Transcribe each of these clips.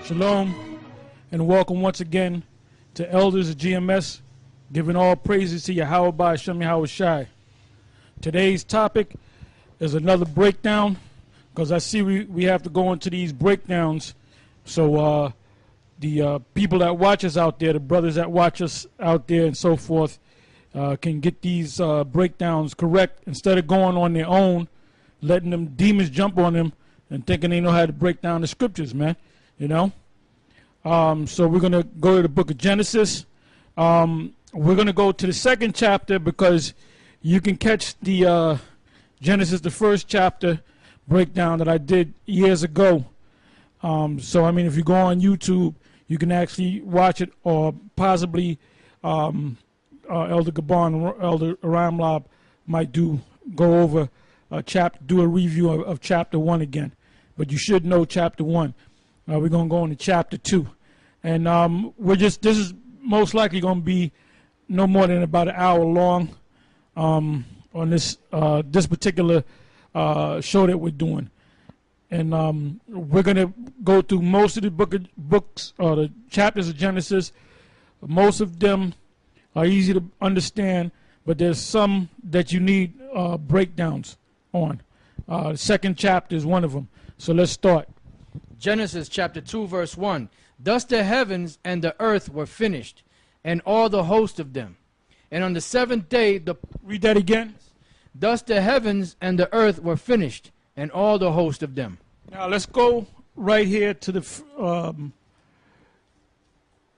Shalom, and welcome once again to Elders of GMS, giving all praises to Yahweh by Hashem Yahweh Shai. Today's topic is another breakdown, because I see we have to go into these breakdowns so the people that watch us out there, the brothers that watch us out there and so forth, can get these breakdowns correct instead of going on their own, letting them demons jump on them and thinking they know how to break down the scriptures, man. You know? So we're going to go to the book of Genesis. We're going to go to the second chapter because you can catch the Genesis, the first chapter breakdown that I did years ago. So, I mean, if you go on YouTube, you can actually watch it, or possibly Elder Gabon, Elder Aramlab might go over a chapter, do a review of chapter 1 again. But you should know chapter 1. We're going to go into chapter 2. And this is most likely going to be no more than about an hour long on this particular show that we're doing. And we're going to go through most of the books, or the chapters of Genesis. Most of them are easy to understand, but there's some that you need breakdowns on. The second chapter is one of them. So let's start. Genesis chapter 2 verse 1. Thus the heavens and the earth were finished, and all the host of them. And on the seventh day Read that again. Thus the heavens and the earth were finished, and all the host of them. Now let's go right here to the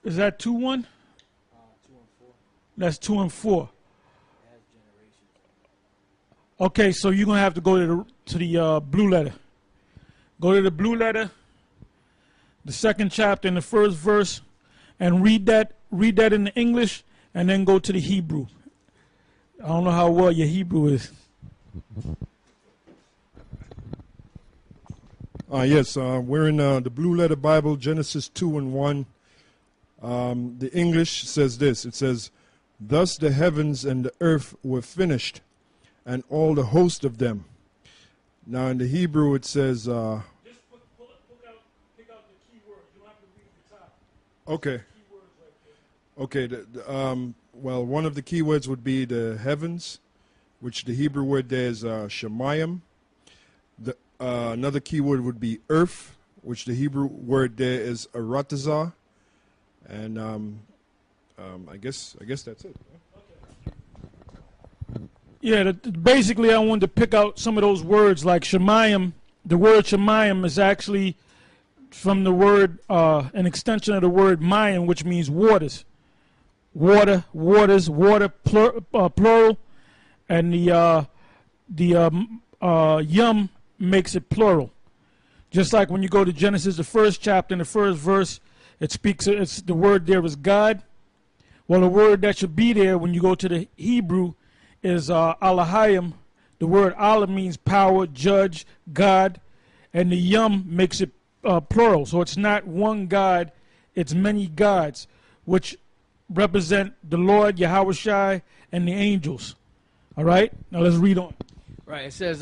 is that 2:1? 2 and 4. That's 2 and 4. Okay, so you're gonna have to go to the blue letter. Go to the blue letter, the second chapter and the first verse, and read that in the English, and then go to the Hebrew. I don't know how well your Hebrew is. Yes, we're in the Blue Letter Bible, Genesis 2 and 1. The English says this. It says, "Thus the heavens and the earth were finished, and all the host of them." Now in the Hebrew it says... Just pick out the key words. You don't have to read the top. Okay. Okay. Well, one of the key words would be the heavens, which the Hebrew word there is shemayim. Another key word would be earth, which the Hebrew word there is aratazah. And I guess that's it. Yeah, basically I wanted to pick out some of those words like shemayim. The word shemayim is actually from the word, an extension of the word mayim, which means waters. Water, waters, water, plural. And the yum makes it plural. Just like when you go to Genesis, the first chapter and the first verse, it's the word there is God. Well, the word that should be there when you go to the Hebrew is Elohim. The word Allah means power, judge, God, and the yum makes it plural. So it's not one God, it's many gods, which represent the Lord, Yahweh Shai, and the angels. All right? Now let's read on. Right, it says,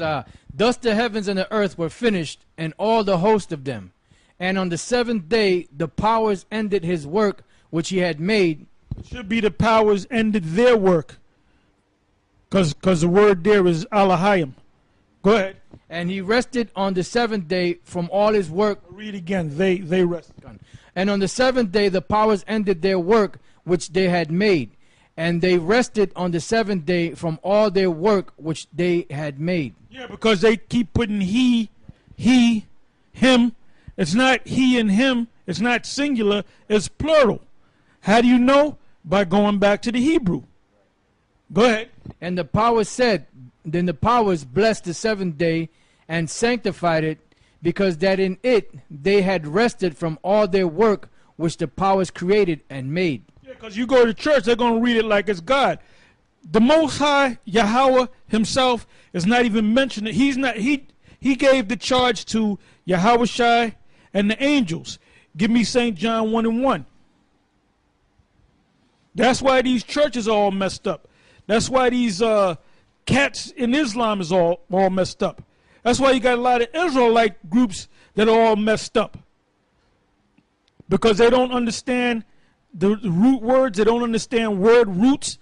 "Thus the heavens and the earth were finished, and all the host of them. And on the seventh day the powers ended his work which he had made." It should be the powers ended their work, because the word there is Elohim. Go ahead. "And he rested on the seventh day from all his work." Read again. They rested. "And on the seventh day the powers ended their work which they had made. And they rested on the seventh day from all their work which they had made." Yeah, because they keep putting he, him. It's not he and him. It's not singular. It's plural. How do you know? By going back to the Hebrew. Go ahead. "And the powers said, then the powers blessed the seventh day and sanctified it, because that in it they had rested from all their work which the powers created and made." Yeah, because you go to church, they're going to read it like it's God. The Most High, Yahweh himself, is not even mentioned. He's not. He gave the charge to Yahweh Shai and the angels. Give me St. John 1 and 1. That's why these churches are all messed up. That's why these cats in Islam is all messed up. That's why you got a lot of Israelite groups that are all messed up. because they don't understand the root words. They don't understand word roots.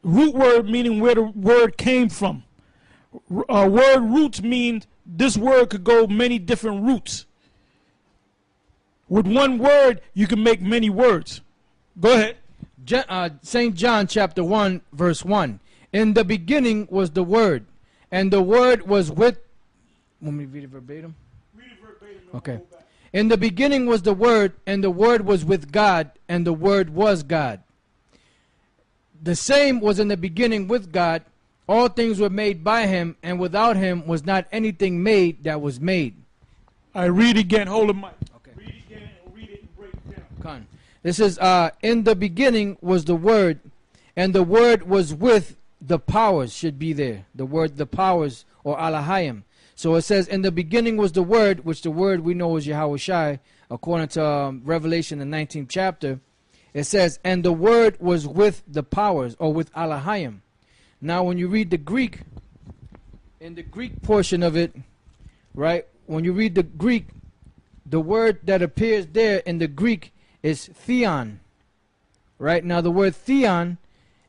Root word meaning where the word came from. Word roots mean this word could go many different roots. With one word, you can make many words. Go ahead. St. John chapter 1, verse 1. In the beginning was the Word, and the Word was with... Want me to read it verbatim? Read it verbatim. Okay. In the beginning was the Word, and the Word was with God, and the Word was God. The same was in the beginning with God. All things were made by him, and without him was not anything made that was made. I read again. Hold the mic. Okay. Read again and read it and break it down. Con. This is, in the beginning was the Word, and the Word was with the powers, should be there. The word, the powers, or Alahayim. So it says, in the beginning was the Word, which the Word we know is Yahawashi, according to Revelation, the 19th chapter. It says, and the Word was with the powers, or with Alahayim. Now, when you read the Greek, in the Greek portion of it, right, when you read the Greek, the word that appears there in the Greek is theon, right? Now, the word theon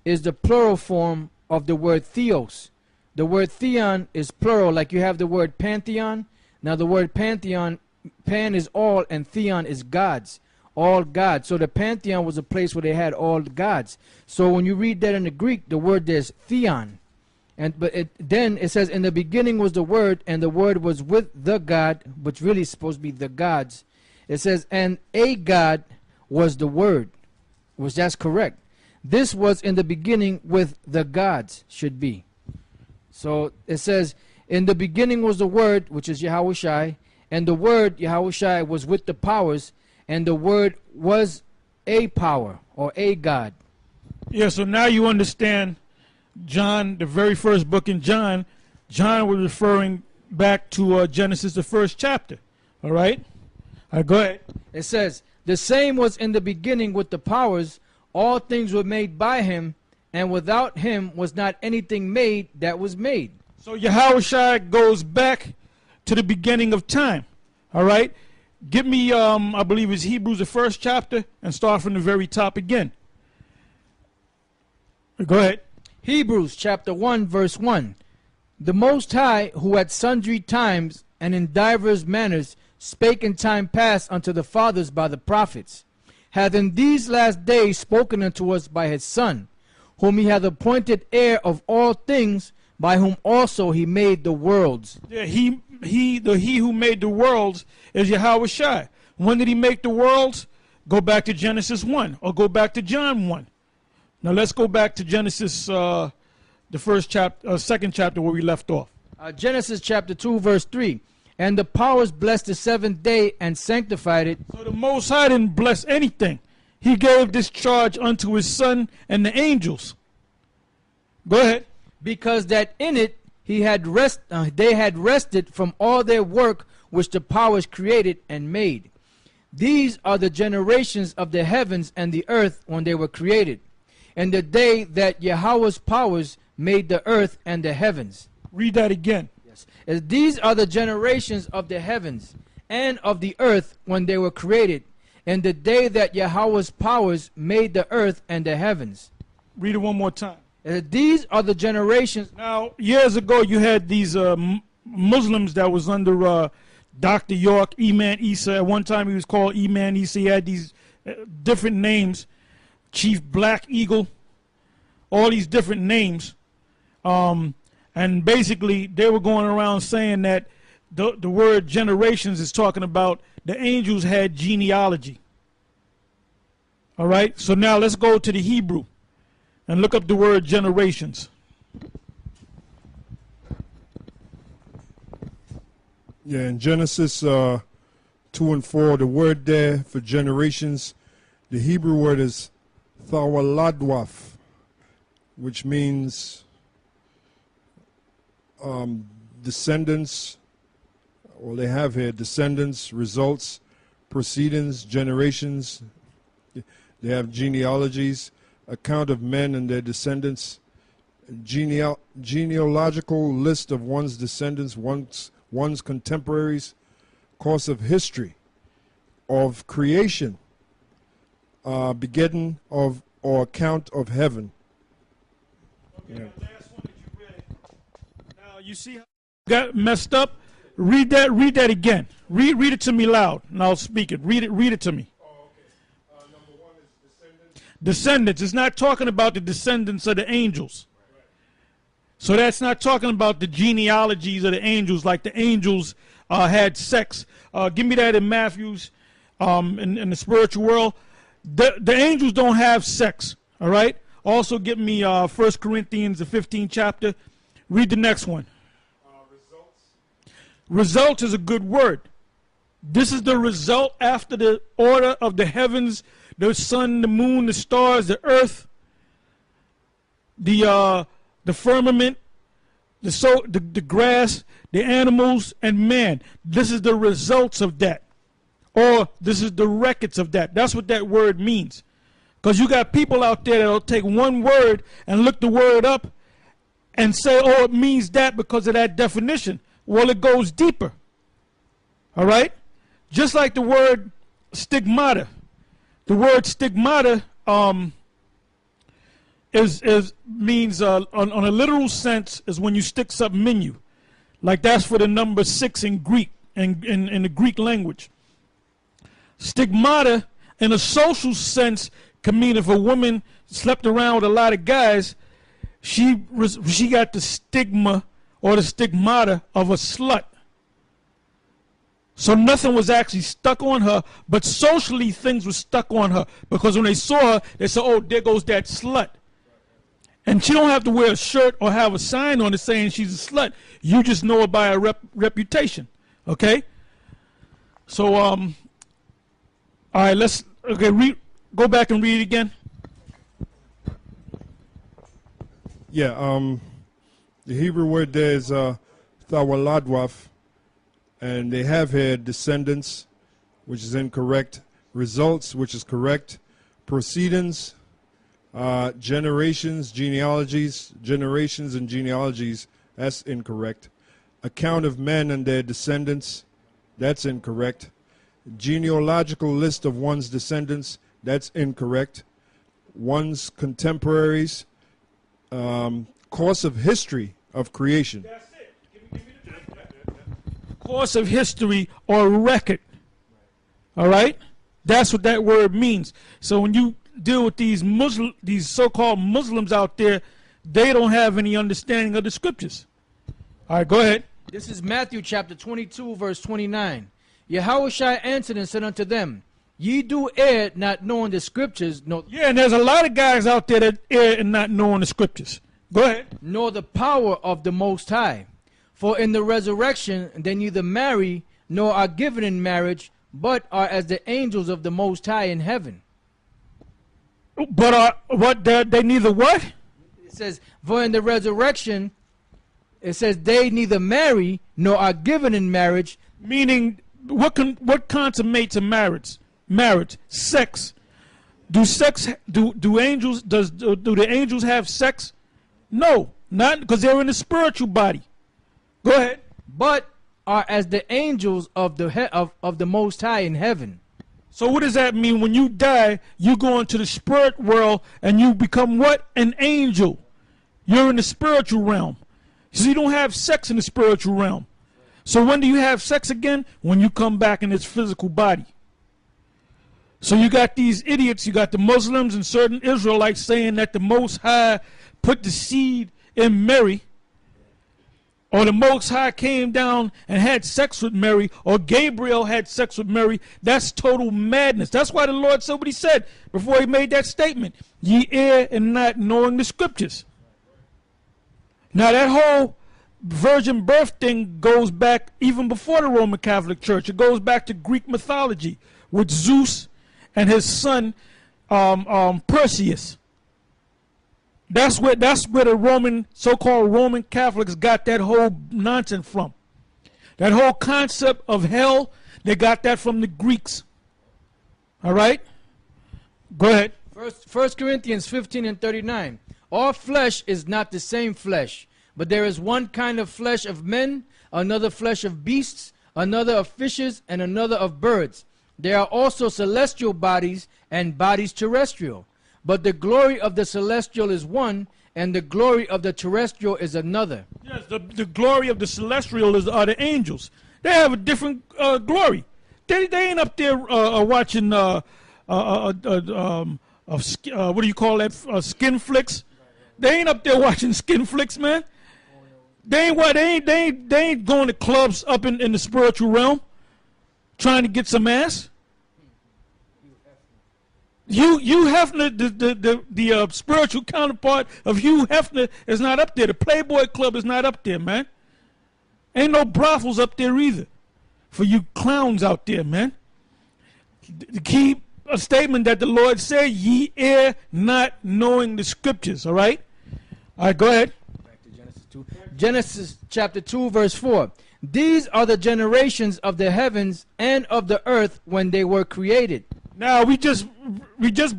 is the plural form of the word theos. The word theon is plural, like you have the word pantheon. Now, the word pantheon, pan is all, and theon is gods. All gods. So the pantheon was a place where they had all gods. So when you read that in the Greek, the word there's theon. Then it says, in the beginning was the Word, and the Word was with the God, which really is supposed to be the gods. It says, and a God was the Word, which that's correct. This was in the beginning with the gods, should be. So it says, in the beginning was the Word, which is Yahawashi, and the Word, Yahawashi, was with the powers, and the Word was a power, or a God. Yeah, so now you understand John, the very first book in John. John was referring back to Genesis, the first chapter. All right? Go ahead. It says, the same was in the beginning with the powers. All things were made by him, and without him was not anything made that was made. So Yahawashi goes back to the beginning of time. All right? Give me, I believe it's Hebrews, the first chapter, and start from the very top again. Go ahead. Hebrews chapter 1, verse 1. The Most High, who at sundry times and in divers manners spake in time past unto the fathers by the prophets, hath in these last days spoken unto us by his Son, whom he hath appointed heir of all things, by whom also he made the worlds. Yeah, he who made the worlds is Yahawashi. When did he make the worlds? Go back to Genesis 1 or go back to John 1. Now let's go back to Genesis, the first chapter, second chapter where we left off. Genesis chapter 2, verse 3. And the powers blessed the seventh day and sanctified it. So the Most High didn't bless anything. He gave this charge unto his Son and the angels. Go ahead. Because that in it they had rested from all their work which the powers created and made. These are the generations of the heavens and the earth when they were created, and the day that Yahweh's powers made the earth and the heavens. Read that again. Yes. These are the generations of the heavens and of the earth when they were created, and the day that Yahweh's powers made the earth and the heavens. Read it one more time. These are the generations. Now, years ago, you had these Muslims that was under Dr. York, Iman Isa. At one time, he was called Iman Isa. He had these different names, Chief Black Eagle, all these different names. And basically, they were going around saying that the word generations is talking about the angels had genealogy. All right? So now let's go to the Hebrew and look up the word generations. Yeah, in Genesis 2 and 4, the word there for generations, the Hebrew word is thawaladwaf, which means descendants. Well, they have here descendants, results, proceedings, generations. They have genealogies, account of men and their descendants, genealogical list of one's descendants, one's contemporaries, course of history, of creation, begetting of or account of heaven. Okay, the last one that you read. Now you see how you got messed up. Read that again. Read it to me loud, and I'll speak it. Read it to me. Oh, okay. Number 1 is descendants. Descendants. It's not talking about the descendants of the angels. So that's not talking about the genealogies of the angels, like the angels had sex. Give me that in Matthew's, in the spiritual world. The angels don't have sex, all right? Also give me 1 Corinthians, the 15th chapter. Read the next one. Results. Result is a good word. This is the result after the order of the heavens, the sun, the moon, the stars, the earth, the firmament, the grass, the animals, and man. This is the results of that. Or this is the records of that. That's what that word means. Because you got people out there that'll take one word and look the word up and say, oh, it means that because of that definition. Well, it goes deeper. All right? Just like the word stigmata. The word stigmata means on a literal sense is when you stick something in you. Like that's for the number 6 in Greek, in the Greek language. Stigmata in a social sense can mean if a woman slept around with a lot of guys, she got the stigma or the stigmata of a slut. So nothing was actually stuck on her, but socially things were stuck on her. Because when they saw her, they said, oh, there goes that slut. And she don't have to wear a shirt or have a sign on it saying she's a slut. You just know her by her reputation. Okay? So, all right, go back and read it again. Yeah, the Hebrew word there is thawaladwaf, and they have here descendants, which is incorrect, results, which is correct, proceedings, generations, genealogies, generations and genealogies, that's incorrect. Account of men and their descendants, that's incorrect. Genealogical list of one's descendants, that's incorrect. One's contemporaries, course of history of creation. That's it. Give me the course of history or record. All right? That's what that word means. So when you deal with these so-called Muslims out there, they don't have any understanding of the scriptures. All right, go ahead. This is Matthew chapter 22, verse 29. Yahushua answered and said unto them, ye do err, not knowing the scriptures, Yeah, and there's a lot of guys out there that err and not knowing the scriptures. Go ahead. nor the power of the Most High. For in the resurrection they neither marry nor are given in marriage, but are as the angels of the Most High in heaven. But they neither what? It says, for in the resurrection, it says they neither marry nor are given in marriage. Meaning, what consummates a marriage? Marriage, sex. Do the angels have sex? No, not because they're in the spiritual body. Go ahead. But are as the angels of the Most High in heaven. So what does that mean? When you die, you go into the spirit world and you become what? An angel. You're in the spiritual realm. So you don't have sex in the spiritual realm. So when do you have sex again? When you come back in this physical body. So you got these idiots, you got the Muslims and certain Israelites saying that the Most High put the seed in Mary, or the Most High came down and had sex with Mary, or Gabriel had sex with Mary. That's total madness. That's why the Lord said what he said before he made that statement. Ye err in not knowing the scriptures. Now that whole virgin birth thing goes back even before the Roman Catholic Church. It goes back to Greek mythology with Zeus and his son Perseus. That's where the so-called Roman Catholics got that whole nonsense from. That whole concept of hell, they got that from the Greeks. All right? Go ahead. 1 Corinthians 15 and 39. All flesh is not the same flesh, but there is one kind of flesh of men, another flesh of beasts, another of fishes, and another of birds. There are also celestial bodies and bodies terrestrial. But the glory of the celestial is one, and the glory of the terrestrial is another. Yes, the glory of the celestial are the angels. They have a different glory. They ain't up there watching what do you call that? Skin flicks. They ain't up there watching skin flicks, man. They ain't going to clubs up in the spiritual realm, trying to get some ass. Hugh Hefner, the spiritual counterpart of Hugh Hefner, is not up there. The Playboy Club is not up there, man. Ain't no brothels up there either. For you clowns out there, man. Keep a statement that the Lord said, ye err not knowing the scriptures, all right? All right, go ahead. Back to Genesis 2. Genesis chapter 2, verse 4. These are the generations of the heavens and of the earth when they were created. Now, we just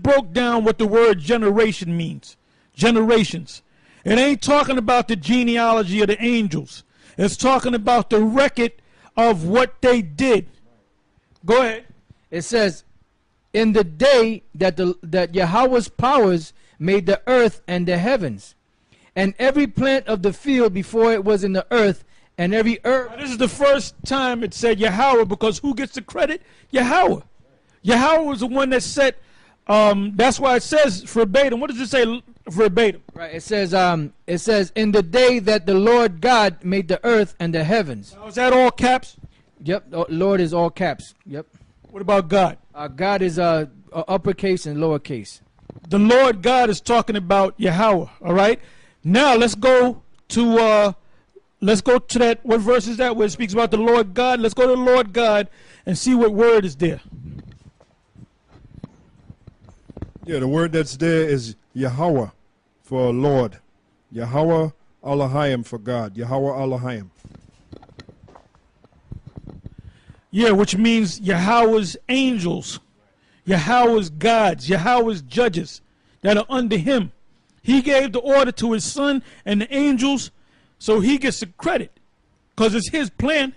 broke down what the word generation means. Generations. It ain't talking about the genealogy of the angels. It's talking about the record of what they did. Go ahead. It says, in the day that Yahweh's powers made the earth and the heavens, and every plant of the field before it was in the earth, and every herb. Now, this is the first time it said Yahweh, because who gets the credit? Yahweh. Yahweh was the one that said, that's why it says verbatim. What does it say verbatim? Right. It says, in the day that the Lord God made the earth and the heavens. Now, is that all caps? Yep. Lord is all caps. Yep. What about God? God is uppercase and lowercase. The Lord God is talking about Yahweh. All right. Now let's go to that. What verse is that where it speaks about the Lord God? Let's go to the Lord God and see what word is there. Yeah, the word that's there is Yahweh for Lord. Yahweh Elohim for God. Yahweh Elohim. Yeah, which means Yahweh's angels, Yahweh's gods, Yahweh's judges that are under him. He gave the order to his son and the angels, so he gets the credit because it's his plan.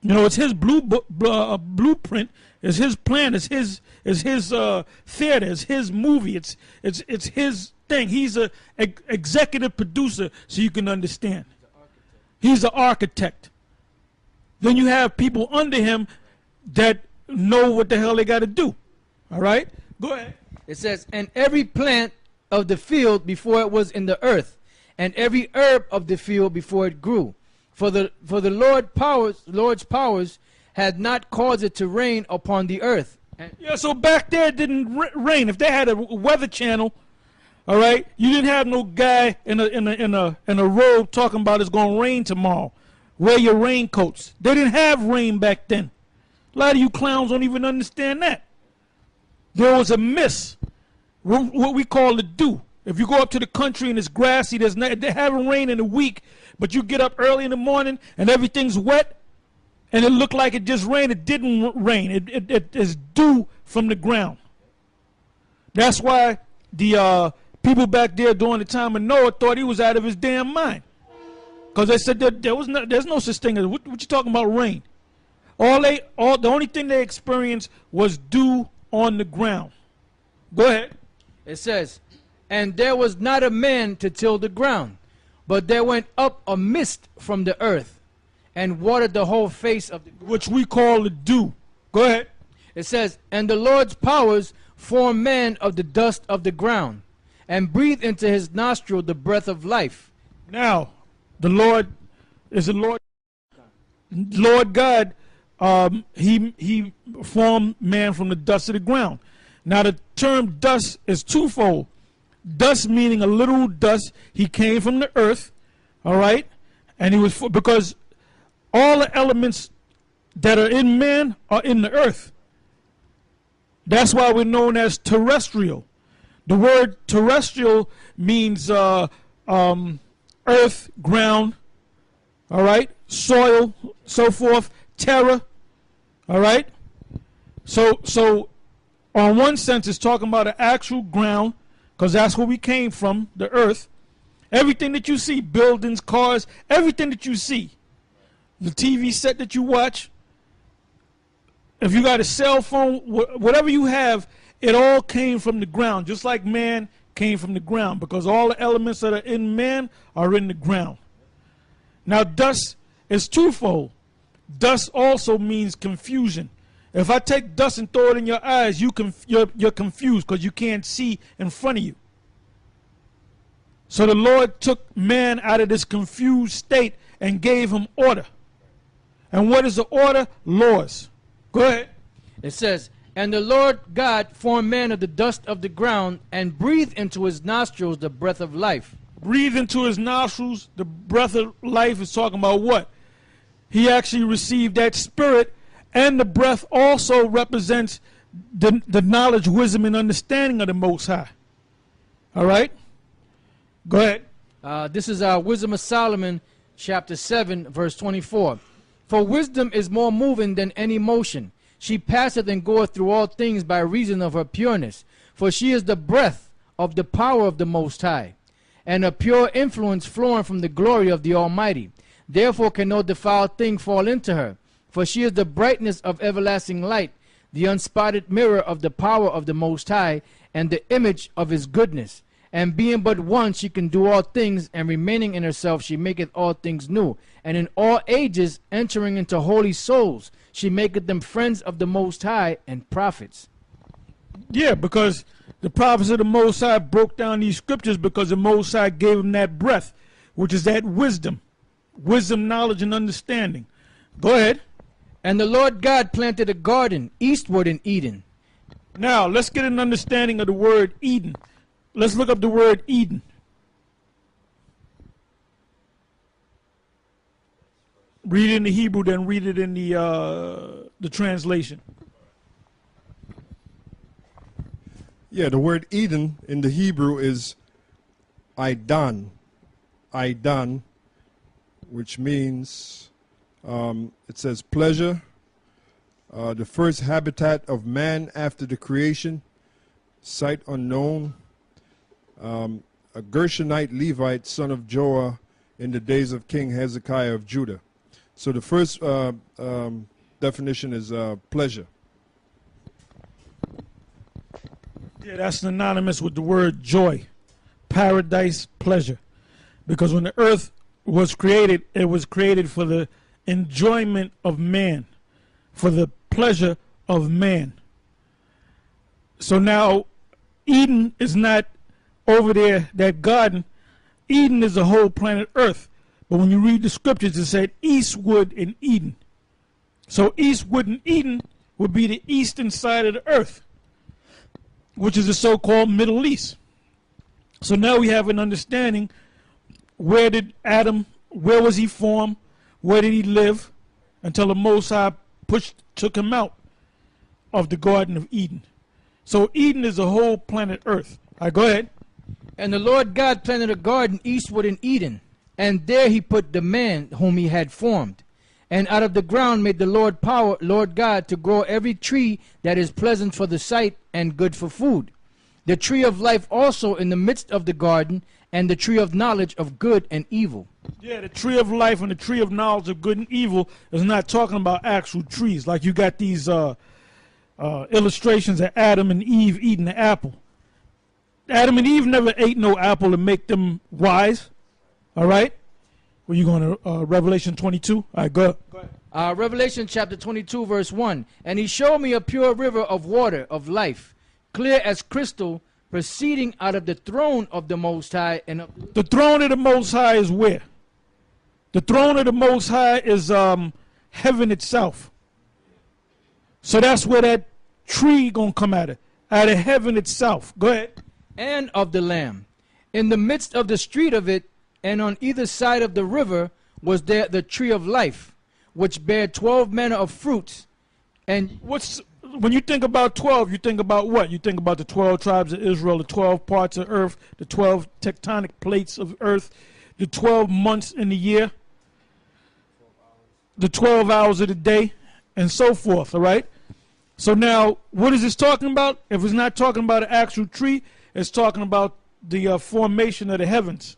You know, it's his blueprint. It's his plan. It's his theater. It's his movie. It's his thing. He's a executive producer, so you can understand. He's the architect. Then you have people under him that know what the hell they got to do. All right, go ahead. It says, and every plant of the field before it was in the earth, and every herb of the field before it grew. For the Lord's powers had not caused it to rain upon the earth. Yeah, so back there it didn't rain. If they had a weather channel, all right, you didn't have no guy in a robe talking about it's gonna rain tomorrow. Wear your raincoats. They didn't have rain back then. A lot of you clowns don't even understand that. There was a mist, what we call the dew. If you go up to the country and it's grassy, they haven't rained in a week, but you get up early in the morning and everything's wet, and it looked like it just rained. It didn't rain. It is dew from the ground. That's why the people back there during the time of Noah thought he was out of his damn mind, because they said there's no such thing as what you talking about rain. The only thing they experienced was dew on the ground. Go ahead. It says, and there was not a man to till the ground, but there went up a mist from the earth, and watered the whole face of the ground. Which we call the dew. Go ahead. It says, and the Lord's powers formed man of the dust of the ground, and breathed into his nostril the breath of life. Now, the Lord is the Lord God. He formed man from the dust of the ground. Now, the term dust is twofold. Dust meaning a literal dust. He came from the earth, all right? And he was, because all the elements that are in man are in the earth. That's why we're known as terrestrial. The word terrestrial means earth, ground, all right? Soil, so forth, terra, all right? So on one sense, it's talking about an actual ground, because that's where we came from, the earth. Everything that you see, buildings, cars, everything that you see, the TV set that you watch, if you got a cell phone, whatever you have, it all came from the ground, just like man came from the ground, because all the elements that are in man are in the ground. Now, dust is twofold. Dust also means confusion. If I take dust and throw it in your eyes, you're confused because you can't see in front of you. So the Lord took man out of this confused state and gave him order. And what is the order? Laws. Go ahead. It says, and the Lord God formed man of the dust of the ground and breathed into his nostrils the breath of life. Breathe into his nostrils the breath of life is talking about what? He actually received that spirit, and the breath also represents the knowledge, wisdom, and understanding of the Most High. All right? Go ahead. This is Wisdom of Solomon, chapter 7, verse 24. For wisdom is more moving than any motion. She passeth and goeth through all things by reason of her pureness. For she is the breath of the power of the Most High, and a pure influence flowing from the glory of the Almighty. Therefore can no defiled thing fall into her. For she is the brightness of everlasting light, the unspotted mirror of the power of the Most High, and the image of his goodness. And being but one, she can do all things, and remaining in herself, she maketh all things new. And in all ages, entering into holy souls, she maketh them friends of the Most High and prophets. Yeah, because the prophets of the Most High broke down these scriptures because the Most High gave them that breath, which is that wisdom. Wisdom, knowledge, and understanding. Go ahead. And the Lord God planted a garden eastward in Eden. Now, let's get an understanding of the word Eden. Let's look up the word Eden. Read it in the Hebrew, then read it in the translation. Yeah, the word Eden in the Hebrew is Aidan. Aidan, which means, it says pleasure, the first habitat of man after the creation, site unknown, a Gershonite Levite, son of Joah, in the days of King Hezekiah of Judah. So the first definition is pleasure. Yeah, that's synonymous with the word joy, paradise, pleasure. Because when the earth was created, it was created for the enjoyment of man, for the pleasure of man. So now Eden is not over there, that garden. Eden is the whole planet Earth. But when you read the scriptures, it said eastward in Eden. So eastward in Eden would be the eastern side of the earth, which is the so-called Middle East. So now we have an understanding, where did Adam, where was he formed, where did he live, until the Most High took him out of the Garden of Eden. So Eden is the whole planet Earth. All right, go ahead. And the Lord God planted a garden eastward in Eden, and there he put the man whom he had formed. And out of the ground made the Lord God to grow every tree that is pleasant for the sight and good for food. The tree of life also in the midst of the garden, and the tree of knowledge of good and evil. Yeah, the tree of life and the tree of knowledge of good and evil is not talking about actual trees. Like you got these illustrations of Adam and Eve eating the apple. Adam and Eve never ate no apple to make them wise. All right? Were you going to Revelation 22? All right, go ahead. Revelation chapter 22, verse 1. And he showed me a pure river of water of life, clear as crystal, proceeding out of the throne of the Most High. And the throne of the Most High is where? The throne of the Most High is heaven itself. So that's where that tree going to come out of heaven itself. Go ahead. And of the Lamb. In the midst of the street of it, and on either side of the river, was there the tree of life, which bare 12 manner of fruits. And when you think about 12, you think about what? You think about the 12 tribes of Israel, the 12 parts of earth, the 12 tectonic plates of earth, the 12 months in the year, the 12 hours of the day, and so forth, all right? So now, what is this talking about? If it's not talking about an actual tree, it's talking about the formation of the heavens,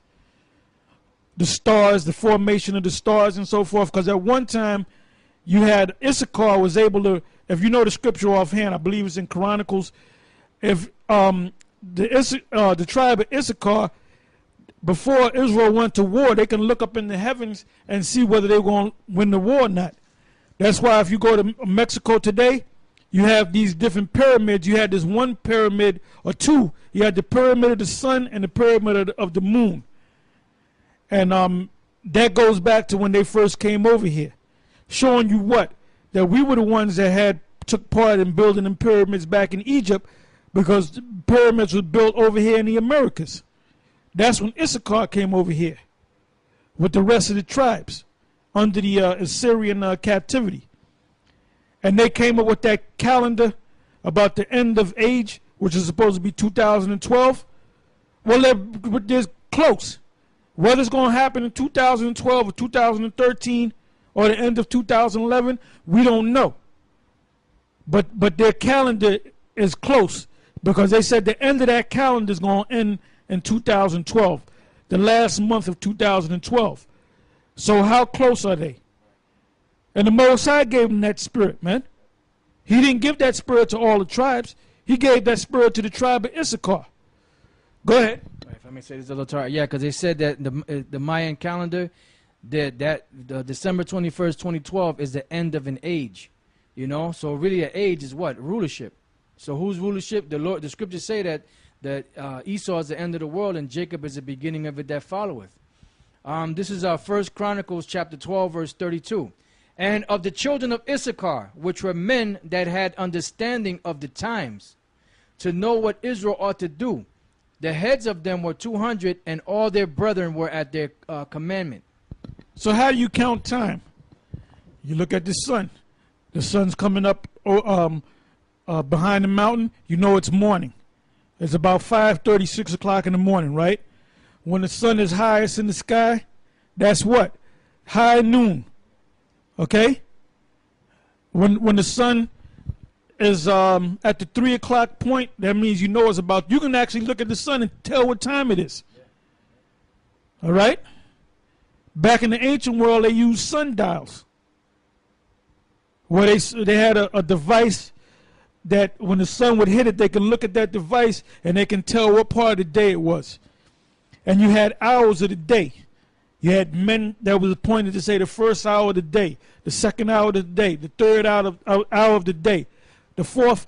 the stars, the formation of the stars, and so forth. Because at one time, you had Issachar was able to if you know the scripture offhand, I believe it's in Chronicles. If the tribe of Issachar, before Israel went to war, they can look up in the heavens and see whether they're going to win the war or not. That's why if you go to Mexico today, you have these different pyramids. You had this one pyramid or two. You had the pyramid of the sun and the pyramid of the moon. And that goes back to when they first came over here, showing you what? That we were the ones that took part in building them pyramids back in Egypt, because the pyramids were built over here in the Americas. That's when Issachar came over here with the rest of the tribes under the Assyrian captivity. And they came up with that calendar about the end of age, which is supposed to be 2012. Well, they're close. Whether it's going to happen in 2012 or 2013 or the end of 2011, we don't know. But their calendar is close, because they said the end of that calendar is going to end in 2012, the last month of 2012. So how close are they? And the Most High gave them that spirit, man. He didn't give that spirit to all the tribes. He gave that spirit to the tribe of Issachar. Go ahead. If I may say this a little time. Yeah, because they said that the Mayan calendar, that December 21st, 2012 is the end of an age. You know, so really an age is what? Rulership. So whose rulership? The Lord. The scriptures say that Esau is the end of the world and Jacob is the beginning of it that followeth. This is our 1 Chronicles chapter 12, verse 32. And of the children of Issachar, which were men that had understanding of the times, to know what Israel ought to do, the heads of them were 200, and all their brethren were at their commandment. So how do you count time? You look at the sun. The sun's coming up behind the mountain. You know it's morning. It's about 5:30, 6 o'clock in the morning, right? When the sun is highest in the sky, that's what? High noon. Okay? When the sun is at the 3 o'clock point, that means you know it's about, you can actually look at the sun and tell what time it is. All right? Back in the ancient world, they used sundials, where they had a device that when the sun would hit it, they can look at that device and they can tell what part of the day it was. And you had hours of the day. You had men that was appointed to say the first hour of the day, the second hour of the day, the third hour of the day, the fourth.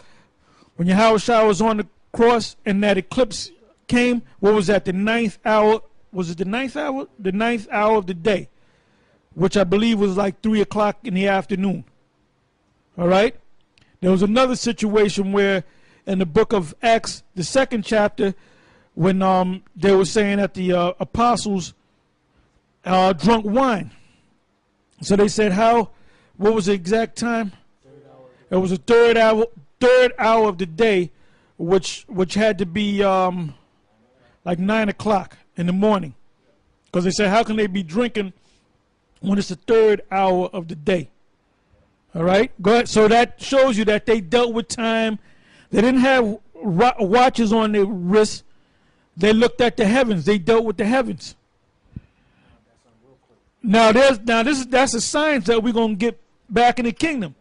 When Yahushua was on the cross and that eclipse came, what was that, the ninth hour? Was it the ninth hour? The ninth hour of the day, which I believe was like 3 o'clock in the afternoon. All right? There was another situation where in the book of Acts, the 2nd chapter, when they were saying that the apostles drunk wine. So they said what was the exact time? It was the third hour of the day, which had to be like 9 o'clock in the morning. Because they said, how can they be drinking when it's the third hour of the day? All right, go ahead. So that shows you that they dealt with time. They didn't have watches on their wrists. They looked at the heavens. They dealt with the heavens. Now that's a science that we're gonna get back in the kingdom.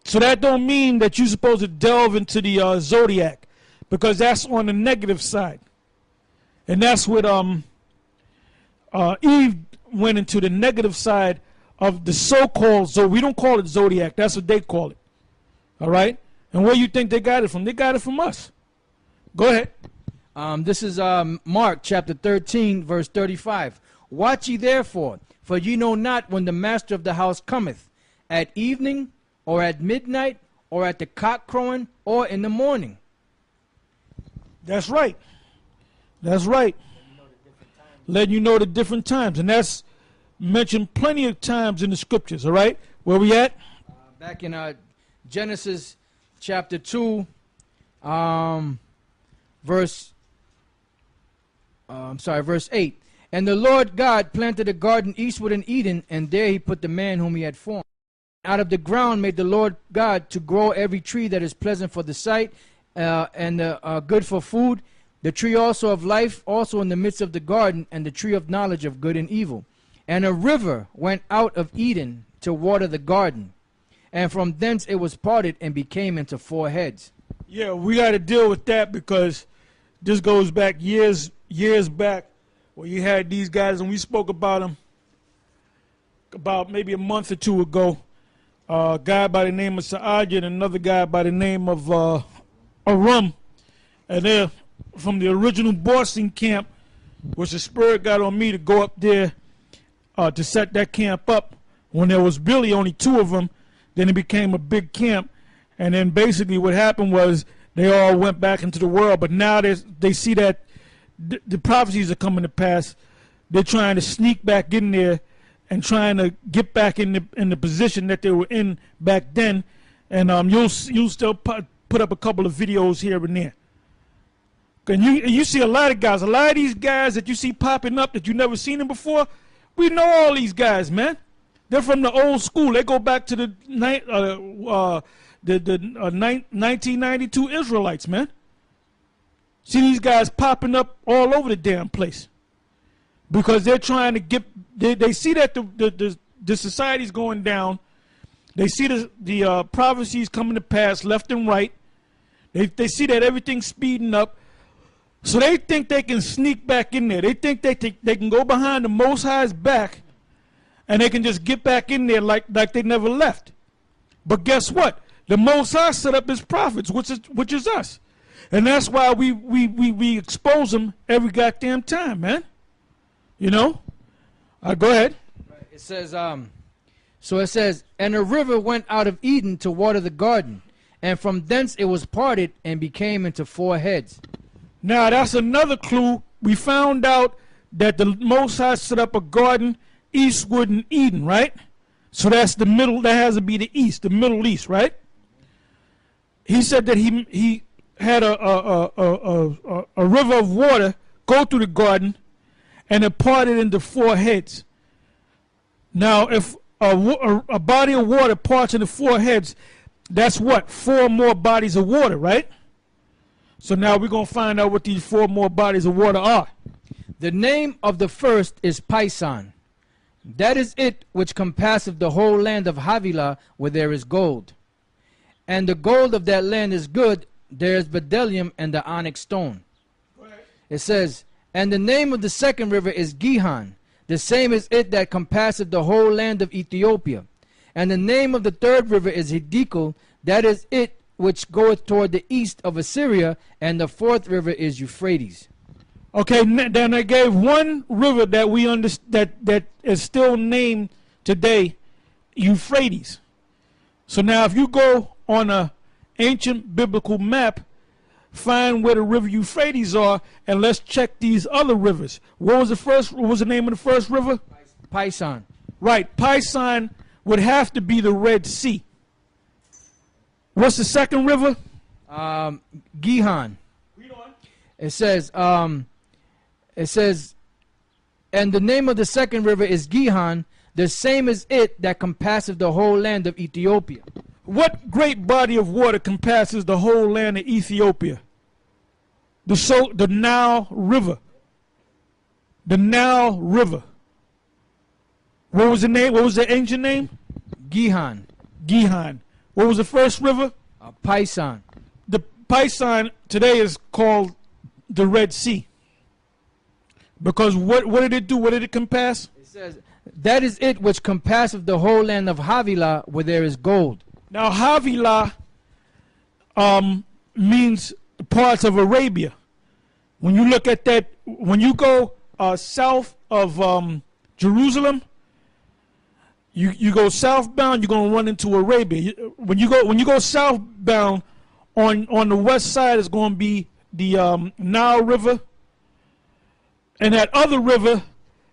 So that don't mean that you're supposed to delve into the zodiac, because that's on the negative side, and that's what Eve went into, the negative side of the so-called, so we don't call it zodiac, that's what they call it. All right? And where you think they got it from? They got it from us. Go ahead. This is Mark chapter 13, verse 35. Watch ye therefore, for ye know not when the master of the house cometh, at evening, or at midnight, or at the cock crowing, or in the morning. That's right. That's right. Letting you know the different times. And that's mentioned plenty of times in the scriptures, all right? Where we at? Back in Genesis chapter 2, verse 8. And the Lord God planted a garden eastward in Eden, and there he put the man whom he had formed. Out of the ground made the Lord God to grow every tree that is pleasant for the sight, and good for food, the tree also of life also in the midst of the garden, and the tree of knowledge of good and evil. And a river went out of Eden to water the garden. and from thence it was parted and became into 4 heads. Yeah, we got to deal with that because this goes back years back where you had these guys, and we spoke about them about maybe a month or two ago. A guy by the name of Sa'adja and another guy by the name of Arum. And they're from the original Boston camp, which the Spirit got on me to go up there to set that camp up when there was really only 2 of them. Then it became a big camp. And then basically what happened was they all went back into the world. But now they see that the prophecies are coming to pass. They're trying to sneak back in there and trying to get back in the position that they were in back then. And you'll still put up a couple of videos here and there. And you see a lot of these guys that you see popping up that you never seen them before. We know all these guys, man. They're from the old school. They go back to the 1992 Israelites, man. See these guys popping up all over the damn place because they're trying to get. They see that the society's going down. They see the prophecies coming to pass left and right. They see that everything's speeding up. So they think they can sneak back in there. They think they can go behind the Most High's back and they can just get back in there like they never left. But guess what? The Most High set up his prophets, which is us. And that's why we expose them every goddamn time, man. You know? Go ahead. It says, so it says, and a river went out of Eden to water the garden, and from thence it was parted and became into 4 heads. Now that's another clue. We found out that the Most High set up a garden eastward in Eden, right? So that's the middle. That has to be the east, the Middle East, right? He said that he had a river of water go through the garden, and it parted into 4 heads. Now, if a body of water parts into 4 heads, that's what? 4 more bodies of water, right? So now we're going to find out what these 4 more bodies of water are. The name of the first is Pison. That is it which compasseth the whole land of Havilah, where there is gold. And the gold of that land is good. There is bdellium and the onyx stone. It says, and the name of the second river is Gihon. The same is it that compasseth the whole land of Ethiopia. And the name of the third river is Hiddekel. That is it which goeth toward the east of Assyria. And the 4th river is Euphrates. Okay, then I gave one river that we understand that is still named today Euphrates. So now if you go on a ancient biblical map, find where the river Euphrates are, and let's check these other rivers. What was the name of the first river? Pison. Right, Pison would have to be the Red Sea. What's the second river? Gihon. Read on. It says, and the name of the second river is Gihon. The same is it that compasseth the whole land of Ethiopia. What great body of water compasses the whole land of Ethiopia? The Nile River. The Nile River. What was the name? What was the ancient name? Gihon. Gihon. What was the first river? Pison. The Pison today is called the Red Sea. Because what did it do? What did it compass? It says, that is it which compasseth the whole land of Havilah, where there is gold. Now Havilah means parts of Arabia. When you look at that, when you go south of Jerusalem, you go southbound, you're going to run into Arabia. When you go southbound, on the west side is going to be the Nile River, and that other river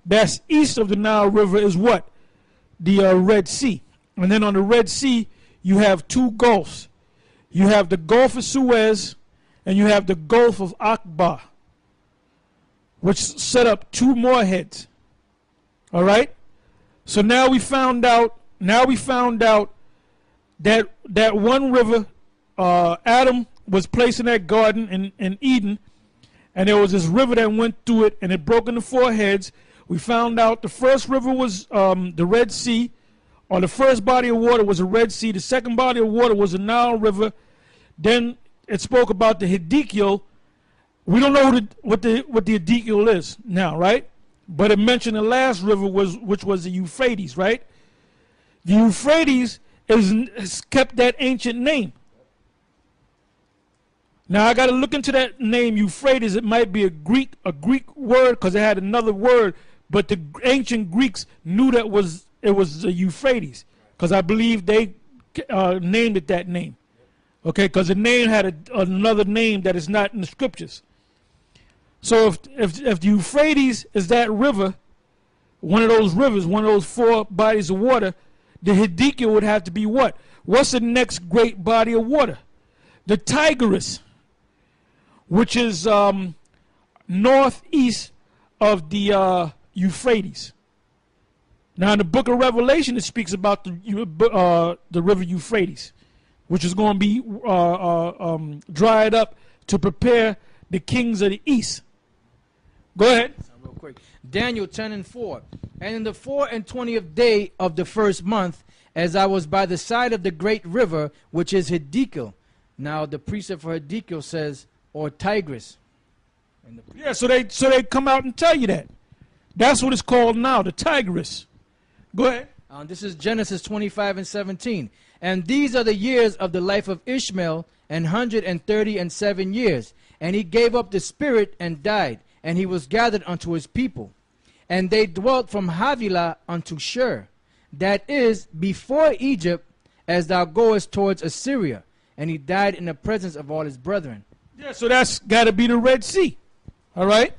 that's east of the Nile River is what? The Red Sea. And then on the Red Sea, you have 2 gulfs. You have the Gulf of Suez and you have the Gulf of Aqaba, which set up 2 more heads. All right? So now we found out that one river, Adam was placed in that garden in Eden, and there was this river that went through it, and it broke into 4 heads. We found out the first river was the Red Sea, or the first body of water was the Red Sea. The second body of water was the Nile River. Then it spoke about the Hiddekel. We don't know what the Hiddekel is now, right? But it mentioned the last river which was the Euphrates, right? The Euphrates has kept that ancient name. Now I got to look into that name Euphrates. It might be a Greek word because it had another word, but the ancient Greeks knew that it was the Euphrates because I believe they named it that name. Okay, because the name had another name that is not in the scriptures. So if the Euphrates is that river, one of those rivers, one of those four bodies of water, the Hiddekel would have to be what? What's the next great body of water? The Tigris, which is northeast of the Euphrates. Now in the book of Revelation, it speaks about the river Euphrates, which is going to be dried up to prepare the kings of the east. Go ahead. Real quick. Daniel 10:4. And in the 24th day of the first month, as I was by the side of the great river, which is Hiddekel. Now the precept for Hiddekel says, or Tigris. Yeah, so they come out and tell you that. That's what it's called now, the Tigris. Go ahead. This is Genesis 25:17. And these are the years of the life of Ishmael, 137 years. And he gave up the spirit and died, and he was gathered unto his people. And they dwelt from Havilah unto Shur, that is, before Egypt, as thou goest towards Assyria. And he died in the presence of all his brethren. Yeah, so that's got to be the Red Sea. All right?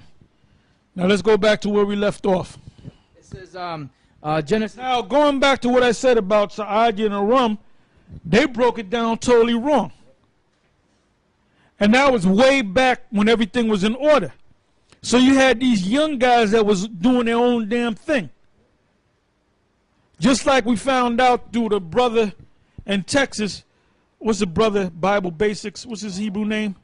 Now let's go back to where we left off. It says, Genesis. Now, going back to what I said about Sa'ad and Aram, they broke it down totally wrong. And that was way back when everything was in order. So you had these young guys that was doing their own damn thing. Just like we found out through the brother in Texas. What's the brother, Bible Basics? What's his Hebrew name?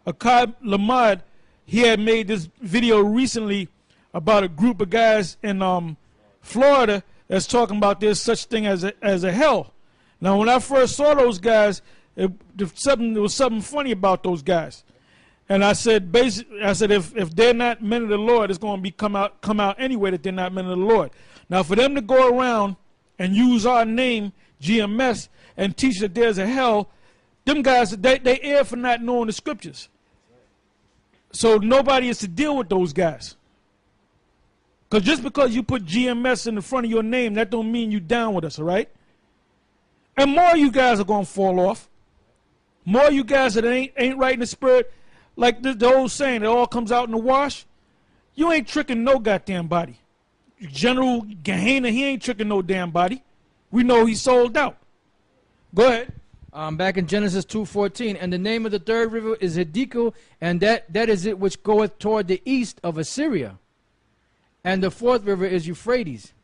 Akkad Lamad. He had made this video recently about a group of guys in Florida that's talking about there's such thing as a hell. Now, when I first saw those guys, there was something funny about those guys. And I said, if they're not men of the Lord, it's going to come out anyway that they're not men of the Lord. Now, for them to go around and use our name, GMS, and teach that there's a hell, them guys, they err for not knowing the scriptures. So nobody is to deal with those guys. Because just because you put GMS in the front of your name, that don't mean you down with us, all right? And more of you guys are going to fall off. More of you guys that ain't right in the spirit, like the old saying, it all comes out in the wash. You ain't tricking no goddamn body. General Gehenna, he ain't tricking no damn body. We know he sold out. Go ahead. Back in Genesis 2:14, and the name of the third river is Hiddekel, and that is it which goeth toward the east of Assyria. And the fourth river is Euphrates.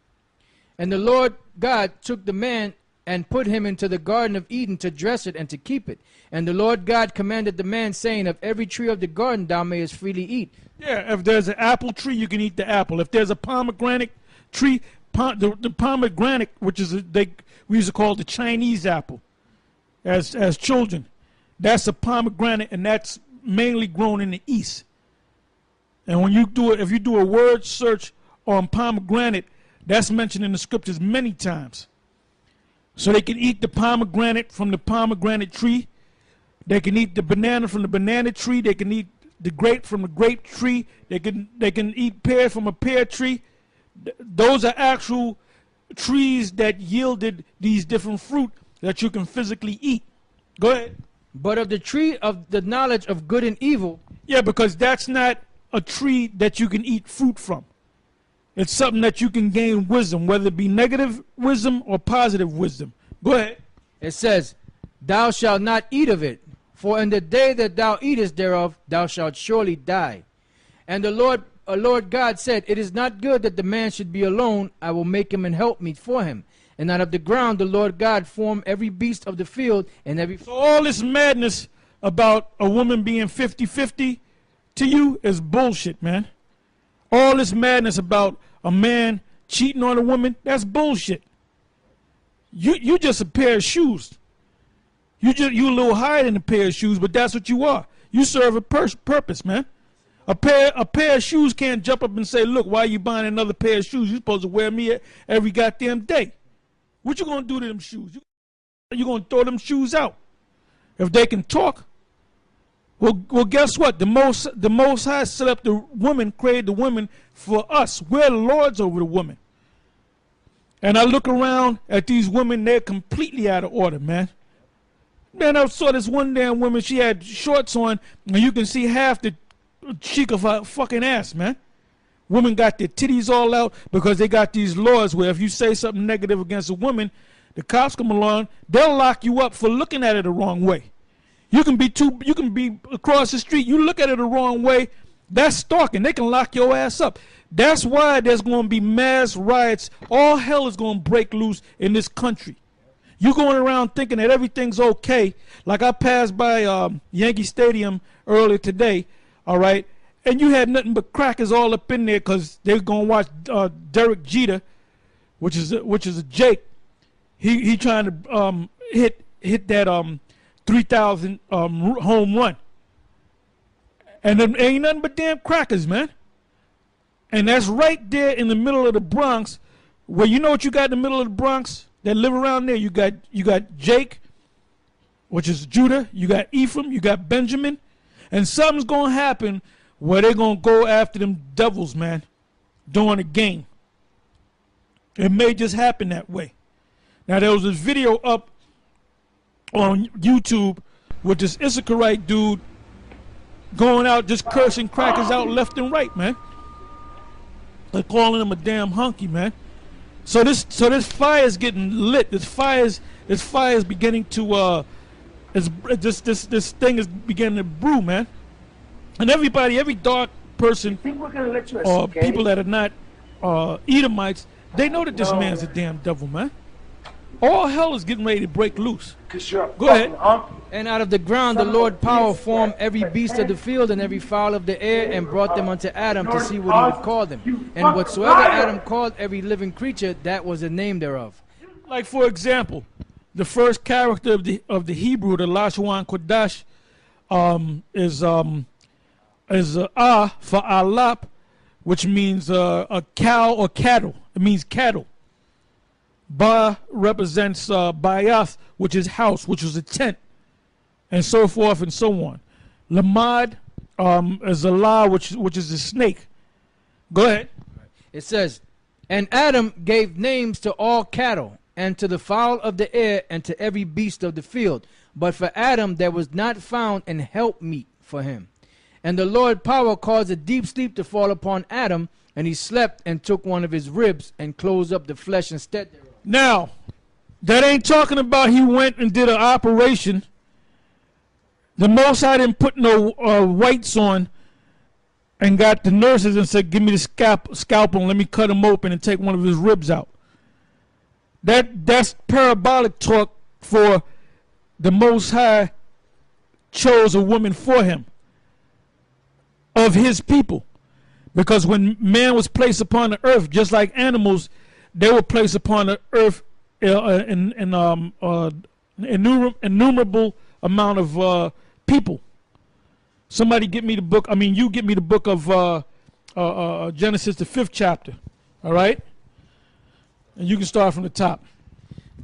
And the Lord God took the man and put him into the garden of Eden to dress it and to keep it. And the Lord God commanded the man, saying, of every tree of the garden thou mayest freely eat. Yeah, if there's an apple tree, you can eat the apple. If there's a pomegranate tree, the pomegranate, which is we used to call the Chinese apple as children, that's a pomegranate, and that's mainly grown in the east. And when if you do a word search on pomegranate, that's mentioned in the scriptures many times. So they can eat the pomegranate from the pomegranate tree. They can eat the banana from the banana tree. They can eat the grape from the grape tree. They can eat pear from a pear tree. Those are actual trees that yielded these different fruit that you can physically eat. Go ahead. But of the tree of the knowledge of good and evil. Yeah, because that's not a tree that you can eat fruit from. It's something that you can gain wisdom, whether it be negative wisdom or positive wisdom. Go ahead. It says, thou shalt not eat of it, for in the day that thou eatest thereof, thou shalt surely die. And the Lord God said, it is not good that the man should be alone. I will make him an helpmeet for him. And out of the ground the Lord God formed every beast of the field and every... So all this madness about a woman being 50-50 to you is bullshit, man. All this madness about a man cheating on a woman, that's bullshit. You just a pair of shoes. You a little higher than a pair of shoes, but that's what you are. You serve a purpose, man. A pair of shoes can't jump up and say, look, why are you buying another pair of shoes? You're supposed to wear me every goddamn day. What you gonna do to them shoes? You gonna throw them shoes out? If they can talk, well, guess what? The Most High set up the woman, created the woman for us. We're the lords over the woman. And I look around at these women, they're completely out of order, man. Man, I saw this one damn woman, she had shorts on, and you can see half the cheek of her fucking ass, man. Women got their titties all out because they got these laws where if you say something negative against a woman, the cops come along, they'll lock you up for looking at it the wrong way. You can be across the street, you look at it the wrong way, that's stalking. They can lock your ass up. That's why there's going to be mass riots. All hell is going to break loose in this country. You going around thinking that everything's okay. Like I passed by Yankee Stadium earlier today, all right, and you had nothing but crackers all up in there because they're going to watch Derek Jeter, which is a Jake. He trying to hit that 3,000 home run. And there ain't nothing but damn crackers, man. And that's right there in the middle of the Bronx, where you know what you got in the middle of the Bronx that live around there? You got Jake, which is Judah, you got Ephraim, you got Benjamin, and something's gonna happen where they're gonna go after them devils, man, during the game. It may just happen that way. Now there was this video up on YouTube with this Issacharite dude going out just cursing crackers out left and right, man. They're calling him a damn hunky, man. So this fire is getting lit. This fire is beginning to this thing is beginning to brew, man. And every dark person or people that are not Edomites, they know that this man's a damn devil, man. All hell is getting ready to break loose. Go ahead. And out of the ground the Lord power formed every beast of the field and every fowl of the air, and brought them unto Adam to see what he would call them. And whatsoever Adam called every living creature, that was the name thereof. Like, for example, the first character of the Hebrew, the Lashon Kodash, is Ah for Alap, which means a cow or cattle. It means cattle. Ba represents Bayath, which is house, which was a tent, and so forth and so on. Lamad is a law, which is a snake. Go ahead. It says, and Adam gave names to all cattle, and to the fowl of the air, and to every beast of the field. But for Adam there was not found an helpmeet for him. And the Lord power caused a deep sleep to fall upon Adam, and he slept and took one of his ribs and closed up the flesh instead thereof. Now, that ain't talking about he went and did an operation. The Most High didn't put no whites on and got the nurses and said, give me the scalpel and let me cut him open and take one of his ribs out. That's parabolic talk for the Most High chose a woman for him, of his people. Because when man was placed upon the earth, just like animals, they were placed upon the earth in innumerable amount of people. Somebody get me the book. I mean, you get me the book of Genesis, the 5th chapter. All right? And you can start from the top.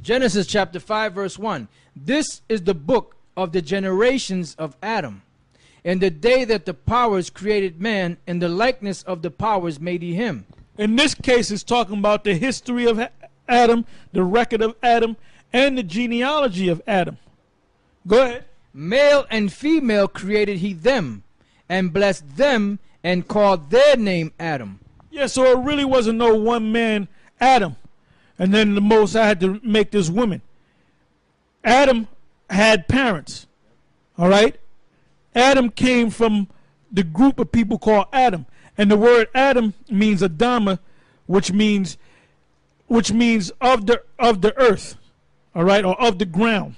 Genesis chapter 5, verse 1. This is the book of the generations of Adam. In the day that the powers created man, in the likeness of the powers made he him. In this case, it's talking about the history of Adam, the record of Adam, and the genealogy of Adam. Go ahead. Male and female created he them, and blessed them, and called their name Adam. Yeah, so it really wasn't no one man, Adam. And then the Most High had to make this woman. Adam had parents. All right? Adam came from the group of people called Adam. And the word Adam means Adama, which means of the earth, all right, or of the ground.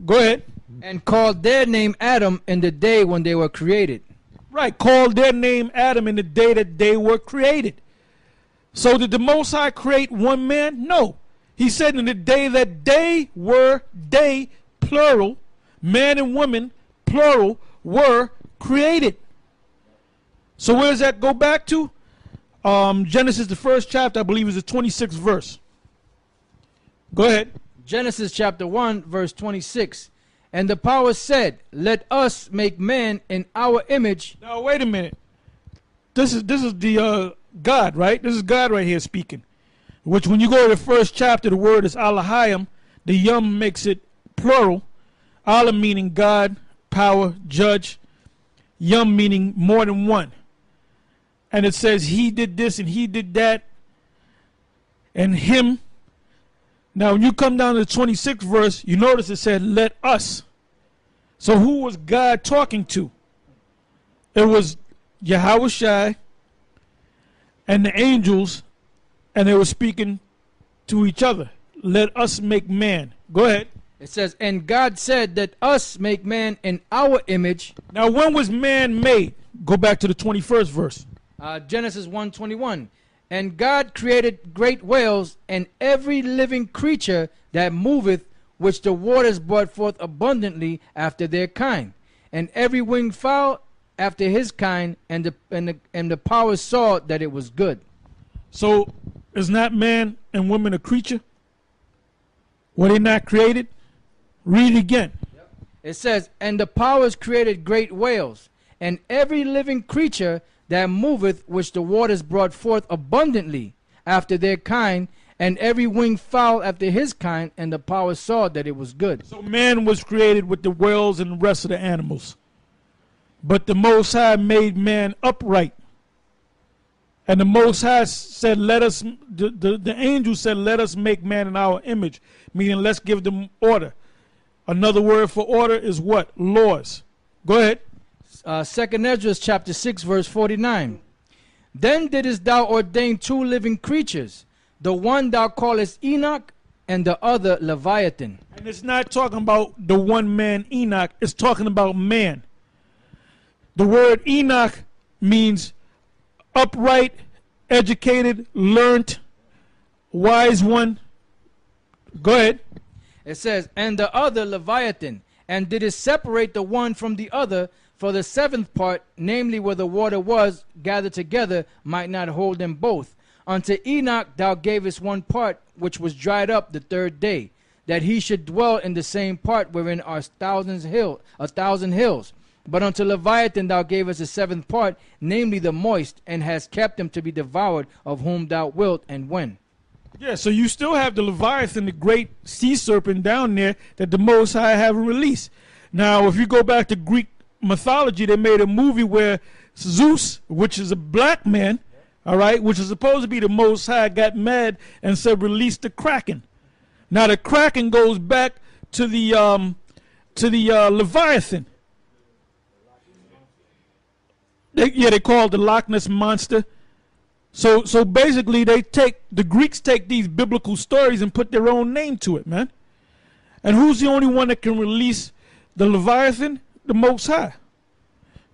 Go ahead. And called their name Adam in the day when they were created. Right, called their name Adam in the day that they were created. So did the Most High create one man? No. He said in the day that they, plural, man and woman, plural, were created. So where does that go back to? Genesis, the first chapter, I believe is the 26th verse. Go ahead. Genesis chapter 1, verse 26. And the power said, let us make man in our image. Now wait a minute. This is the God, right? This is God right here speaking. Which when you go to the first chapter, the word is Elohim. The yum makes it plural. Allah meaning God, power, judge. Yum meaning more than one. And it says he did this and he did that. And him. Now when you come down to the 26th verse, you notice it said let us. So who was God talking to? It was Yahweh Shai and the angels, and they were speaking to each other. Let us make man. Go ahead. It says, and God said that us make man in our image. Now when was man made? Go back to the 21st verse. Genesis 1:21. And God created great whales and every living creature that moveth, which the waters brought forth abundantly after their kind, and every winged fowl after his kind, and the powers saw that it was good. So is not man and woman a creature? Were they not created? Read it again. It says, and the powers created great whales, and every living creature that moveth, which the waters brought forth abundantly after their kind, and every winged fowl after his kind, and the power saw that it was good. So man was created with the whales and the rest of the animals. But the Most High made man upright. And the Most High said, let us, the angel said, let us make man in our image, meaning let's give them order. Another word for order is what? Laws. Go ahead. 2nd Esdras chapter 6 verse 49. Then didst thou ordain two living creatures, the one thou callest Enoch, and the other Leviathan. And it's not talking about the one man Enoch, it's talking about man. The word Enoch means upright, educated, learned, wise one. Go ahead. It says, and the other Leviathan, and didst separate the one from the other, for the seventh part, namely where the water was gathered together, might not hold them both. Unto Enoch thou gavest one part, which was dried up the third day, that he should dwell in the same part wherein are a thousand hills. But unto Leviathan thou gavest the seventh part, namely the moist, and hast kept him to be devoured, of whom thou wilt and when. Yeah, so you still have the Leviathan, the great sea serpent down there that the Most High haven't released. Now, if you go back to Greek mythology, they made a movie where Zeus, which is a black man, all right, which is supposed to be the Most High, got mad and said, release the Kraken. Now, the Kraken goes back to the Leviathan. They call it the Loch Ness Monster. So basically, the Greeks take these biblical stories and put their own name to it, man. And who's the only one that can release the Leviathan? The Most High.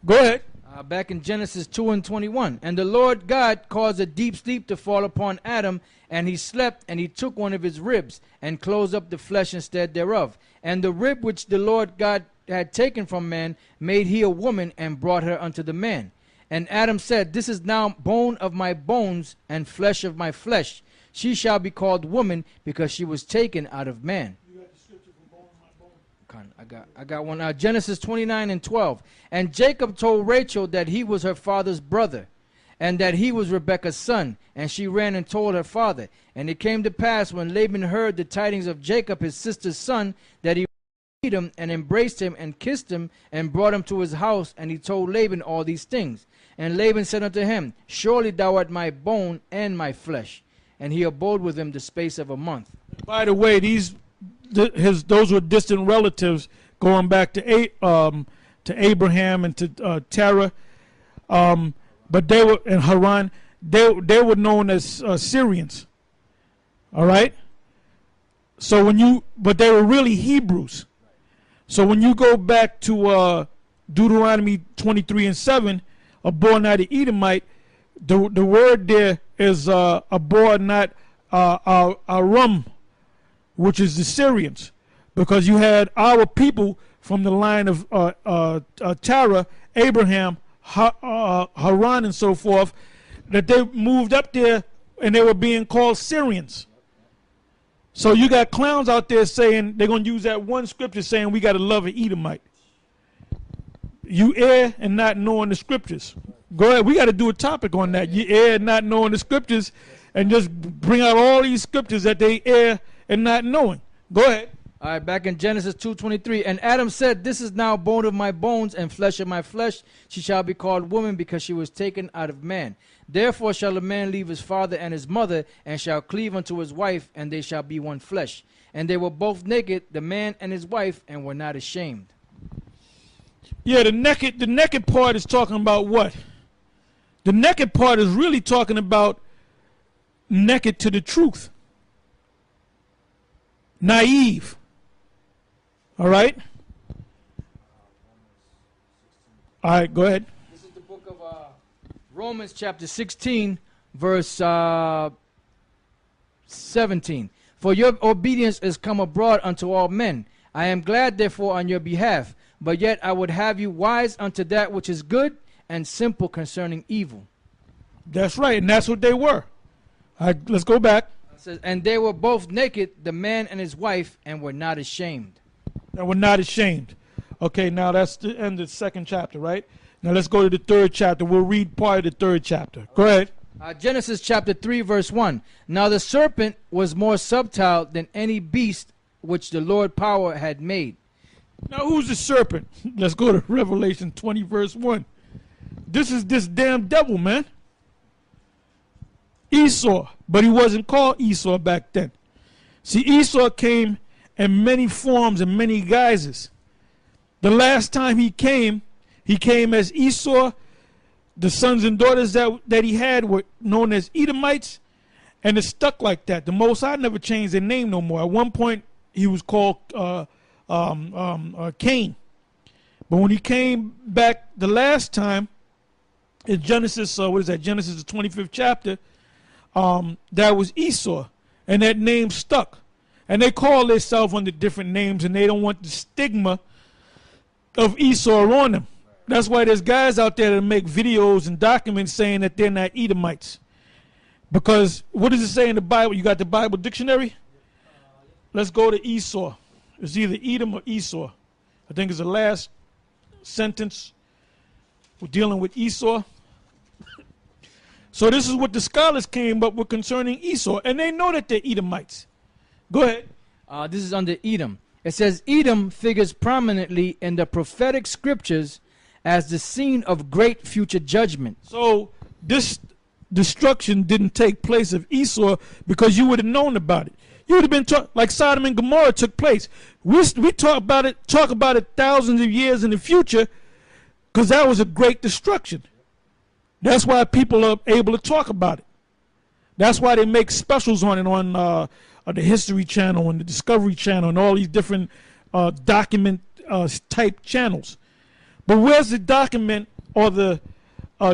Go ahead. Back in Genesis 2:21. And the Lord God caused a deep sleep to fall upon Adam, and he slept, and he took one of his ribs, and closed up the flesh instead thereof. And the rib which the Lord God had taken from man made he a woman, and brought her unto the man. And Adam said, this is now bone of my bones, and flesh of my flesh. She shall be called woman, because she was taken out of man. I got one. Genesis 29:12. And Jacob told Rachel that he was her father's brother, and that he was Rebekah's son. And she ran and told her father. And it came to pass, when Laban heard the tidings of Jacob his sister's son, that he beat him and embraced him and kissed him and brought him to his house. And he told Laban all these things. And Laban said unto him, surely thou art my bone and my flesh. And he abode with him the space of a month. By the way, those were distant relatives going back to Abraham and to Terah, but they were in Haran. They were known as Syrians. All right. So but they were really Hebrews. So when you go back to Deuteronomy 23:7, a boy not an Edomite, the word there is a boy not Aram, which is the Syrians, because you had our people from the line of Terah, Abraham, Haran, and so forth, that they moved up there and they were being called Syrians. So you got clowns out there saying they're going to use that one scripture saying we got to love an Edomite. You err and not knowing the scriptures. Go ahead. We got to do a topic on that. You err and not knowing the scriptures, and just bring out all these scriptures that they err and not knowing. Go ahead. All right, back in Genesis 2:23, and Adam said, "This is now bone of my bones and flesh of my flesh. She shall be called woman, because she was taken out of man. Therefore shall a man leave his father and his mother, and shall cleave unto his wife, and they shall be one flesh. And they were both naked, the man and his wife, and were not ashamed." Yeah, the naked part is talking about what? The naked part is really talking about naked to the truth. Naive. All right? All right, go ahead. This is the book of Romans chapter 16, verse 17. "For your obedience is come abroad unto all men. I am glad therefore on your behalf. But yet I would have you wise unto that which is good, and simple concerning evil." That's right, and that's what they were. All right, let's go back. It says, "And they were both naked, the man and his wife, and were not ashamed." And we're not ashamed. Okay, now that's the end of the second chapter, right? Now let's go to the third chapter. We'll read part of the third chapter. Go ahead. Genesis chapter 3, verse 1. "Now the serpent was more subtile than any beast which the Lord power had made." Now who's the serpent? Let's go to Revelation 20, verse 1. This is this damn devil, man. Esau, but he wasn't called Esau back then. See, Esau came in many forms and many guises. The last time he came as Esau. The sons and daughters that he had were known as Edomites, and it stuck like that. The Most High never changed their name no more. At one point, he was called Cain. But when he came back the last time, in Genesis, what is that? Genesis the 25th chapter, that was Esau, and that name stuck. And they call themselves under different names, and they don't want the stigma of Esau on them. That's why there's guys out there that make videos and documents saying that they're not Edomites. Because what does it say in the Bible? You got the Bible dictionary? Let's go to Esau. It's either Edom or Esau. I think it's the last sentence. We're dealing with Esau. So this is what the scholars came up with concerning Esau. And they know that they're Edomites. Go ahead. This is under Edom. It says, "Edom figures prominently in the prophetic scriptures as the scene of great future judgment." So this destruction didn't take place of Esau because you would have known about it. You would have been like Sodom and Gomorrah took place. We talk about it thousands of years in the future, because that was a great destruction. That's why people are able to talk about it. That's why they make specials on it on the History Channel and the Discovery Channel and all these different document type channels. But where's the document or the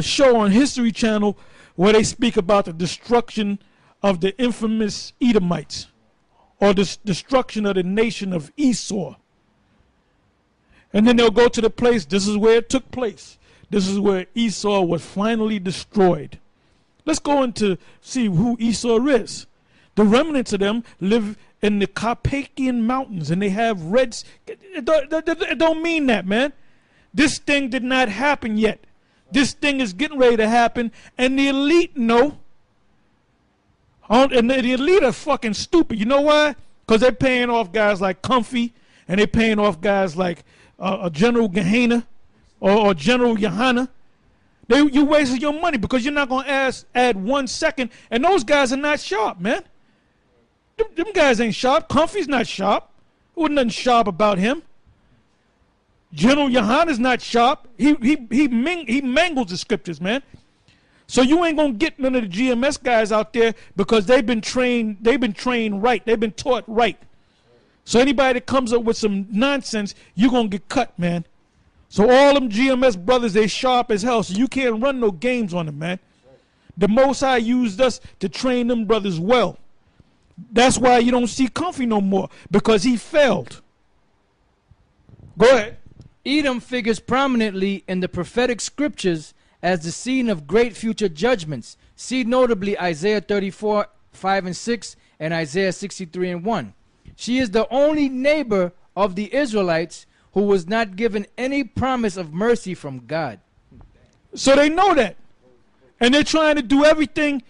show on History Channel where they speak about the destruction of the infamous Edomites or the destruction of the nation of Esau? And then they'll go to the place, this is where it took place. This is where Esau was finally destroyed. Let's go into see who Esau is. The remnants of them live in the Carpathian Mountains, and they have reds. It don't mean that, man. This thing did not happen yet. This thing is getting ready to happen, and the elite know. And the elite are fucking stupid. You know why? Because they're paying off guys like Comfy, and they're paying off guys like General Gehenna or General Yohana. You wasted your money because you're not going to add 1 second, and those guys are not sharp, man. Them guys ain't sharp. Comfy's not sharp. There wasn't nothing sharp about him. General Yohana's not sharp. He mangles the scriptures, man. So you ain't gonna get none of the GMS guys out there because they've been trained right. They've been taught right. So anybody that comes up with some nonsense, you're gonna get cut, man. So all them GMS brothers, they sharp as hell. So you can't run no games on them, man. The Most High used us to train them brothers well. That's why you don't see Comfy no more, because he failed. Go ahead. Edom figures prominently in the prophetic scriptures as the scene of great future judgments. See notably Isaiah 34, 5 and 6, and Isaiah 63 and 1. She is the only neighbor of the Israelites who was not given any promise of mercy from God. So they know that. And they're trying to do everything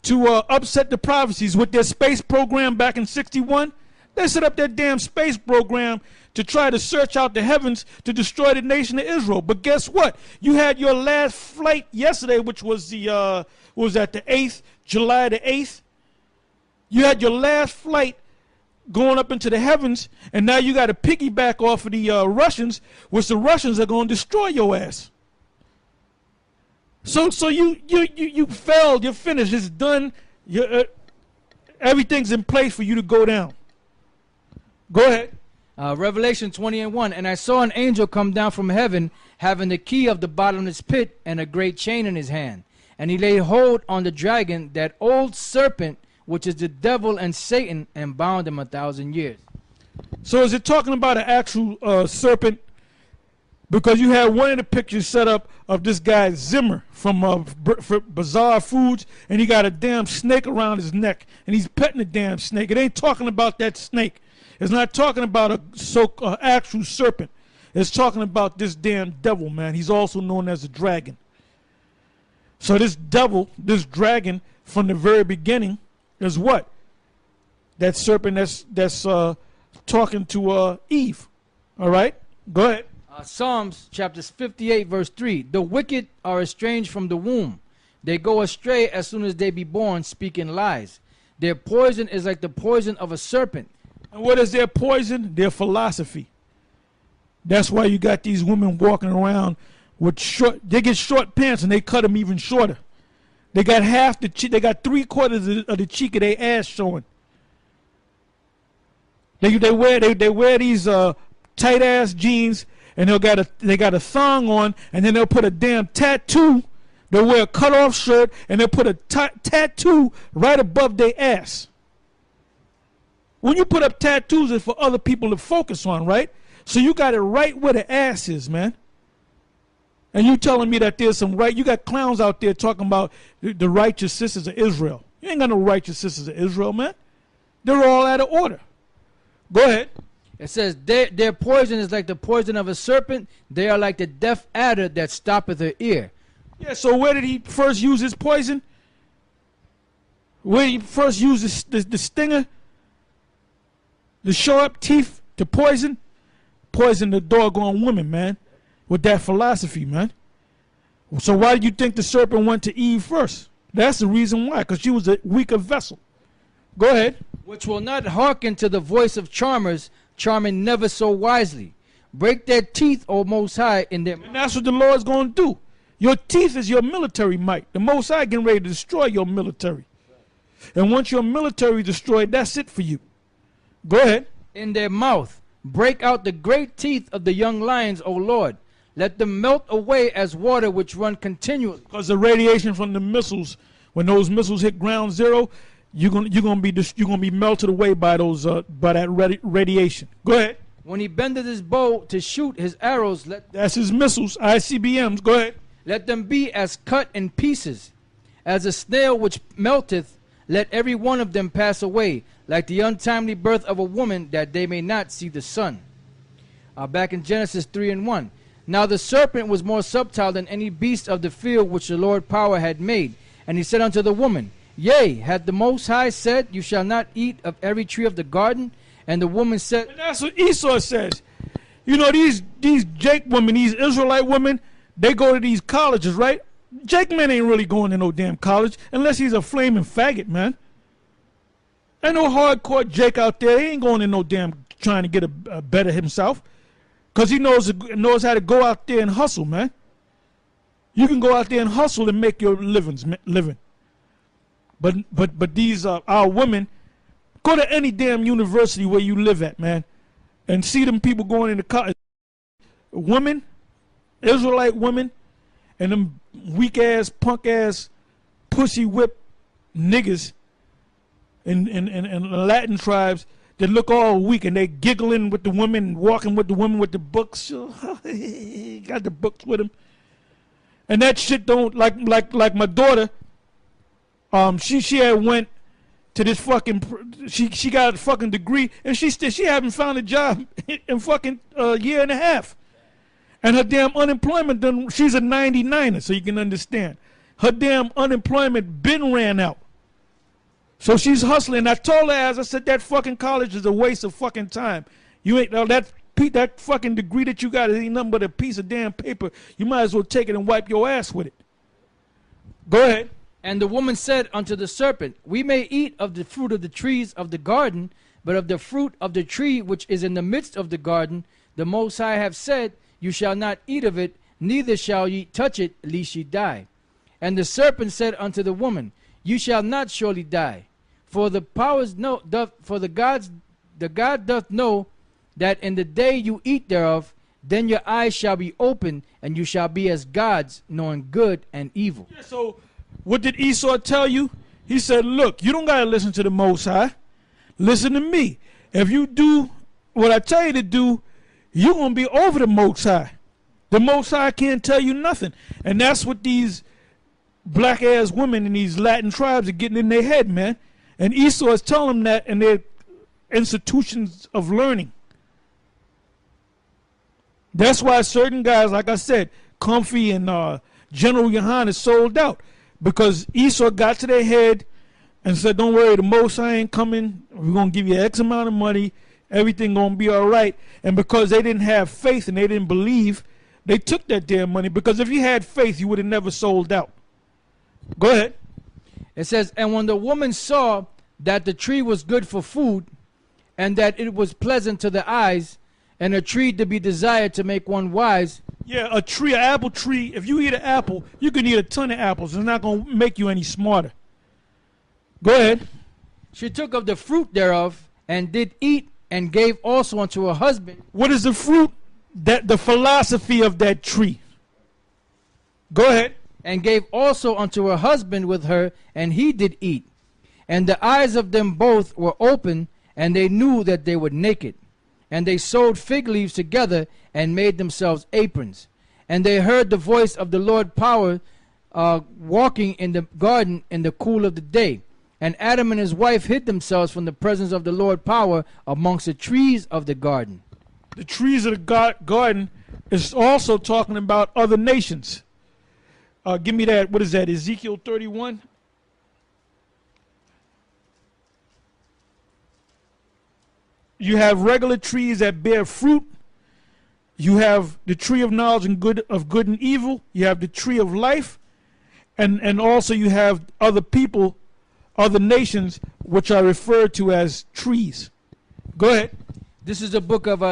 to upset the prophecies with their space program back in 61. They set up that damn space program to try to search out the heavens to destroy the nation of Israel. But guess what? You had your last flight yesterday, which was the, what was that, the 8th, July the 8th? You had your last flight going up into the heavens, and now you got to piggyback off of the Russians, which the Russians are going to destroy your ass. So you failed. You're finished. It's done. Everything's in place for you to go down. Go ahead. Revelation 20 and 1. And I saw an angel come down from heaven, having the key of the bottomless pit and a great chain in his hand. And he laid hold on the dragon, that old serpent, which is the devil and Satan, and bound him 1,000 years. So is it talking about an actual serpent? Because you had one of the pictures set up of this guy Zimmer from Bizarre Foods, and he got a damn snake around his neck, and he's petting the damn snake. It ain't talking about that snake. It's not talking about a actual serpent. It's talking about this damn devil, man. He's also known as a dragon. So this devil, this dragon, from the very beginning, is what? That serpent that's talking to Eve. All right? Go ahead. Psalms chapter 58 verse 3. The wicked are estranged from the womb. They go astray as soon as they be born, speaking lies. Their poison is like the poison of a serpent. And what is their poison? Their philosophy. That's why you got these women walking around with short. They get short pants and they cut them even shorter. They got half the cheek. They got 3/4 of the cheek of their ass showing. They wear these tight ass jeans, and they got a thong on, and then they'll put a damn tattoo. They'll wear a cut off shirt, and they'll put a tattoo right above their ass. When you put up tattoos, it's for other people to focus on, right? So you got it right where the ass is, man. And you telling me that there's you got clowns out there talking about the righteous sisters of Israel. You ain't got no righteous sisters of Israel, man. They're all out of order. Go ahead. It says, their poison is like the poison of a serpent. They are like the deaf adder that stoppeth her ear. Yeah, so where did he first use his poison? Where did he first use the stinger? The sharp teeth to poison the doggone woman, man, with that philosophy, man. So why did you think the serpent went to Eve first? That's the reason why, because she was a weaker vessel. Go ahead. Which will not hearken to the voice of charmers, charming never so wisely. Break their teeth, O Most High, in their... And that's what the Lord's going to do. Your teeth is your military might. The Most High getting ready to destroy your military. And once your military is destroyed, that's it for you. Go ahead. In their mouth, break out the great teeth of the young lions, O Lord. Let them melt away as water which run continually. Because the radiation from the missiles, when those missiles hit ground zero, you're gonna be melted away by that radiation. Go ahead. When he bendeth his bow to shoot his arrows, that's his missiles, ICBMs. Go ahead. Let them be as cut in pieces, as a snail which melteth. Let every one of them pass away, like the untimely birth of a woman, that they may not see the sun. Back in Genesis 3 and 1. Now the serpent was more subtile than any beast of the field which the Lord power had made. And he said unto the woman, Yea, hath the Most High said, You shall not eat of every tree of the garden? And the woman said... And that's what Esau says. You know, these Jake women, these Israelite women, they go to these colleges, right? Jake man ain't really going to no damn college unless he's a flaming faggot, man. Ain't no hardcore Jake out there. He ain't going to no damn trying to get a better himself. Because he knows how to go out there and hustle, man. You can go out there and hustle and make your living. But these our women, go to any damn university where you live at, man, and see them people going into college. Women, Israelite women, and them weak ass, punk ass, pussy whip niggas in the Latin tribes that look all weak and they giggling with the women, walking with the women with the books. Got the books with them. And that shit don't like my daughter. She had went to this fucking she got a fucking degree and she haven't found a job in fucking a year and a half. And her damn unemployment done, she's a 99er, so you can understand. Her damn unemployment been ran out. So she's hustling. I told her, as I said, that fucking college is a waste of fucking time. You ain't that fucking degree that you got ain't nothing but a piece of damn paper. You might as well take it and wipe your ass with it. Go ahead. And the woman said unto the serpent, We may eat of the fruit of the trees of the garden, but of the fruit of the tree which is in the midst of the garden, the Most High have said, You shall not eat of it, neither shall ye touch it, lest ye die. And the serpent said unto the woman, You shall not surely die, for the God doth know that in the day you eat thereof, then your eyes shall be opened, and you shall be as gods, knowing good and evil. Yeah, so what did Esau tell you? He said, look, you don't got to listen to the Most High. Listen to me. If you do what I tell you to do, you're going to be over the Most High. The Most High can't tell you nothing. And that's what these black-ass women in these Latin tribes are getting in their head, man. And Esau is telling them that in their institutions of learning. That's why certain guys, like I said, Comfy and General Yohanan sold out. Because Esau got to their head and said, don't worry, the Most High ain't coming. We're going to give you X amount of money. Everything going to be all right. And because they didn't have faith and they didn't believe, they took that damn money. Because if you had faith, you would have never sold out. Go ahead. It says, And when the woman saw that the tree was good for food, and that it was pleasant to the eyes, and a tree to be desired to make one wise. Yeah, a tree, an apple tree. If you eat an apple, you can eat a ton of apples. It's not going to make you any smarter. Go ahead. She took of the fruit thereof, and did eat, and gave also unto her husband. What is the fruit? That the philosophy of that tree. Go ahead. And gave also unto her husband with her, and he did eat. And the eyes of them both were open, and they knew that they were naked. And they sewed fig leaves together, and made themselves aprons. And they heard the voice of the Lord power walking in the garden in the cool of the day. And Adam and his wife hid themselves from the presence of the Lord power amongst the trees of the garden. The trees of the garden is also talking about other nations. Give me that. What is that? Ezekiel 31. You have regular trees that bear fruit. You have the tree of knowledge and good and evil. You have the tree of life. And also you have other people, other nations, which are referred to as trees. Go ahead. This is the book of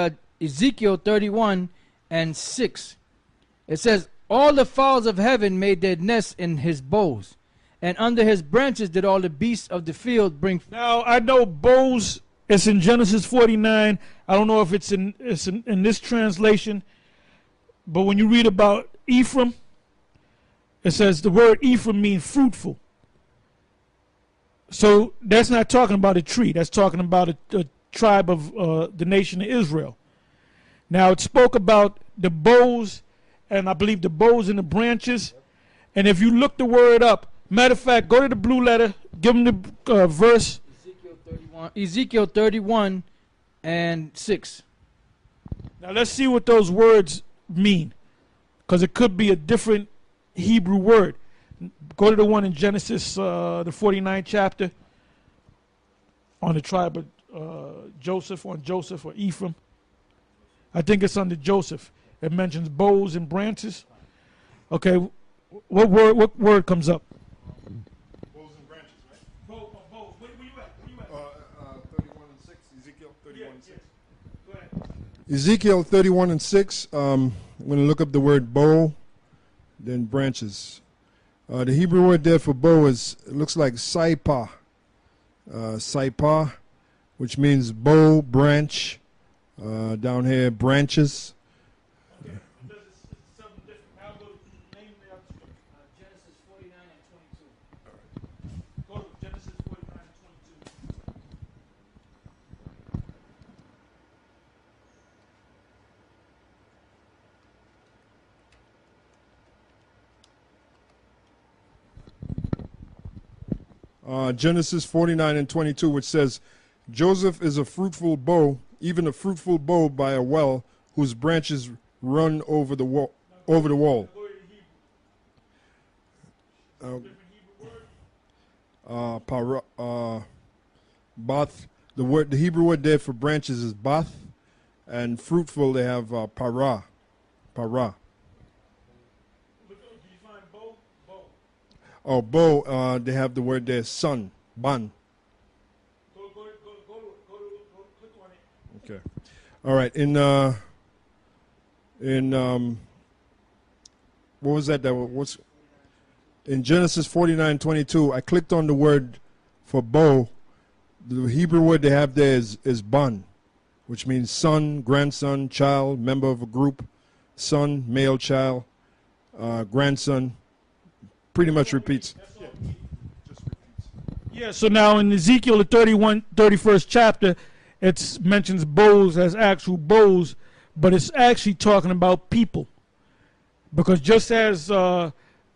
Ezekiel 31 and 6. It says, All the fowls of heaven made their nests in his boughs, and under his branches did all the beasts of the field bring. Now, I know boughs, it's in Genesis 49. I don't know if it's in this translation, but when you read about Ephraim, it says the word Ephraim means fruitful. So that's not talking about a tree. That's talking about a tribe of the nation of Israel. Now, it spoke about the boughs, and I believe the boughs and the branches. And if you look the word up, matter of fact, go to the blue letter, give them the verse. Ezekiel 31 and 6. Now, let's see what those words mean, because it could be a different Hebrew word. Go to the one in Genesis, the 49th chapter, on the tribe of Joseph, on Joseph or Ephraim. I think it's under Joseph. It mentions boughs and branches. Okay, what word comes up? Boughs and branches, right? Boughs. Where you at? 31 and 6. Ezekiel 31 and 6. Go ahead. Ezekiel 31 and 6. I'm going to look up the word bow, then branches. The Hebrew word there for bow it looks like saipah. Saipah, which means bow, branch. Down here, branches. Okay. It's something different. I'll go to name the Genesis 49 and 22. Go to Genesis 49 and Genesis 49 and 22, which says, Joseph is a fruitful bow, even a fruitful bow by a well, whose branches run over the wall. Over the wall. Bath. The Hebrew word there for branches is bath, and fruitful they have para. Para. Oh, bow. They have the word there son, ban. Okay. All right. In what was that? What's in Genesis 49:22? I clicked on the word for bow. The Hebrew word they have there is ban, which means son, grandson, child, member of a group, son, male child, grandson. Pretty much repeats. Yeah, so now in Ezekiel, the 31st chapter, it mentions bows as actual bows, but it's actually talking about people. Because just as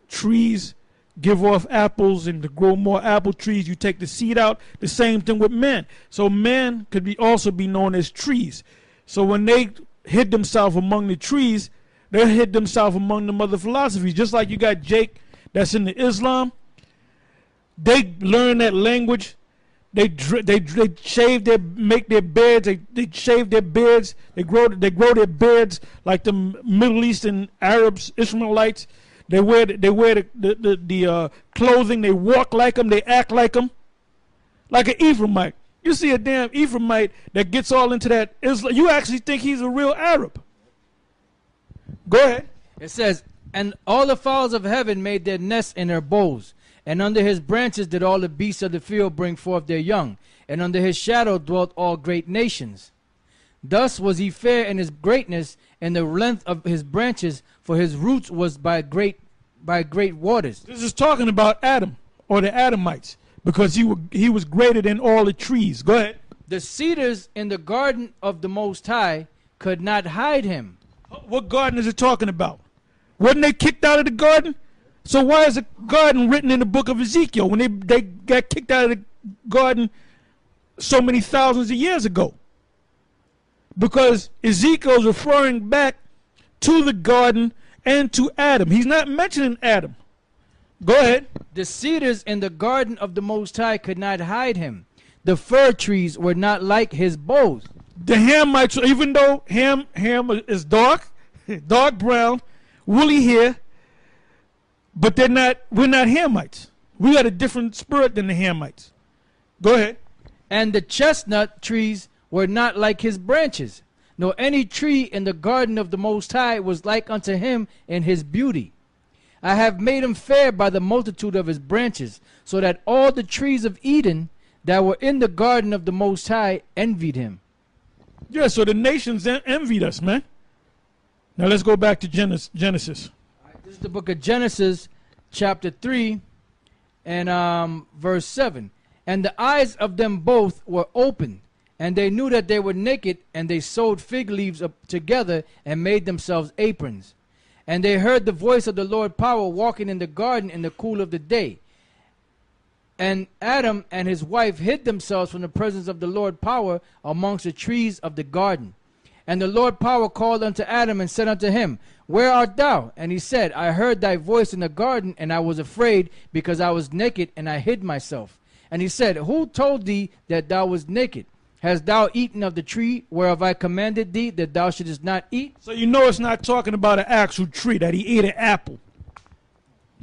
trees give off apples, and to grow more apple trees, you take the seed out, the same thing with men. So men could also be known as trees. So when they hid themselves among the trees, they hid themselves among them other philosophies. Just like you got Jake that's in the Islam, they learn that language. They shave make their beards. They shave their beards. They grow their beards like the Middle Eastern Arabs, Ishmaelites. They wear the clothing. They walk like them. They act like them, like an Ephraimite. You see a damn Ephraimite that gets all into that Islam, you actually think he's a real Arab. Go ahead. It says, and all the fowls of heaven made their nests in their boughs, and under his branches did all the beasts of the field bring forth their young, and under his shadow dwelt all great nations. Thus was he fair in his greatness, and the length of his branches, for his roots was by great waters. This is talking about Adam, or the Adamites, because he was greater than all the trees. Go ahead. The cedars in the garden of the Most High could not hide him. What garden is it talking about? Wasn't they kicked out of the garden? So why is a garden written in the book of Ezekiel when they got kicked out of the garden so many thousands of years ago? Because Ezekiel is referring back to the garden and to Adam. He's not mentioning Adam. Go ahead. The cedars in the garden of the Most High could not hide him. The fir trees were not like his boughs. The Hamites, even though Ham is dark brown, woolly hair, but we're not Hamites. We got a different spirit than the Hamites. Go ahead. And the chestnut trees were not like his branches, nor any tree in the garden of the Most High was like unto him in his beauty. I have made him fair by the multitude of his branches, so that all the trees of Eden that were in the garden of the Most High envied him. Yeah, so the nations envied us, man. Now let's go back to Genesis. This is the book of Genesis, chapter 3, and verse 7. And the eyes of them both were opened, and they knew that they were naked, and they sewed fig leaves up together and made themselves aprons. And they heard the voice of the Lord power walking in the garden in the cool of the day. And Adam and his wife hid themselves from the presence of the Lord power amongst the trees of the garden. And the Lord power called unto Adam and said unto him, Where art thou? And he said, I heard thy voice in the garden, and I was afraid, because I was naked, and I hid myself. And he said, Who told thee that thou wast naked? Hast thou eaten of the tree whereof I commanded thee that thou shouldest not eat? So you know it's not talking about an actual tree, that he ate an apple.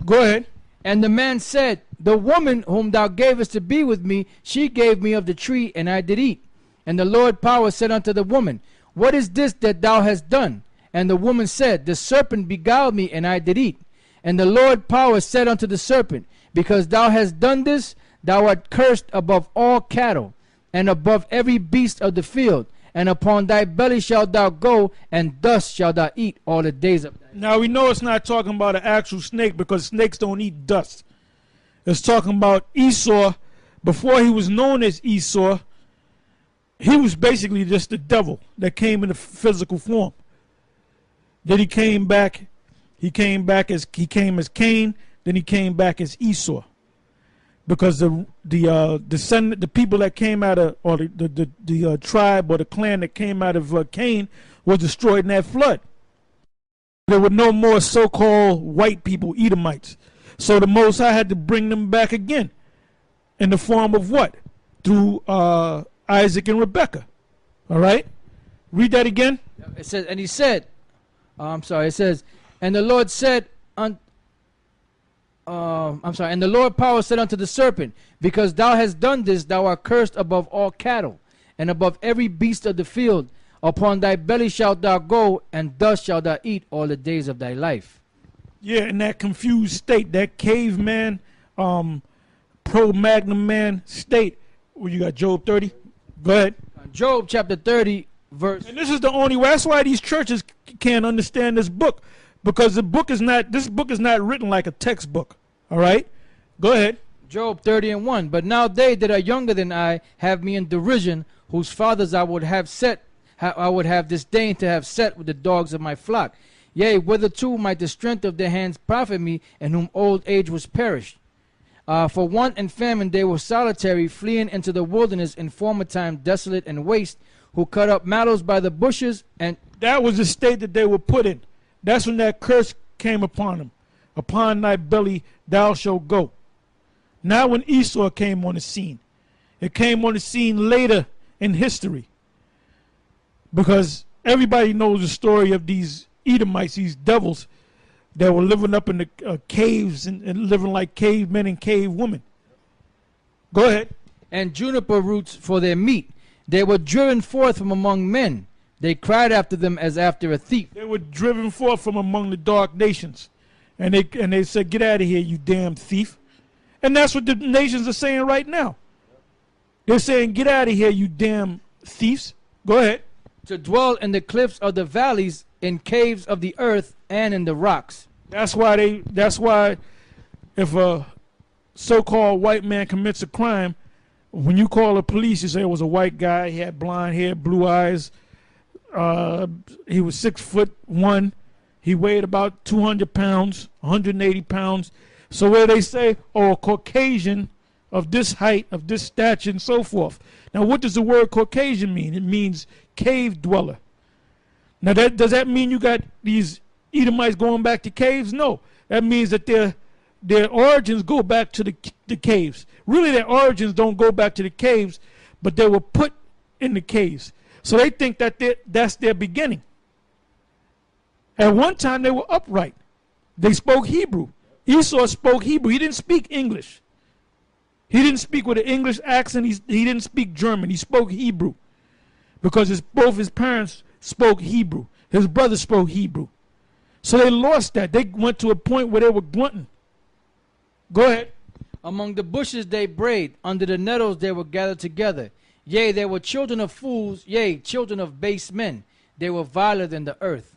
Go ahead. And the man said, The woman whom thou gavest to be with me, she gave me of the tree, and I did eat. And the Lord power said unto the woman, What is this that thou hast done? And the woman said, The serpent beguiled me, and I did eat. And the Lord power said unto the serpent, Because thou hast done this, thou art cursed above all cattle, and above every beast of the field. And upon thy belly shalt thou go, and dust shalt thou eat all the days of thy life. Now we know it's not talking about an actual snake, because snakes don't eat dust. It's talking about Esau. Before he was known as Esau, he was basically just the devil that came in a physical form. Then he came back as Cain, then he came back as Esau. because the people that came out of, or the tribe or the clan that came out of Cain was destroyed in that flood. There were no more so-called white people, Edomites. So the Most High had to bring them back again, in the form of what? Through Isaac and Rebekah. All right, read that again. It says, and he said, I'm sorry. It says, and the Lord said, and the Lord power said unto the serpent, because thou hast done this, thou art cursed above all cattle, and above every beast of the field. Upon thy belly shalt thou go, and dust shalt thou eat all the days of thy life. Yeah, in that confused state, that caveman, pro-magnum man state. Well, you got Job 30. Go ahead. Job chapter 30, verse. And this is the only way. That's why these churches can't understand this book, because this book is not written like a textbook. All right, go ahead. Job 30 and 1. But now they that are younger than I have me in derision, whose fathers I would have disdained to have set with the dogs of my flock. Yea, whitherto might the strength of their hands profit me, and whom old age was perished. For want and famine they were solitary, fleeing into the wilderness in former time, desolate and waste, who cut up mallows by the bushes. And that was the state that they were put in. That's when that curse came upon them. Upon thy belly thou shalt go. Now when Esau came on the scene, it came on the scene later in history, because everybody knows the story of these Edomites, these devils that were living up in the caves and living like cavemen and cave women. Go ahead. And juniper roots for their meat. They were driven forth from among men. They cried after them as after a thief. They were driven forth from among the dark nations. And they said, get out of here, you damn thief. And that's what the nations are saying right now. They're saying, get out of here, you damn thieves. Go ahead. To dwell in the cliffs of the valleys, in caves of the earth, and in the rocks. That's why if a so-called white man commits a crime, when you call the police, you say it was a white guy, he had blonde hair, blue eyes, he was 6'1", he weighed about 200 pounds, 180 pounds. So where they say, oh, a Caucasian of this height, of this stature, and so forth. Now, what does the word Caucasian mean? It means cave dweller. Now, does that mean you got these Edomites going back to caves? No. That means that their origins go back to the caves. Really, their origins don't go back to the caves, but they were put in the caves. So they think that that's their beginning. At one time, they were upright. They spoke Hebrew. Esau spoke Hebrew. He didn't speak English. He didn't speak with an English accent. He didn't speak German. He spoke Hebrew, because both his parents spoke Hebrew. His brother spoke Hebrew. So they lost that. They went to a point where they were grunting. Go ahead. Among the bushes they brayed, under the nettles they were gathered together. Yea, they were children of fools, yea, children of base men. They were viler than the earth.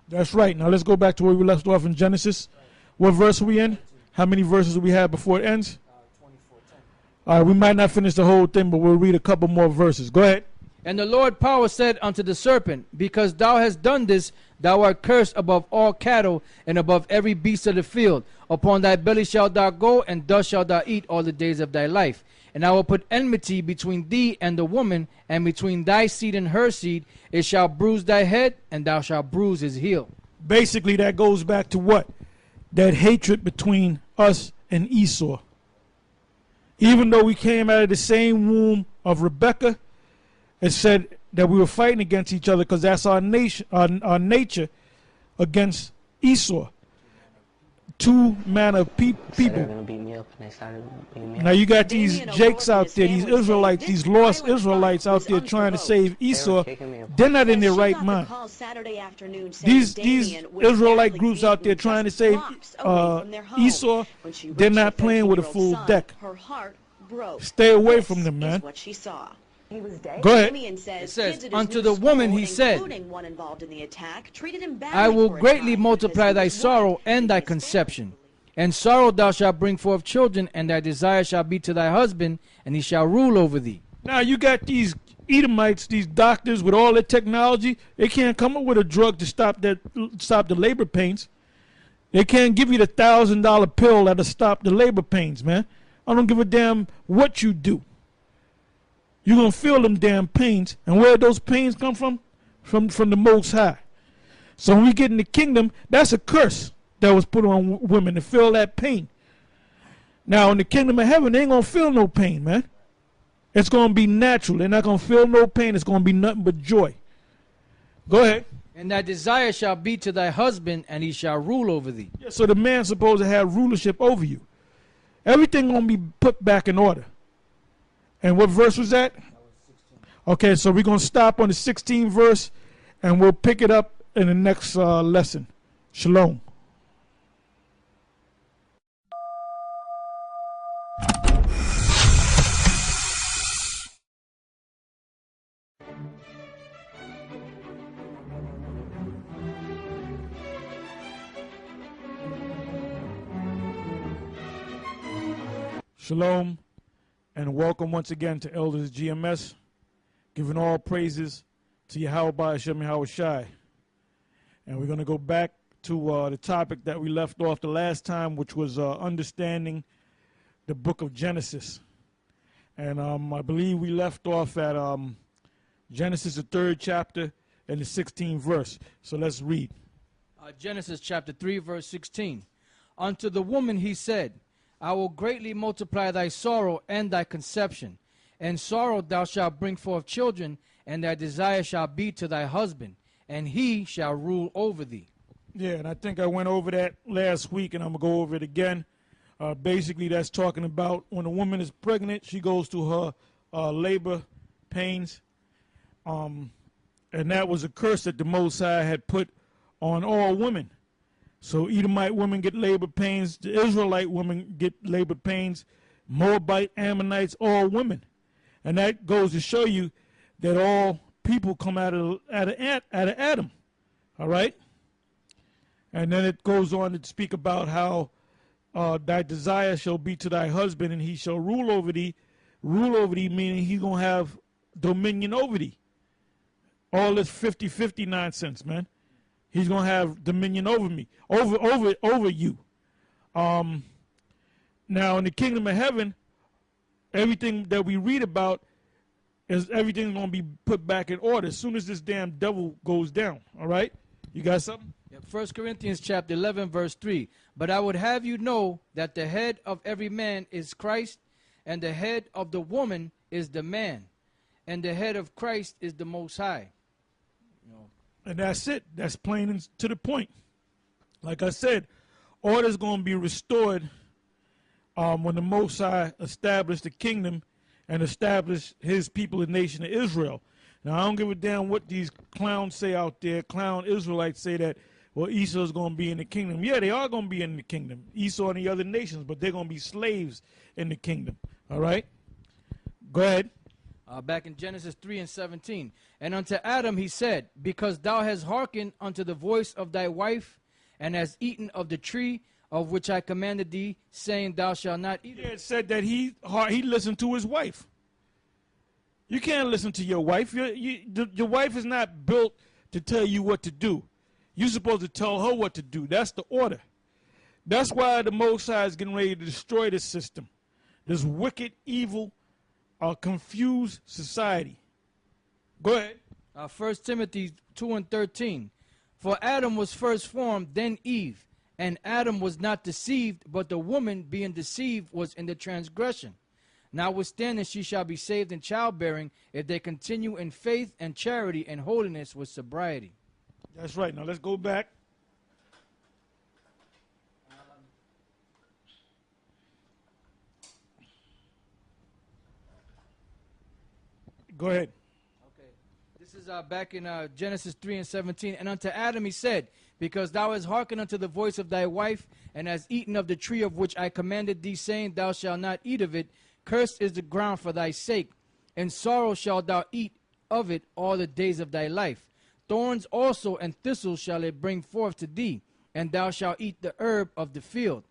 That's right. Now let's go back to where we left off in Genesis. What verse are we in? How many verses do we have before it ends? 24:10. All right, we might not finish the whole thing, but we'll read a couple more verses. Go ahead. And the Lord power said unto the serpent, because thou hast done this, thou art cursed above all cattle, and above every beast of the field. Upon thy belly shalt thou go, and dust shalt thou eat all the days of thy life. And I will put enmity between thee and the woman, and between thy seed and her seed. It shall bruise thy head, and thou shalt bruise his heel. Basically, that goes back to what? That hatred between us and Esau. Even though we came out of the same womb of Rebekah, it said that we were fighting against each other, because that's our nature against Esau. Two manner of people. Now you got these Jakes out there, these Israelites, these lost Israelites out there trying to save Esau. They're not in their right mind. These Israelite groups out there trying to save Esau, they're not playing with a full deck. Stay away from them, man. Go ahead. It says, unto the woman he said, I will greatly multiply thy sorrow and thy conception. And sorrow thou shalt bring forth children, and thy desire shall be to thy husband, and he shall rule over thee. Now you got these Edomites, these doctors with all their technology. They can't come up with a drug to stop the labor pains. They can't give you the $1,000 pill that'll stop the labor pains, man. I don't give a damn what you do. You're going to feel them damn pains. And where those pains come from? From the Most High. So when we get in the kingdom, that's a curse that was put on women to feel that pain. Now, in the kingdom of heaven, they ain't going to feel no pain, man. It's going to be natural. They're not going to feel no pain. It's going to be nothing but joy. Go ahead. And thy desire shall be to thy husband, and he shall rule over thee. Yeah, so the man's supposed to have rulership over you. Everything going to be put back in order. And what verse was that? Okay, so we're going to stop on the 16th verse, and we'll pick it up in the next lesson. Shalom. Shalom, and welcome once again to Elders GMS, giving all praises to Yahweh Hashem Yahweh Shai. And we're going to go back to the topic that we left off the last time, which was understanding the book of Genesis. And I believe we left off at Genesis, the 3rd chapter, and the 16th verse. So let's read. Genesis chapter 3, verse 16. Unto the woman he said, I will greatly multiply thy sorrow and thy conception. And sorrow thou shalt bring forth children, and thy desire shall be to thy husband, and he shall rule over thee. Yeah, and I think I went over that last week, and I'm going to go over it again. Basically, that's talking about when a woman is pregnant, she goes through her labor pains. And that was a curse that the Most High had put on all women. So Edomite women get labor pains, the Israelite women get labor pains, Moabite, Ammonites, all women. And that goes to show you that all people come out of Adam. All right? And then it goes on to speak about how thy desire shall be to thy husband, and he shall rule over thee. Rule over thee meaning he's going to have dominion over thee. All this 50-50 nonsense, man. He's going to have dominion over me, over you. Now, in the kingdom of heaven, everything that we read about is everything going to be put back in order as soon as this damn devil goes down. All right? You got something? 1 Corinthians chapter 11, verse 3. But I would have you know that the head of every man is Christ, and the head of the woman is the man, and the head of Christ is the Most High. And that's it. That's plain and to the point. Like I said, order's going to be restored when the Most High established the kingdom and established his people, the nation of Israel. Now, I don't give a damn what these clowns say out there. Clown Israelites say that, well, Esau's going to be in the kingdom. Yeah, they are going to be in the kingdom. Esau and the other nations, but they're going to be slaves in the kingdom. All right? Go ahead. Back in Genesis 3 and 17. And unto Adam he said, because thou hast hearkened unto the voice of thy wife, and hast eaten of the tree of which I commanded thee, saying, thou shalt not eat it. It said that he listened to his wife. You can't listen to your wife. Your wife is not built to tell you what to do. You're supposed to tell her what to do. That's the order. That's why the Most High is getting ready to destroy this system. This wicked, evil, confused society. Go ahead. 1 Timothy 2 and 13. For Adam was first formed, then Eve. And Adam was not deceived, but the woman being deceived was in the transgression. Notwithstanding, she shall be saved in childbearing if they continue in faith and charity and holiness with sobriety. That's right. Now let's go back. Go ahead. Okay. This is back in Genesis 3 and 17. And unto Adam he said, because thou hast hearkened unto the voice of thy wife, and hast eaten of the tree of which I commanded thee, saying, thou shalt not eat of it, cursed is the ground for thy sake, and sorrow shalt thou eat of it all the days of thy life. Thorns also and thistles shall it bring forth to thee, and thou shalt eat the herb of the field.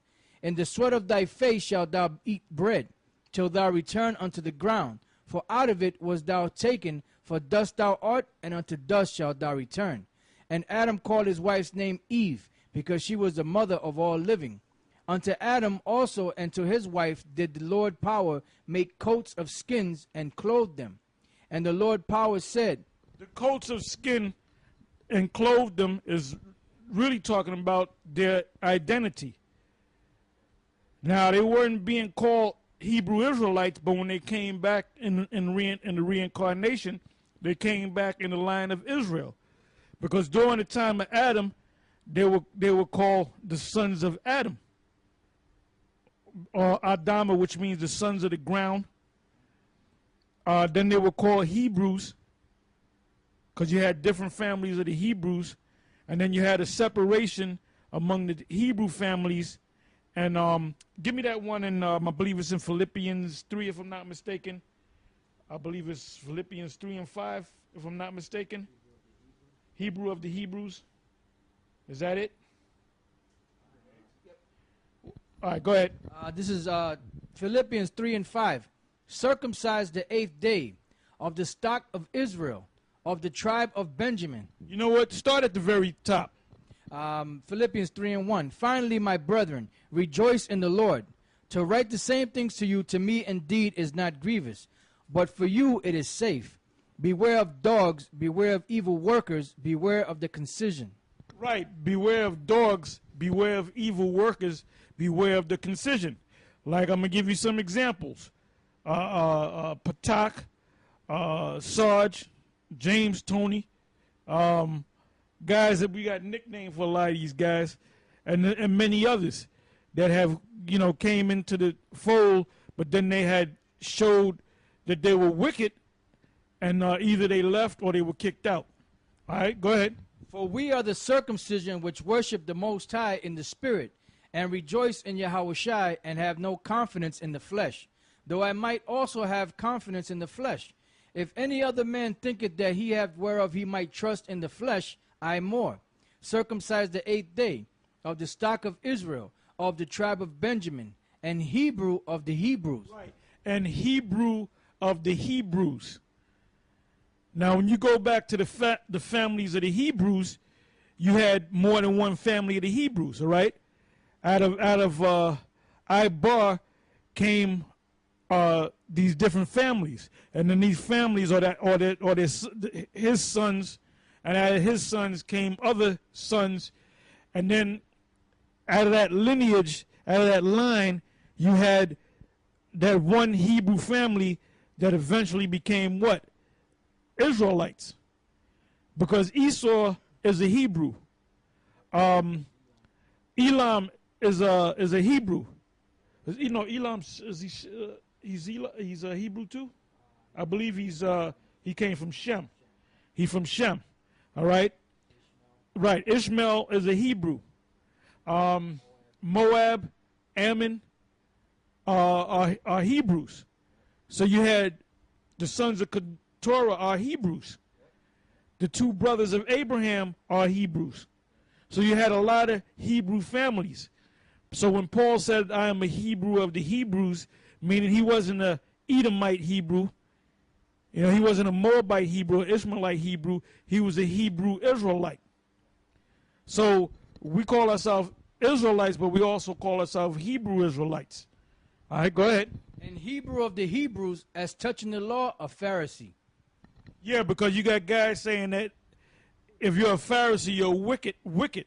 In the sweat of thy face shalt thou eat bread, till thou return unto the ground. For out of it was thou taken, for dust thou art, and unto dust shalt thou return. And Adam called his wife's name Eve, because she was the mother of all living. Unto Adam also and to his wife did the Lord power make coats of skins and clothe them. And the Lord power said, The coats of skin and clothed them is really talking about their identity. Now, they weren't being called Hebrew Israelites, but when they came back in the reincarnation, they came back in the line of Israel. Because during the time of Adam, they were called the sons of Adam, or Adama, which means the sons of the ground. Then they were called Hebrews, because you had different families of the Hebrews, and then you had a separation among the Hebrew families. And give me that one, and I believe it's in Philippians 3, if I'm not mistaken. I believe it's Philippians 3 and 5, if I'm not mistaken. Hebrew of the Hebrews. Is that it? All right, go ahead. This is Philippians 3 and 5. Circumcised the 8th day, of the stock of Israel, of the tribe of Benjamin. You know what? Start at the very top. Philippians 3 and 1. Finally, my brethren, rejoice in the Lord. To write the same things to you, to me indeed is not grievous, but for you it is safe. Beware of dogs, beware of evil workers, beware of the concision. Right. Beware of dogs, beware of evil workers, beware of the concision. Like, I'm going to give you some examples. Patak, Sarge, James, Tony, guys that we got nicknamed for a lot of these guys, and many others that have, came into the fold, but then they had showed that they were wicked, and either they left or they were kicked out. All right, go ahead. For we are the circumcision which worship the Most High in the Spirit, and rejoice in Yahushua, and have no confidence in the flesh, though I might also have confidence in the flesh. If any other man thinketh that he hath whereof he might trust in the flesh, I more. Circumcised the 8th day, of the stock of Israel, of the tribe of Benjamin, and Hebrew of the Hebrews. Right. And Hebrew of the Hebrews. Now, when you go back to the families of the Hebrews, you had more than one family of the Hebrews, all right? Out of Ibar came these different families, and then these families his sons, and out of his sons came other sons, and then out of that lineage, out of that line, you had that one Hebrew family that eventually became what? Israelites, because Esau is a Hebrew. Elam is a Hebrew. Elam he's a Hebrew too. I believe he came from Shem. He's from Shem. All right. Right. Ishmael is a Hebrew. Moab, Ammon are Hebrews. So you had the sons of Keturah are Hebrews. The two brothers of Abraham are Hebrews. So you had a lot of Hebrew families. So when Paul said, I am a Hebrew of the Hebrews, meaning he wasn't a Edomite Hebrew, he wasn't a Moabite Hebrew, Ishmaelite Hebrew, he was a Hebrew Israelite. So we call ourselves Israelites, but we also call ourselves Hebrew Israelites. All right, go ahead. And Hebrew of the Hebrews, as touching the law, a Pharisee. Yeah, because you got guys saying that if you're a Pharisee, you're wicked.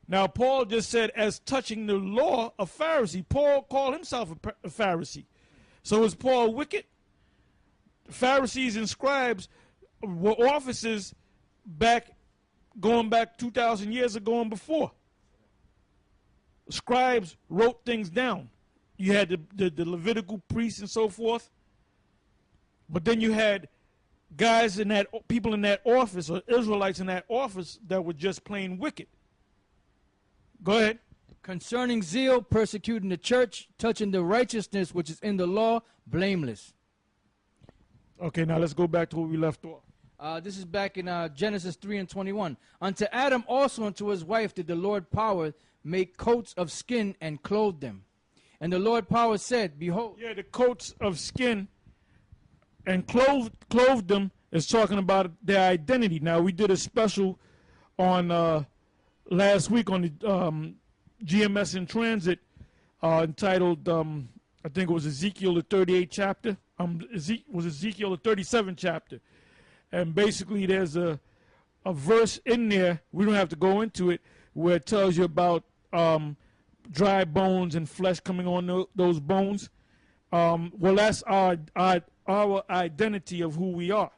Now, Paul just said, as touching the law, a Pharisee. Paul called himself a Pharisee. So is Paul wicked? Pharisees and scribes were officers going back 2,000 years ago and before. Scribes wrote things down. You had the Levitical priests and so forth. But then you had guys people in that office, or Israelites in that office, that were just plain wicked. Go ahead. Concerning zeal, persecuting the church, touching the righteousness which is in the law, blameless. Okay, now let's go back to where we left off. This is back in Genesis 3 and 21. Unto Adam also and to his wife did the Lord power make coats of skin and clothe them. And the Lord power said, behold. Yeah, the coats of skin and clothed them is talking about their identity. Now, we did a special on last week on the GMS in Transit entitled, I think it was Ezekiel the 38th chapter. Was Ezekiel the 37th chapter. And basically there's a verse in there, we don't have to go into it, where it tells you about dry bones and flesh coming on those bones. Well, that's our identity of who we are.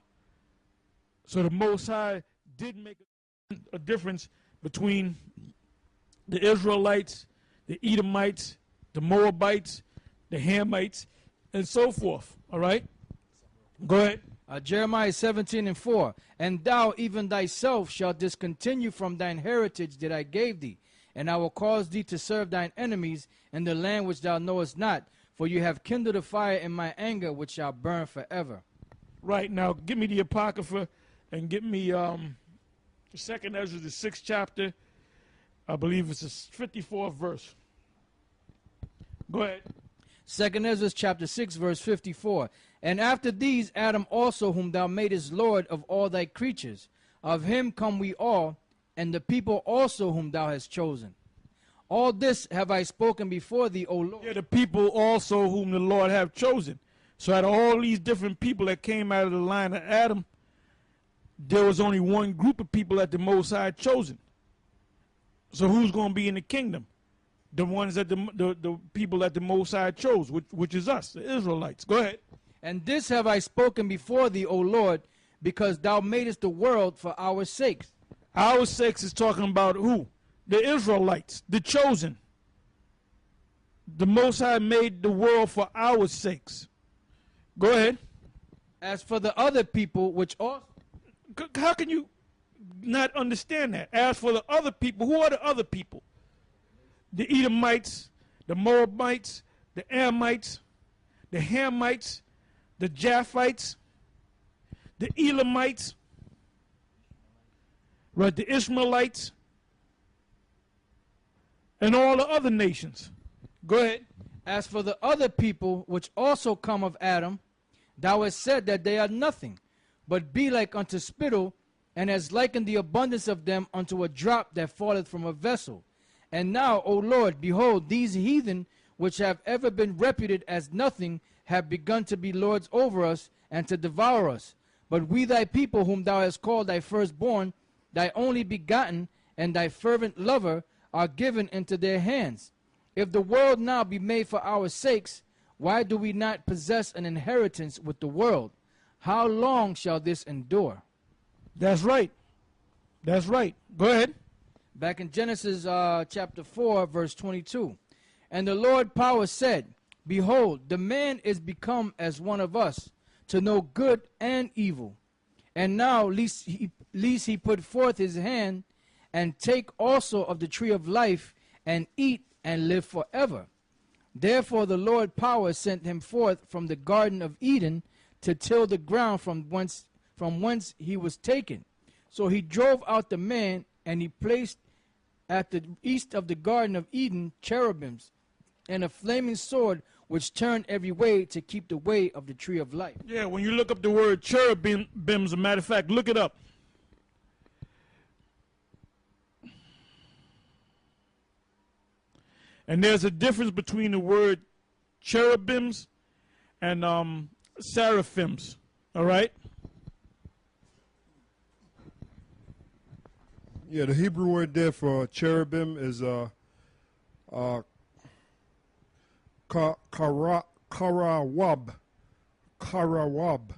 So the Most High did make a difference between the Israelites, the Edomites, the Moabites, the Hamites, and so forth. All right? Go ahead. Jeremiah 17:4. And thou even thyself shalt discontinue from thine heritage that I gave thee, and I will cause thee to serve thine enemies in the land which thou knowest not, for you have kindled a fire in my anger which shall burn forever. Right, now give me the Apocrypha and get me the 2nd Ezra, the 6th chapter. I believe it's the 54th verse. Go ahead. 2nd Ezra chapter 6 verse 54. And after these Adam also, whom thou madest Lord of all thy creatures, of him come we all, and the people also whom thou hast chosen. All this have I spoken before thee, O Lord. Yeah, the people also whom the Lord have chosen. So out of all these different people that came out of the line of Adam, there was only one group of people that the Most High had chosen. So who's going to be in the kingdom? The ones that the people that the Most High chose, which is us, the Israelites. Go ahead. And this have I spoken before thee, O Lord, because thou madest the world for our sakes. Our sakes is talking about who? The Israelites, the chosen. The Most High made the world for our sakes. Go ahead. As for the other people which also... How can you not understand that? As for the other people, who are the other people? The Edomites, the Moabites, the Ammonites, the Hamites, the Japhites, the Elamites, right, the Ishmaelites, and all the other nations. Go ahead. As for the other people which also come of Adam, thou hast said that they are nothing, but be like unto spittle, and hast likened the abundance of them unto a drop that falleth from a vessel. And now, O Lord, behold, these heathen, which have ever been reputed as nothing, have begun to be lords over us, and to devour us. But we thy people, whom thou hast called thy firstborn, thy only begotten, and thy fervent lover, are given into their hands. If the world now be made for our sakes, why do we not possess an inheritance with the world? How long shall this endure? That's right. That's right. Go ahead. Back in Genesis chapter 4, verse 22. And the Lord power said, Behold, the man is become as one of us, to know good and evil. And now, lest he put forth his hand, and take also of the tree of life, and eat and live forever. Therefore the Lord power sent him forth from the Garden of Eden, to till the ground from whence he was taken. So he drove out the man, and he placed at the east of the Garden of Eden cherubims, and a flaming sword which turned every way to keep the way of the tree of life. Yeah, when you look up the word cherubims, a matter of fact, look it up. And there's a difference between the word cherubims and seraphims. All right? Yeah, the Hebrew word there for cherubim is karawab,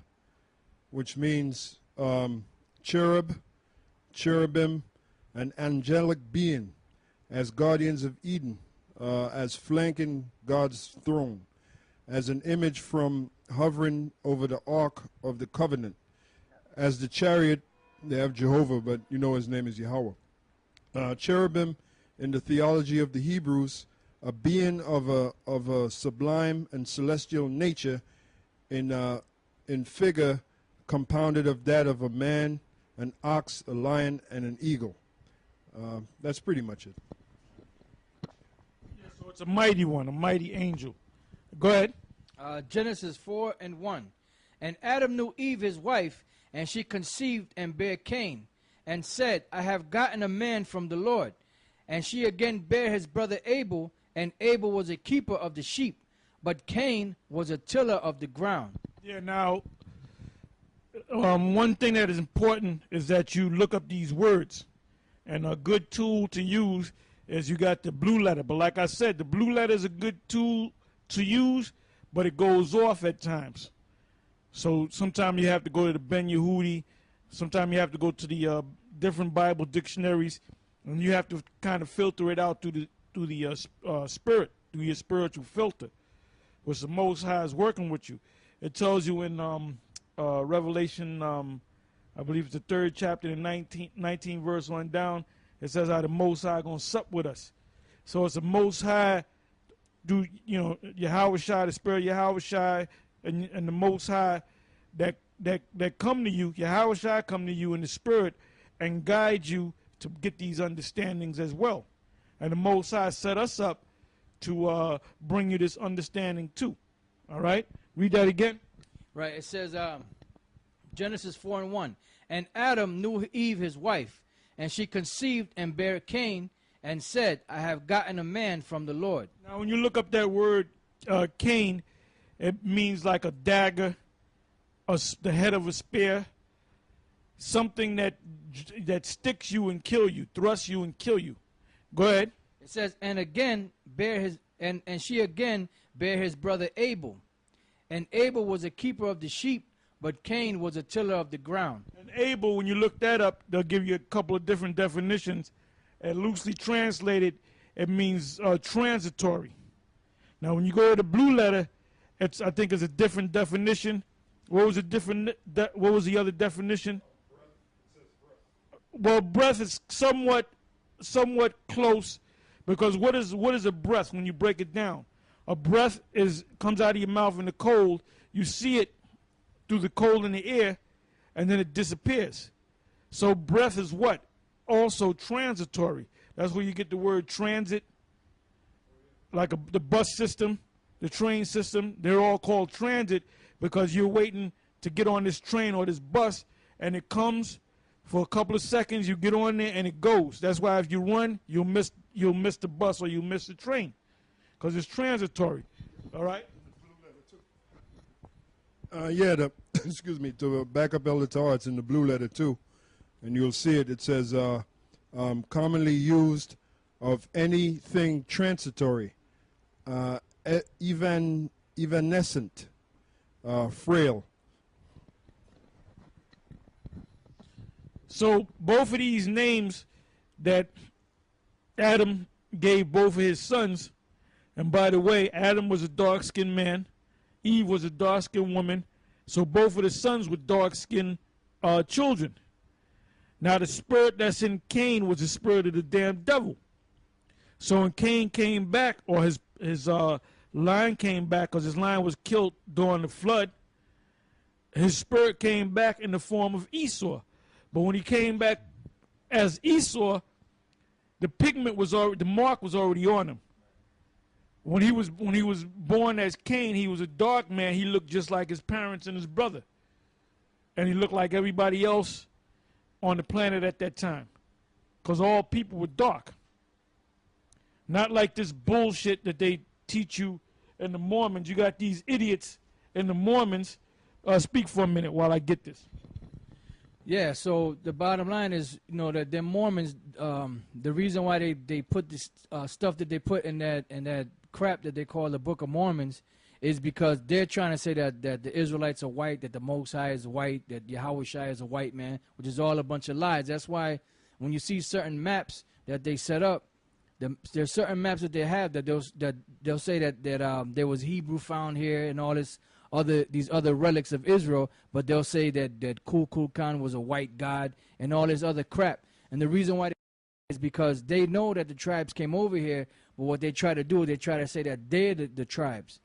which means cherub, cherubim, an angelic being, as guardians of Eden, as flanking God's throne, as an image from hovering over the Ark of the Covenant, as the chariot. They have Jehovah, but you know his name is Yahweh. Cherubim, in the theology of the Hebrews, a being of a sublime and celestial nature, in figure compounded of that of a man, an ox, a lion, and an eagle. That's pretty much it. Yeah, so it's a mighty one, a mighty angel. Go ahead. Genesis 4 and 1. And Adam knew Eve his wife, and she conceived and bare Cain, and said, I have gotten a man from the Lord. And she again bare his brother Abel, and Abel was a keeper of the sheep, but Cain was a tiller of the ground. Yeah, now, one thing that is important is that you look up these words. And a good tool to use is you got the blue letter. But like I said, the blue letter is a good tool to use, but it goes off at times. So sometimes you have to go to the Ben Yehudi. Sometimes you have to go to the different Bible dictionaries, and you have to kind of filter it out through the spirit, through your spiritual filter, which the Most High is working with you. It tells you in Revelation, I believe it's the 3rd chapter, the 19 verse on down. It says how the Most High going to sup with us. So it's the Most High, Yahweh Shai, the Spirit of Yahweh Shai, and the Most High that come to you, Yahweh Shai come to you in the Spirit and guide you to get these understandings as well. And the Most High set us up to bring you this understanding too. All right? Read that again. Right, it says, Genesis 4:1, and Adam knew Eve his wife, and she conceived and bare Cain, and said, I have gotten a man from the Lord. Now, when you look up that word Cain, it means like a dagger, the head of a spear, something that sticks you and kill you, thrusts you and kill you. Go ahead. It says, and again bare his, and she again bare his brother Abel. And Abel was a keeper of the sheep, but Cain was a tiller of the ground. And Abel, when you look that up, they'll give you a couple of different definitions. And loosely translated, it means transitory. Now, when you go to the blue letter, I think it's a different definition. What was the other definition? Well, breath is somewhat close, because what is a breath when you break it down? A breath comes out of your mouth in the cold. You see it through the cold in the air, and then it disappears. So breath is what? Also transitory. That's where you get the word transit, like the bus system, the train system. They're all called transit because you're waiting to get on this train or this bus, and it comes for a couple of seconds. You get on there, and it goes. That's why if you run, you'll miss the bus or you'll miss the train, because it's transitory. All right? Excuse me, to back up Elder Torah, it's in the blue letter too. And you'll see it. It says, commonly used of anything transitory, evanescent, frail. So both of these names that Adam gave both of his sons, and by the way, Adam was a dark-skinned man, Eve was a dark-skinned woman, so both of the sons were dark-skinned children. Now the spirit that's in Cain was the spirit of the damn devil. So when Cain came back, or his line came back, because his line was killed during the flood, his spirit came back in the form of Esau. But when he came back as Esau, the mark was already on him. When he was born as Cain, he was a dark man. He looked just like his parents and his brother. And he looked like everybody else on the planet at that time, because all people were dark. Not like this bullshit that they teach you in the Mormons. You got these idiots in the Mormons. Speak for a minute while I get this. Yeah, so the bottom line is, that the Mormons, the reason why they put this stuff that they put in that crap that they call the Book of Mormons is because they're trying to say that the Israelites are white, that the Most High is white, that Yahweh Shai is a white man, which is all a bunch of lies. That's why when you see certain maps that they set up, there's certain maps that they have that they'll say that there was Hebrew found here and all these other relics of Israel, but they'll say that Kukulkan was a white god and all this other crap. And the reason why is because they know that the tribes came over here, but what they try to do is they try to say that they're the tribes.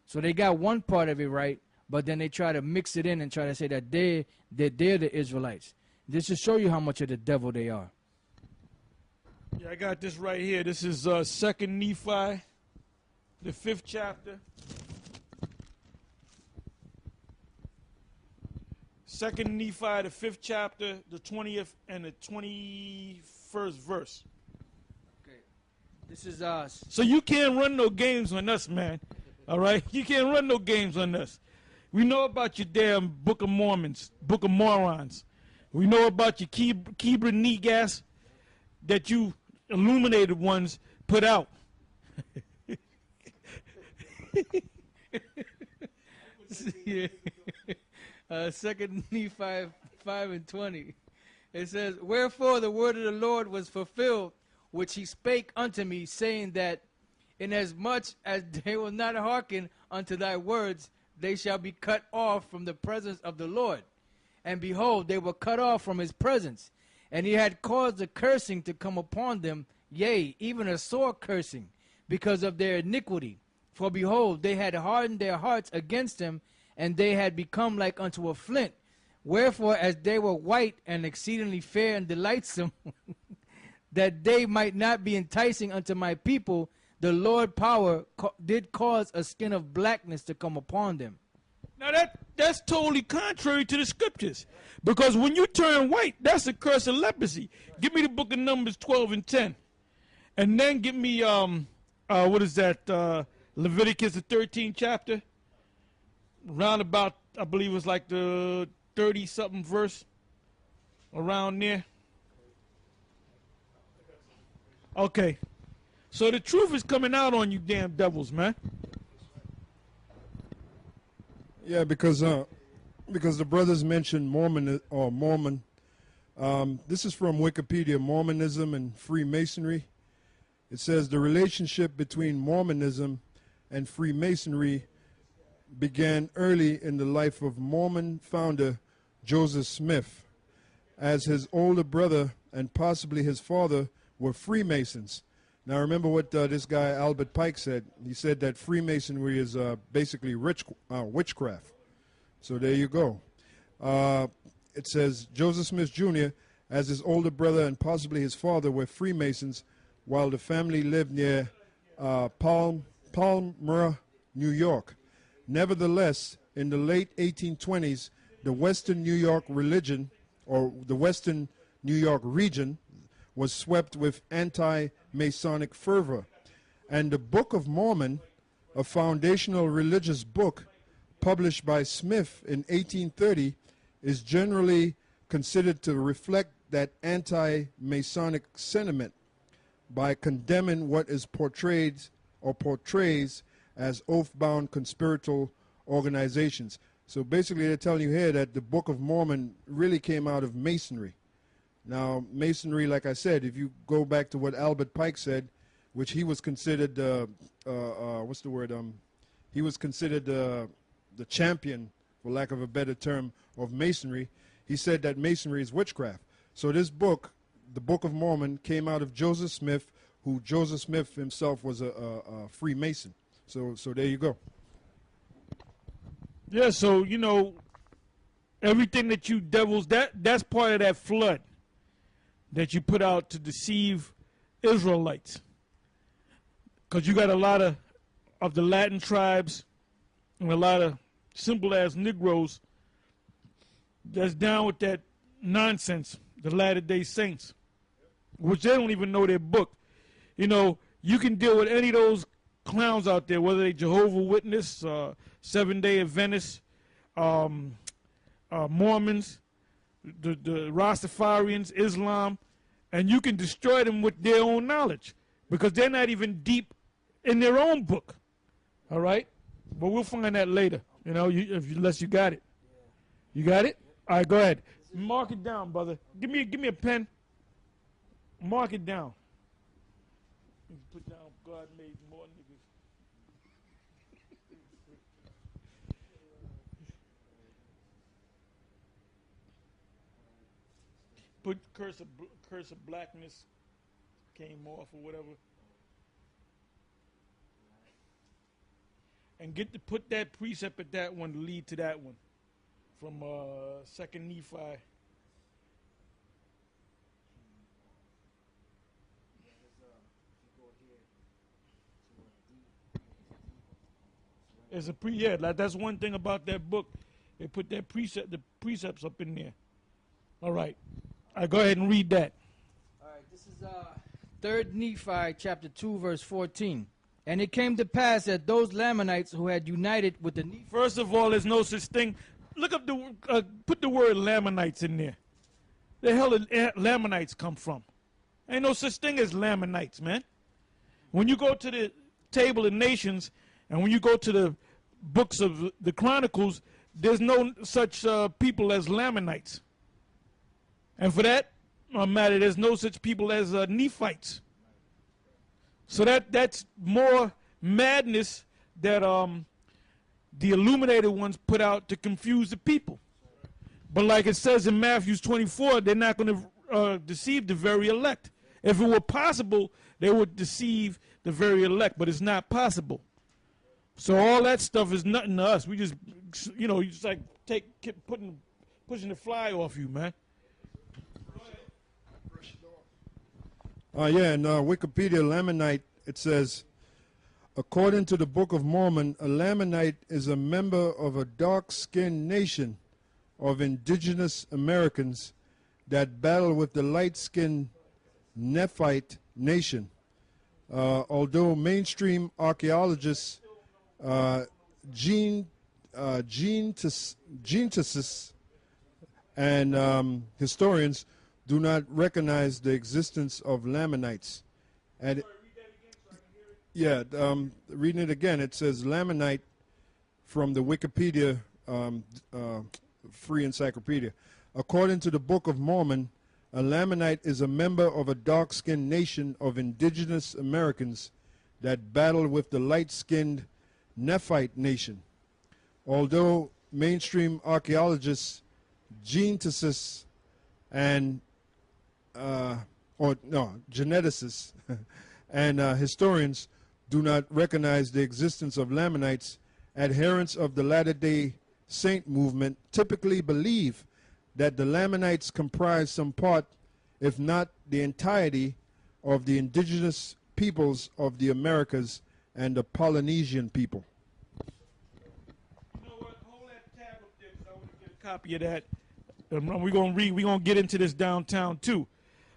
So they got one part of it right, but then they try to mix it in and try to say that they're the Israelites. This should show you how much of the devil they are. Yeah, I got this right here. This is 2nd Nephi, the 5th chapter. 2nd Nephi, the 5th chapter, the 20th and the 21st verse. Okay. This is us. So you can't run no games on us, man. All right? You can't run no games on us. We know about your damn Book of Mormons, Book of Morons. We know about your Kebra Negas that you illuminated ones put out. Second Nephi 5:20. It says, "Wherefore the word of the Lord was fulfilled, which he spake unto me, saying that inasmuch as they will not hearken unto thy words, they shall be cut off from the presence of the Lord. And behold, they were cut off from his presence. And he had caused a cursing to come upon them, yea, even a sore cursing, because of their iniquity. For behold, they had hardened their hearts against him, and they had become like unto a flint. Wherefore, as they were white and exceedingly fair and delightsome, that they might not be enticing unto my people, the Lord power did cause a skin of blackness to come upon them." Now that's totally contrary to the scriptures. Because when you turn white, that's a curse of leprosy. Give me the book of Numbers 12 and 10. And then give me, what is that, Leviticus, the 13th chapter. Round about, I believe it was like the 30-something verse. Around there. Okay. So the truth is coming out on you damn devils, man. Yeah, because the brothers mentioned Mormon. This is from Wikipedia, Mormonism and Freemasonry. It says the relationship between Mormonism and Freemasonry began early in the life of Mormon founder Joseph Smith, as his older brother and possibly his father were Freemasons. Now remember what this guy Albert Pike said. He said that Freemasonry is basically witchcraft. So there you go. It says Joseph Smith Jr., as his older brother and possibly his father were Freemasons, while the family lived near Palmyra, New York. Nevertheless, in the late 1820s, the Western New York religion, or the Western New York region, was swept with anti-Masonic fervor. And the Book of Mormon, a foundational religious book published by Smith in 1830, is generally considered to reflect that anti-Masonic sentiment by condemning what is portrayed or portrays as oath-bound conspiratorial organizations. So basically they're telling you here that the Book of Mormon really came out of Masonry. Now, Masonry, like I said, if you go back to what Albert Pike said, which he was considered, what's the word? He was considered the champion, for lack of a better term, of Masonry. He said that Masonry is witchcraft. So this book, the Book of Mormon, came out of Joseph Smith, who Joseph Smith himself was a Freemason. So there you go. Yeah, so, you know, everything that you devils, that's part of that flood that you put out to deceive Israelites. Because you got a lot of the Latin tribes and a lot of simple-ass Negroes that's down with that nonsense, the Latter-day Saints, which they don't even know their book. You know, you can deal with any of those clowns out there, whether they Jehovah's Witness, Seventh-day Adventists, Mormons, the Rastafarians, Islam, and you can destroy them with their own knowledge because they're not even deep in their own book. All right? But we'll find that later, you know, unless you got it. You got it? All right, go ahead. Mark it down, brother. Give me a pen. Mark it down. Put down God made more niggas. Put curse of blackness came off or whatever. And put that precept at that one to lead to that one. From 2nd Nephi. It's that's one thing about that book. They put the precepts up in there. All right. All right, go ahead and read that. All right, this is 3rd Nephi chapter 2 verse 14. And it came to pass that those Lamanites who had united with the Nephites. First of all, there's no such thing. Look up put the word Lamanites in there. The hell did Lamanites come from? Ain't no such thing as Lamanites, man. When you go to the table of nations and when you go to the books of the Chronicles, there's no such people as Lamanites. And for that matter, there's no such people as Nephites. So that's more madness that the illuminated ones put out to confuse the people. But like it says in Matthew 24, they're not going to deceive the very elect. If it were possible, they would deceive the very elect, but it's not possible. So all that stuff is nothing to us. We just, you know, you just like pushing the fly off you, man. Yeah, in Wikipedia, Lamanite, it says, according to the Book of Mormon, a Lamanite is a member of a dark-skinned nation of indigenous Americans that battle with the light-skinned Nephite nation. Although mainstream archaeologists, geneticists, and historians do not recognize the existence of Lamanites. And yeah, reading it again, it says Lamanite from the Wikipedia Free Encyclopedia. According to the Book of Mormon, a Lamanite is a member of a dark-skinned nation of indigenous Americans that battle with the light-skinned Nephite nation. Although mainstream archaeologists, geneticists, and geneticists and historians do not recognize the existence of Lamanites, adherents of the Latter-day Saint movement typically believe that the Lamanites comprise some part, if not the entirety, of the indigenous peoples of the Americas and the Polynesian people. You know what? Hold that tab up there because I want to get a copy of that. We're going to get into this downtown too.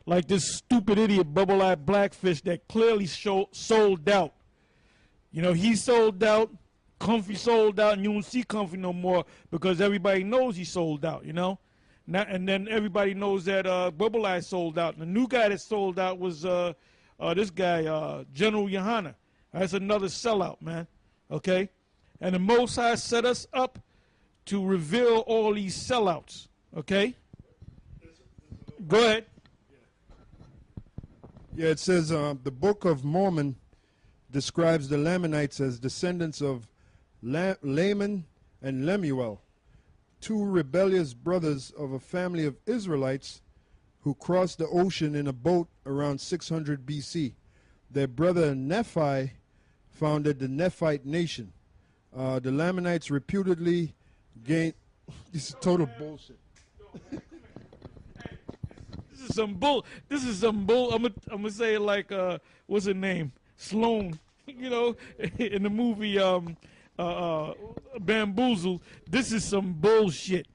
Like this stupid idiot Bubble-Eyed Blackfish that clearly sold out. You know, he sold out, Comfy sold out, and you don't see Comfy no more because everybody knows he sold out, you know? And then everybody knows that Bubble-Eye sold out. And the new guy that sold out was this guy, General Yohana. That's another sellout, man, okay? And the Most High set us up to reveal all these sellouts, okay? Go ahead. Yeah, it says the Book of Mormon describes the Lamanites as descendants of Laman and Lemuel, two rebellious brothers of a family of Israelites who crossed the ocean in a boat around 600 BC. Their brother Nephi founded the Nephite nation. The Lamanites reputedly gained... This is total bullshit. This is some bull. I'm gonna say it like what's her name? Sloane. You know, in the movie Bamboozled. This is some bullshit.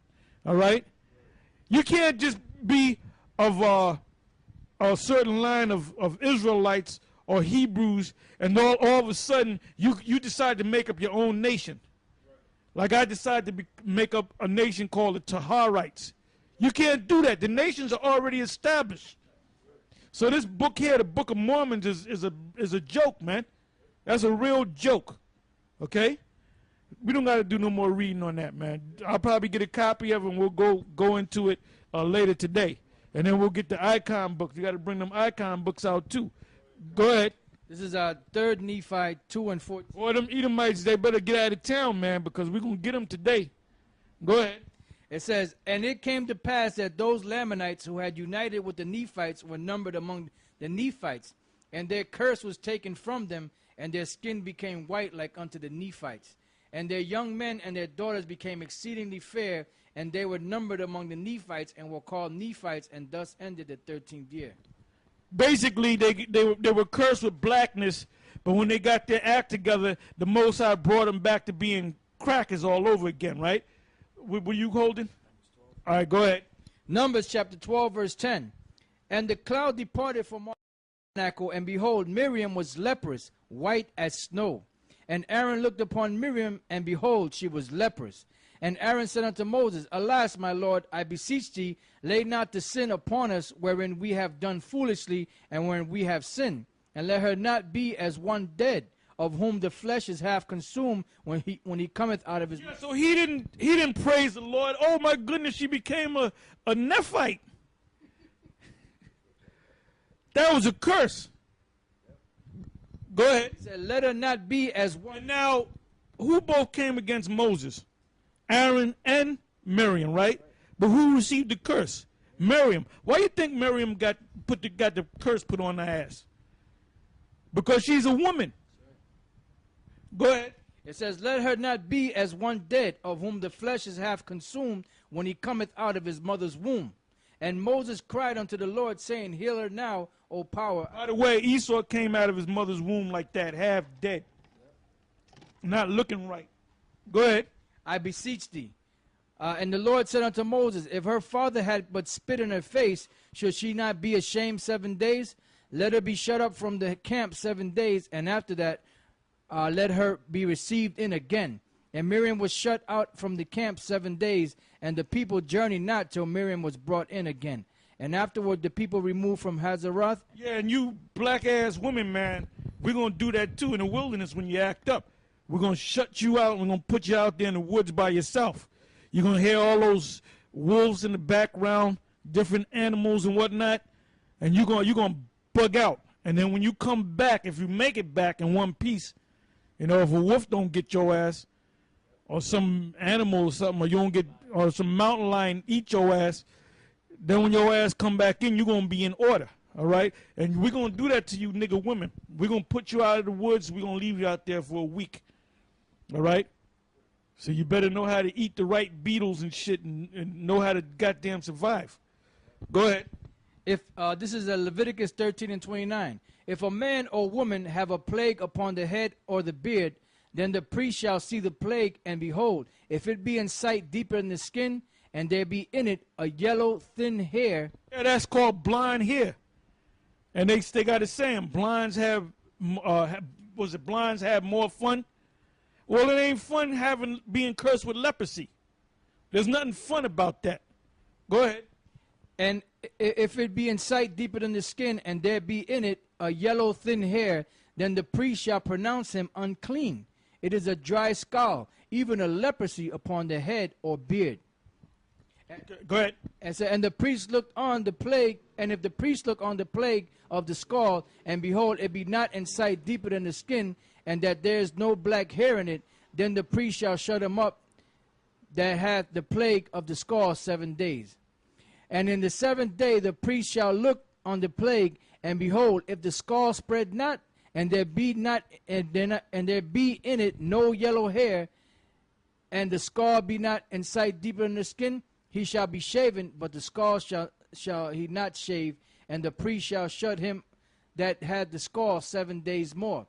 All right. You can't just be of a certain line of Israelites or Hebrews, and all of a sudden you decide to make up your own nation. Like I decided to make up a nation called the Taharites. You can't do that. The nations are already established. So this book here, the Book of Mormon, is a joke, man. That's a real joke. Okay? We don't got to do no more reading on that, man. I'll probably get a copy of it and we'll go into it later today. And then we'll get the icon books. You got to bring them icon books out too. Go ahead. This is 3rd Nephi 2 and 14. Boy, them Edomites, they better get out of town, man, because we're going to get them today. Go ahead. It says, and it came to pass that those Lamanites who had united with the Nephites were numbered among the Nephites, and their curse was taken from them, and their skin became white like unto the Nephites. And their young men and their daughters became exceedingly fair, and they were numbered among the Nephites and were called Nephites, and thus ended the 13th year. Basically, they were cursed with blackness, but when they got their act together, the Most High brought them back to being crackers all over again, right? Were you holding? All right, go ahead. Numbers chapter 12, verse 10. And the cloud departed from tabernacle, and behold, Miriam was leprous, white as snow. And Aaron looked upon Miriam, and behold, she was leprous. And Aaron said unto Moses, Alas, my Lord, I beseech thee, lay not the sin upon us, wherein we have done foolishly, and wherein we have sinned. And let her not be as one dead, of whom the flesh is half consumed when he cometh out of his. Yeah, so he didn't praise the Lord. Oh my goodness, she became a Nephite. That was a curse. Go ahead. He said, let her not be as one. And now, who both came against Moses? Aaron and Miriam, right? But who received the curse? Miriam. Why do you think Miriam got the curse put on her ass? Because she's a woman. Go ahead. It says, let her not be as one dead, of whom the flesh is half consumed when he cometh out of his mother's womb. And Moses cried unto the Lord, saying, Heal her now, O power. By the way, Esau came out of his mother's womb like that, half dead. Not looking right. Go ahead. I beseech thee. And the Lord said unto Moses, If her father had but spit in her face, should she not be ashamed 7 days? Let her be shut up from the camp 7 days, and after that let her be received in again. And Miriam was shut out from the camp 7 days, and the people journeyed not till Miriam was brought in again. And afterward the people removed from Hazeroth. Yeah, and you black-ass women, man, we're going to do that too in the wilderness when you act up. We're going to shut you out, and we're going to put you out there in the woods by yourself. You're going to hear all those wolves in the background, different animals and whatnot, and you're going to bug out. And then when you come back, if you make it back in one piece, you know, if a wolf don't get your ass, or some animal or something, or you don't get, or some mountain lion eat your ass, then when your ass come back in, you're going to be in order, all right? And we're going to do that to you nigga women. We're going to put you out of the woods. We're going to leave you out there for a week, all right? So you better know how to eat the right beetles and shit and know how to goddamn survive. Go ahead. If this is Leviticus 13 and 29. If a man or woman have a plague upon the head or the beard, then the priest shall see the plague, and behold, if it be in sight deeper in the skin, and there be in it a yellow thin hair. Yeah, that's called blind hair. And they got a saying, blinds have, blinds have more fun? Well, it ain't fun being cursed with leprosy. There's nothing fun about that. Go ahead. And if it be in sight deeper than the skin, and there be in it a yellow thin hair, then the priest shall pronounce him unclean. It is a dry scald, even a leprosy upon the head or beard. Go ahead. And the priest looked on the plague, and if the priest look on the plague of the scald, and behold, it be not in sight deeper than the skin, and that there is no black hair in it, then the priest shall shut him up that hath the plague of the scald 7 days. And in the 7th day the priest shall look on the plague, and behold, if the scald spread not, and there be in it no yellow hair, and the scald be not in sight deeper in the skin, he shall be shaven, but the scald shall he not shave, and the priest shall shut him that had the scald 7 days more.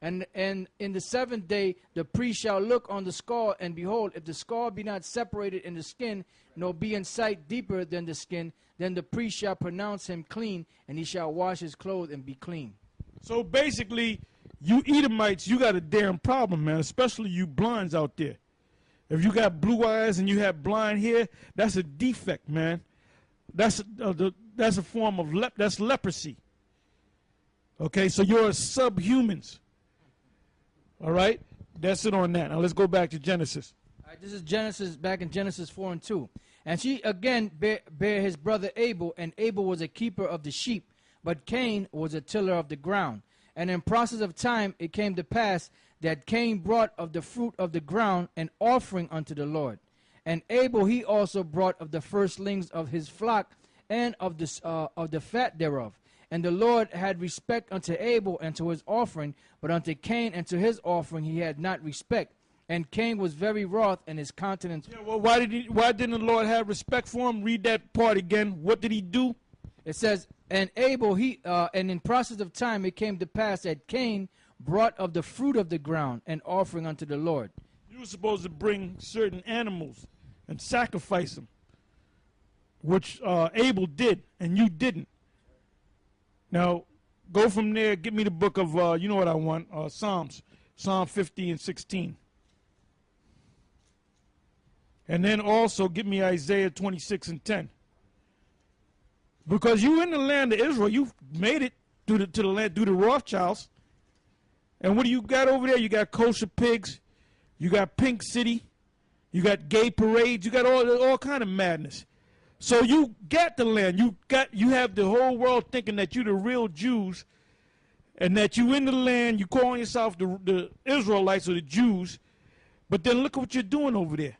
And in the 7th day the priest shall look on the scald, and behold, if the scald be not separated in the skin, nor be in sight deeper than the skin, then the priest shall pronounce him clean, and he shall wash his clothes and be clean. So basically, you Edomites, you got a damn problem, man, especially you blondes out there. If you got blue eyes and you have blind hair, that's a defect, man. That's a form of that's leprosy. Okay, so you're subhumans. All right, that's it on that. Now let's go back to Genesis. All right, this is Genesis, back in Genesis 4 and 2. And she again bare his brother Abel, and Abel was a keeper of the sheep, but Cain was a tiller of the ground. And in process of time it came to pass that Cain brought of the fruit of the ground an offering unto the Lord. And Abel he also brought of the firstlings of his flock, and of the fat thereof. And the Lord had respect unto Abel and to his offering, but unto Cain and to his offering he had not respect. And Cain was very wroth, and his countenance. Yeah, well, why didn't the Lord have respect for him? Read that part again. What did he do? It says, and Abel and in process of time it came to pass that Cain brought of the fruit of the ground an offering unto the Lord. You were supposed to bring certain animals and sacrifice them, which Abel did, and you didn't. Now, Go from there. Get me the book of, you know what I want, Psalms. Psalm 50 and 16. And then also get me Isaiah 26 and 10. Because you in the land of Israel, you made it to the land through the Rothschilds. And what do you got over there? You got kosher pigs, you got Pink City, you got gay parades, you got all kind of madness. So you got the land, you have the whole world thinking that you the real Jews, and that you in the land, you calling yourself the Israelites or the Jews, but then look at what you're doing over there.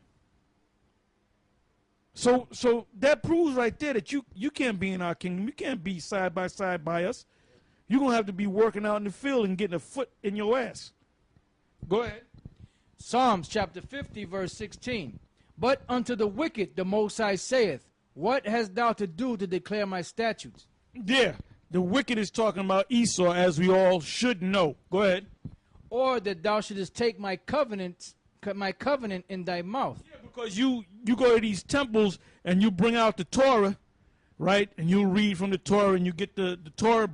So that proves right there that you can't be in our kingdom. You can't be side by side by us. You're going to have to be working out in the field and getting a foot in your ass. Go ahead. Psalms chapter 50, verse 16. But unto the wicked the Most High saith, what hast thou to do to declare my statutes? Yeah, the wicked is talking about Esau, as we all should know. Go ahead. Or that thou shouldest take my covenant in thy mouth. Yeah, because you go to these temples and you bring out the Torah, right? And you read from the Torah and you get the Torah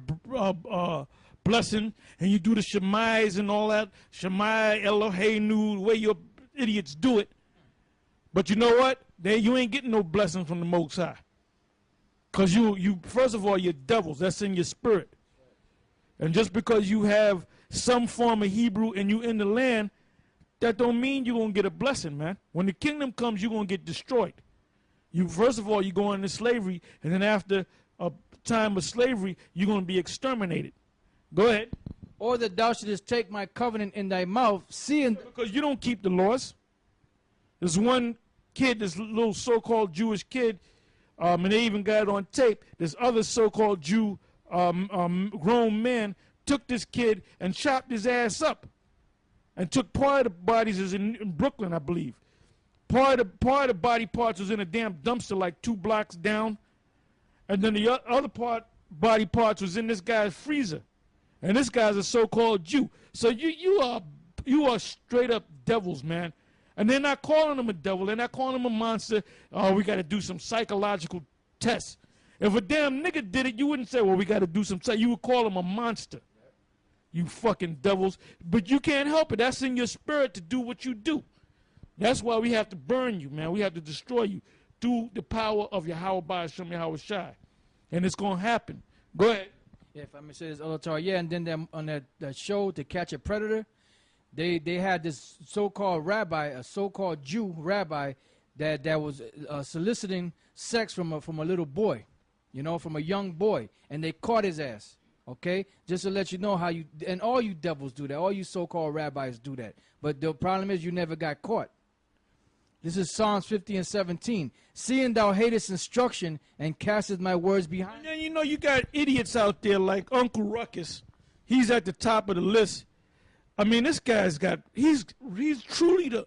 blessing, and you do the Shemais and all that. Shemai, Eloheinu, the way your idiots do it. But you know what? You ain't getting no blessing from the Most High. Because you first of all, you're devils. That's in your spirit. And just because you have some form of Hebrew and you in the land, that don't mean you're going to get a blessing, man. When the kingdom comes, you're going to get destroyed. First of all, you go into slavery, and then after a time of slavery, you're going to be exterminated. Go ahead. Or that thou shouldest take my covenant in thy mouth, seeing... Because you don't keep the laws. There's one kid, this little so-called Jewish kid, and they even got it on tape. This other so-called Jew, grown man, took this kid and chopped his ass up. And took part of the bodies is in Brooklyn, I believe. Part of the body parts was in a damn dumpster like 2 blocks down. And then the other body parts was in this guy's freezer. And this guy's a so-called Jew. So you are straight up devils, man. And they're not calling him a devil. They're not calling him a monster. Oh, we got to do some psychological tests. If a damn nigga did it, you wouldn't say, well, we got to do some tests. You would call him a monster. You fucking devils. But you can't help it. That's in your spirit to do what you do. That's why we have to burn you, man. We have to destroy you through the power of Yahweh Shem Yahweh Shai. And it's going to happen. Go ahead. Yeah, if I may say this, Olatar, yeah, and then on that show, To Catch a Predator, they had this so-called rabbi, a so-called Jew rabbi, that was soliciting sex from a little boy, from a young boy, and they caught his ass. Okay, just to let you know how and all you devils do that, all you so-called rabbis do that. But the problem is you never got caught. This is Psalms 50 and 17. Seeing thou hatest instruction and castest my words behind. And then you got idiots out there like Uncle Ruckus. He's at the top of the list. I mean, this guy's he's truly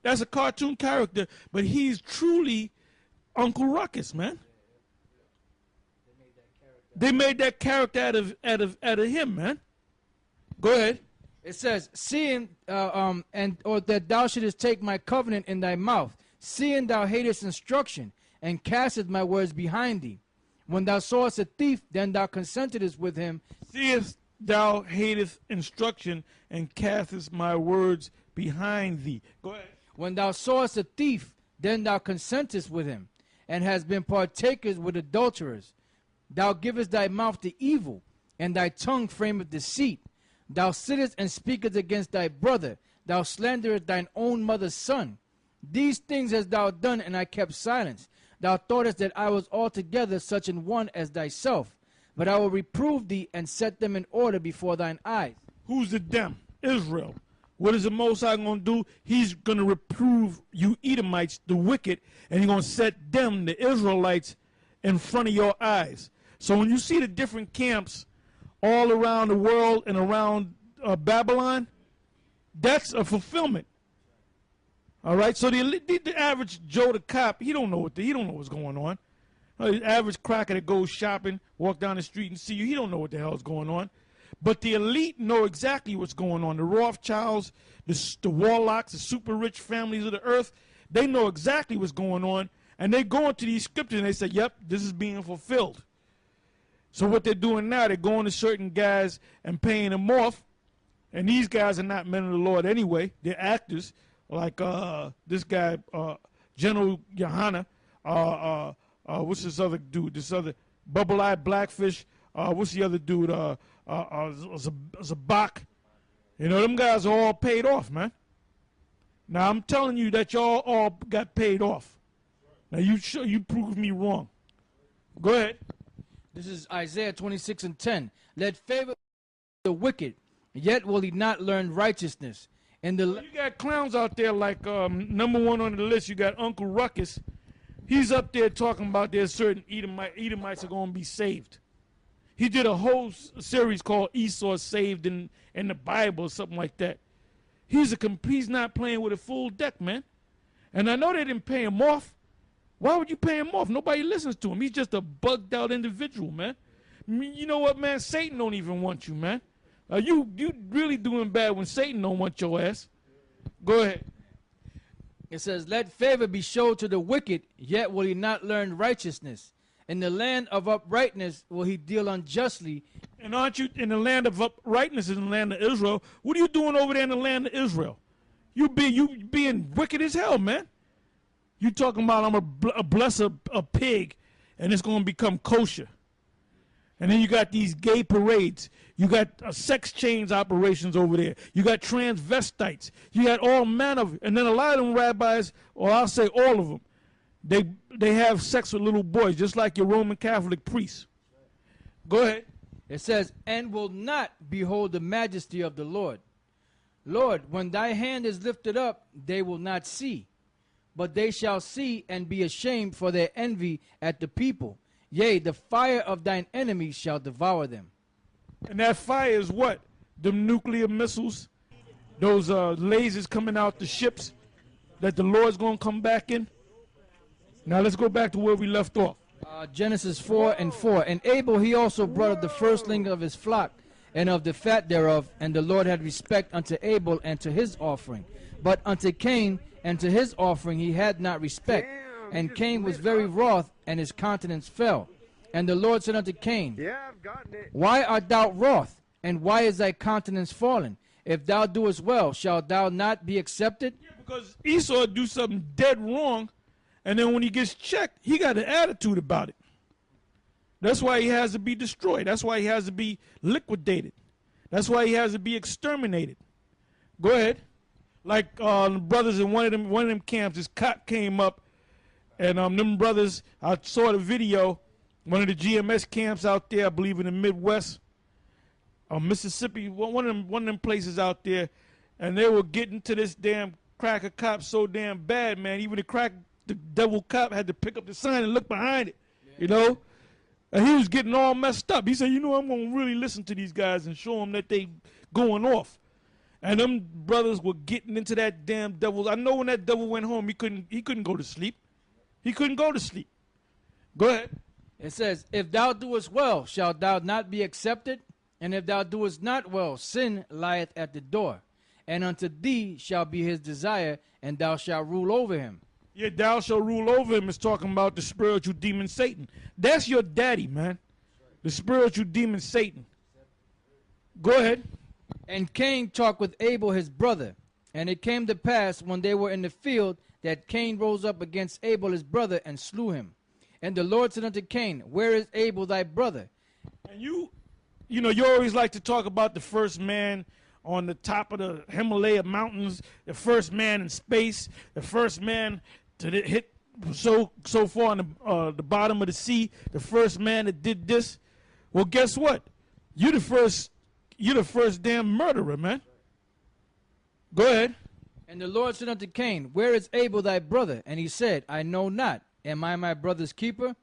that's a cartoon character, but he's truly Uncle Ruckus, man. They made that character out of him, man. Go ahead. It says, seeing or that thou shouldest take my covenant in thy mouth, seeing thou hatest instruction, and castest my words behind thee. When thou sawest a thief, then thou consentedest with him. Seest thou hatest instruction, and castest my words behind thee. Go ahead. When thou sawest a thief, then thou consentest with him, and hast been partakers with adulterers. Thou givest thy mouth to evil, and thy tongue frameth deceit. Thou sittest and speakest against thy brother. Thou slanderest thine own mother's son. These things hast thou done, and I kept silence. Thou thoughtest that I was altogether such an one as thyself. But I will reprove thee and set them in order before thine eyes. Who's the them? Israel. What is the Most High going to do? He's going to reprove you Edomites, the wicked, and he's going to set them, the Israelites, in front of your eyes. So when you see the different camps all around the world and around Babylon, that's a fulfillment. All right. So the average Joe the cop, he don't know what's going on. The average cracker that goes shopping, walk down the street and see you, he don't know what the hell is going on. But the elite know exactly what's going on. The Rothschilds, the warlocks, the super rich families of the earth, they know exactly what's going on, and they go into these scriptures and they say, "Yep, this is being fulfilled." So what they're doing now, they're going to certain guys and paying them off. And these guys are not men of the Lord anyway. They're actors, like this guy, General Yohana. What's this other dude? This other Bubble-Eyed Blackfish. What's the other dude? Zabak. You know, them guys are all paid off, man. Now, I'm telling you that y'all all got paid off. Now, you prove me wrong. Go ahead. This is Isaiah 26:10. Let favor the wicked, yet will he not learn righteousness. And You got clowns out there like number one on the list. You got Uncle Ruckus. He's up there talking about there's certain Edomites are going to be saved. He did a whole series called Esau Saved in the Bible or something like that. He's not playing with a full deck, man. And I know they didn't pay him off. Why would you pay him off? Nobody listens to him. He's just a bugged out individual, man. You know what, man? Satan don't even want you, man. You really doing bad when Satan don't want your ass. Go ahead. It says, let favor be showed to the wicked, yet will he not learn righteousness. In the land of uprightness will he deal unjustly. And aren't you in the land of uprightness in the land of Israel? What are you doing over there in the land of Israel? You being wicked as hell, man. You talking about I'm a bless a pig and it's going to become kosher. And then you got these gay parades. You got sex change operations over there. You got transvestites. You got all manner of, and then a lot of them rabbis, or I'll say all of them, they have sex with little boys, just like your Roman Catholic priests. Go ahead. It says, and will not behold the majesty of the Lord. Lord, when thy hand is lifted up, they will not see. But they shall see and be ashamed for their envy at the people. Yea, the fire of thine enemies shall devour them. And that fire is what? Them nuclear missiles, those lasers coming out the ships that the Lord's going to come back in. Now let's go back to where we left off. Genesis 4:4. And Abel he also brought of the firstling of his flock and of the fat thereof, and the Lord had respect unto Abel and to his offering. But unto Cain and to his offering he had not respect. And Cain was very wroth, and his countenance fell. And the Lord said unto Cain, why art thou wroth, and why is thy countenance fallen? If thou doest well, shalt thou not be accepted? Yeah, because Esau do something dead wrong, and then when he gets checked, he got an attitude about it. That's why he has to be destroyed. That's why he has to be liquidated. That's why he has to be exterminated. Go ahead. Like brothers in one of them camps, this cop came up, and them brothers, I saw the video, one of the GMS camps out there, I believe in the Midwest, Mississippi, one of them places out there, and they were getting to this damn cracker cop so damn bad, man. Even the devil cop had to pick up the sign and look behind it, you know? And he was getting all messed up. He said, you know, I'm going to really listen to these guys and show them that they going off. And them brothers were getting into that damn devil. I know when that devil went home, he couldn't go to sleep. He couldn't go to sleep. Go ahead. It says, if thou doest well, shalt thou not be accepted? And if thou doest not well, sin lieth at the door. And unto thee shall be his desire, and thou shalt rule over him. Yeah, thou shalt rule over him is talking about the spiritual demon Satan. That's your daddy, man. The spiritual demon Satan. Go ahead. And Cain talked with Abel his brother. And it came to pass, when they were in the field, that Cain rose up against Abel his brother and slew him. And the Lord said unto Cain, where is Abel thy brother? And you know, you always like to talk about the first man on the top of the Himalaya mountains, the first man in space, the first man to hit so far on the bottom of the sea, the first man that did this. Well, guess what? You're the first damn murderer, man. Go ahead. And the Lord said unto Cain, where is Abel thy brother? And he said, I know not. Am I my brother's keeper?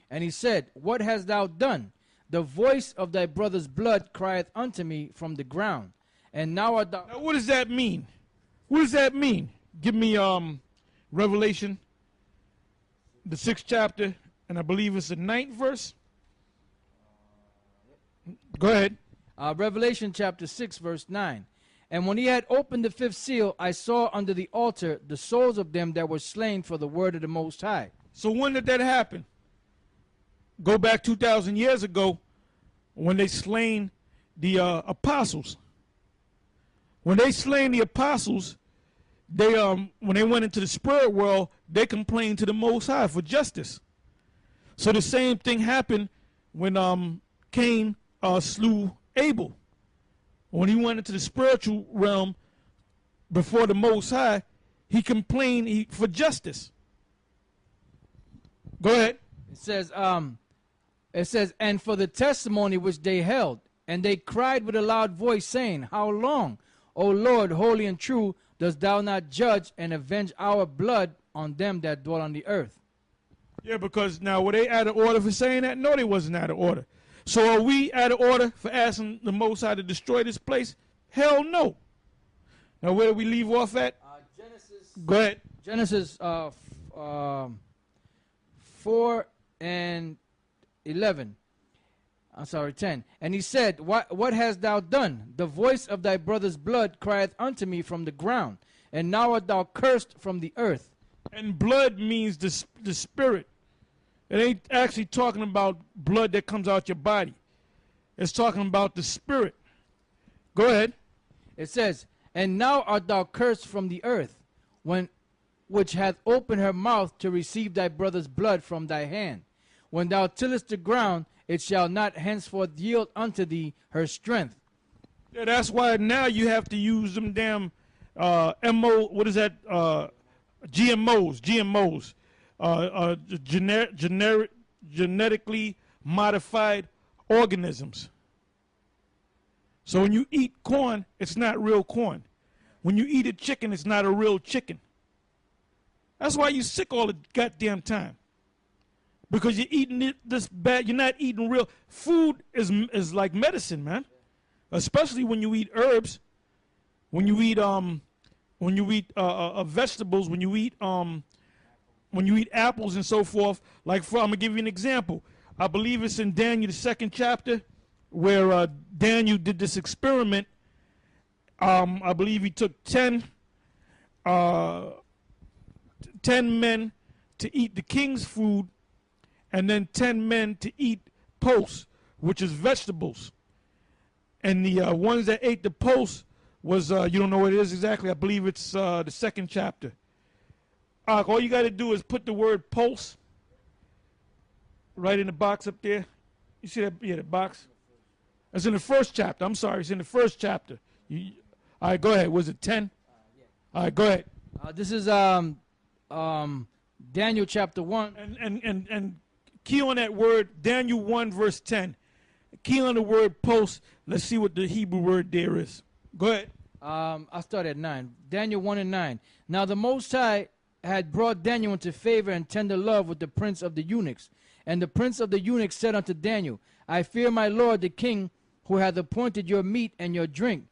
And he said, what hast thou done? The voice of thy brother's blood crieth unto me from the ground. And now art thou... Now, what does that mean? What does that mean? Give me Revelation, the 6th chapter, and I believe it's the 9th verse. Go ahead. Revelation chapter 6, verse 9. And when he had opened the 5th seal, I saw under the altar the souls of them that were slain for the word of the Most High. So when did that happen? Go back 2,000 years ago when they slain the apostles. When they slain the apostles, they when they went into the spirit world, they complained to the Most High for justice. So the same thing happened when Cain slew Abel. When he went into the spiritual realm before the Most High, he complained for justice. Go ahead. It says, and for the testimony which they held, and they cried with a loud voice, saying, How long, O Lord, holy and true, dost thou not judge and avenge our blood on them that dwell on the earth? Yeah, because now were they out of order for saying that? No, they wasn't out of order. So are we out of order for asking the Most High to destroy this place? Hell no. Now where do we leave off at? Go ahead. Genesis 4 and 11. I'm sorry, 10. And he said, What hast thou done? The voice of thy brother's blood crieth unto me from the ground, and now art thou cursed from the earth. And blood means the spirit. It ain't actually talking about blood that comes out your body. It's talking about the spirit. Go ahead. It says, And now art thou cursed from the earth, which hath opened her mouth to receive thy brother's blood from thy hand. When thou tillest the ground, it shall not henceforth yield unto thee her strength. Yeah, that's why now you have to use them damn GMOs, genetically modified organisms. So when you eat corn, it's not real corn. When you eat a chicken, it's not a real chicken. That's why you're sick all the goddamn time. Because you're eating this bad. You're not eating real food. Is like medicine, man. Especially when you eat herbs, when you eat vegetables, when you eat apples and so forth. Like I'm gonna give you an example. I believe it's in Daniel the 2nd chapter, where Daniel did this experiment. I believe he took 10 men to eat the king's food, and then 10 men to eat pulse, which is vegetables. And the ones that ate the pulse was, you don't know what it is exactly, I believe it's the 2nd chapter. All you got to do is put the word pulse right in the box up there. You see that? Yeah, the box. It's in the 1st chapter. I'm sorry, it's in the 1st chapter. All right, go ahead. Was it 10? Yeah. All right, go ahead. This is Daniel chapter 1. And key on that word, Daniel 1 verse 10. Key on the word pulse. Let's see what the Hebrew word there is. Go ahead. I'll start at 9. Daniel 1 and 9. Now the Most High had brought Daniel into favor and tender love with the prince of the eunuchs. And the prince of the eunuchs said unto Daniel, I fear my lord the king, who hath appointed your meat and your drink.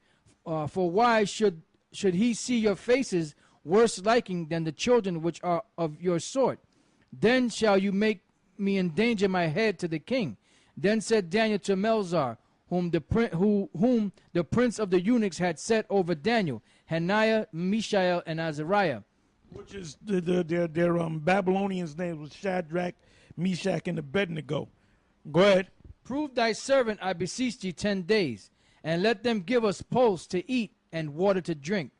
For why should he see your faces worse liking than the children which are of your sort? Then shall you make me endanger my head to the king. Then said Daniel to Melzar, whom the prince of the eunuchs had set over Daniel, Hananiah, Mishael, and Azariah. Which is their Babylonians' names was Shadrach, Meshach, and Abednego. Go ahead. Prove thy servant, I beseech thee, 10 days, and let them give us pulse to eat and water to drink.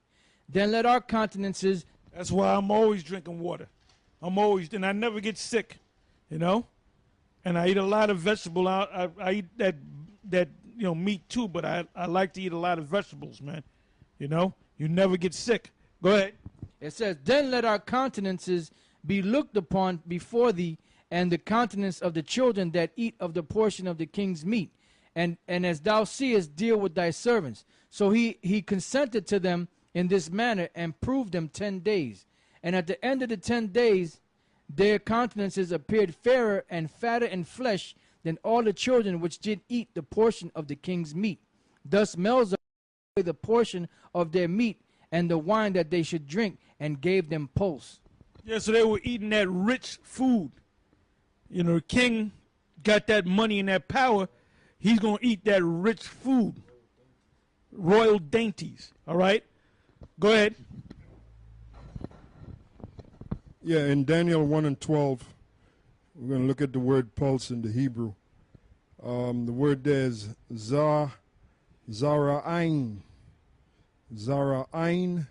Then let our countenances... That's why I'm always drinking water. And I never get sick, you know? And I eat a lot of vegetable. I eat that meat too, but I like to eat a lot of vegetables, man. You know? You never get sick. Go ahead. It says, Then let our countenances be looked upon before thee, and the countenance of the children that eat of the portion of the king's meat. And as thou seest, deal with thy servants. So he consented to them in this manner, and proved them 10 days. And at the end of the 10 days, their countenances appeared fairer and fatter in flesh than all the children which did eat the portion of the king's meat. Thus Melzar gave the portion of their meat and the wine that they should drink, and gave them pulse. Yeah, so they were eating that rich food. You know, the king got that money and that power. He's going to eat that rich food. Royal dainties. All right? Go ahead. Yeah, in Daniel 1 and 12, we're going to look at the word pulse in the Hebrew. The word there is zara'ain. Zara'ain,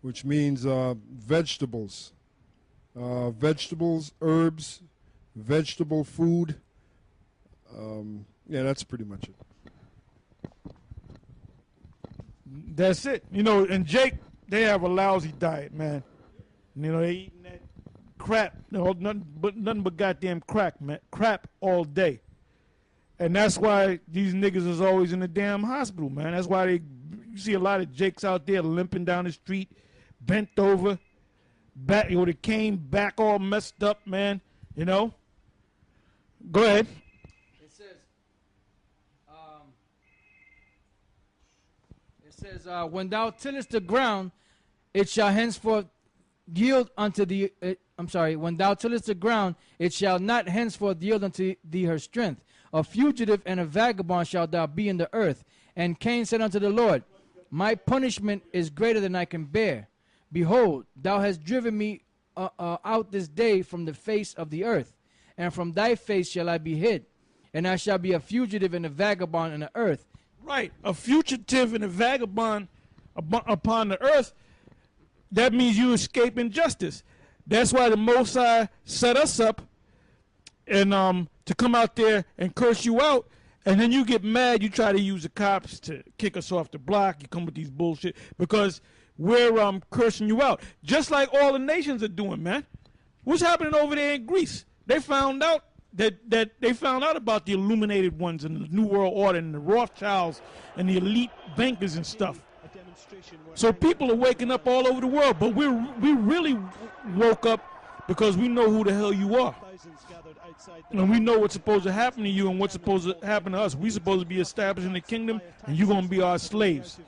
which means vegetables. Vegetables, herbs, vegetable food. Yeah, that's pretty much it. That's it. You know, and Jake, they have a lousy diet, man. You know, they eating that crap, nothing but goddamn crack, man. Crap all day. And that's why these niggas is always in the damn hospital, man. That's why you see a lot of Jakes out there limping down the street, bent over, back with a cane, back all messed up, man. You know? Go ahead. It says, when thou tillest the ground, it shall henceforth yield unto thee. When thou tillest the ground, it shall not henceforth yield unto thee her strength. A fugitive and a vagabond shalt thou be in the earth. And Cain said unto the Lord, my punishment is greater than I can bear. Behold, thou hast driven me out this day from the face of the earth, and from thy face shall I be hid, and I shall be a fugitive and a vagabond in the earth. Right, a fugitive and a vagabond upon the earth. That means you escape injustice. That's why the Most High set us up and to come out there and curse you out, and then you get mad. You try to use the cops to kick us off the block. You come with these bullshit because we're cursing you out, just like all the nations are doing, man. What's happening over there in Greece? They found out that they found out about the illuminated ones and the New World Order and the Rothschilds and the elite bankers and stuff. So people are waking up all over the world, but we really woke up because we know who the hell you are. And we know what's supposed to happen to you and what's supposed to happen to us. We're supposed to be establishing the kingdom, and you're going to be our slaves.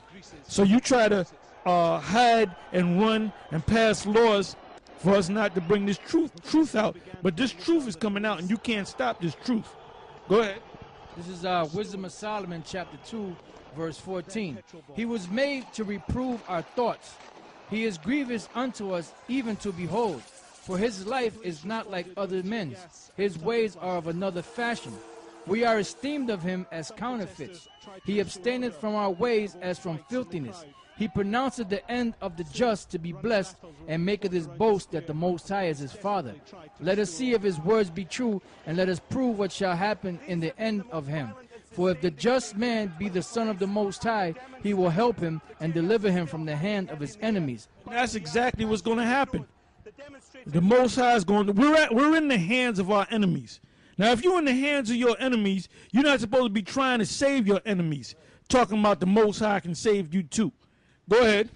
So you try to hide and run and pass laws for us not to bring this truth out. But this truth is coming out, and you can't stop this truth. Go ahead. This is Wisdom of Solomon, chapter 2, verse 14. He was made to reprove our thoughts. He is grievous unto us, even to behold. For his life is not like other men's. His ways are of another fashion. We are esteemed of him as counterfeits. He abstaineth from our ways as from filthiness. He pronounceth the end of the just to be blessed, and maketh his boast that the Most High is his Father. Let us see if his words be true, and let us prove what shall happen in the end of him. For if the just man be the son of the Most High, he will help him and deliver him from the hand of his enemies. That's exactly what's going to happen. The Most High is going to, we're in the hands of our enemies. Now, if you're in the hands of your enemies, you're not supposed to be trying to save your enemies. Talking about the Most High can save you too. Go ahead.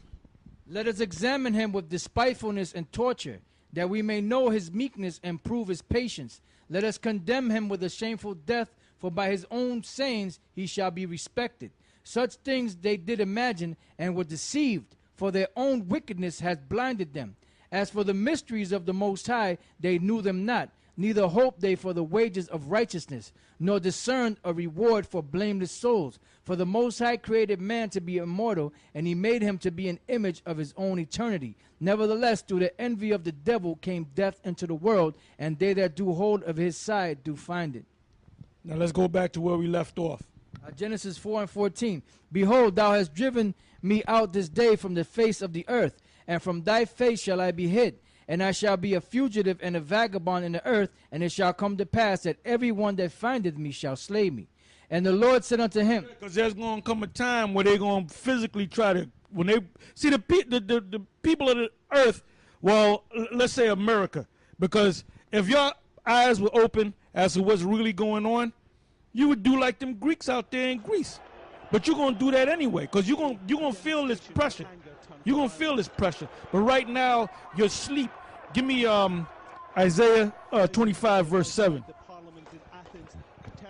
Let us examine him with despitefulness and torture, that we may know his meekness and prove his patience. Let us condemn him with a shameful death, for by his own sayings he shall be respected. Such things they did imagine, and were deceived, for their own wickedness has blinded them. As for the mysteries of the Most High, they knew them not, neither hoped they for the wages of righteousness, nor discerned a reward for blameless souls. For the Most High created man to be immortal, and he made him to be an image of his own eternity. Nevertheless, through the envy of the devil came death into the world, and they that do hold of his side do find it. Now let's go back to where we left off. Genesis 4 and 14. Behold, thou hast driven me out this day from the face of the earth, and from thy face shall I be hid. And I shall be a fugitive and a vagabond in the earth, and it shall come to pass that every one that findeth me shall slay me. And the Lord said unto him, because there's going to come a time where they're going to physically try to, when they see the people of the earth, well, let's say America, because if your eyes were open as to what's really going on, you would do like them Greeks out there in Greece. But you're going to do that anyway, because you're going to feel this pressure. You're going to feel this pressure. But right now, you're asleep. Give me Isaiah 25, verse 7.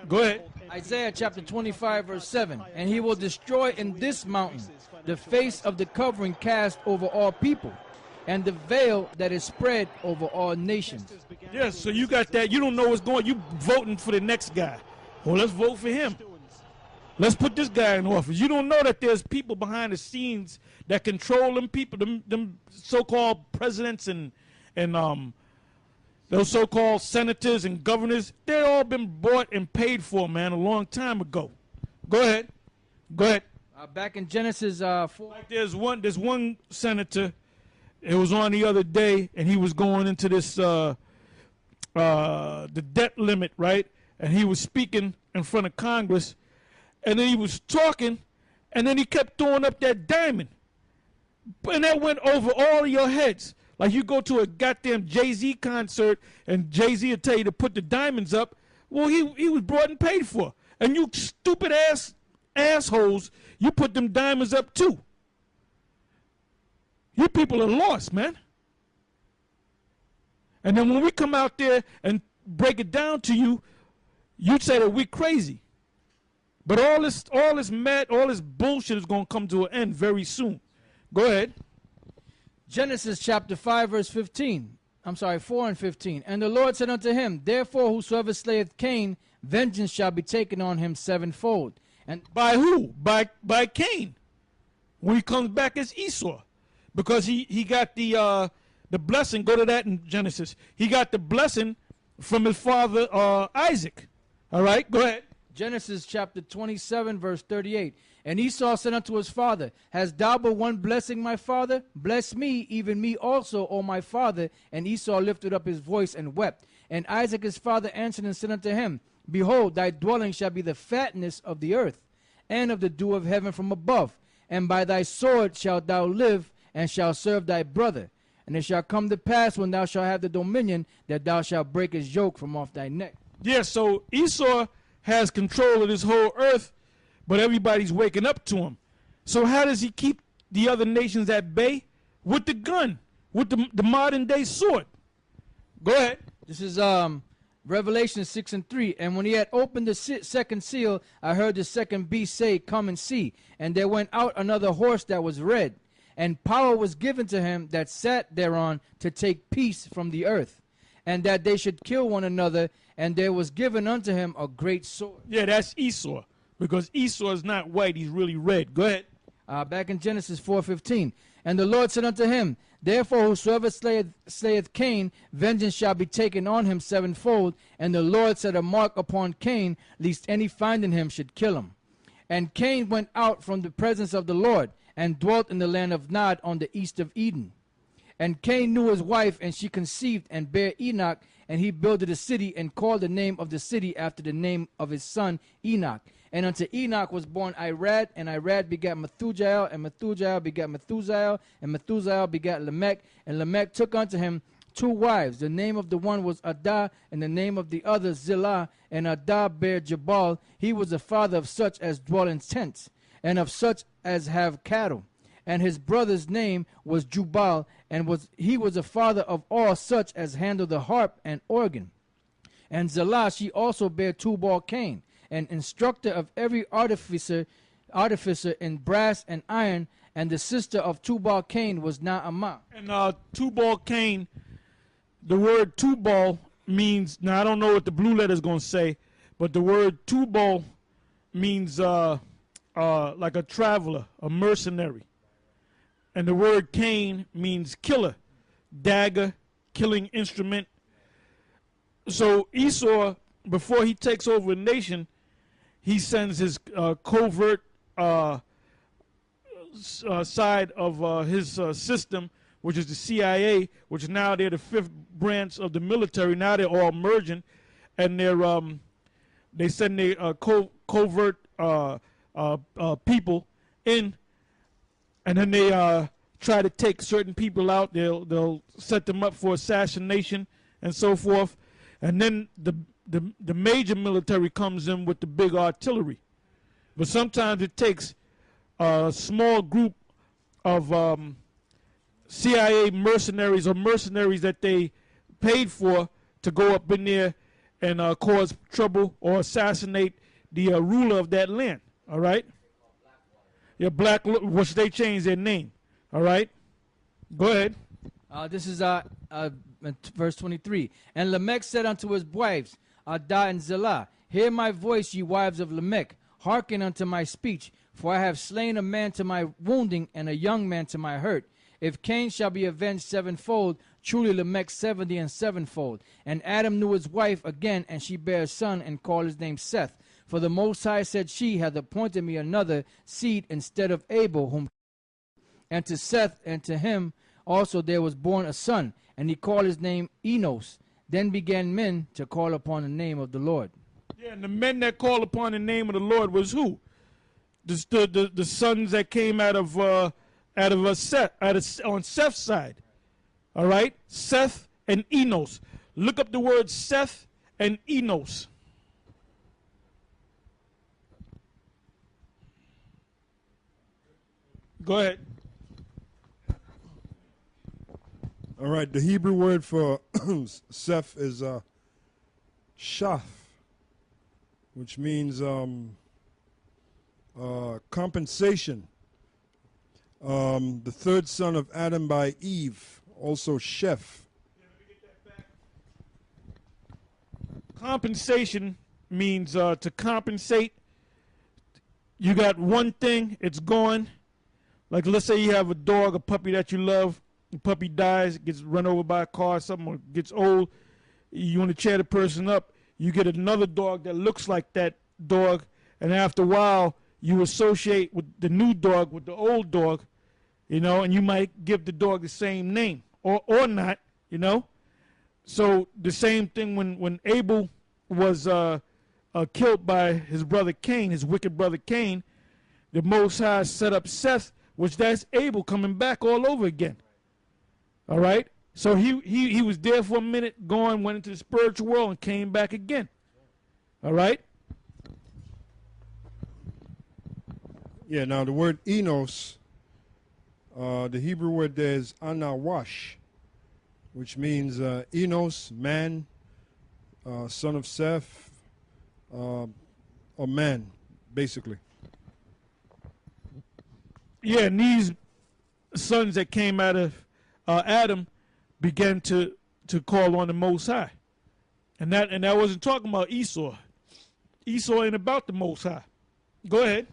Go ahead. Isaiah chapter 25, verse 7. And he will destroy in this mountain the face of the covering cast over all people, and the veil that is spread over all nations. Yes, so you got that. You don't know what's going on. You voting for the next guy. Well, let's vote for him. Let's put this guy in office. You don't know that there's people behind the scenes that control them people, them so-called presidents and Those so-called senators and governors, they all been bought and paid for, man, a long time ago. Go ahead. Go ahead. Back in Genesis 4. Like there's one senator, it was on the other day, and he was going into this the debt limit, right? And he was speaking in front of Congress, and then he was talking, and then he kept throwing up that diamond. And that went over all of your heads. Like you go to a goddamn Jay-Z concert, and Jay-Z will tell you to put the diamonds up. Well, he was brought and paid for. And you stupid assholes, you put them diamonds up too. You people are lost, man. And then when we come out there and break it down to you, you say that we're crazy. But all this bullshit is going to come to an end very soon. Go ahead. Genesis chapter 5 verse 15. 4 and 15. And the Lord said unto him, Therefore whosoever slayeth Cain, vengeance shall be taken on him sevenfold. And by who? By Cain. When he comes back as Esau. Because he got the blessing. Go to that in Genesis. He got the blessing from his father Isaac. All right, go ahead. Genesis chapter 27 verse 38. And Esau said unto his father, Hast thou but one blessing, my father? Bless me, even me also, O my father. And Esau lifted up his voice and wept. And Isaac his father answered and said unto him, Behold, thy dwelling shall be the fatness of the earth, and of the dew of heaven from above. And by thy sword shalt thou live, and shalt serve thy brother. And it shall come to pass, when thou shalt have the dominion, that thou shalt break his yoke from off thy neck. Yeah, so Esau has control of this whole earth, but everybody's waking up to him. So how does he keep the other nations at bay? With the gun, with the modern day sword. Go ahead. This is Revelation 6 and 3. And when he had opened the second seal, I heard the second beast say, Come and see. And there went out another horse that was red, and power was given to him that sat thereon to take peace from the earth, and that they should kill one another, and there was given unto him a great sword. Yeah, that's Esau, because Esau is not white, he's really red. Go ahead. Back in Genesis 4:15. And the Lord said unto him, Therefore whosoever slayeth Cain, vengeance shall be taken on him sevenfold. And the Lord set a mark upon Cain, lest any finding him should kill him. And Cain went out from the presence of the Lord, and dwelt in the land of Nod on the east of Eden. And Cain knew his wife, and she conceived and bare Enoch. And he builded a city, and called the name of the city after the name of his son Enoch. And unto Enoch was born Irad, and Irad begat Methujael, and Methujael begat Methusael, and Methusael begat Lamech. And Lamech took unto him two wives. The name of the one was Adah, and the name of the other Zillah. And Adah bare Jabal. He was the father of such as dwell in tents, and of such as have cattle. And his brother's name was Jubal, and he was the father of all such as handle the harp and organ. And Zillah, she also bare Tubal Cain, an instructor of every artificer in brass and iron. And the sister of Tubal Cain was Naamah. And Tubal Cain, the word Tubal means, now I don't know what the blue letter is going to say, but the word Tubal means like a traveler, a mercenary. And the word Cain means killer, dagger, killing instrument. So Esau, before he takes over a nation, he sends his covert side of his system, which is the CIA, which now they're the fifth branch of the military. Now they're all merging, and they send their covert people in, and then they try to take certain people out. They'll set them up for assassination and so forth, and then the major military comes in with the big artillery. But sometimes it takes a small group of CIA mercenaries or mercenaries that they paid for to go up in there and cause trouble or assassinate the ruler of that land. All right? Yeah, which they changed their name. All right? Go ahead. This is verse 23. And Lamech said unto his wives, Adah and Zillah, Hear my voice, ye wives of Lamech. Hearken unto my speech. For I have slain a man to my wounding, and a young man to my hurt. If Cain shall be avenged sevenfold, truly Lamech 70 and sevenfold. And Adam knew his wife again, and she bare a son, and called his name Seth. For the Most High, said she, hath appointed me another seed instead of Abel, whom. And to Seth, and to him also there was born a son, and he called his name Enos. Then began men to call upon the name of the Lord. Yeah, and the men that called upon the name of the Lord was who? The sons that came out of Seth, on Seth's side. All right, Seth and Enos. Look up the word Seth and Enos. Go ahead. All right, the Hebrew word for Seth is Shaf, which means compensation. The third son of Adam by Eve, also Sheph. Compensation means to compensate. You got one thing, it's gone. Like let's say you have a dog, a puppy that you love. The puppy dies, gets run over by a car or something, or gets old. You want to cheer the person up. You get another dog that looks like that dog, and after a while, you associate with the new dog with the old dog, you know, and you might give the dog the same name or not, you know. So the same thing when Abel was killed by his brother Cain, his wicked brother Cain, the Most High set up Seth, which that's Abel coming back all over again. All right? So he was there for a minute, went into the spiritual world, and came back again. All right? Yeah, now the word Enos, the Hebrew word there is Anawash, which means Enos, man, son of Seth, or man, basically. Yeah, and these sons that came out of Adam began to call on the Most High. And that wasn't talking about Esau. Esau ain't about the Most High. Go ahead.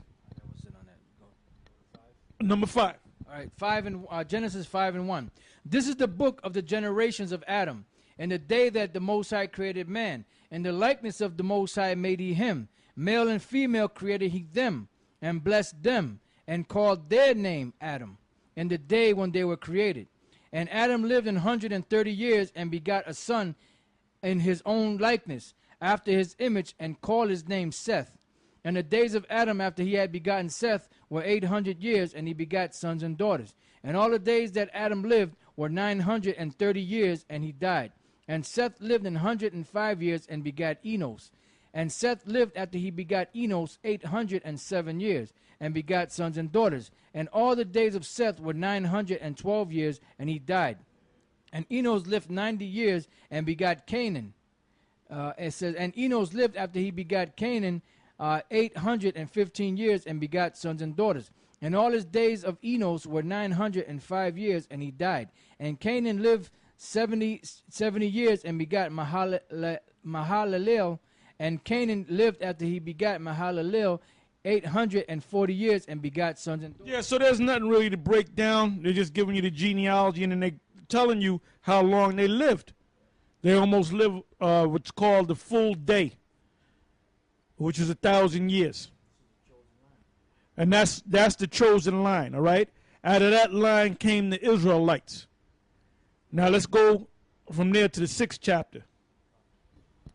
Number 5. All right, Genesis 5:1. This is the book of the generations of Adam. In the day that the Most High created man, in the likeness of the Most High made he him. Male and female created he them, and blessed them, and called their name Adam, in the day when they were created. And Adam lived 130 years, and begot a son in his own likeness, after his image, and called his name Seth. And the days of Adam after he had begotten Seth were 800 years, and he begat sons and daughters. And all the days that Adam lived were 930 years, and he died. And Seth lived 105 years, and begat Enos. And Seth lived after he begat Enos 807 years, and begat sons and daughters. And all the days of Seth were 912 years, and he died. And Enos lived 90 years, and begat Canaan. It says, and Enos lived after he begat Canaan 815 years, and begat sons and daughters. And all his days of Enos were 905 years, and he died. And Canaan lived 70 years, and begat Mahalalel. And Canaan lived after he begat Mahalalel 840 years, and begot sons and daughters. Yeah, so there's nothing really to break down. They're just giving you the genealogy, and then they're telling you how long they lived. They almost live what's called the full day, which is 1,000 years. And that's the chosen line, all right? Out of that line came the Israelites. Now let's go from there to the 6th chapter.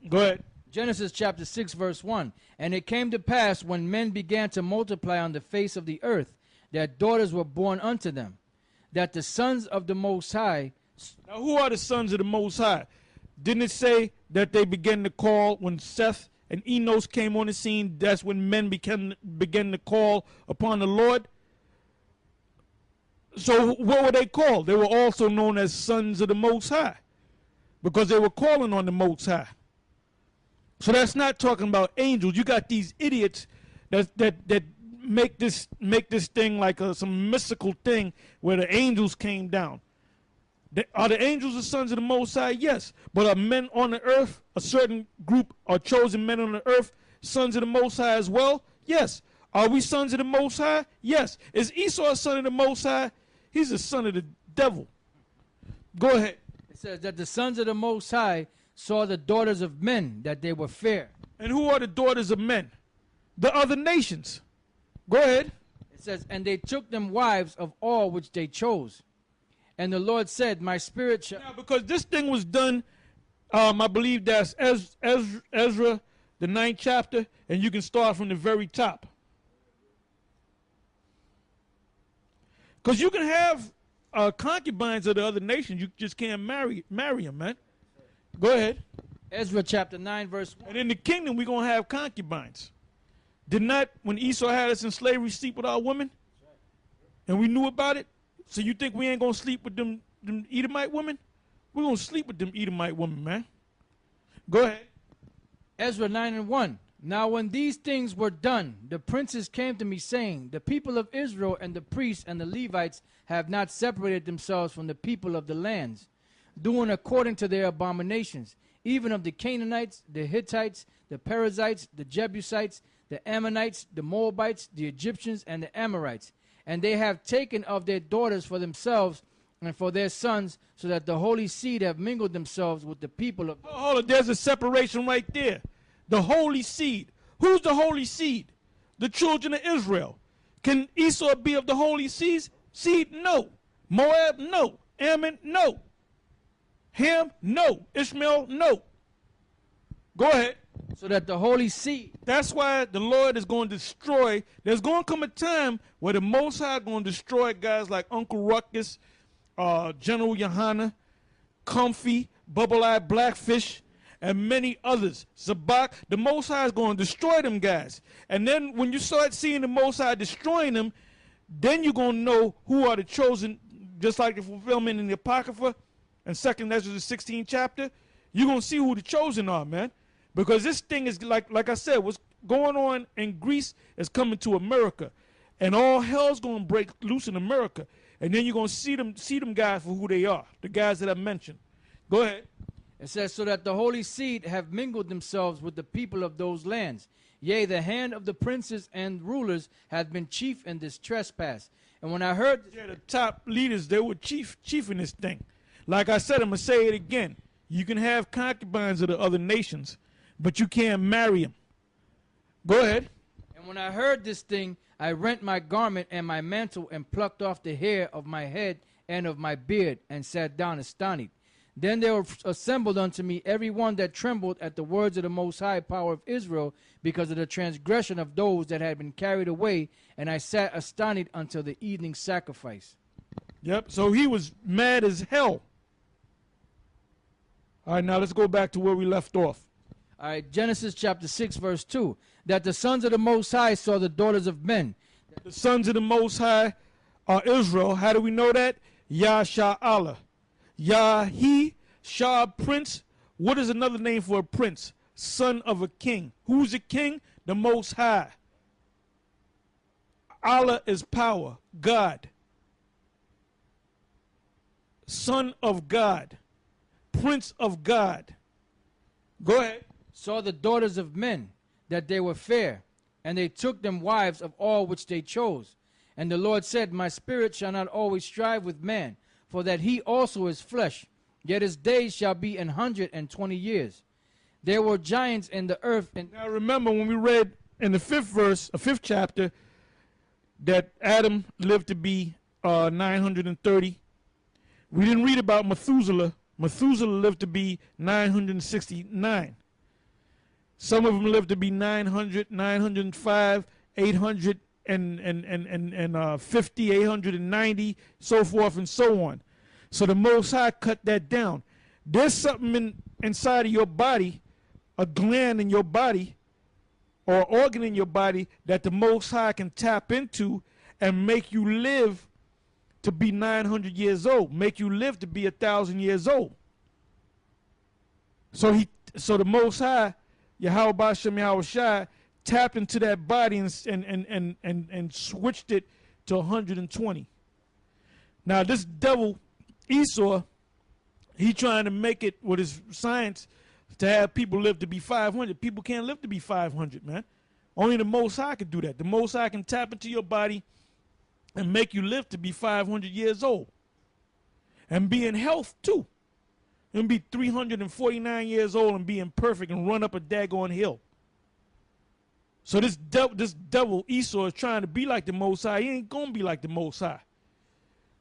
Go ahead. Genesis chapter 6, verse 1. And it came to pass, when men began to multiply on the face of the earth, that daughters were born unto them, that the sons of the Most High. Now who are the sons of the Most High? Didn't it say that they began to call when Seth and Enos came on the scene? That's when men began to call upon the Lord. So what were they called? They were also known as sons of the Most High, because they were calling on the Most High. So that's not talking about angels. You got these idiots that make this thing like some mystical thing where the angels came down. Are the angels the sons of the Most High? Yes. But are men on the earth, a certain group are chosen men on the earth, sons of the Most High as well? Yes. Are we sons of the Most High? Yes. Is Esau a son of the Most High? He's a son of the devil. Go ahead. It says that the sons of the Most High saw the daughters of men, that they were fair. And who are the daughters of men? The other nations. Go ahead. It says, and they took them wives of all which they chose. And the Lord said, my spirit shall... Now, because this thing was done, I believe that's Ezra, the 9th chapter, and you can start from the very top. Because you can have concubines of the other nations, you just can't marry them, man. Go ahead. Ezra chapter 9, verse 1. And in the kingdom, we're going to have concubines. Did not, when Esau had us in slavery, sleep with our women? And we knew about it? So you think we ain't going to sleep with them Edomite women? We're going to sleep with them Edomite women, man. Go ahead. Ezra 9 and 1. Now when these things were done, the princes came to me, saying, the people of Israel and the priests and the Levites have not separated themselves from the people of the lands, doing according to their abominations, even of the Canaanites, the Hittites, the Perizzites, the Jebusites, the Ammonites, the Moabites, the Egyptians, and the Amorites. And they have taken of their daughters for themselves and for their sons, so that the holy seed have mingled themselves with the people of... Hold on, there's a separation right there. The holy seed. Who's the holy seed? The children of Israel. Can Esau be of the holy seed? No. Moab? No. Ammon? No. Ham? No. Ishmael? No. Go ahead. So that the holy seed... That's why the Lord is going to destroy. There's going to come a time where the Most High is going to destroy guys like Uncle Ruckus, General Yohana, Comfy, Bubble-Eyed Blackfish, and many others. Zabak, the Most High is going to destroy them guys. And then when you start seeing the Most High destroying them, then you're going to know who are the chosen, just like the fulfillment in the Apocrypha and 2nd Ezra, the 16th chapter. You're going to see who the chosen are, man. Because this thing is, like I said, what's going on in Greece is coming to America. And all hell's going to break loose in America. And then you're going to see them guys for who they are, the guys that I mentioned. Go ahead. It says, so that the holy seed have mingled themselves with the people of those lands. Yea, the hand of the princes and rulers hath been chief in this trespass. And when I heard... Yeah, the top leaders, they were chief in this thing. Like I said, I'm going to say it again. You can have concubines of the other nations, but you can't marry them. Go ahead. And when I heard this thing, I rent my garment and my mantle and plucked off the hair of my head and of my beard and sat down astonished. Then there were assembled unto me every one that trembled at the words of the Most High power of Israel, because of the transgression of those that had been carried away, and I sat astonished until the evening sacrifice. Yep, so he was mad as hell. All right, now let's go back to where we left off. All right, Genesis chapter 6, verse 2. That the sons of the Most High saw the daughters of men. The sons of the Most High are Israel. How do we know that? Yah Shah Allah. Yah he, Shah prince. What is another name for a prince? Son of a king. Who's a king? The Most High. Allah is power, God. Son of God. Prince of God. Go ahead. Saw the daughters of men, that they were fair, and they took them wives of all which they chose. And the Lord said, my spirit shall not always strive with man, for that he also is flesh, yet his days shall be 120 years. There were giants in the earth. And now remember when we read in the 5th verse, 5th chapter, that Adam lived to be 930. We didn't read about Methuselah. Methuselah lived to be 969. Some of them lived to be 900, 905, 850, 890, so forth and so on. So the Most High cut that down. There's something inside of your body, a gland in your body, or organ in your body that the Most High can tap into and make you live to be 900 years old, make you live to be 1,000 years old. So the Most High, Yahweh Bashem Yahweh Shai, tapped into that body and switched it to 120. Now this devil, Esau, he trying to make it with his science to have people live to be 500. People can't live to be 500, man. Only the Most High can do that. The Most High can tap into your body and make you live to be 500 years old. And be in health too. and be 349 years old and be imperfect and run up a daggone hill. So this devil Esau is trying to be like the Most High. He ain't going to be like the Most High.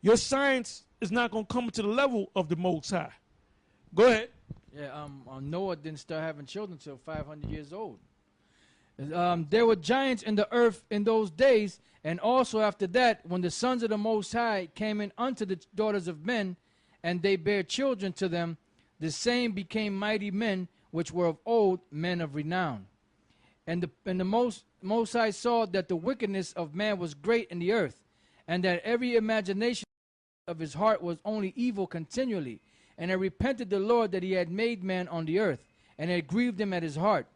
Your science is not going to come to the level of the Most High. Go ahead. Yeah, Noah didn't start having children until 500 years old. There were giants in the earth in those days, and also after that, when the sons of the Most High came in unto the daughters of men, and they bare children to them, the same became mighty men, which were of old, men of renown. And the Most High saw that the wickedness of man was great in the earth, and that every imagination of his heart was only evil continually. And it repented the Lord that he had made man on the earth, and it grieved him at his heart.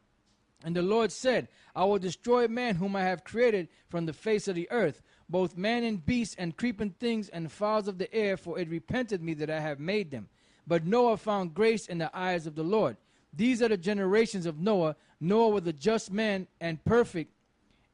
And the Lord said, I will destroy man whom I have created from the face of the earth, both man and beast and creeping things and fowls of the air, for it repented me that I have made them. But Noah found grace in the eyes of the Lord. These are the generations of Noah. Noah was a just man and perfect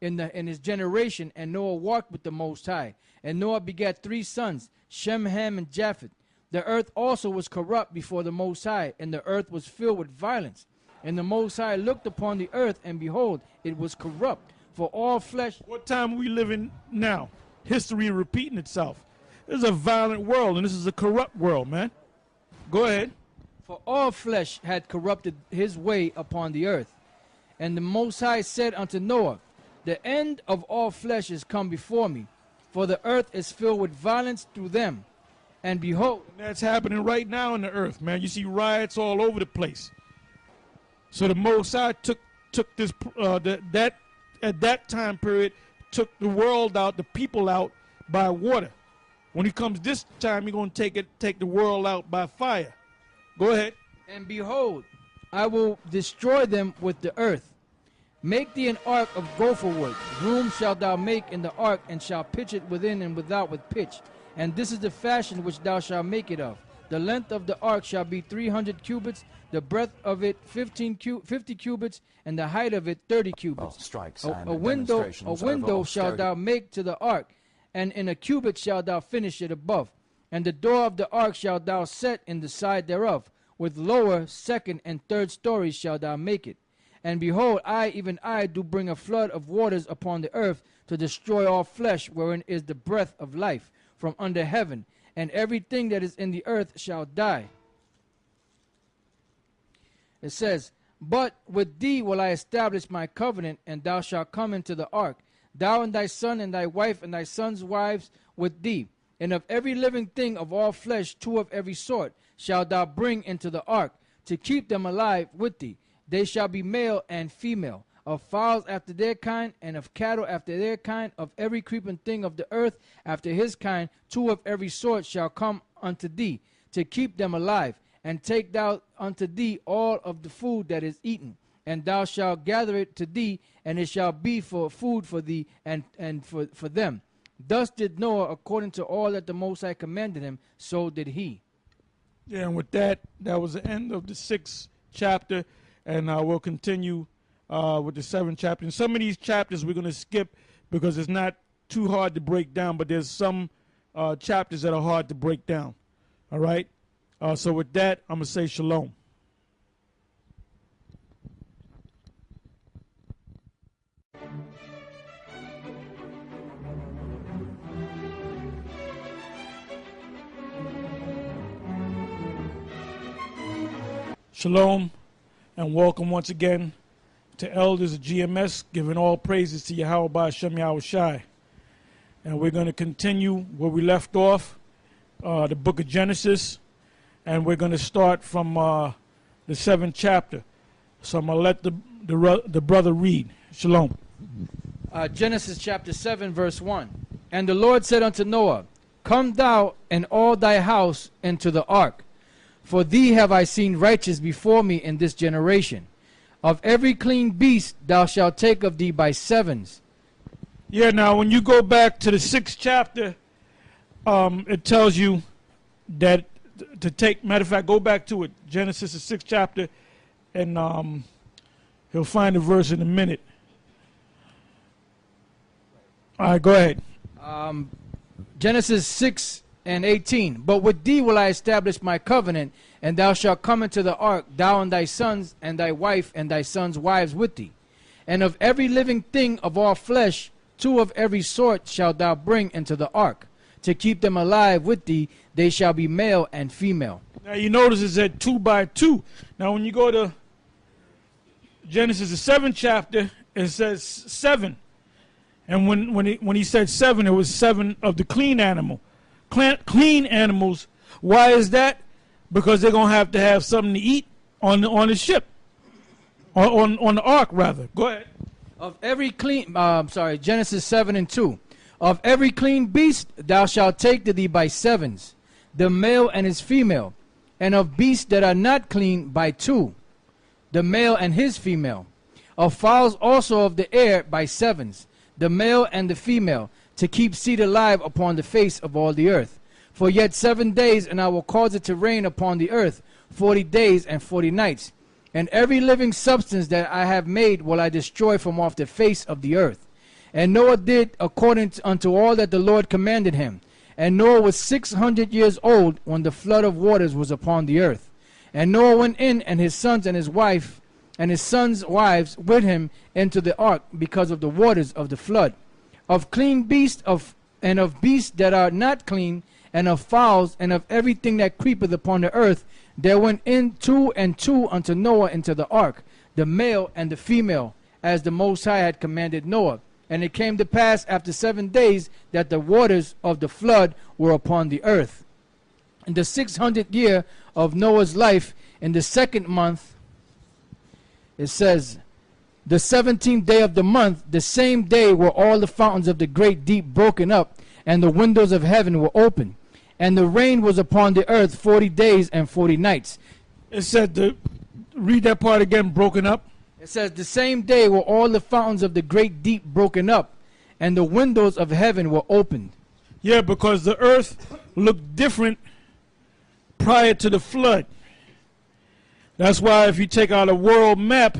in his generation, and Noah walked with the Most High. And Noah begat 3 sons, Shem, Ham, and Japheth. The earth also was corrupt before the Most High, and the earth was filled with violence. And the Most High looked upon the earth, and behold, it was corrupt, for all flesh. What time are we living now? History repeating itself. This is a violent world, and this is a corrupt world, man. Go ahead. For all flesh had corrupted his way upon the earth. And the Most High said unto Noah, the end of all flesh is come before me, for the earth is filled with violence through them. And behold, and that's happening right now in the earth, man. You see riots all over the place. So the Most High took this that at that time period took the world out, the people out by water. When he comes this time, he's gonna take the world out by fire. Go ahead. And behold, I will destroy them with the earth. Make thee an ark of gopher wood. Room shalt thou make in the ark, and shalt pitch it within and without with pitch. And this is the fashion which thou shalt make it of. The length of the ark shall be 300 cubits, the breadth of it 50 cubits, and the height of it 30 cubits. A window shalt thou make to the ark, and in a cubit shalt thou finish it above. And the door of the ark shalt thou set in the side thereof. With lower, second, and third stories shalt thou make it. And behold, I, even I, do bring a flood of waters upon the earth to destroy all flesh, wherein is the breath of life from under heaven, and everything that is in the earth shall die. It says, but with thee will I establish my covenant, and thou shalt come into the ark, thou and thy son and thy wife and thy sons' wives with thee. And of every living thing of all flesh, 2 of every sort, shalt thou bring into the ark, to keep them alive with thee. They shall be male and female, of fowls after their kind, and of cattle after their kind, of every creeping thing of the earth after his kind. 2 of every sort shall come unto thee, to keep them alive. And take thou unto thee all of the food that is eaten, and thou shalt gather it to thee, and it shall be for food for thee and for them. Thus did Noah according to all that the Most High commanded him, so did he. Yeah, and with that was the end of the 6th chapter, and we'll continue with the 7th chapter. And some of these chapters we're going to skip because it's not too hard to break down, but there's some chapters that are hard to break down. All right? So with that, I'm going to say shalom. Shalom, and welcome once again to Elders of GMS, giving all praises to Yahweh by Shem Yahweh Shai. And we're going to continue where we left off, the book of Genesis, and we're going to start from the 7th chapter. So I'm going to let the brother read. Shalom. Genesis chapter 7, verse 1. And the Lord said unto Noah, come thou and all thy house into the ark. For thee have I seen righteous before me in this generation. Of every clean beast thou shalt take of thee by 7s. Yeah, now when you go back to the 6th chapter, it tells you that to take, matter of fact, go back to it, Genesis the 6th chapter, and he'll find the verse in a minute. All right, go ahead. Genesis 6 and 18. But with thee will I establish my covenant, and thou shalt come into the ark, thou and thy sons, and thy wife, and thy sons' wives with thee. And of every living thing of all flesh, 2 of every sort shalt thou bring into the ark. To keep them alive with thee, they shall be male and female. Now you notice it said 2 by 2. Now when you go to Genesis, the 7th chapter, it says 7. And when he said 7, it was 7 of the clean animal. Clean animals. Why is that? Because they're going to have something to eat on the ship. On the ark, rather. Go ahead. Of every clean, Genesis 7 and 2. Of every clean beast thou shalt take to thee by 7s, the male and his female. And of beasts that are not clean by 2, the male and his female. Of fowls also of the air by 7s, the male and the female, to keep seed alive upon the face of all the earth. For yet 7 days, and I will cause it to rain upon the earth 40 days and 40 nights. And every living substance that I have made will I destroy from off the face of the earth. And Noah did according unto all that the Lord commanded him. And Noah was 600 years old when the flood of waters was upon the earth. And Noah went in, and his sons and his wife, and his sons' wives with him into the ark, because of the waters of the flood. Of clean beasts and of beasts that are not clean, and of fowls, and of everything that creepeth upon the earth, there went in 2 and 2 unto Noah into the ark, the male and the female, as the Most High had commanded Noah. And it came to pass after 7 days that the waters of the flood were upon the earth. In the 600th year of Noah's life, in the 2nd month, it says, the 17th day of the month, the same day were all the fountains of the great deep broken up, and the windows of heaven were open. And the rain was upon the earth 40 days and 40 nights. It said, read that part again, broken up. It says, the same day were all the fountains of the great deep broken up, and the windows of heaven were opened. Yeah, because the earth looked different prior to the flood. That's why if you take out a world map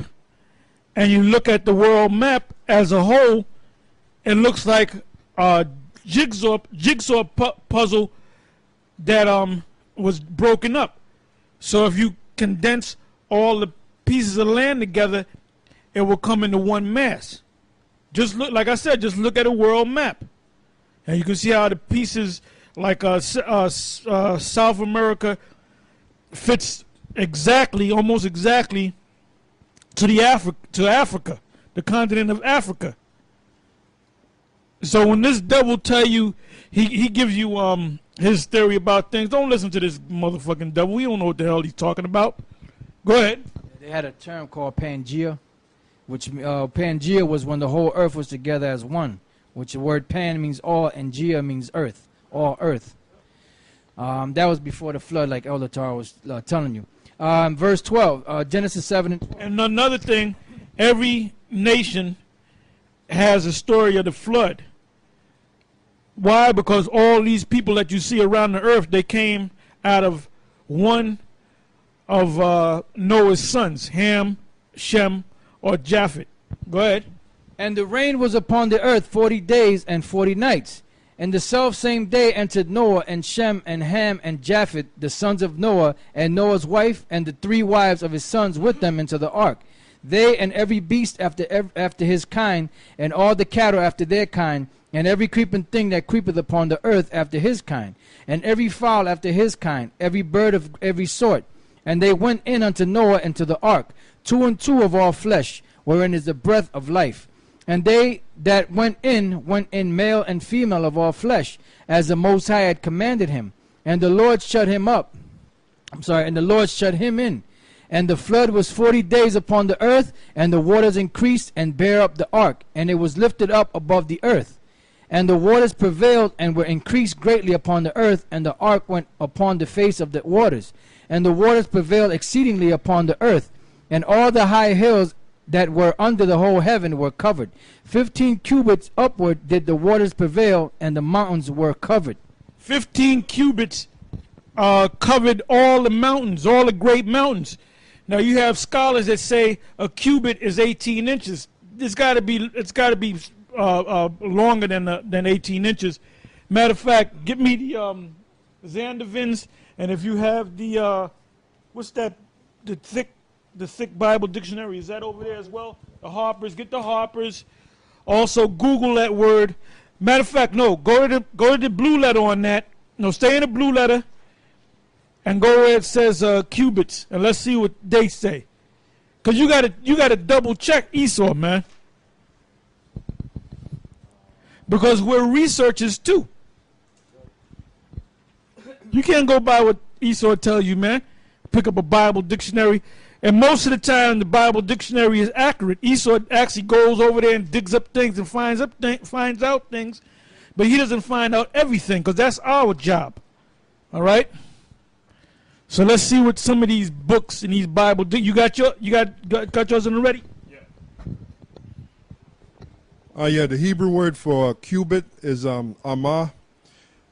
and you look at the world map as a whole, it looks like a jigsaw puzzle that was broken up. So if you condense all the pieces of land together, it will come into one mass. Just look, like I said, just look at a world map, and you can see how the pieces, like South America, fits exactly, almost exactly, to Africa, the continent of Africa. So when this devil tell you, he gives you his theory about things, don't listen to this motherfucking devil. We don't know what the hell he's talking about. Go ahead. They had a term called Pangea, which Pangea was when the whole earth was together as one, which the word Pan means all and Gea means earth, all earth. That was before the flood, like Elder Tar was telling you. Verse 12, Genesis 7. And another thing, every nation has a story of the flood. Why? Because all these people that you see around the earth, they came out of one of Noah's sons, Ham, Shem, or Japheth. Go ahead. And the rain was upon the earth 40 days and 40 nights. And the selfsame day entered Noah and Shem and Ham and Japheth, the sons of Noah, and Noah's wife, and the 3 wives of his sons with them into the ark. They and every beast after his kind, and all the cattle after their kind, and every creeping thing that creepeth upon the earth after his kind, and every fowl after his kind, every bird of every sort. And they went in unto Noah into the ark, 2 and 2 of all flesh, wherein is the breath of life. And they that went in male and female of all flesh, as the Most High had commanded him. And the Lord shut him in. And the flood was 40 days upon the earth, and the waters increased and bare up the ark, and it was lifted up above the earth. And the waters prevailed and were increased greatly upon the earth, and the ark went upon the face of the waters. And the waters prevailed exceedingly upon the earth, and all the high hills that were under the whole heaven were covered. 15 cubits upward did the waters prevail, and the mountains were covered. 15 cubits covered all the mountains, all the great mountains. Now you have scholars that say a cubit is 18 inches. It's got to be longer than 18 inches. Matter of fact, give me Zandavins, and if you have the what's that? The thick Bible dictionary, is that over there as well? The Harper's, get the Harper's. Also, Google that word. Matter of fact, no, go to the blue letter on that. No, stay in the blue letter, and go where it says cubits, and let's see what they say. Cause you gotta double check Esau, man. Because we're researchers too. You can't go by what Esau tell you, man. Pick up a Bible dictionary, and most of the time the Bible dictionary is accurate. Esau actually goes over there and digs up things and finds out things, but he doesn't find out everything, because that's our job. All right. So let's see what some of these books and these Bible. You got yours in already? Yeah. The Hebrew word for cubit is amah.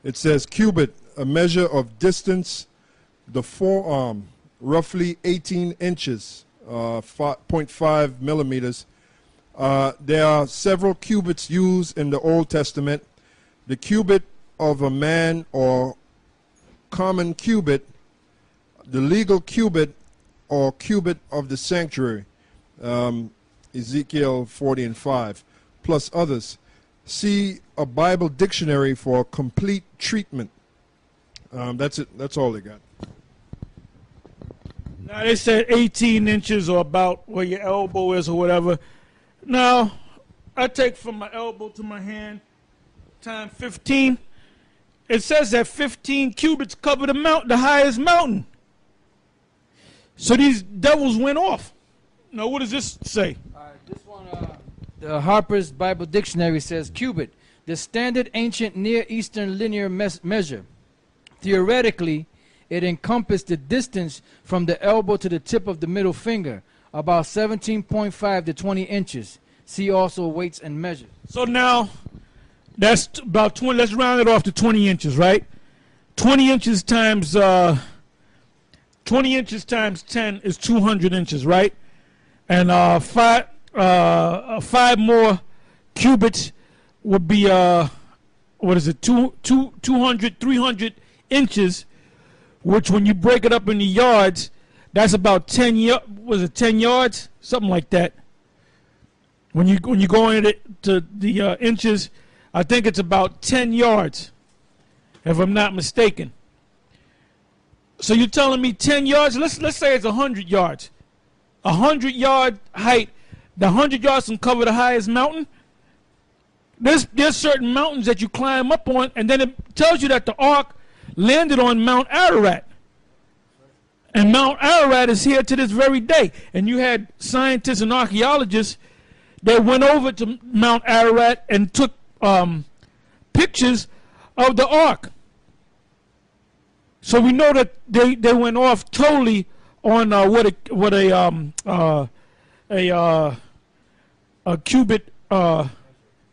It says cubit, a measure of distance, the forearm, roughly 18 inches, 0.5 millimeters. There are several cubits used in the Old Testament. The cubit of a man, or common cubit, the legal cubit or cubit of the sanctuary, Ezekiel 40:5, plus others. See a Bible dictionary for complete treatment. That's it. That's all they got. Now they said 18 inches, or about where your elbow is or whatever. Now, I take from my elbow to my hand times 15. It says that 15 cubits cover the highest mountain. So these devils went off. Now, what does this say? This one, the Harper's Bible Dictionary says cubit, the standard ancient Near Eastern linear measure. Theoretically, it encompassed the distance from the elbow to the tip of the middle finger, about 17.5 to 20 inches. See also weights and measures. So now, that's about 20. Let's round it off to 20 inches, right? 20 inches times 20 inches times 10 is 200 inches, right? And five more cubits would be what is it? 200, 300 inches, which when you break it up into yards, that's about 10 yards, something like that. When you go into the inches, I think it's about 10 yards, if I'm not mistaken. So you're telling me 10 yards? Let's say it's 100 yards. 100-yard height. The 100 yards can cover the highest mountain. There's certain mountains that you climb up on, and then it tells you that the ark landed on Mount Ararat. And Mount Ararat is here to this very day. And you had scientists and archaeologists that went over to Mount Ararat and took pictures of the ark. So we know that they went off totally on what a cubit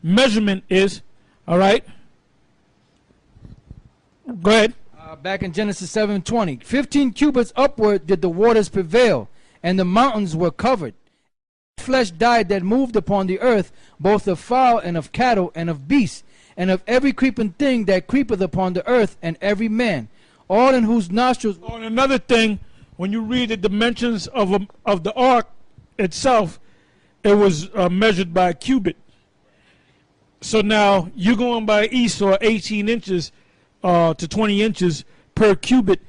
measurement is. All right. Go ahead. Back in Genesis 7:20, 15 cubits upward did the waters prevail, and the mountains were covered. Flesh died that moved upon the earth, both of fowl and of cattle and of beasts, and of every creeping thing that creepeth upon the earth, and every man, all in whose nostrils. Oh, and another thing, when you read the dimensions of the ark itself, it was measured by a cubit. So now you're going by Esau, 18 inches to 20 inches per cubit.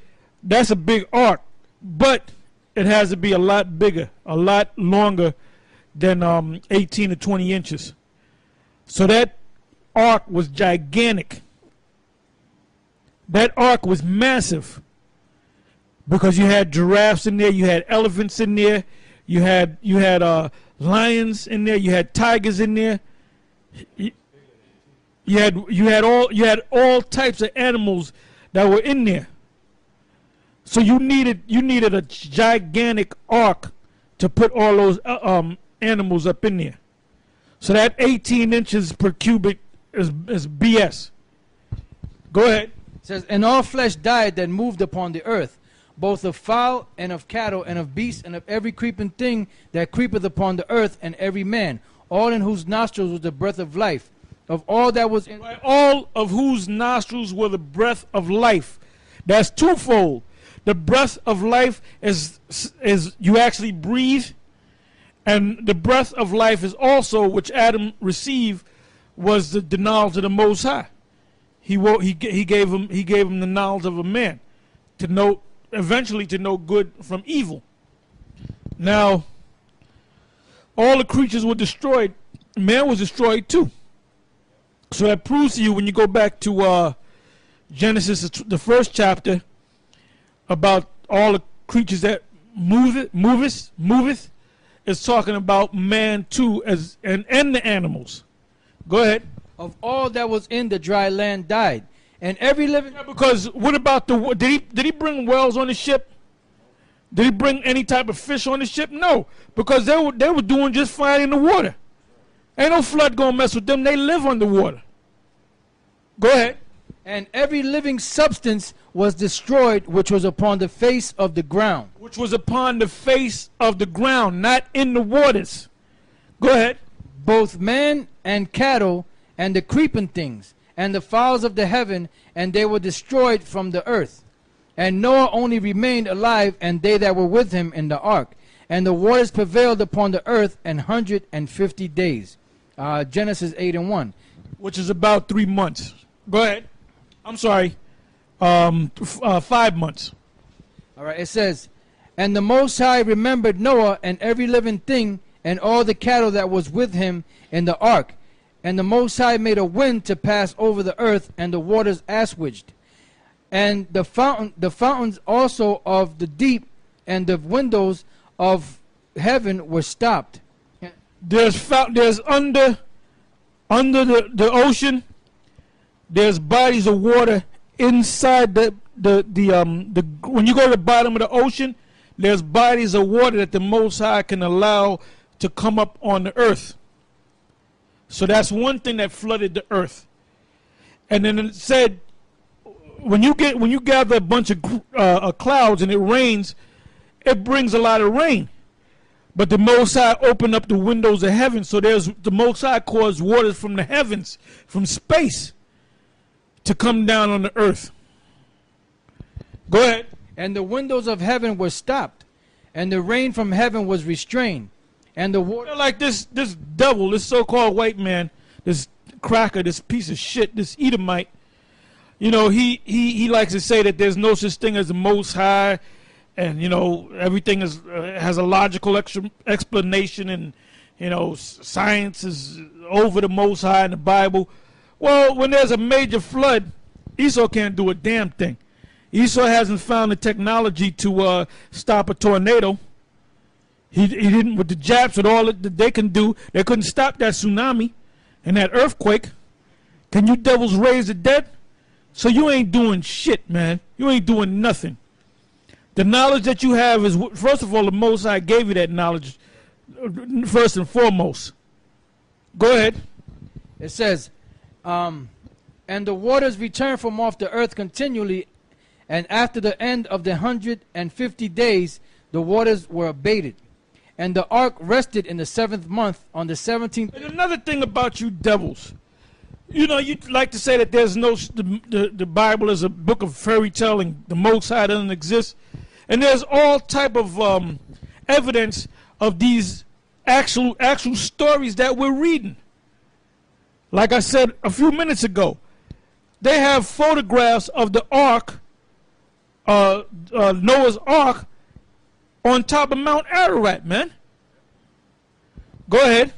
That's a big ark, but it has to be a lot bigger, a lot longer than 18 to 20 inches. So that ark was gigantic. That ark was massive, because you had giraffes in there, you had elephants in there, you had lions in there, you had tigers in there. You had all types of animals that were in there. So you needed a gigantic ark to put all those animals up in there. So that 18 inches per cubit is BS. Go ahead. It says, and all flesh died that moved upon the earth, both of fowl and of cattle and of beasts and of every creeping thing that creepeth upon the earth, and every man, all in whose nostrils was the breath of life, of all that was in. By all of whose nostrils were the breath of life. That's twofold. The breath of life is you actually breathe, and the breath of life is also, which Adam received, was the knowledge of the Most High. He gave him the knowledge of a man, to know, eventually to know good from evil. Now, all the creatures were destroyed. Man was destroyed too. So that proves to you, when you go back to Genesis, the first chapter, about all the creatures that moveth, is talking about man too, and the animals. Go ahead. Of all that was in the dry land died, and every living. Yeah, because what about did he bring whales on the ship? Did he bring any type of fish on the ship? No, because they were doing just fine in the water. Ain't no flood gonna mess with them. They live underwater. Go ahead. And every living substance was destroyed, which was upon the face of the ground. Which was upon the face of the ground, not in the waters. Go ahead. Both man and cattle, and the creeping things, and the fowls of the heaven, and they were destroyed from the earth. And Noah only remained alive, and they that were with him in the ark. And the waters prevailed upon the earth 150 days. Genesis 8:1. Which is about 3 months. Go ahead. I'm sorry. 5 months. All right, it says, and the Most High remembered Noah and every living thing and all the cattle that was with him in the ark. And the Most High made a wind to pass over the earth, and the waters assuaged. And the fountains also of the deep and the windows of heaven were stopped. There's under the ocean, there's bodies of water inside when you go to the bottom of the ocean, there's bodies of water that the Most High can allow to come up on the earth. So that's one thing that flooded the earth. And then it said, when you gather a bunch of clouds and it rains, it brings a lot of rain. But the Most High opened up the windows of heaven, so the Most High caused waters from the heavens, from space, to come down on the earth. Go ahead. And the windows of heaven were stopped, and the rain from heaven was restrained, and the water. Like this devil, this so-called white man, this cracker, this piece of shit, this Edomite. You know, he likes to say that there's no such thing as the Most High, and you know everything has a logical explanation, and you know science is over the Most High in the Bible. Well, when there's a major flood, Esau can't do a damn thing. Esau hasn't found the technology to stop a tornado. He didn't, with the Japs, with all that they can do, they couldn't stop that tsunami and that earthquake. Can you devils raise the dead? So you ain't doing shit, man. You ain't doing nothing. The knowledge that you have is, first of all, the Most High gave you that knowledge, first and foremost. Go ahead. It says, and the waters returned from off the earth continually, and after the end of the 150 days, the waters were abated. And the ark rested in the 7th month on the 17th. And another thing about you devils, you know, you like to say that there's no, the Bible is a book of fairy tale and the Most High doesn't exist. And there's all type of evidence of these actual stories that we're reading. Like I said a few minutes ago, they have photographs of the ark, Noah's Ark, on top of Mount Ararat, man. Go ahead.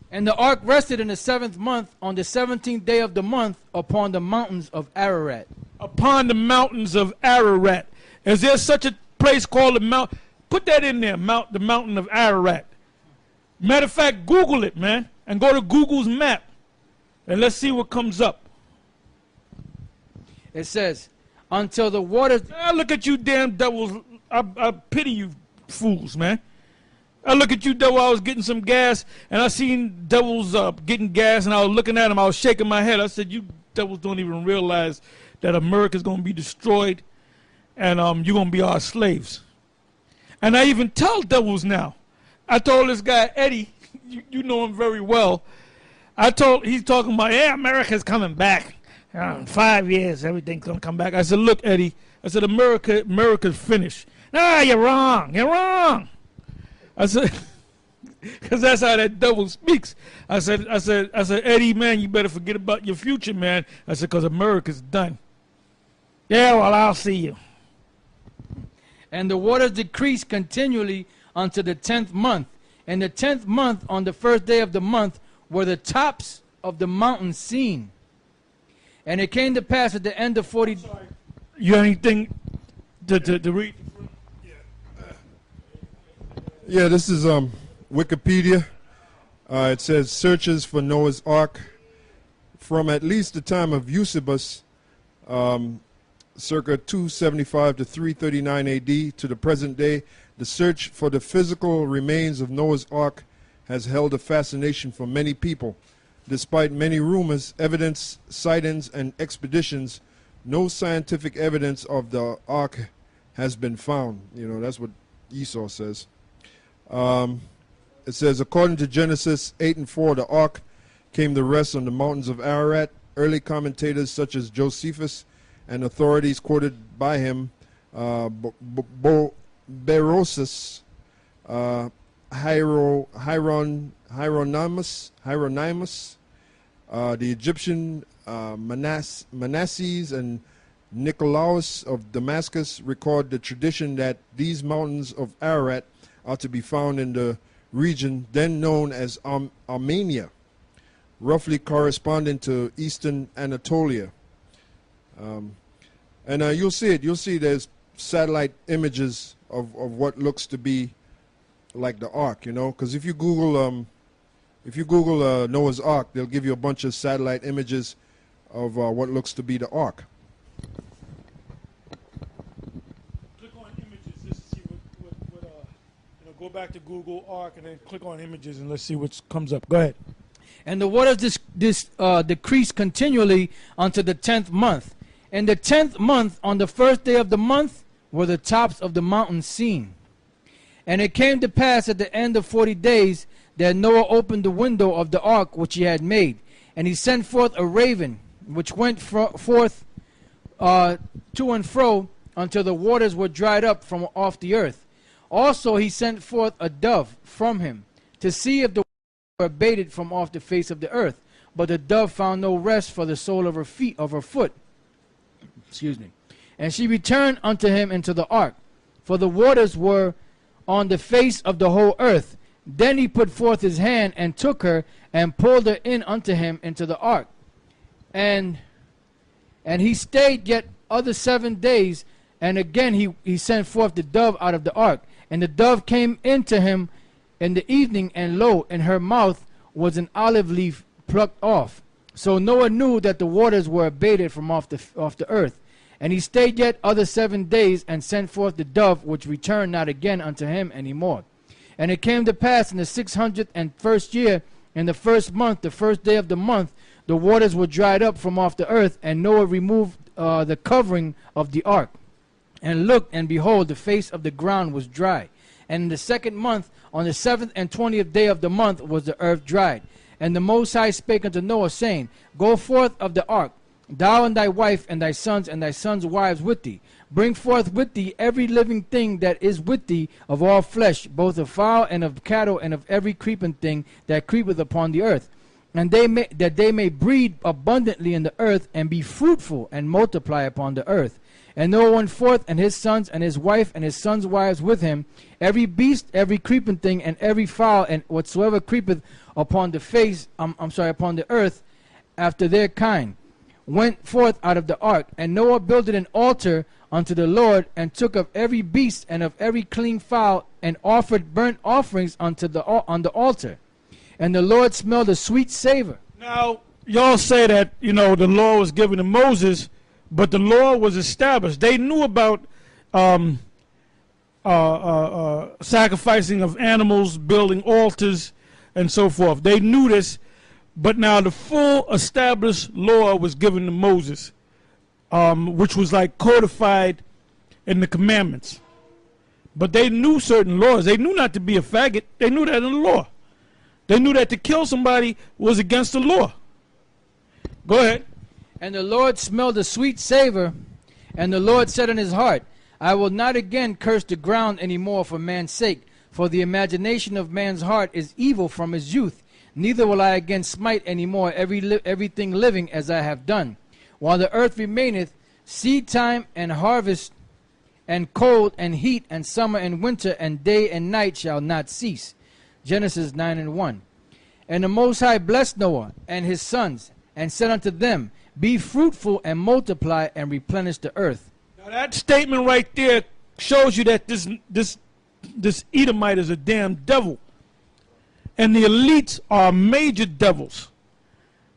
And the ark rested in the 7th month on the 17th day of the month upon the mountains of Ararat. Upon the mountains of Ararat. Is there such a place called the Mount? Put that in there, the mountain of Ararat. Matter of fact, Google it, man, and go to Google's map, and let's see what comes up. It says, until the waters. Look at you damn devils. I pity you fools, man. I look at you devil, I was getting some gas, and I seen devils getting gas, and I was looking at them, I was shaking my head. I said, you devils don't even realize that America's going to be destroyed, and you're going to be our slaves. And I even tell devils now. I told this guy, Eddie, you know him very well. He's talking about, yeah, America's coming back. In 5 years, everything's going to come back. I said, look, Eddie, I said, America's finished. No, you're wrong. You're wrong. I said, because that's how that devil speaks. I said, Eddie, man, you better forget about your future, man. I said, because America's done. Yeah, well, I'll see you. And the waters decreased continually unto the 10th month. And the 10th month, on the first day of the month, were the tops of the mountains seen. And it came to pass at the end of 40... You have anything to read? Yeah, this is Wikipedia. It says searches for Noah's Ark from at least the time of Eusebius, circa 275 to 339 AD, to the present day. The search for the physical remains of Noah's Ark has held a fascination for many people. Despite many rumors, evidence, sightings, and expeditions, no scientific evidence of the Ark has been found. You know, that's what Esau says. It says, according to Genesis 8 and 4, the Ark came to rest on the mountains of Ararat. Early commentators such as Josephus and authorities quoted by him, Berosus, Hieronymus, the Egyptian Manasses and Nicolaus of Damascus record the tradition that these mountains of Ararat are to be found in the region then known as Armenia, roughly corresponding to eastern Anatolia. And you'll see it. You'll see there's satellite images of what looks to be like the Ark, you know, because if you Google Noah's Ark, they'll give you a bunch of satellite images of what looks to be the Ark. Click on images just to see what go back to Google Ark and then click on images and let's see what comes up. Go ahead. And the waters decreased continually unto the 10th month. And the 10th month, on the first day of the month, were the tops of the mountains seen. And it came to pass at the end of 40 days that Noah opened the window of the ark which he had made. And he sent forth a raven, which went forth to and fro until the waters were dried up from off the earth. Also he sent forth a dove from him, to see if the waters were abated from off the face of the earth. But the dove found no rest for the sole of her foot. Excuse me. And she returned unto him into the ark, for the waters were on the face of the whole earth. Then he put forth his hand and took her and pulled her in unto him into the ark. And he stayed yet other 7 days, and again he sent forth the dove out of the ark. And the dove came into him in the evening, and lo, in her mouth was an olive leaf plucked off. So Noah knew that the waters were abated from off the earth. And he stayed yet other 7 days, and sent forth the dove, which returned not again unto him any more. And it came to pass in the 601st year, in the first month, the first day of the month, the waters were dried up from off the earth, and Noah removed the covering of the ark. And looked, and behold, the face of the ground was dry. And in the 2nd month, on the 7th and 20th day of the month, was the earth dried. And the Most High spake unto Noah, saying, Go forth of the ark, thou and thy wife and thy sons' wives with thee. Bring forth with thee every living thing that is with thee of all flesh, both of fowl and of cattle and of every creeping thing that creepeth upon the earth. And that they may breed abundantly in the earth, and be fruitful and multiply upon the earth. And Noah went forth, and his sons and his wife and his sons' wives with him, every beast, every creeping thing, and every fowl, and whatsoever creepeth upon the upon the earth, after their kind, went forth out of the ark. And Noah builded an altar unto the Lord, and took of every beast and of every clean fowl, and offered burnt offerings on the altar. And the Lord smelled a sweet savor. Now, y'all say that, the law was given to Moses, but the law was established. They knew about sacrificing of animals, building altars, and so forth. They knew this, but now the full established law was given to Moses, which was like codified in the commandments. But they knew certain laws. They knew not to be a faggot. They knew that in the law. They knew that to kill somebody was against the law. Go ahead. And the Lord smelled a sweet savor, and the Lord said in his heart, I will not again curse the ground any more for man's sake, for the imagination of man's heart is evil from his youth. Neither will I again smite any more everything living as I have done. While the earth remaineth, seed time and harvest, and cold and heat, and summer and winter, and day and night shall not cease. Genesis 9:1. And the Most High blessed Noah and his sons, and said unto them, Be fruitful and multiply and replenish the earth. Now that statement right there shows you that this Edomite is a damn devil. And the elites are major devils,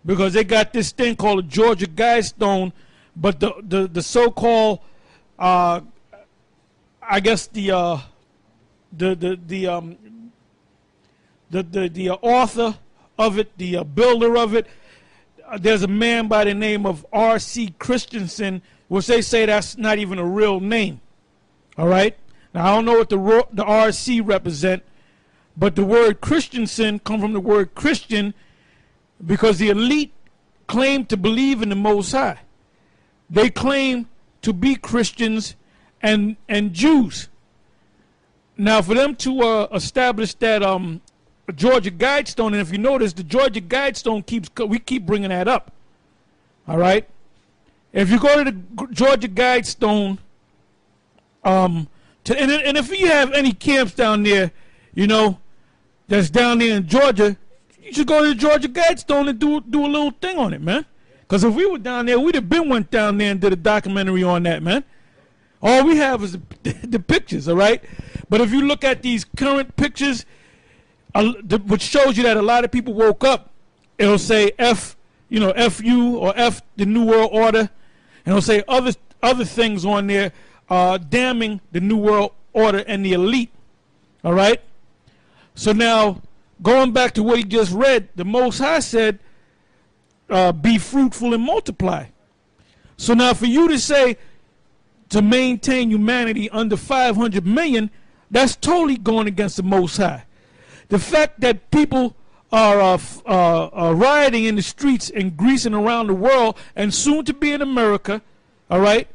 because they got this thing called a Georgia Guidestone, but the so-called I guess the author of it, the builder of it, there's a man by the name of R.C. Christensen, which they say that's not even a real name. All right? Now, I don't know what the R.C. represent, but the word Christensen comes from the word Christian, because the elite claim to believe in the Most High. They claim to be Christians and Jews. Now, for them to establish that Georgia Guidestone, and if you notice, the Georgia Guidestone we keep bringing that up. All right? If you go to the Georgia Guidestone, and if you have any camps down there, you know, that's down there in Georgia, you should go to the Georgia Guidestone and do a little thing on it, man. Because if we were down there, we'd have been went down there and did a documentary on that, man. All we have is the pictures, all right? But if you look at these current pictures, which shows you that a lot of people woke up, it'll say F, you know, FU or F the New World Order, and it'll say other things on there damning the New World Order and the elite, all right? So now, going back to what he just read, the Most High said, be fruitful and multiply. So now for you to say to maintain humanity under 500 million, that's totally going against the Most High. The fact that people are rioting in the streets in Greece and around the world, and soon to be in America, all right,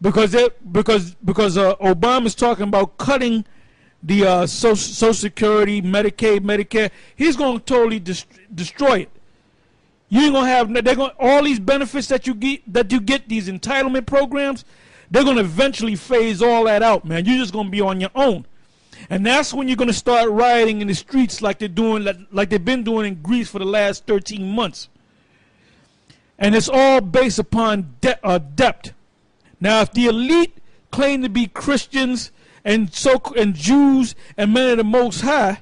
because Obama's talking about cutting the Social Security, Medicaid, Medicare. He's going to totally destroy it. You ain't gonna have all these benefits that you get, these entitlement programs. They're gonna eventually phase all that out, man. You're just gonna be on your own, and that's when you're gonna start rioting in the streets like they've been doing in Greece for the last 13 months. And it's all based upon debt. Now, if the elite claim to be Christians and Jews and men of the Most High,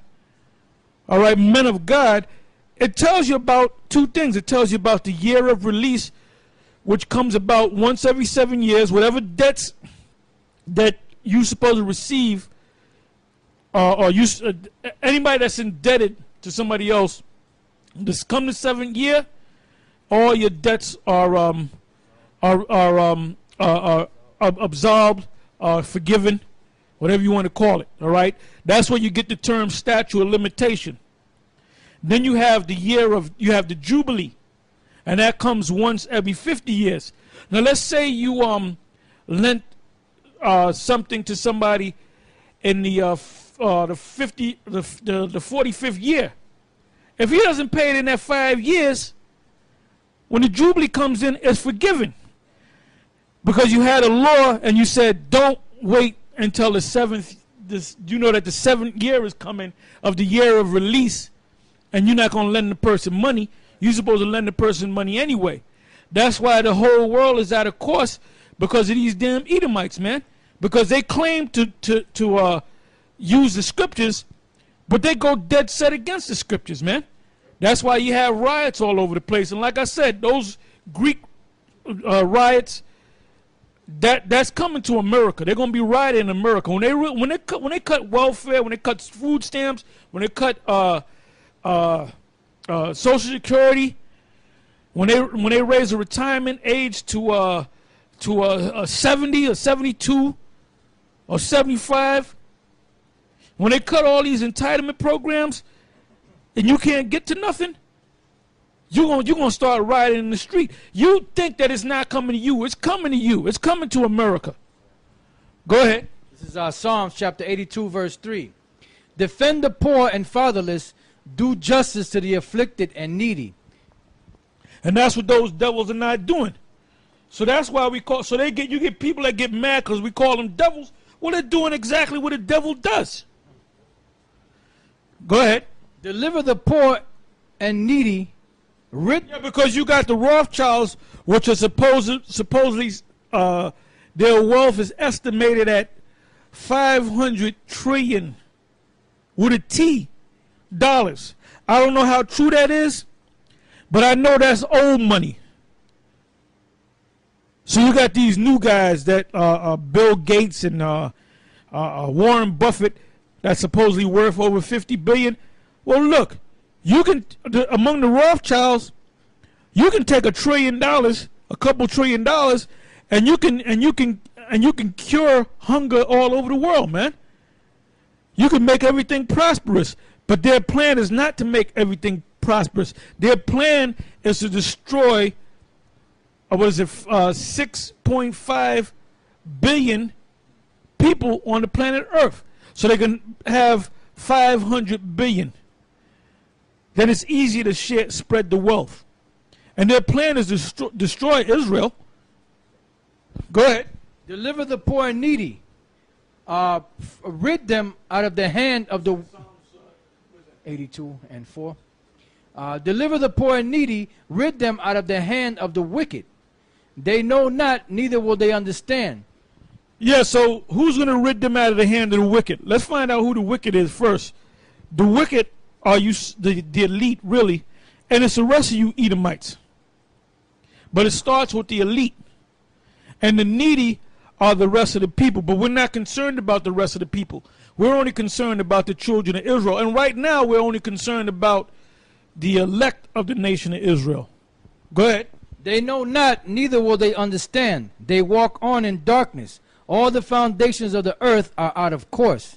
all right, men of God, it tells you about two things. It tells you about the year of release, which comes about once every 7 years. Whatever debts that you're supposed to receive, anybody that's indebted to somebody else, this come the 7th year, all your debts are absolved, forgiven, whatever you want to call it. All right, that's where you get the term statute of limitation. Then you have the Jubilee, and that comes once every 50 years. Now let's say you lent something to somebody in the 45th year. If he doesn't pay it in that 5 years, when the Jubilee comes in, it's forgiven, because you had a law and you said don't wait until the 7th. You know that the 7th year is coming of the year of release. And you're not going to lend the person money. You're supposed to lend the person money anyway. That's why the whole world is out of course, because of these damn Edomites, man. Because they claim to use the scriptures, but they go dead set against the scriptures, man. That's why you have riots all over the place. And like I said, those Greek riots, that's coming to America. They're going to be rioting in America. When they cut welfare, when they cut food stamps, when they cut Social Security, when they raise the retirement age to 70 or 72 or 75, when they cut all these entitlement programs and you can't get to nothing, you're gonna start rioting in the street. You think that it's not coming to you. It's coming to you. It's coming to America. Go ahead. This is Psalms chapter 82, verse 3. Defend the poor and fatherless. Do justice to the afflicted and needy. And that's what those devils are not doing. So that's why we call. So you get people that get mad because we call them devils. Well, they're doing exactly what a devil does. Go ahead. Deliver the poor and needy. Yeah, because you got the Rothschilds, which are supposedly their wealth is estimated at 500 trillion with a T dollars. I don't know how true that is, but I know that's old money. So you got these new guys that Bill Gates and Warren Buffett that's supposedly worth over 50 billion. Well, look, you can among the Rothschilds, you can take $1 trillion, a couple $1 trillion, and you can cure hunger all over the world, man. You can make everything prosperous, but their plan is not to make everything prosperous. Their plan is to destroy 6.5 billion people on the planet Earth, so they can have 500 billion. Then it's easier to spread the wealth. And their plan is to destroy Israel. Go ahead. Deliver the poor and needy. Rid them out of the hand of the 82 and 4. Deliver the poor and needy. Rid them out of the hand of the wicked. They know not, neither will they understand. Yeah, so who's going to rid them out of the hand of the wicked? Let's find out who the wicked is first. The wicked are the elite, really, and it's the rest of you Edomites. But it starts with the elite. And the needy are the rest of the people. But we're not concerned about the rest of the people. We're only concerned about the children of Israel. And right now, we're only concerned about the elect of the nation of Israel. Go ahead. They know not, neither will they understand. They walk on in darkness. All the foundations of the earth are out of course.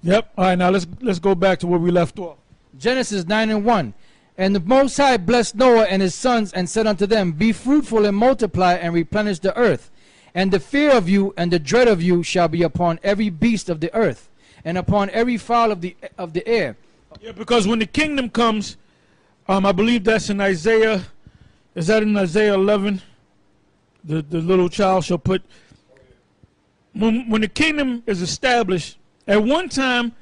Yep. All right, now let's go back to where we left off. Genesis 9 and 1. And the Most High blessed Noah and his sons and said unto them, Be fruitful and multiply and replenish the earth. And the fear of you and the dread of you shall be upon every beast of the earth, and upon every fowl of the air. Yeah, because when the kingdom comes, I believe that's in Isaiah. Is that in Isaiah 11? The little child shall put. When the kingdom is established, at one time,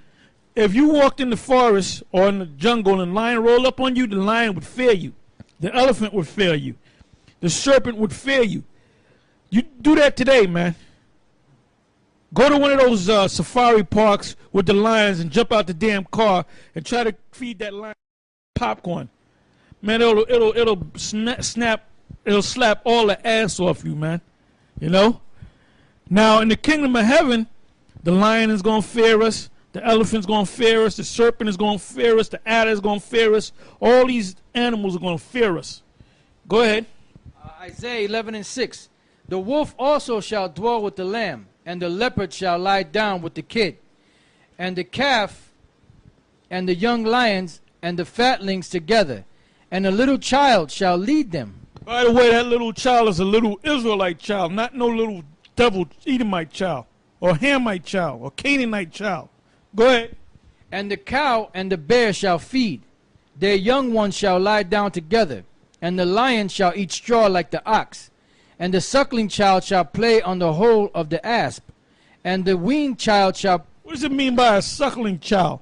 if you walked in the forest or in the jungle and a lion rolled up on you, the lion would fear you. The elephant would fear you. The serpent would fear you. You do that today, man. Go to one of those safari parks with the lions and jump out the damn car and try to feed that lion popcorn. Man, it'll snap, it'll slap all the ass off you, man. You know? Now, in the kingdom of heaven, the lion is going to fear us. The elephant's going to fear us. The serpent is going to fear us. The adder is going to fear us. All these animals are going to fear us. Go ahead. Isaiah 11 and 6. The wolf also shall dwell with the lamb, and the leopard shall lie down with the kid, and the calf, and the young lions, and the fatlings together, and a little child shall lead them. By the way, that little child is a little Israelite child, not no little devil Edomite child, or Hamite child, or Canaanite child. Go ahead. And the cow and the bear shall feed. Their young ones shall lie down together, and the lion shall eat straw like the ox. And the suckling child shall play on the hole of the asp, and the weaned child shall... What does it mean by a suckling child?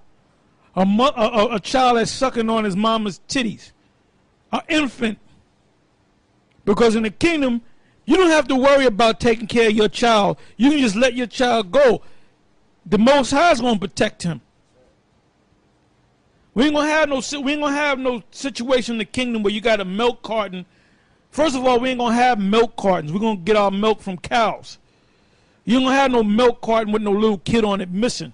A child that's sucking on his mama's titties. An infant. Because in the kingdom, you don't have to worry about taking care of your child. You can just let your child go. The Most High is going to protect him. We ain't gonna have no situation in the kingdom where you got a milk carton. First of all, we ain't gonna have milk cartons. We're gonna get our milk from cows. You ain't gonna have no milk carton with no little kid on it missing.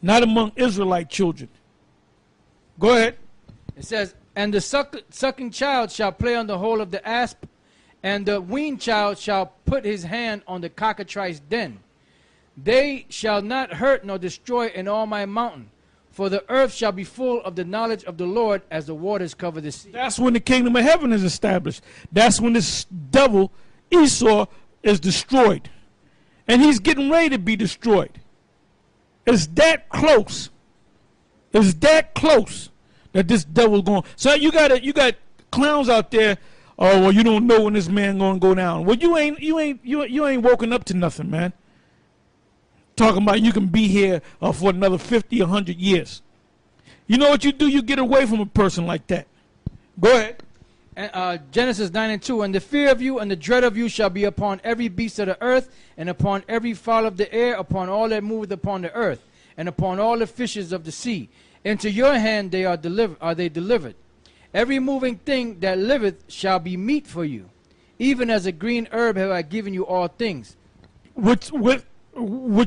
Not among Israelite children. Go ahead. It says, and the sucking child shall play on the hole of the asp, and the weaned child shall put his hand on the cockatrice den. They shall not hurt nor destroy in all my mountain, For the earth shall be full of the knowledge of the Lord as the waters cover the sea. That's when the kingdom of heaven is established. That's when this devil, Esau, is destroyed. And he's getting ready to be destroyed. It's that close. It's that close that this devil's going. So you got clowns out there. Oh, well, you don't know when this man gonna go down. Well, you ain't woken up to nothing, man. Talking about you can be here for another 50, 100 years. You know what you do? You get away from a person like that. Go ahead. And, Genesis 9:2, and the fear of you and the dread of you shall be upon every beast of the earth, and upon every fowl of the air, upon all that moveth upon the earth, and upon all the fishes of the sea. Into your hand they are delivered. Every moving thing that liveth shall be meat for you. Even as a green herb have I given you all things. Which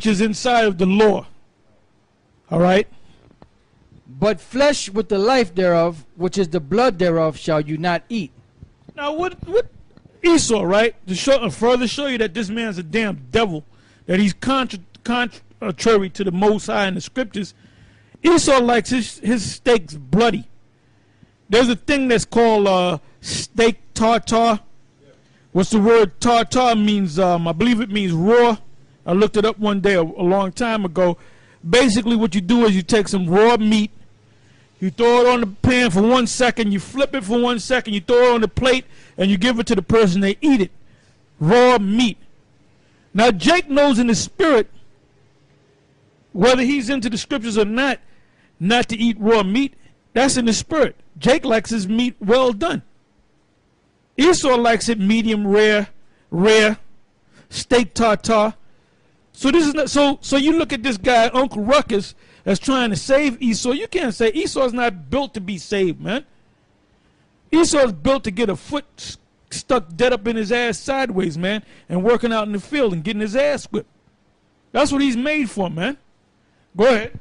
is inside of the law. All right? But flesh with the life thereof, which is the blood thereof, shall you not eat. Now, what Esau, right? To further show you that this man's a damn devil, that he's contrary to the Most High in the scriptures, Esau likes his steaks bloody. There's a thing that's called steak tartare. What's the word tartare means? I believe it means raw. I looked it up one day a long time ago. Basically, what you do is you take some raw meat, you throw it on the pan for 1 second, you flip it for 1 second, you throw it on the plate, and you give it to the person. They eat it. Raw meat. Now, Jake knows in his spirit, whether he's into the scriptures or not to eat raw meat. That's in the spirit. Jake likes his meat well done. Esau likes it medium rare, steak tartare. So this is not, so you look at this guy, Uncle Ruckus, as trying to save Esau. You can't say Esau's not built to be saved, man. Esau's built to get a foot stuck dead up in his ass sideways, man, and working out in the field and getting his ass whipped. That's what he's made for, man. Go ahead.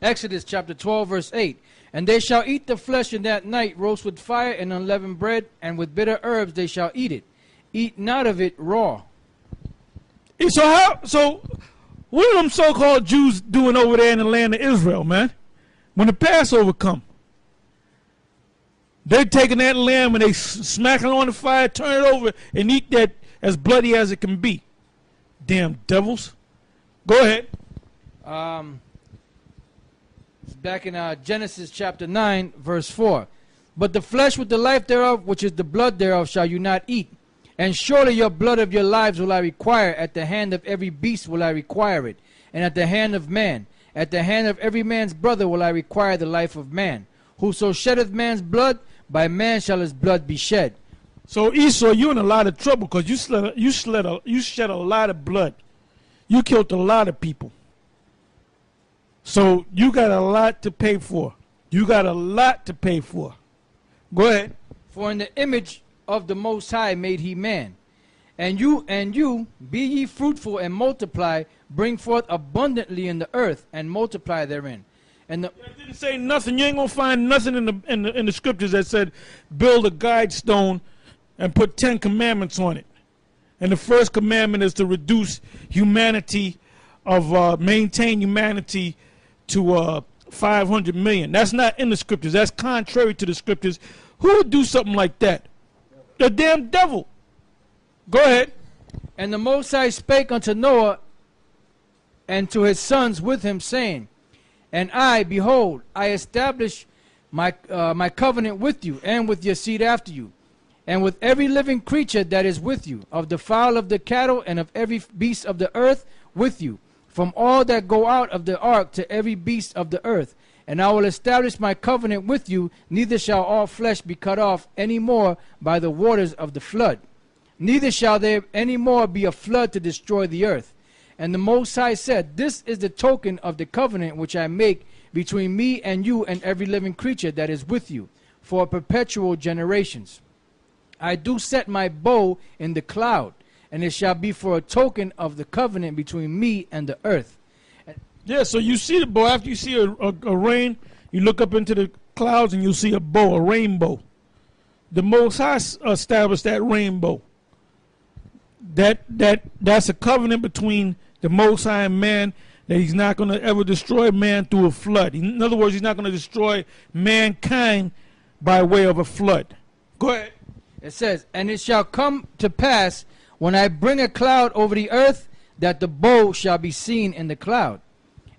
Exodus chapter 12, verse 8. And they shall eat the flesh in that night, roast with fire and unleavened bread, and with bitter herbs they shall eat it. Eat not of it raw. So what are them so-called Jews doing over there in the land of Israel, man? When the Passover come, they're taking that lamb and they smack it on the fire, turn it over, and eat that as bloody as it can be. Damn devils. Go ahead. It's back in Genesis chapter 9, verse 4. But the flesh with the life thereof, which is the blood thereof, shall you not eat. And surely your blood of your lives will I require. At the hand of every beast will I require it. And at the hand of man, at the hand of every man's brother will I require the life of man. Whoso sheddeth man's blood, by man shall his blood be shed. So Esau, you're in a lot of trouble because you shed a lot of blood. You killed a lot of people. So you got a lot to pay for. You got a lot to pay for. Go ahead. For in the image of the Most High made he man. And you, be ye fruitful and multiply, bring forth abundantly in the earth, and multiply therein. And I didn't say nothing. You ain't gonna find nothing in the scriptures that said build a guide stone and put 10 commandments on it. And the first commandment is to reduce humanity maintain humanity to 500 million. That's not in the scriptures. That's contrary to the scriptures. Who would do something like that? The damn devil. Go ahead. And the Most High spake unto Noah and to his sons with him, saying, And I, behold, I establish my covenant with you and with your seed after you, and with every living creature that is with you, of the fowl of the cattle and of every beast of the earth with you, from all that go out of the ark to every beast of the earth. And I will establish my covenant with you, neither shall all flesh be cut off any more by the waters of the flood. Neither shall there any more be a flood to destroy the earth. And the Most High said, This is the token of the covenant which I make between me and you and every living creature that is with you, for perpetual generations. I do set my bow in the cloud, and it shall be for a token of the covenant between me and the earth. Yeah, so you see the bow. After you see a rain, you look up into the clouds and you'll see a bow, a rainbow. The Most High established that rainbow. That's a covenant between the Most High and man that he's not going to ever destroy man through a flood. In other words, he's not going to destroy mankind by way of a flood. Go ahead. It says, and it shall come to pass when I bring a cloud over the earth, that the bow shall be seen in the cloud.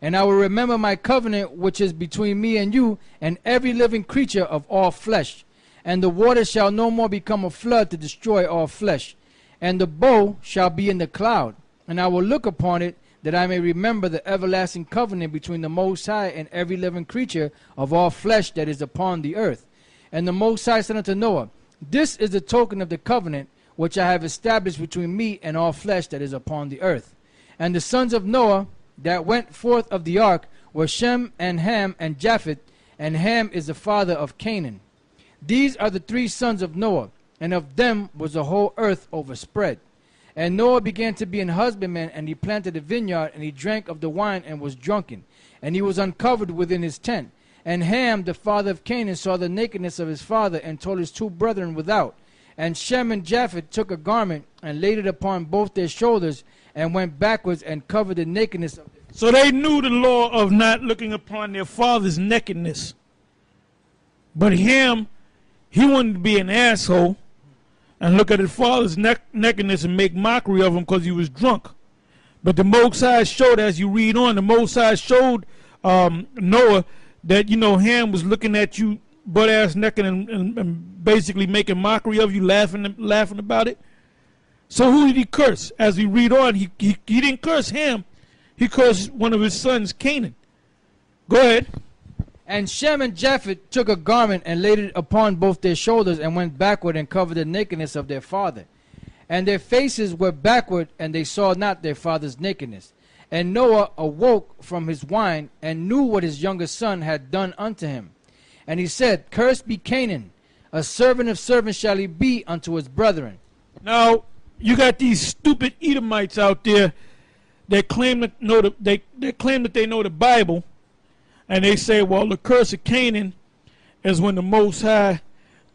And I will remember my covenant which is between me and you and every living creature of all flesh. And the water shall no more become a flood to destroy all flesh. And the bow shall be in the cloud. And I will look upon it, that I may remember the everlasting covenant between the Most High and every living creature of all flesh that is upon the earth. And the Most High said unto Noah, this is the token of the covenant which I have established between me and all flesh that is upon the earth. And the sons of Noah that went forth of the ark were Shem and Ham and Japheth, and Ham is the father of Canaan. These are the three sons of Noah, and of them was the whole earth overspread. And Noah began to be an husbandman, and he planted a vineyard, and he drank of the wine and was drunken, and he was uncovered within his tent. And Ham, the father of Canaan, saw the nakedness of his father, and told his two brethren without. And Shem and Japheth took a garment, and laid it upon both their shoulders, and went backwards, and covered the nakedness of their. So they knew the law of not looking upon their father's nakedness. But Ham, he wanted to be an asshole and look at his father's nakedness and make mockery of him because he was drunk. But the Most High showed, as you read on, the Most High showed Noah that, you know, Ham was looking at you butt-ass naked and basically making mockery of you, laughing about it. So who did he curse? As we read on, he didn't curse Ham. He cursed one of his sons, Canaan. Go ahead. And Shem and Japheth took a garment and laid it upon both their shoulders, and went backward and covered the nakedness of their father. And their faces were backward, and they saw not their father's nakedness. And Noah awoke from his wine, and knew what his younger son had done unto him. And he said, cursed be Canaan, a servant of servants shall he be unto his brethren. Now, you got these stupid Edomites out there that claim that they know the Bible, and they say, well, the curse of Canaan is when the Most High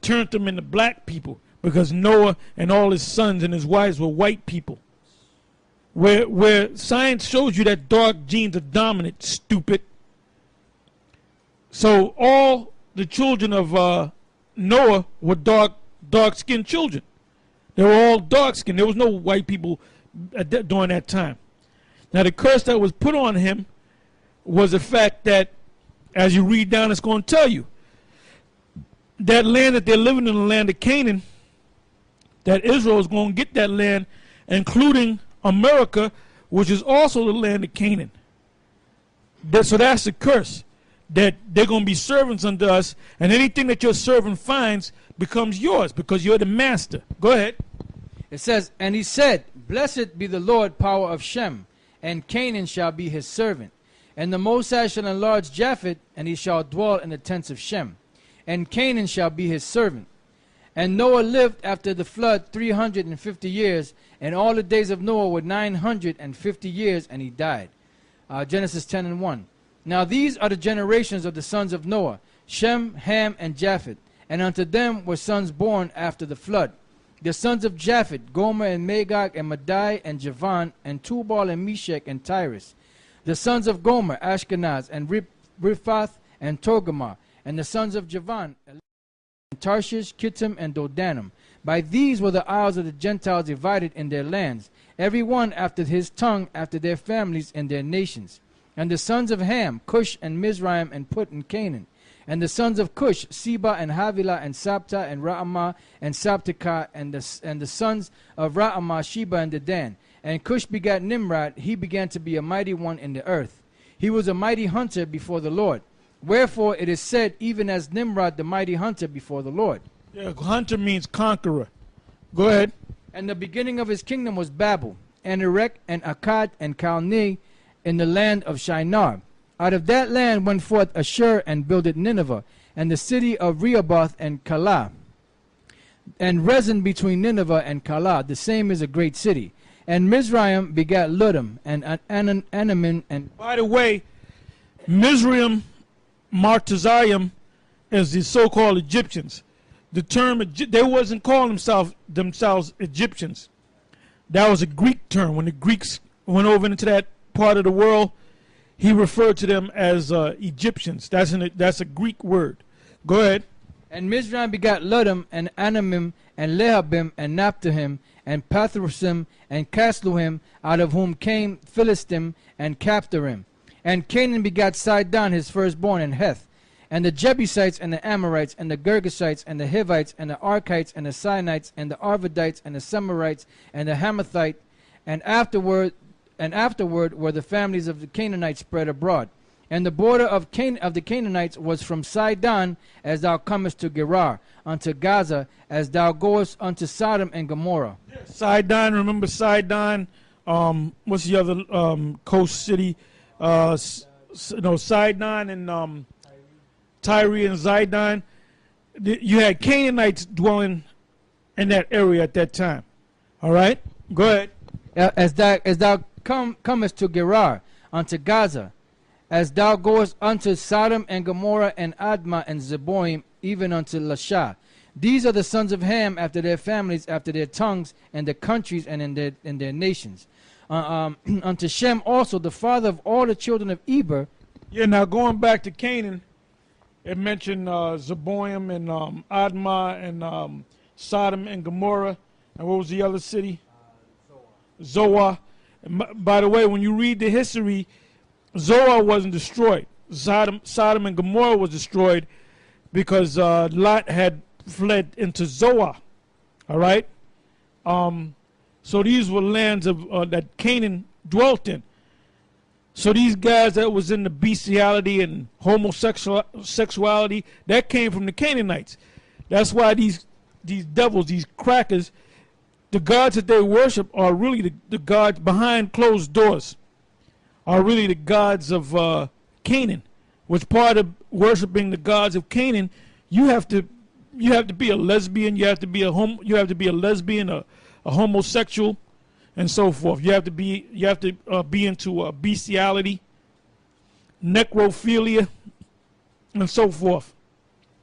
turned them into black people, because Noah and all his sons and his wives were white people. Where science shows you that dark genes are dominant, stupid. So all the children of Noah were dark-skinned children. They were all dark-skinned. There was no white people during that time. Now the curse that was put on him was the fact that, as you read down, it's going to tell you that land that they're living in, the land of Canaan, that Israel is going to get that land, including America, which is also the land of Canaan. So that's the curse, that they're going to be servants unto us, and anything that your servant finds becomes yours because you're the master. Go ahead. It says, and he said, blessed be the Lord, power of Shem, and Canaan shall be his servant. And the Most High shall enlarge Japheth, and he shall dwell in the tents of Shem. And Canaan shall be his servant. And Noah lived after the flood 350 years, and all the days of Noah were 950 years, and he died. Genesis 10:1. Now these are the generations of the sons of Noah, Shem, Ham, and Japheth. And unto them were sons born after the flood. The sons of Japheth, Gomer and Magog and Madai and Javan and Tubal and Meshach and Tyrus. The sons of Gomer, Ashkenaz and Riphath and Togarmah. And the sons of Javan, Tarshish, Kittim, and Dodanim. By these were the isles of the Gentiles divided in their lands, every one after his tongue, after their families and their nations. And the sons of Ham, Cush and Mizraim and Put and Canaan. And the sons of Cush, Seba and Havilah and Sabta and Ra'amah and Sabteka. And the sons of Ra'amah, Sheba and Dedan. And Cush begat Nimrod. He began to be a mighty one in the earth. He was a mighty hunter before the Lord. Wherefore it is said, even as Nimrod the mighty hunter before the Lord. Yeah, hunter means conqueror. Go ahead. And the beginning of his kingdom was Babel, and Erech, and Akkad, and Calneh, in the land of Shinar. Out of that land went forth Ashur, and builded Nineveh, and the city of Rehoboth, and Calah. And Rezin between Nineveh and Calah, the same is a great city. And Mizraim begat Ludum, and Anamin, and... By the way, Mizraim, Martezayim, is the so-called Egyptians. The term, they wasn't calling themselves Egyptians. That was a Greek term. When the Greeks went over into that part of the world, he referred to them as Egyptians. That's a Greek word. Go ahead. And Mizraim begat Ludum, and Anamim, and Lehabim, and Naphtuhim, and Pathrusim, and Casluhim, out of whom came Philistim, and Caphtorim. And Canaan begat Sidon, his firstborn, and Heth, and the Jebusites, and the Amorites, and the Girgashites, and the Hivites, and the Archites, and the Sinites, and the Arvadites, and the Semarites, and the Hamathite. And afterward were the families of the Canaanites spread abroad. And the border of the Canaanites was from Sidon, as thou comest to Gerar, unto Gaza, as thou goest unto Sodom and Gomorrah. Sidon, remember Sidon? What's the other coast city? Sidon and Tyre and Zidon. You had Canaanites dwelling in that area at that time. All right, go ahead. As thou comest to Gerar, unto Gaza, as thou goest unto Sodom and Gomorrah and Admah and Zeboim, even unto Lasha. These are the sons of Ham after their families, after their tongues, and their countries, and in their nations. Unto Shem also, the father of all the children of Eber. Yeah, now going back to Canaan, it mentioned Zeboim and Admah and Sodom and Gomorrah. And what was the other city? Zoar. And by the way, when you read the history, Zoar wasn't destroyed. Sodom and Gomorrah was destroyed because Lot had fled into Zoar. All right? So these were lands of that Canaan dwelt in. So these guys that was in the bestiality and homosexuality, that came from the Canaanites. That's why these devils, these crackers, the gods that they worship are really the gods behind closed doors, are really the gods of Canaan. Which part of worshiping the gods of Canaan, you have to be a lesbian, you have to be a lesbian, a homosexual, and so forth. You have to be into bestiality, necrophilia, and so forth,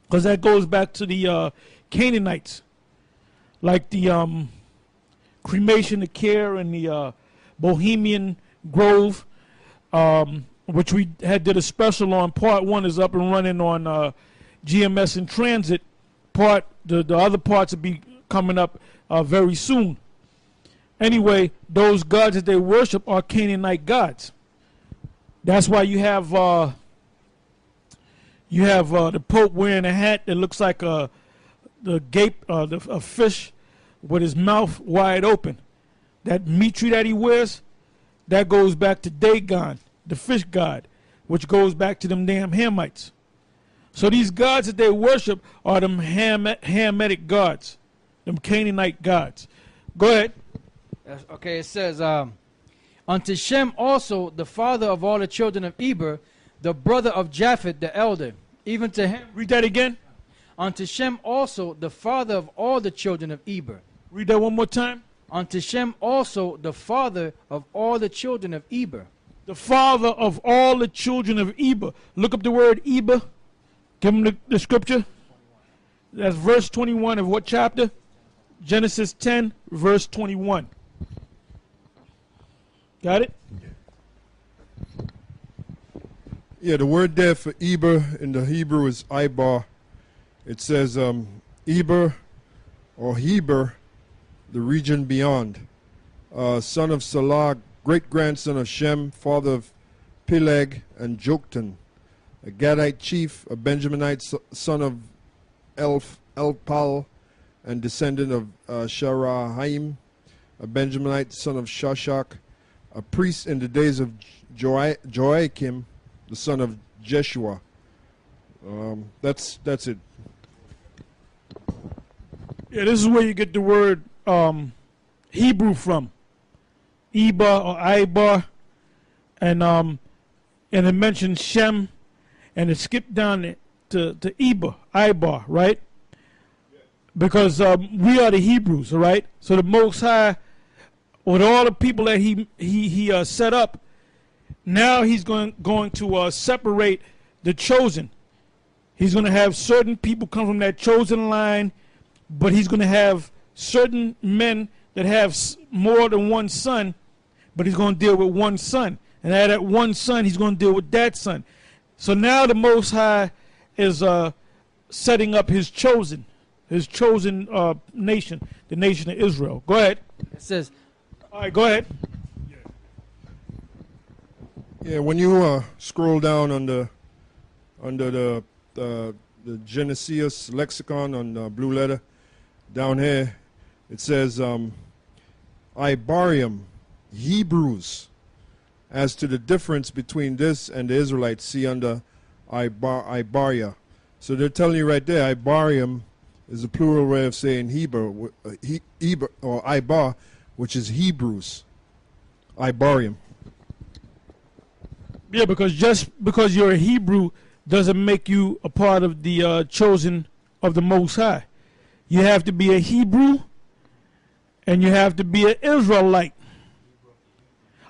because that goes back to the Canaanites, like the cremation of care and the Bohemian Grove, which we did a special on. Part 1 is up and running on GMS in Transit. The other parts will be coming up very soon. Anyway, those gods that they worship are Canaanite gods. That's why you have the Pope wearing a hat that looks like a fish with his mouth wide open. That mitre that he wears, that goes back to Dagon, the fish god, which goes back to them damn Hamites. So these gods that they worship are them Hamitic gods, them Canaanite gods. Go ahead. Okay, it says, unto Shem also, the father of all the children of Eber, the brother of Japheth the elder, even to him. Read that again. Unto Shem also, the father of all the children of Eber. Read that one more time. Unto Shem also, the father of all the children of Eber. The father of all the children of Eber. Look up the word Eber. Give them the scripture. That's verse 21 of what chapter? Genesis 10, verse 21. Got it? Yeah, the word there for Eber in the Hebrew is Ibar. It says Eber or Heber, the region beyond. Son of Salah, great-grandson of Shem, father of Peleg and Joktan, a Gadite chief, a Benjaminite son of Elpal, and descendant of Sharahaim, a Benjaminite son of Shashak, a priest in the days of Joachim, the son of Jeshua. That's it. Yeah, this is where you get the word Hebrew from. Eber or Ibar. And it mentions Shem, and it skipped down to Eber, Ibar, right? Because we are the Hebrews, all right? So the Most High, with all the people that he set up, now he's going to separate the chosen. He's going to have certain people come from that chosen line, but he's going to have certain men that have more than one son, but he's going to deal with one son. and out of that one son, he's going to deal with that son. So now the Most High is setting up his chosen nation, the nation of Israel. Go ahead. It says, All right, go ahead. Yeah, when you scroll down under the Genesis lexicon on Blue Letter, down here, it says Ibarium, Hebrews. As to the difference between this and the Israelites, see under Ibaria. So they're telling you right there, Ibarium is a plural way of saying Hebrew, or Ibar, which is Hebrews. Ibarium. Yeah, because just because you're a Hebrew doesn't make you a part of the chosen of the Most High. You have to be a Hebrew, and you have to be an Israelite.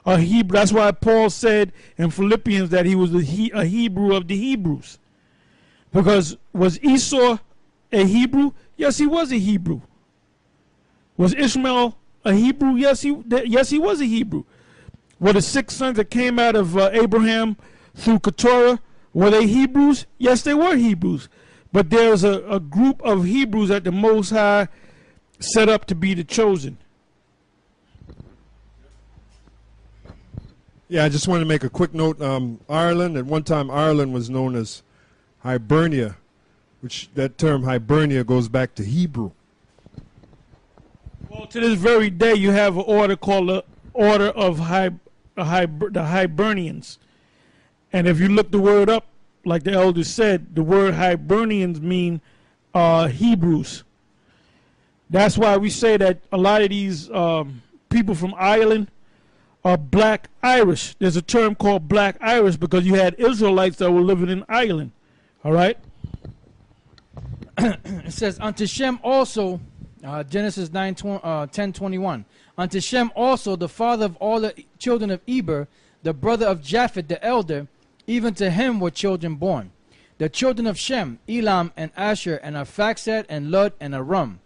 A Hebrew. That's why Paul said in Philippians that he was a Hebrew of the Hebrews. Because was Esau a Hebrew? Yes, he was a Hebrew. Was Ishmael a Hebrew? Yes, he was a Hebrew. Were the 6 sons that came out of Abraham through Keturah, were they Hebrews? Yes, they were Hebrews. But there's a group of Hebrews that the Most High set up to be the chosen. Yeah, I just want to make a quick note. Ireland, at one time, Ireland was known as Hibernia, which that term Hibernia goes back to Hebrew. Well, to this very day, you have an order called the Order of the Hibernians. And if you look the word up, like the elders said, the word Hibernians mean Hebrews. That's why we say that a lot of these people from Ireland are black Irish. There's a term called black Irish because you had Israelites that were living in Ireland. All right? It says, unto Shem also, Genesis 10:21. Unto Shem also, the father of all the children of Eber, the brother of Japheth the elder, even to him were children born. The children of Shem, Elam and Asher and Arphaxad and Lud and Aram.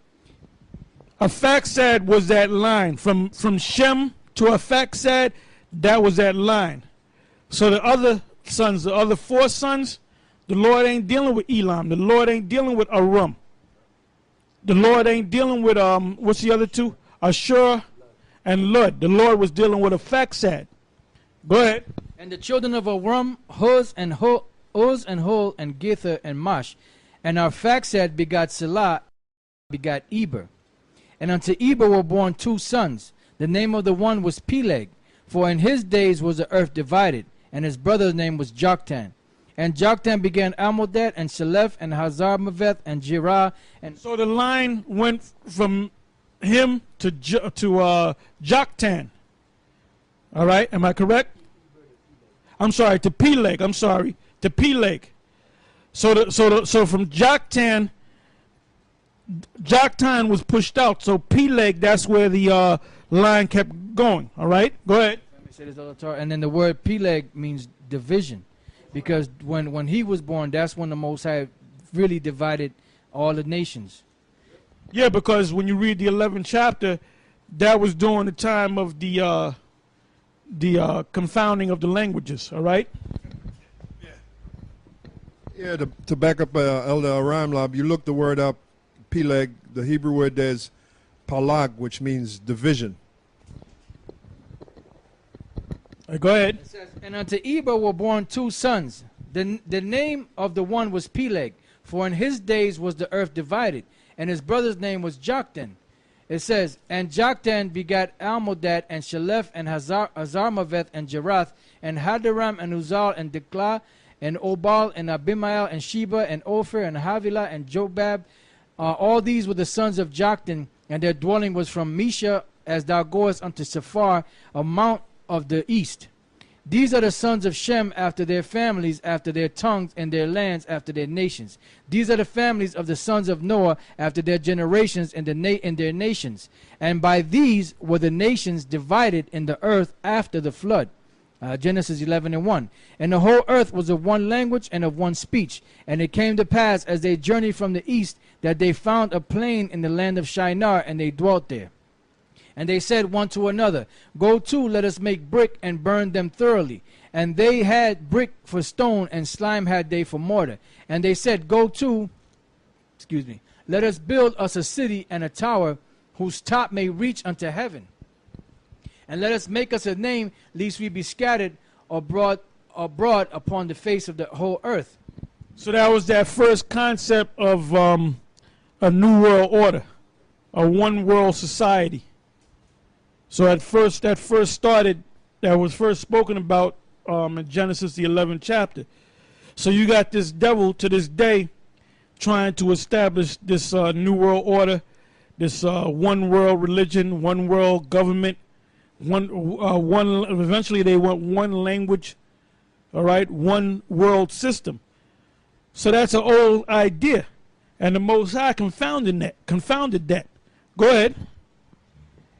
Arphaxad was that line. From Shem to Arphaxad, that was that line. So the other sons, the other 4 sons, the Lord ain't dealing with Elam. The Lord ain't dealing with Aram. The Lord ain't dealing with, what's the other 2? Ashur and Lud. The Lord was dealing with Arphaxad. Go ahead. And the children of Aram, Huz and Hul and Gether and Mash. And Arphaxad begot Selah, begot Eber. And unto Eber were born 2 sons. The name of the one was Peleg, for in his days was the earth divided, and his brother's name was Joktan. And Joktan began Almodad and Shelef and Hazarmaveth and Jerah. And so the line went from him to Joktan. All right, am I correct? I'm sorry, to Peleg. I'm sorry, to Peleg. So from Joktan was pushed out. So Peleg, that's where the line kept going. All right, go ahead. Let me say this all the time. And then the word Peleg means division, because when he was born, that's when the Most High really divided all the nations. Yeah, because when you read the 11th chapter, that was during the time of the confounding of the languages. All right. Yeah, to back up Elder Aramlab, you look the word up, Peleg, the Hebrew word there's palag, which means division. Go ahead. It says, and unto Eber were born 2 sons. The name of the one was Peleg, for in his days was the earth divided, and his brother's name was Joktan. It says, and Joktan begat Almodad and Shelef and Hazarmaveth and Jerath and Hadaram and Uzal and Diklah and Obal and Abimael and Sheba and Ophir and Havilah and Jobab. All these were the sons of Joktan, and their dwelling was from Mesha as thou goest unto Sephar, a mount of the east. These are the sons of Shem after their families, after their tongues, and their lands after their nations. These are the families of the sons of Noah after their generations and their nations. And by these were the nations divided in the earth after the flood. Genesis 11:1. And the whole earth was of one language and of one speech. And it came to pass as they journeyed from the east that they found a plain in the land of Shinar, and they dwelt there. And they said one to another, Go to, let us make brick and burn them thoroughly. And they had brick for stone, and slime had they for mortar. And they said, Go to, let us build us a city and a tower whose top may reach unto heaven. And let us make us a name, lest we be scattered abroad upon the face of the whole earth. So that was that first concept of a new world order, a one world society. So that was first spoken about in Genesis the 11th chapter. So you got this devil to this day trying to establish this new world order, this one world religion, one world government, eventually they want one language, all right, one world system. So that's an old idea, and the Most High confounded that. Go ahead.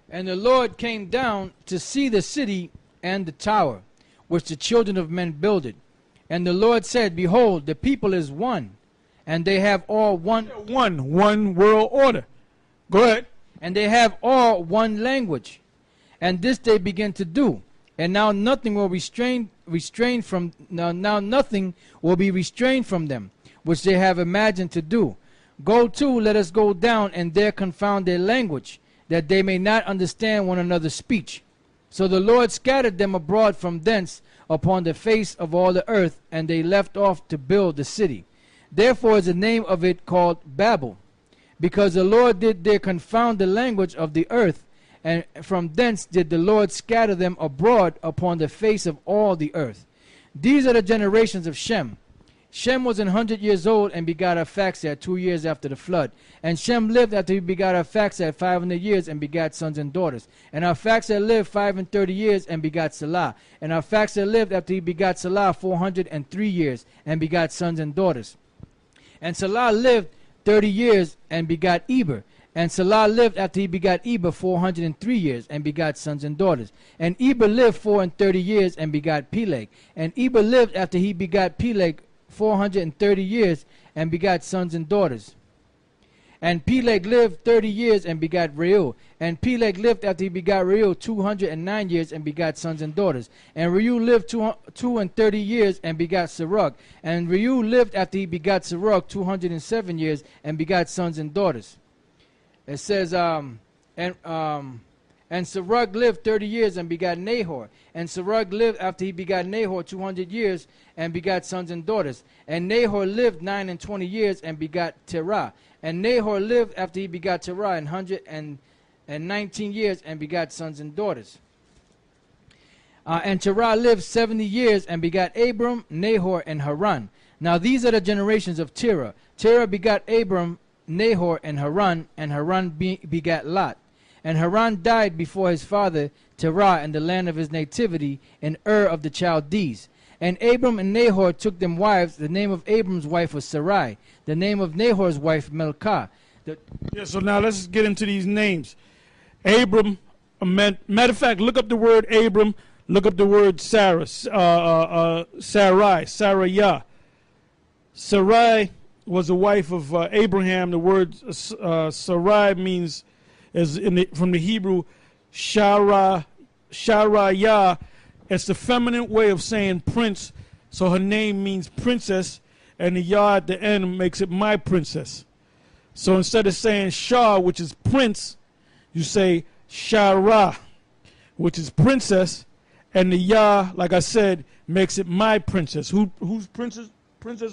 And the Lord came down to see the city and the tower, which the children of men builded. And the Lord said, Behold, the people is one, and they have all one world order. Go ahead. And they have all one language. And this they begin to do. And now nothing will now nothing will be restrained from them, which they have imagined to do. Go to, let us go down, and there confound their language, that they may not understand one another's speech. So the Lord scattered them abroad from thence upon the face of all the earth, and they left off to build the city. Therefore is the name of it called Babel, because the Lord did there confound the language of the earth, and from thence did the Lord scatter them abroad upon the face of all the earth. These are the generations of Shem. Shem was 100 years old and begot Arphaxad 2 years after the flood. And Shem lived after he begot Arphaxad 500 years and begat sons and daughters. And Arphaxad lived 530 years and begot Salah. And Arphaxad lived after he begot Salah 403 years and begot sons and daughters. And Salah lived 30 years and begot Eber. And Salah lived after he begot Eber 403 years and begot sons and daughters. And Eber lived 430 years and begot Peleg. And Eber lived after he begot Peleg 430 years and begot sons and daughters. And Peleg lived 30 years and begot Reuel. And Peleg lived after he begot Reuel 209 years and begot sons and daughters. And Reuel lived 230 years and begot Serug. And Reuel lived after he begot Serug 207 years and begot sons and daughters. It says, and Serug lived 30 years and begot Nahor. And Serug lived after he begot Nahor 200 years and begot sons and daughters. And Nahor lived 29 years and begot Terah. And Nahor lived after he begot Terah 119 years and begot sons and daughters. And Terah lived 70 years and begot Abram, Nahor, and Haran. Now these are the generations of Terah. Terah begot Abram, Nahor, and Haran begat Lot. And Haran died before his father Terah in the land of his nativity in Ur of the Chaldees. And Abram and Nahor took them wives. The name of Abram's wife was Sarai. The name of Nahor's wife Milcah. So now let's get into these names. Abram, matter of fact, look up the word Abram. Look up the word Sarah, Sarai, Sarayah. Sarai was a wife of Abraham. The word Sarai means, from the Hebrew, Sharayah. It's the feminine way of saying prince. So her name means princess, and the yah at the end makes it my princess. So instead of saying Shah, which is prince, you say Shara, which is princess, and the yah, like I said, makes it my princess. Whose princess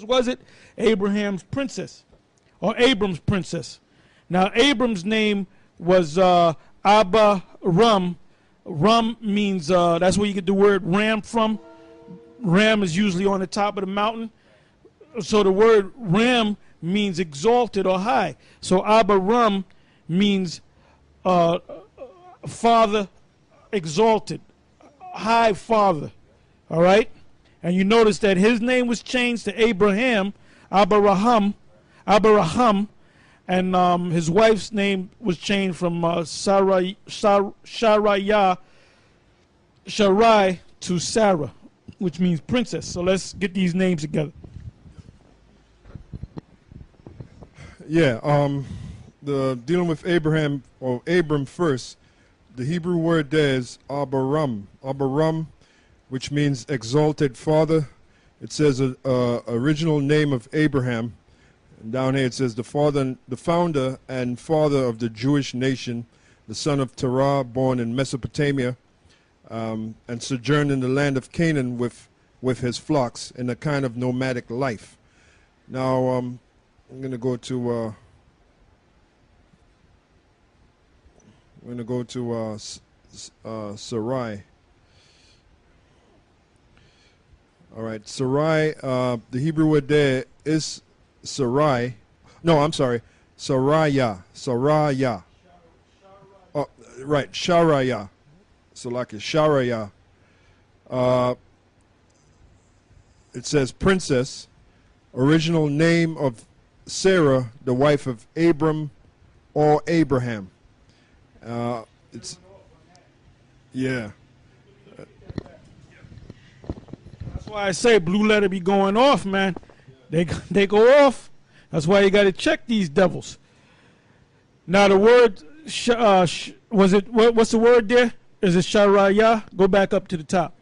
was it? Abraham's princess, or Abram's princess. Now Abram's name was Abba Ram. Ram means, that's where you get the word ram from. Ram is usually on the top of the mountain. So the word ram means exalted or high. So Abba Ram means father exalted, high father. All right? And you notice that his name was changed to Abraham, Abraham, and his wife's name was changed from Sarai to Sarah, which means princess. So let's get these names together. Yeah, dealing with Abraham, or Abram first, the Hebrew word there is Abaram. Abaram, which means exalted father. It says original name of Abraham. And down here it says the founder and father of the Jewish nation, the son of Terah, born in Mesopotamia, and sojourned in the land of Canaan with his flocks in a kind of nomadic life. Now I'm going to go to Sarai. All right, Sarai. The Hebrew word there is Sarai. No, I'm sorry, Saraya. Saraya. Oh, right, Sharaya. So like a Sharaya. It says princess, original name of Sarah, the wife of Abram or Abraham. It's yeah. That's why I say blue letter be going off, man. They go off. That's why you got to check these devils. Now the word was it? What's the word there? Is it Sharaya? Go back up to the top.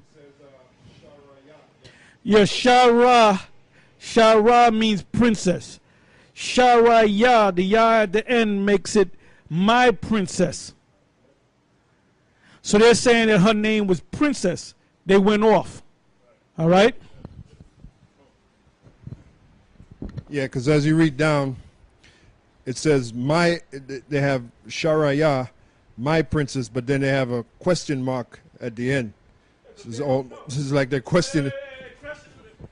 Yeah, Shara means princess. Sharaya, the ya at the end makes it my princess. So they're saying that her name was princess. They went off. All right? Yeah, because as you read down, it says they have Sharaya, my princess, but then they have a question mark at the end. This is like they're questioning.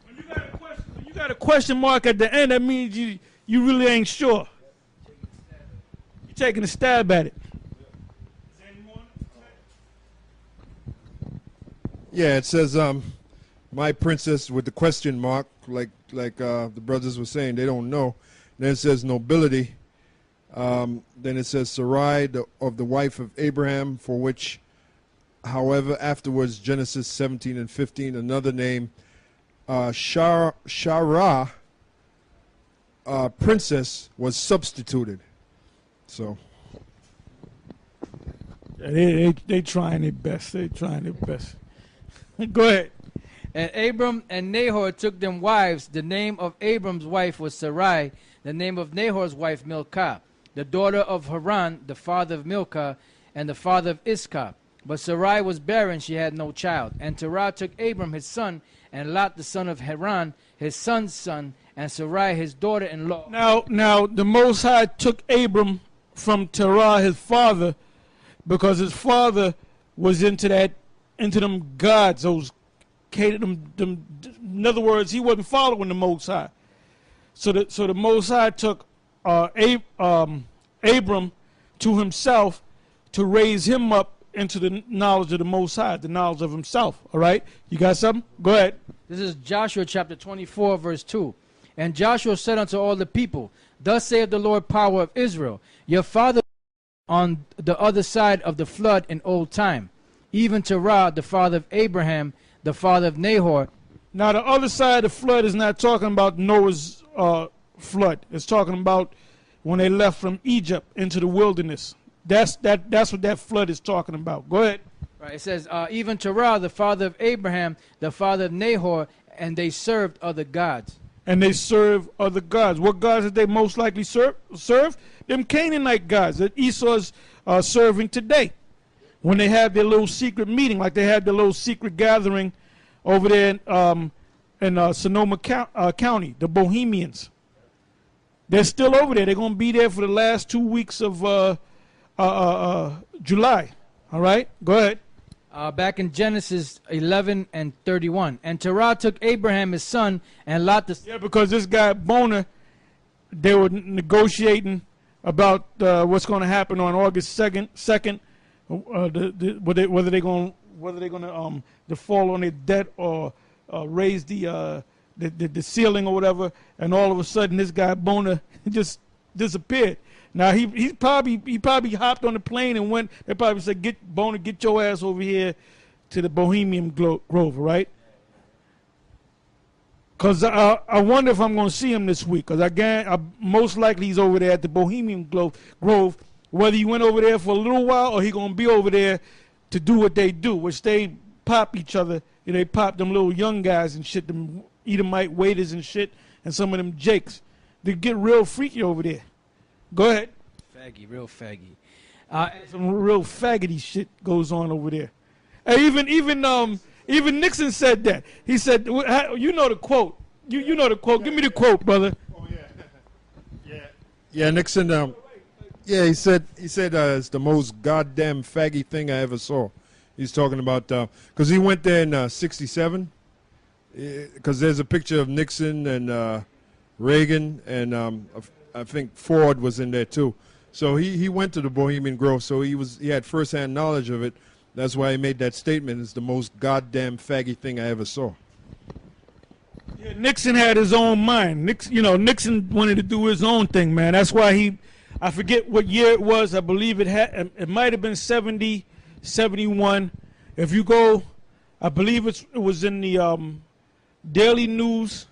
When you got a question mark at the end, that means you really ain't sure. You're taking a stab at it. Yeah, it says my princess with the question mark, like the brothers were saying, they don't know. Then it says nobility. Then it says Sarai, of the wife of Abraham, for which, however, afterwards, Genesis 17 and 15, another name, Shara, princess, was substituted. So. They trying their best. They trying their best. Go ahead. And Abram and Nahor took them wives. The name of Abram's wife was Sarai. The name of Nahor's wife, Milcah, the daughter of Haran, the father of Milcah, and the father of Iscah. But Sarai was barren, she had no child. And Terah took Abram his son, and Lot the son of Haran, his son's son, and Sarai his daughter-in-law. Now the Most High took Abram from Terah, his father, because his father was into them gods, those catered them. In other words, he wasn't following the Most High. So the Most High took Abram to himself to raise him up into the knowledge of the Most High, the knowledge of himself. All right? You got something? Go ahead. This is Joshua chapter 24, verse 2. And Joshua said unto all the people, Thus saith the Lord power of Israel, your father on the other side of the flood in old time, even Terah, the father of Abraham, the father of Nahor. Now the other side of the flood is not talking about Noah's flood. It's talking about when they left from Egypt into the wilderness. That's what that flood is talking about. Go ahead. Right. It says, even Terah, the father of Abraham, the father of Nahor, and they served other gods. And they serve other gods. What gods did they most likely serve? Them Canaanite gods that Esau's serving today. When they have their little secret meeting, like they had their little secret gathering over there in Sonoma County, the Bohemians. They're still over there. They're going to be there for the last 2 weeks of July. All right? Go ahead. Back in Genesis 11 and 31. And Terah took Abraham his son and Lot the... Yeah, because this guy Boner, they were negotiating about what's going to happen on August 2nd, whether they're going to default on their debt or raise the ceiling or whatever. And all of a sudden, this guy Boner just disappeared. Now he probably hopped on the plane and went. They probably said, "Get Boner, get your ass over here to the Bohemian Grove, right?" Because I wonder if I'm going to see him this week. Because most likely he's over there at the Bohemian Grove whether he went over there for a little while or he gonna be over there to do what they do, which they pop each other. They pop them little young guys and shit, them Edomite waiters and shit, and some of them jakes. They get real freaky over there. Go ahead. Faggy, real faggy. Some real faggoty shit goes on over there. And even Nixon said that. He said, you know the quote. You know the quote. Give me the quote, brother. Oh yeah. Nixon. He said it's the most goddamn faggy thing I ever saw. He's talking about because he went there in '67. Because there's a picture of Nixon and Reagan and I think Ford was in there too. So he went to the Bohemian Grove. So he had firsthand knowledge of it. That's why he made that statement. It's the most goddamn faggy thing I ever saw. Yeah, Nixon had his own mind. Nixon wanted to do his own thing, man. That's why I forget what year it was. I believe it might have been 70, 71. If you go, I believe it was in the Daily News.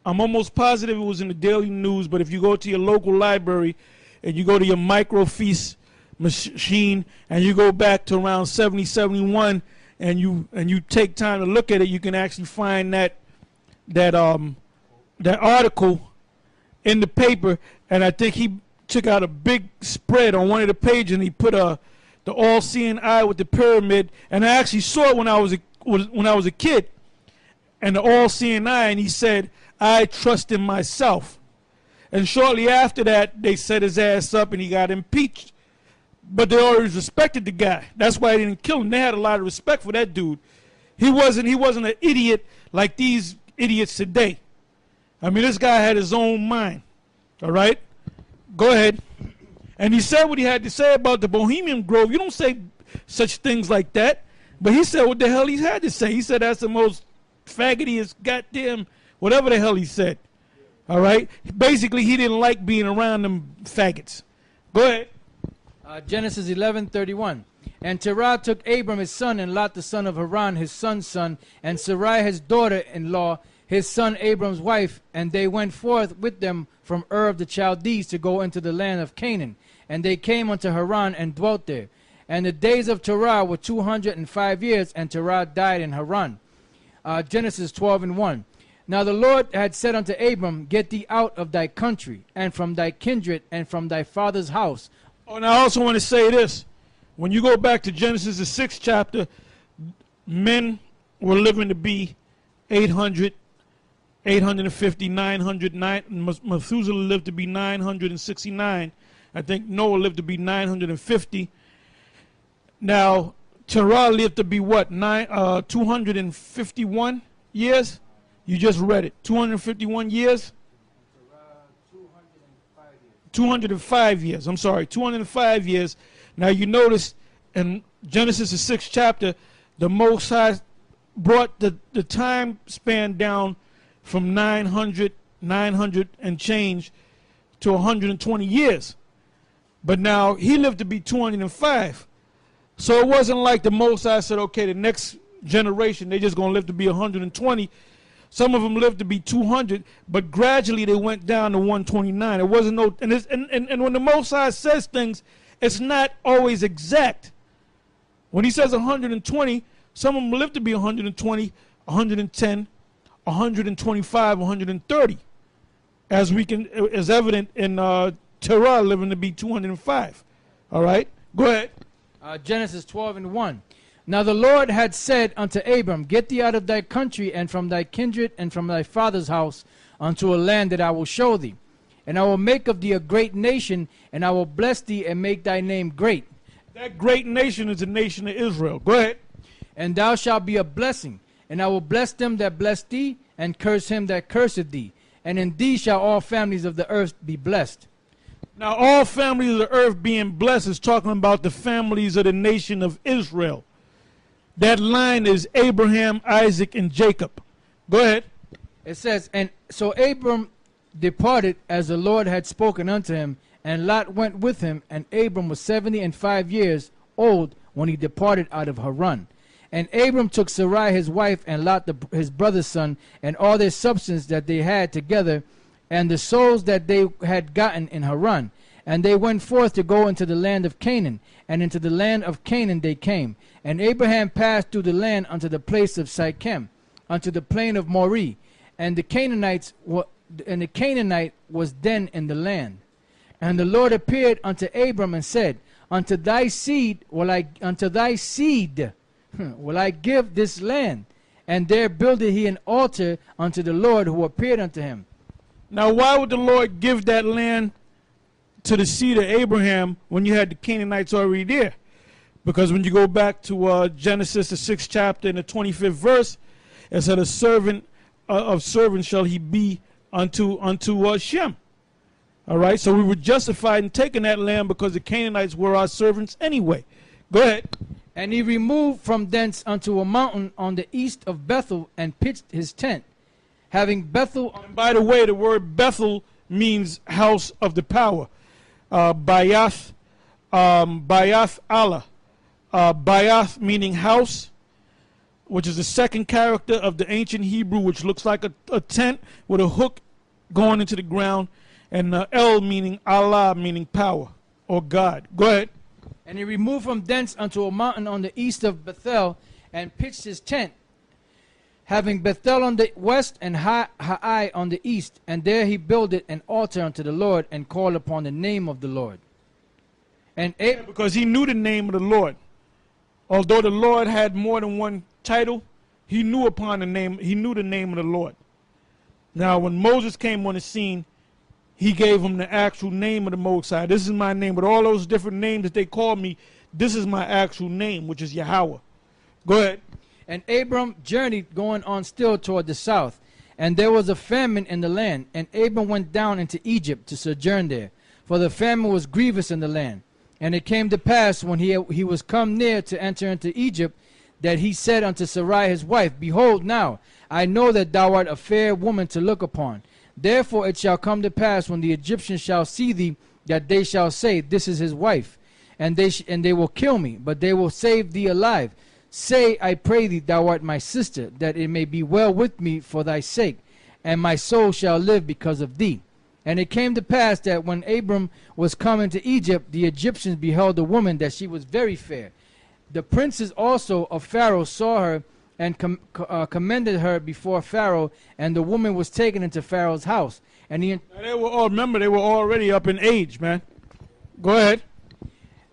I'm almost positive it was in the Daily News, but if you go to your local library and you go to your microfiche machine and you go back to around 70, 71 and you take time to look at it, you can actually find that article in the paper. And I think he took out a big spread on one of the pages and he put the all-seeing eye with the pyramid. And I actually saw it when I was a kid, and the all-seeing eye, and he said, "I trust in myself." And shortly after that, they set his ass up and he got impeached. But they always respected the guy. That's why they didn't kill him. They had a lot of respect for that dude. He wasn't an idiot like these idiots today. I mean, this guy had his own mind. All right? Go ahead. And he said what he had to say about the Bohemian Grove. You don't say such things like that. But he said what the hell he had to say. He said that's the most faggotiest goddamn whatever the hell he said. All right? Basically, he didn't like being around them faggots. Go ahead. Genesis 11:31. And Terah took Abram his son, and Lot the son of Haran his son's son, and Sarai his daughter-in-law, his son Abram's wife, and they went forth with them from Ur of the Chaldees to go into the land of Canaan. And they came unto Haran and dwelt there. And the days of Terah were 205 years, and Terah died in Haran. Genesis 12:1. Now the Lord had said unto Abram, Get thee out of thy country, and from thy kindred, and from thy father's house. Oh, and I also want to say this. When you go back to Genesis, the 6th chapter, men were living to be 800, 850, 900. Methuselah lived to be 969. I think Noah lived to be 950. Now, Terah lived to be what? 251 years? You just read it. 251 years? 205 years. I'm sorry, 205 years. Now you notice in Genesis, the 6th chapter, the Most High brought the time span down from 900 and change to 120 years. But now he lived to be 205. So it wasn't like the Most High said, okay, the next generation, they're just going to live to be 120. Some of them lived to be 200, but gradually they went down to 129. It wasn't no, and when the Most High says things, it's not always exact. When he says 120, some of them live to be 120, 110, 125, 130, as evident in Terah living to be 205. All right, go ahead. Genesis 12:1. Now the Lord had said unto Abram, Get thee out of thy country, and from thy kindred, and from thy father's house, unto a land that I will show thee. And I will make of thee a great nation, and I will bless thee, and make thy name great. That great nation is the nation of Israel. Go ahead. And thou shalt be a blessing, and I will bless them that bless thee, and curse him that curseth thee. And in thee shall all families of the earth be blessed. Now all families of the earth being blessed is talking about the families of the nation of Israel. That line is Abraham, Isaac, and Jacob. Go ahead. It says, And so Abram departed as the Lord had spoken unto him, and Lot went with him, and Abram was 75 years old when he departed out of Haran. And Abram took Sarai his wife, and Lot his brother's son, and all their substance that they had together, and the souls that they had gotten in Haran. And they went forth to go into the land of Canaan, and into the land of Canaan they came. And Abraham passed through the land unto the place of Sychem, unto the plain of Moreh, and the Canaanite was then in the land. And the Lord appeared unto Abram and said, Unto thy seed will I give this land. And there builded he an altar unto the Lord who appeared unto him. Now, why would the Lord give that land to the seed of Abraham when you had the Canaanites already there? Because when you go back to Genesis, the 6th chapter and the 25th verse, it said, a servant of servants shall he be unto Shem. All right, so we were justified in taking that land because the Canaanites were our servants anyway. Go ahead. And he removed from thence unto a mountain on the east of Bethel, and pitched his tent, having Bethel. And by the way, the word Bethel means house of the power. Bayath Allah. Bayath meaning house, which is the second character of the ancient Hebrew, which looks like a tent with a hook going into the ground, and El meaning Allah, meaning power or God. Go ahead. And he removed from thence unto a mountain on the east of Bethel, and pitched his tent, having Bethel on the west and Hai on the east. And there he builded an altar unto the Lord, and called upon the name of the Lord. And because he knew the name of the Lord. Although the Lord had more than one title, he knew upon the name. He knew the name of the Lord. Now, when Moses came on the scene, he gave him the actual name of the Most High. This is my name. With all those different names that they call me, this is my actual name, which is Yahweh. Go ahead. And Abram journeyed, going on still toward the south. And there was a famine in the land. And Abram went down into Egypt to sojourn there, for the famine was grievous in the land. And it came to pass, when he was come near to enter into Egypt, that he said unto Sarai his wife, Behold now, I know that thou art a fair woman to look upon. Therefore it shall come to pass, when the Egyptians shall see thee, that they shall say, This is his wife. And they will kill me, but they will save thee alive. Say, I pray thee, thou art my sister, that it may be well with me for thy sake, and my soul shall live because of thee. And it came to pass that when Abram was come into Egypt, the Egyptians beheld the woman, that she was very fair. The princes also of Pharaoh saw her, and commended her before Pharaoh, and the woman was taken into Pharaoh's house. And they were all, remember, they were already up in age, man. Go ahead.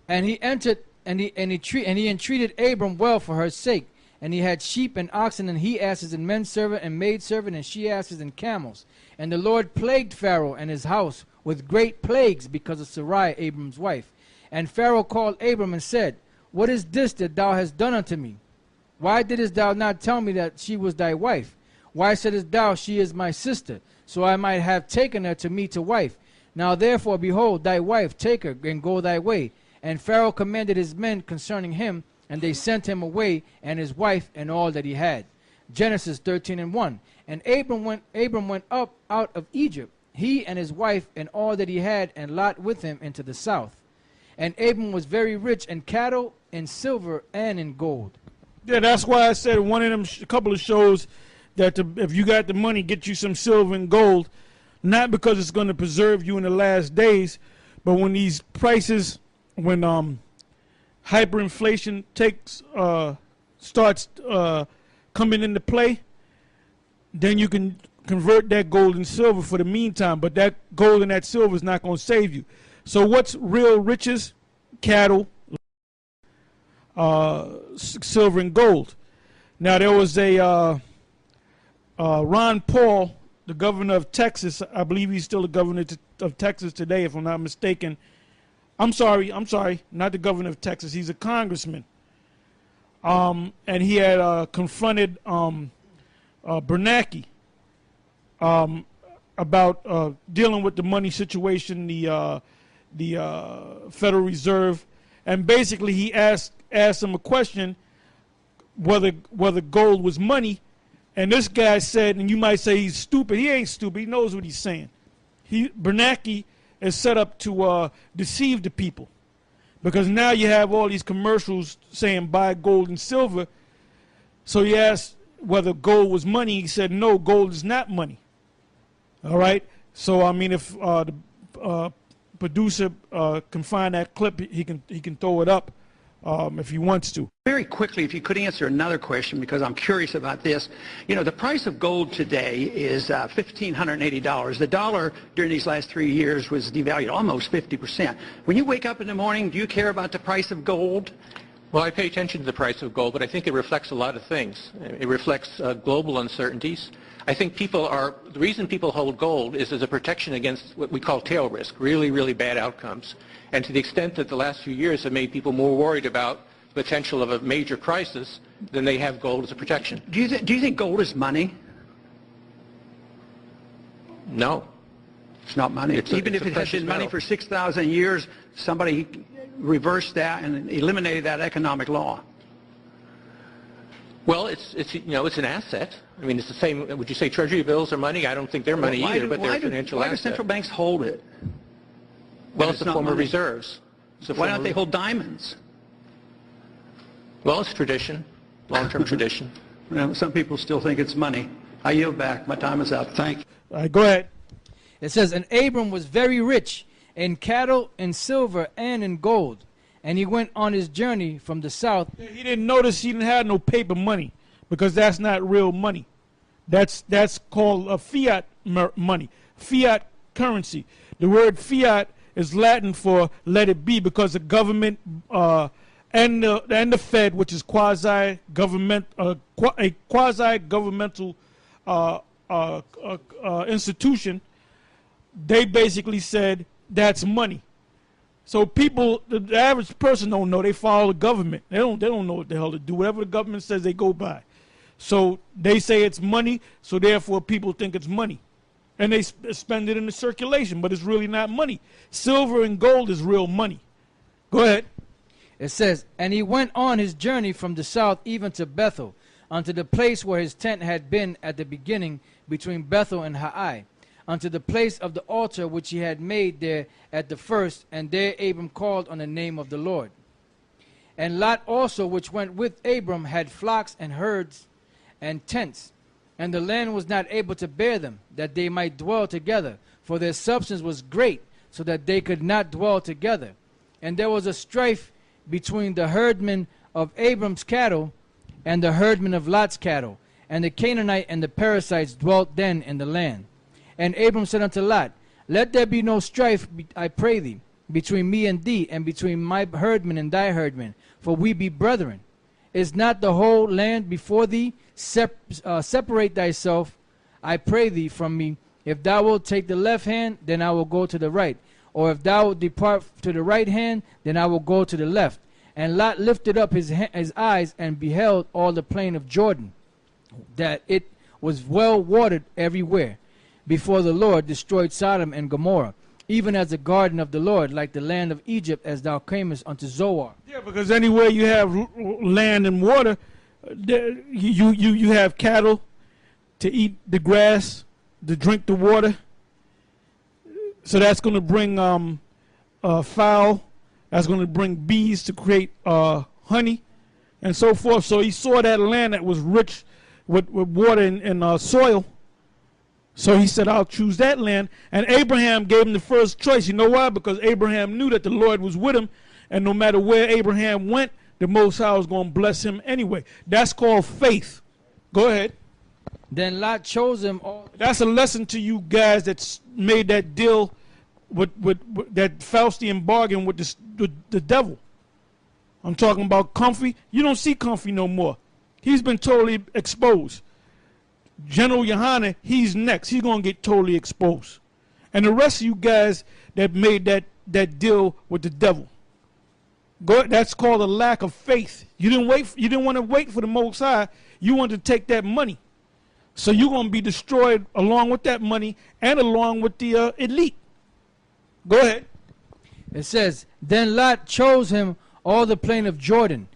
And he entered, and he entreated Abram well for her sake. And he had sheep and oxen and he-asses and men-servant and maid-servant and she-asses and camels. And the Lord plagued Pharaoh and his house with great plagues because of Sarai, Abram's wife. And Pharaoh called Abram and said, What is this that thou hast done unto me? Why didst thou not tell me that she was thy wife? Why saidst thou, She is my sister, so I might have taken her to me to wife? Now therefore, behold, thy wife, take her, and go thy way. And Pharaoh commanded his men concerning him, and they sent him away, and his wife, and all that he had. Genesis 13:1. And Abram went up out of Egypt, he and his wife, and all that he had, and Lot with him, into the south. And Abram was very rich in cattle, in silver, and in gold. Yeah, that's why I said one of them a couple of shows that if you got the money, get you some silver and gold, not because it's going to preserve you in the last days, but when these prices, when hyperinflation starts coming into play, then you can convert that gold and silver for the meantime. But that gold and that silver is not going to save you. So what's real riches? Cattle, silver and gold. Now there was a Ron Paul, the governor of Texas. I believe he's still the governor of Texas today, if I'm not mistaken. I'm sorry, not the governor of Texas. He's a congressman. And he had confronted Bernanke about dealing with the money situation, the Federal Reserve, and basically he asked him a question whether gold was money, and this guy said, and you might say he's stupid. He ain't stupid. He knows what he's saying. Bernanke is set up to deceive the people, because now you have all these commercials saying buy gold and silver. So he asked whether gold was money. He said no, gold is not money. All right. So I mean, if producer can find that clip, he can throw it up if he wants to. Very quickly, if you could answer another question, because I'm curious about this. You know, the price of gold today is $1,580. The dollar during these last 3 years was devalued almost 50%. When you wake up in the morning, do you care about the price of gold? Well, I pay attention to the price of gold, but I think it reflects a lot of things. It reflects global uncertainties. I think the reason people hold gold is as a protection against what we call tail risk, really, really bad outcomes. And to the extent that the last few years have made people more worried about the potential of a major crisis, then they have gold as a protection. Do you think gold is money? No. It's not money. Even if it has been money for 6,000 years, somebody reversed that and eliminated that economic law. Well, it's an asset. I mean, it's the same. Would you say Treasury bills are money? I don't think they're money either, but they're a financial asset. Why do central banks hold it? Well, it's a form of reserves. Why don't they hold diamonds? Well, it's tradition, long-term tradition. Well, some people still think it's money. I yield back. My time is up. Thank you. All right, go ahead. It says, and Abram was very rich in cattle, in silver, and in gold. And he went on his journey from the south. He didn't notice he didn't have no paper money, because that's not real money. That's called a fiat money, fiat currency. The word fiat is Latin for let it be, because the government and the Fed, which is quasi-government, a quasi-governmental institution, they basically said that's money. So people, the average person don't know. They follow the government. They don't know what the hell to do. Whatever the government says, they go by. So they say it's money, so therefore people think it's money. And they spend it in the circulation, but it's really not money. Silver and gold is real money. Go ahead. It says, and he went on his journey from the south even to Bethel, unto the place where his tent had been at the beginning between Bethel and Hai, unto the place of the altar which he had made there at the first, and there Abram called on the name of the Lord. And Lot also, which went with Abram, had flocks and herds and tents, and the land was not able to bear them, that they might dwell together, for their substance was great, so that they could not dwell together. And there was a strife between the herdmen of Abram's cattle and the herdmen of Lot's cattle, and the Canaanite and the Perizzites dwelt then in the land. And Abram said unto Lot, let there be no strife, I pray thee, between me and thee, and between my herdmen and thy herdmen, for we be brethren. Is not the whole land before thee? Separate thyself, I pray thee, from me. If thou wilt take the left hand, then I will go to the right. Or if thou wilt depart to the right hand, then I will go to the left. And Lot lifted up his eyes and beheld all the plain of Jordan, that it was well watered everywhere, before the Lord destroyed Sodom and Gomorrah, even as the garden of the Lord, like the land of Egypt, as thou camest unto Zoar. Yeah, because anywhere you have land and water, you have cattle to eat the grass, to drink the water. So that's going to bring fowl. That's going to bring bees to create honey and so forth. So he saw that land that was rich with water and soil. So he said, I'll choose that land. And Abraham gave him the first choice. You know why? Because Abraham knew that the Lord was with him. And no matter where Abraham went, the Most High was going to bless him anyway. That's called faith. Go ahead. Then Lot chose him all. That's a lesson to you guys that made that deal with that Faustian bargain with the devil. I'm talking about Comfy. You don't see Comfy no more. He's been totally exposed. General Yohana, he's next. He's going to get totally exposed. And the rest of you guys that made that deal with the devil, that's called a lack of faith. You didn't want to wait for the Most High. You wanted to take that money. So you're going to be destroyed along with that money and along with the elite. Go ahead. It says, then Lot chose him all the plain of Jordan,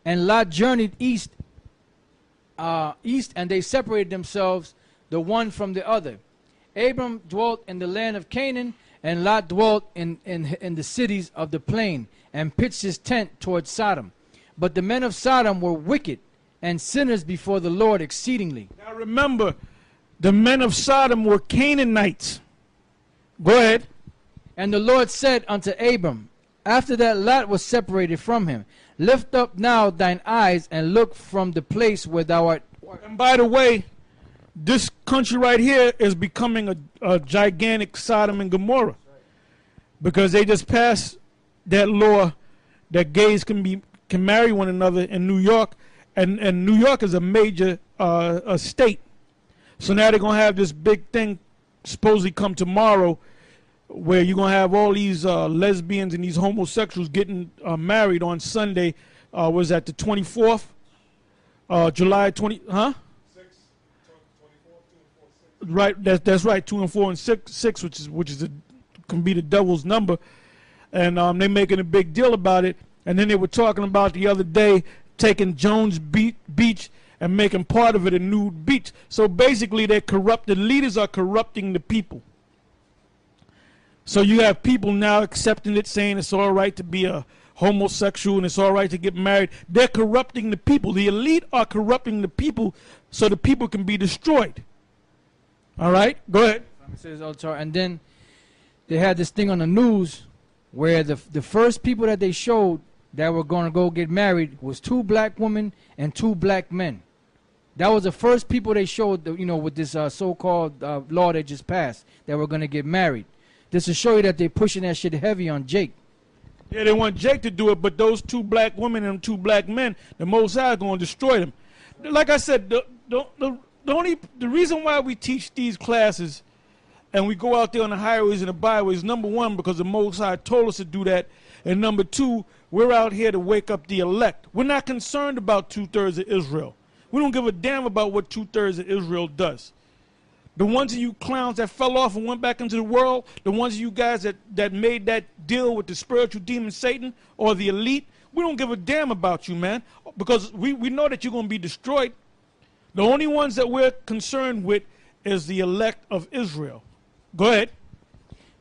and Lot journeyed east, and they separated themselves the one from the other. Abram dwelt in the land of Canaan, and Lot dwelt in the cities of the plain, and pitched his tent toward Sodom. But the men of Sodom were wicked and sinners before the Lord exceedingly. Now remember, the men of Sodom were Canaanites. Go ahead. And the Lord said unto Abram, after that Lot was separated from him, lift up now thine eyes and look from the place where thou art. And by the way, this country right here is becoming a gigantic Sodom and Gomorrah, because they just passed that law that gays can marry one another in New York, and New York is a major state. So now they're gonna have this big thing supposedly come tomorrow, where you're gonna have all these lesbians and these homosexuals getting married on Sunday. Was that the 24th, July 20? Huh? Right, that's right. 2 and 4 and 6, which can be the devil's number, and they're making a big deal about it. And then they were talking about the other day taking Jones Beach and making part of it a nude beach. So basically, they're corrupt. The leaders are corrupting the people. So you have people now accepting it, saying it's all right to be a homosexual and it's all right to get married. They're corrupting the people. The elite are corrupting the people so the people can be destroyed. All right, go ahead. And then they had this thing on the news where the first people that they showed that were going to go get married was 2 black women and 2 black men. That was the first people they showed, with this so-called law that just passed, that were going to get married. Just to show you that they're pushing that shit heavy on Jake. Yeah, they want Jake to do it, but those 2 black women and 2 black men, the Most High is going to destroy them. Like I said, the reason why we teach these classes and we go out there on the highways and the byways, number 1, because the Most High told us to do that, and number 2, we're out here to wake up the elect. We're not concerned about 2/3 of Israel. We don't give a damn about what 2/3 of Israel does. The ones of you clowns that fell off and went back into the world, the ones of you guys that made that deal with the spiritual demon Satan or the elite, we don't give a damn about you, man, because we know that you're going to be destroyed. The only ones that we're concerned with is the elect of Israel. Go ahead.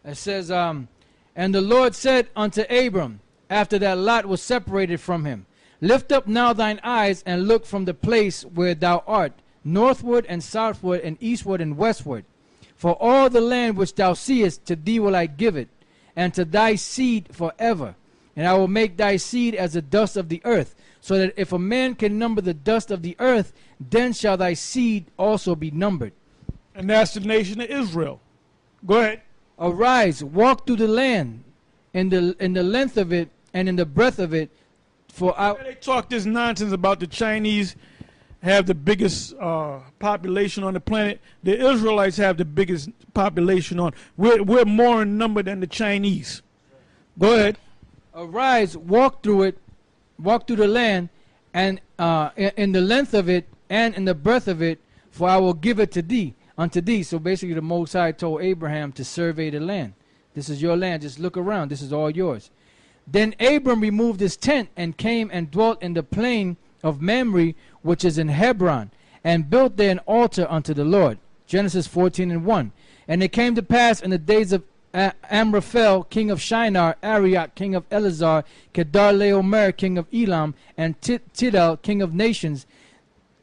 It says, and the Lord said unto Abram, after that Lot was separated from him, lift up now thine eyes and look from the place where thou art, northward and southward and eastward and westward. For all the land which thou seest, to thee will I give it, and to thy seed forever. And I will make thy seed as the dust of the earth, so that if a man can number the dust of the earth, then shall thy seed also be numbered. And that's the nation of Israel. Go ahead. Arise, walk through the land, in the length of it and in the breadth of it. For they talk this nonsense about the Chinese have the biggest population on the planet. The Israelites have the biggest population on. We're more in number than the Chinese. Go ahead. Arise, walk through the land, and in the length of it and in the breadth of it, for I will give it to thee, unto thee. So basically the Most High told Abraham to survey the land. This is your land. Just look around. This is all yours. Then Abram removed his tent and came and dwelt in the plain of Mamre, which is in Hebron, and built there an altar unto the Lord. Genesis 14:1. And it came to pass in the days of Amraphel, king of Shinar, Arioch, king of Elazar, Kedar-laomer, king of Elam, and Tidal, king of nations,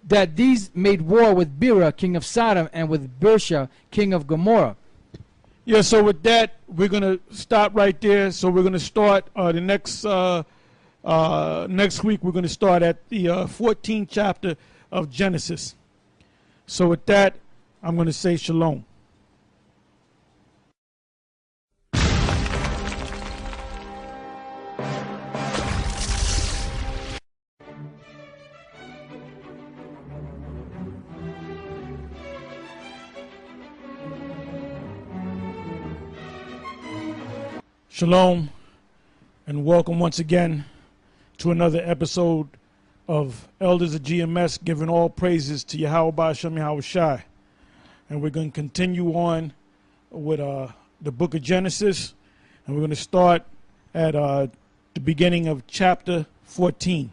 that these made war with Bera, king of Sodom, and with Bersha, king of Gomorrah. Yeah, so with that, we're going to stop right there. So we're going to start the next week. We're going to start at the 14th chapter of Genesis. So with that, I'm going to say shalom. Shalom, and welcome once again to another episode of Elders of GMS, giving all praises to Yahweh Ba'ashem Yahweh Shai. And we're going to continue on with the book of Genesis, and we're going to start at the beginning of chapter 14.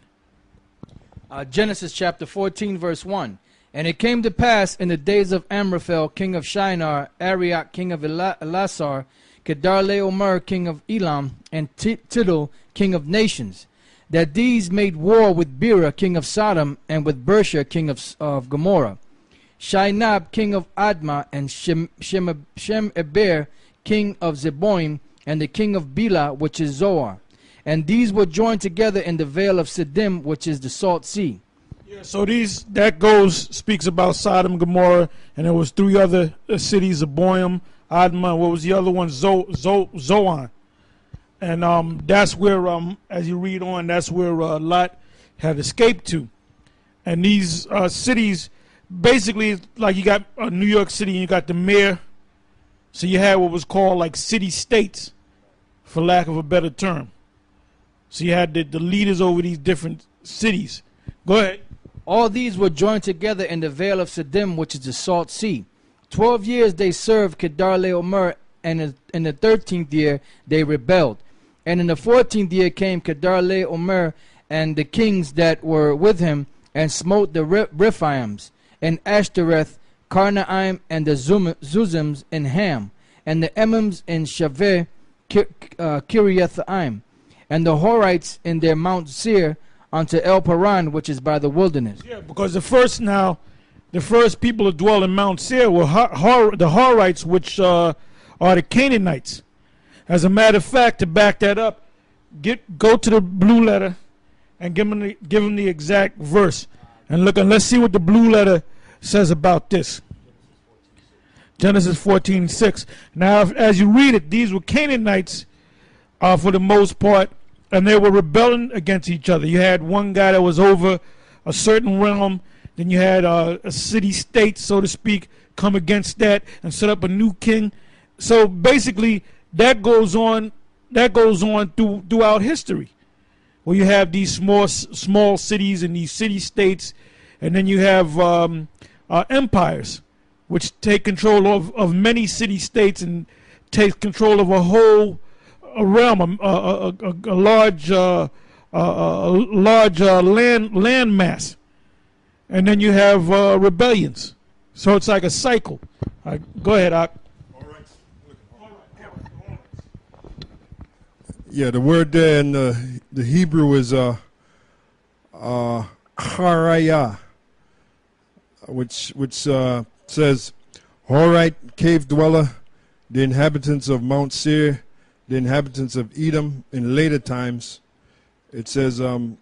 Genesis chapter 14, verse 1. And it came to pass in the days of Amraphel, king of Shinar, Arioch, king of Elazar, Kedar-laomer, king of Elam, and Tidal, king of nations, that these made war with Bera, king of Sodom, and with Bersha, king of Gomorrah. Shinab, king of Admah, and Shem-eber, king of Zeboim, and the king of Bela, which is Zoar. And these were joined together in the vale of Siddim, which is the Salt Sea. Yeah, so speaks about Sodom and Gomorrah, and there was three other cities: Zeboim, Admah. What was the other one? Zoan. And that's where, as you read on, that's where Lot had escaped to. And these cities, basically, like you got New York City, and you got the mayor. So you had what was called like city states, for lack of a better term. So you had the leaders over these different cities. Go ahead. All these were joined together in the vale of Siddim, which is the Salt Sea. 12 years they served Kedar-laomer, and in the 13th year they rebelled. And in the 14th year came Kedar-laomer and the kings that were with him, and smote the Rephaims, and Ashtoreth, Karnaim, and the Zuzims in Ham, and the Emims in Shaveh, Kiriathaim, and the Horites in their Mount Seir, unto El Paran, which is by the wilderness. Yeah, because the first people to dwell in Mount Seir were the Horites, which are the Canaanites. As a matter of fact, to back that up, go to the blue letter and give them the exact verse, and let's see what the blue letter says about this. Genesis 14:6. Now, as you read it, these were Canaanites for the most part, and they were rebelling against each other. You had one guy that was over a certain realm, then you had a city-state, so to speak, come against that and set up a new king. So basically, that goes on throughout history, where you have these small cities and these city-states, and then you have empires, which take control of many city-states and take control of a whole realm, a large land mass, and then you have rebellions. So it's like a cycle. Go ahead, Ak. Yeah, the word there in the Hebrew is haraya, which says Horite, cave dweller, the inhabitants of Mount Seir, the inhabitants of Edom in later times. It says a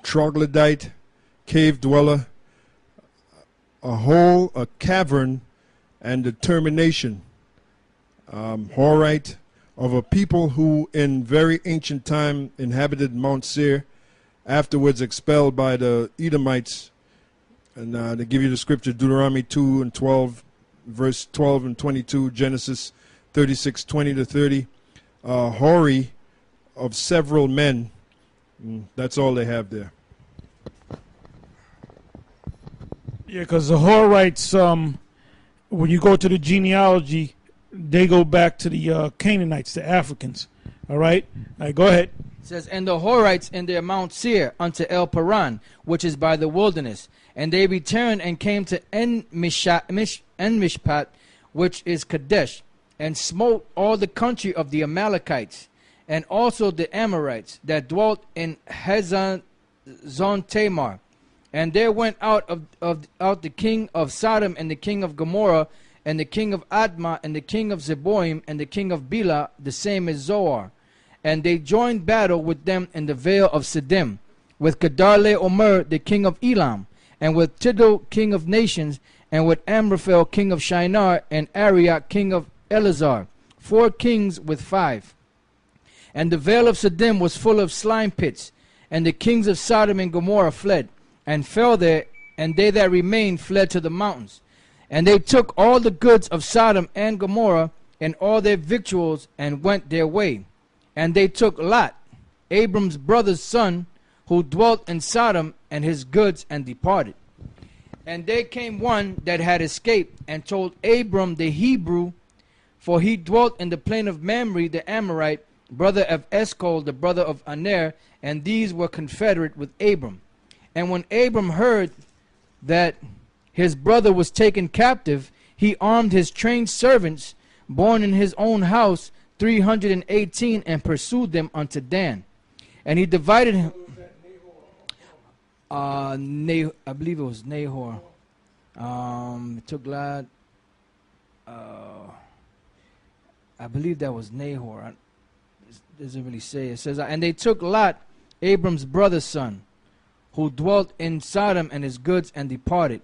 troglodyte, cave dweller, a hole, a cavern, and a termination. Horite, of a people who in very ancient time inhabited Mount Seir, afterwards expelled by the Edomites. And they give you the scripture, Deuteronomy 2 and 12, verse 12 and 22, Genesis 36, 20 to 30. Hori of several men. That's all they have there. Yeah, because the Horites, when you go to the genealogy, they go back to the Canaanites, the Africans. All right? Go ahead. It says, and the Horites in their Mount Seir unto El Paran, which is by the wilderness. And they returned and came to En-Mishpat, which is Kadesh, and smote all the country of the Amalekites, and also the Amorites that dwelt in Hazazon Tamar. And there went out the king of Sodom, and the king of Gomorrah, and the king of Admah, and the king of Zeboim, and the king of Bela, the same as Zoar. And they joined battle with them in the vale of Siddim, with Kedar-laomer, the king of Elam, and with Tidal, king of nations, and with Amraphel, king of Shinar, and Arioch, king of Elazar, 4 kings with 5. And the vale of Siddim was full of slime pits, and the kings of Sodom and Gomorrah fled, and fell there, and they that remained fled to the mountains. And they took all the goods of Sodom and Gomorrah, and all their victuals, and went their way. And they took Lot, Abram's brother's son, who dwelt in Sodom, and his goods, and departed. And there came one that had escaped, and told Abram the Hebrew, for he dwelt in the plain of Mamre the Amorite, brother of Eshcol, the brother of Aner, and these were confederate with Abram. And when Abram heard that his brother was taken captive, he armed his trained servants, born in his own house, 318, and pursued them unto Dan. And he divided him. I believe it was Nahor. Took Lad. I believe that was Nahor. It doesn't really say. It says, and they took Lot, Abram's brother's son, who dwelt in Sodom, and his goods, and departed.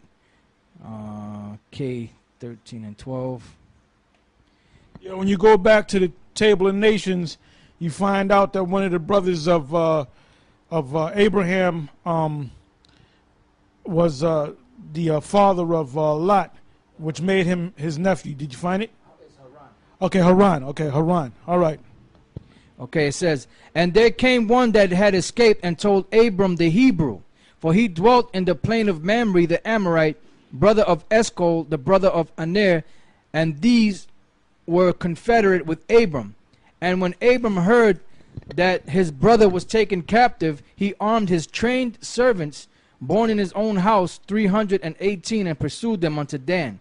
K 13 and 12. Yeah, when you go back to the Table of Nations, you find out that one of the brothers of Abraham was the father of Lot, which made him his nephew. Did you find it? It's Haran. Okay, Haran. Okay, Haran. All right. Okay, it says, and there came one that had escaped and told Abram the Hebrew, for he dwelt in the plain of Mamre the Amorite, brother of Eshcol, the brother of Aner, and these were confederate with Abram. And when Abram heard that his brother was taken captive, he armed his trained servants, born in his own house, 318, and pursued them unto Dan.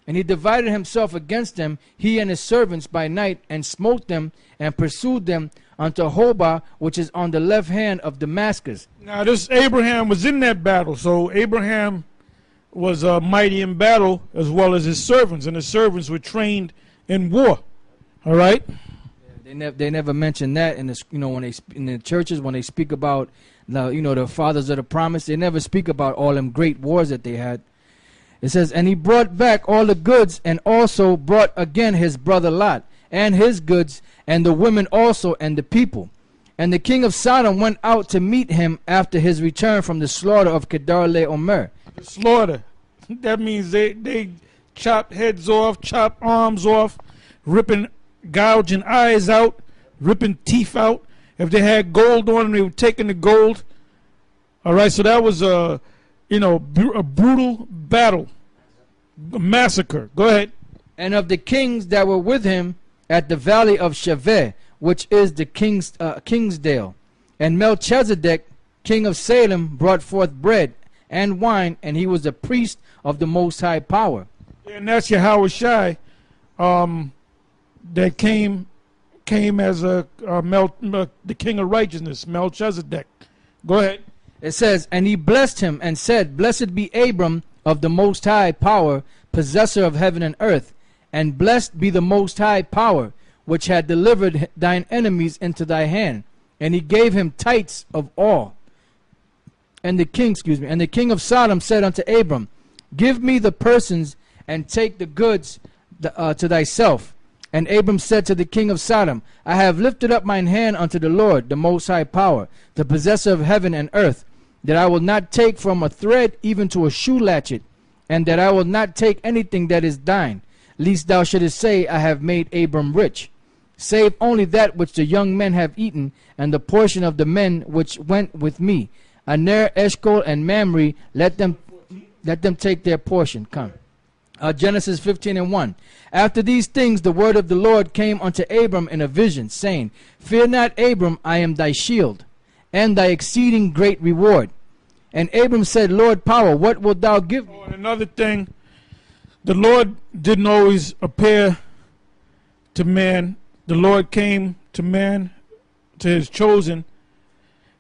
And he divided himself against them, he and his servants, by night, and smote them, and pursued them unto Hobah, which is on the left hand of Damascus. Now, this Abraham was in that battle, so Abraham was mighty in battle as well as his servants, and his servants were trained in war. All right? They never mention that in the, when they in the churches, when they speak about the fathers of the promise, they never speak about all them great wars that they had. It says, and he brought back all the goods, and also brought again his brother Lot, and his goods, and the women also, and the people. And the king of Sodom went out to meet him after his return from the slaughter of Kedar-laomer. The slaughter. That means they chopped heads off, chopped arms off, gouging eyes out, ripping teeth out. If they had gold on them, they were taking the gold. All right, so that was a brutal battle, a massacre. Go ahead. And of the kings that were with him at the valley of Shaveh, which is the Kingsdale. And Melchizedek, king of Salem, brought forth bread and wine, and he was a priest of the Most High Power. And that's Yahweh Shai, that came as the king of righteousness, Melchizedek. Go ahead. It says, and he blessed him and said, blessed be Abram of the Most High Power, possessor of heaven and earth, and blessed be the Most High Power, which had delivered thine enemies into thy hand. And he gave him tithes of all. And the king of Sodom said unto Abram, give me the persons, and take the goods to thyself. And Abram said to the king of Sodom, I have lifted up mine hand unto the Lord, the Most High Power, the possessor of heaven and earth, that I will not take from a thread even to a shoe latchet, and that I will not take anything that is thine, lest thou shouldest say, I have made Abram rich, save only that which the young men have eaten, and the portion of the men which went with me. Aner, Eshcol, and Mamre, let them take their portion. Come. Genesis 15 and 1. After these things the word of the Lord came unto Abram in a vision, saying, fear not, Abram, I am thy shield, and thy exceeding great reward. And Abram said, Lord Power, what wilt thou give me? Oh, and another thing, the Lord didn't always appear to man. The Lord came to man, to his chosen,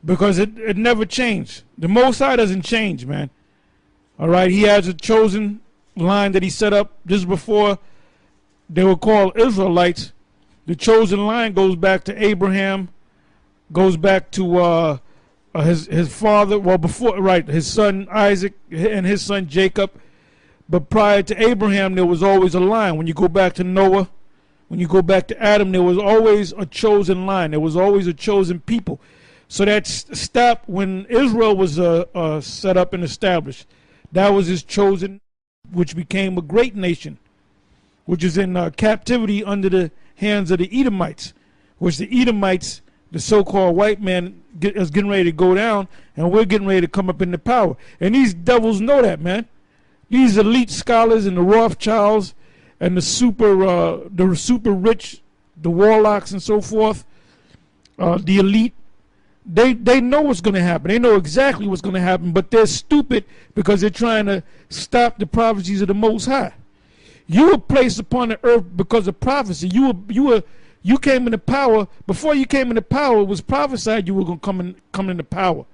because it never changed. The Most High doesn't change, man. All right, he has a chosen line that he set up just before they were called Israelites. The chosen line goes back to Abraham, goes back to his father, his son Isaac and his son Jacob. But prior to Abraham, there was always a line. When you go back to Noah, when you go back to Adam, there was always a chosen line. There was always a chosen people. So that stopped when Israel was set up and established. That was his chosen, which became a great nation, which is in captivity under the hands of the Edomites, which the Edomites, the so-called white man, is getting ready to go down, and we're getting ready to come up into power. And these devils know that, man. These elite scholars and the Rothschilds and the super rich, the warlocks and so forth, the elite, they know what's going to happen. They know exactly what's going to happen, but they're stupid because they're trying to stop the prophecies of the Most High. You were placed upon the earth because of prophecy. You came into power. Before you came into power, it was prophesied you were going to come into power.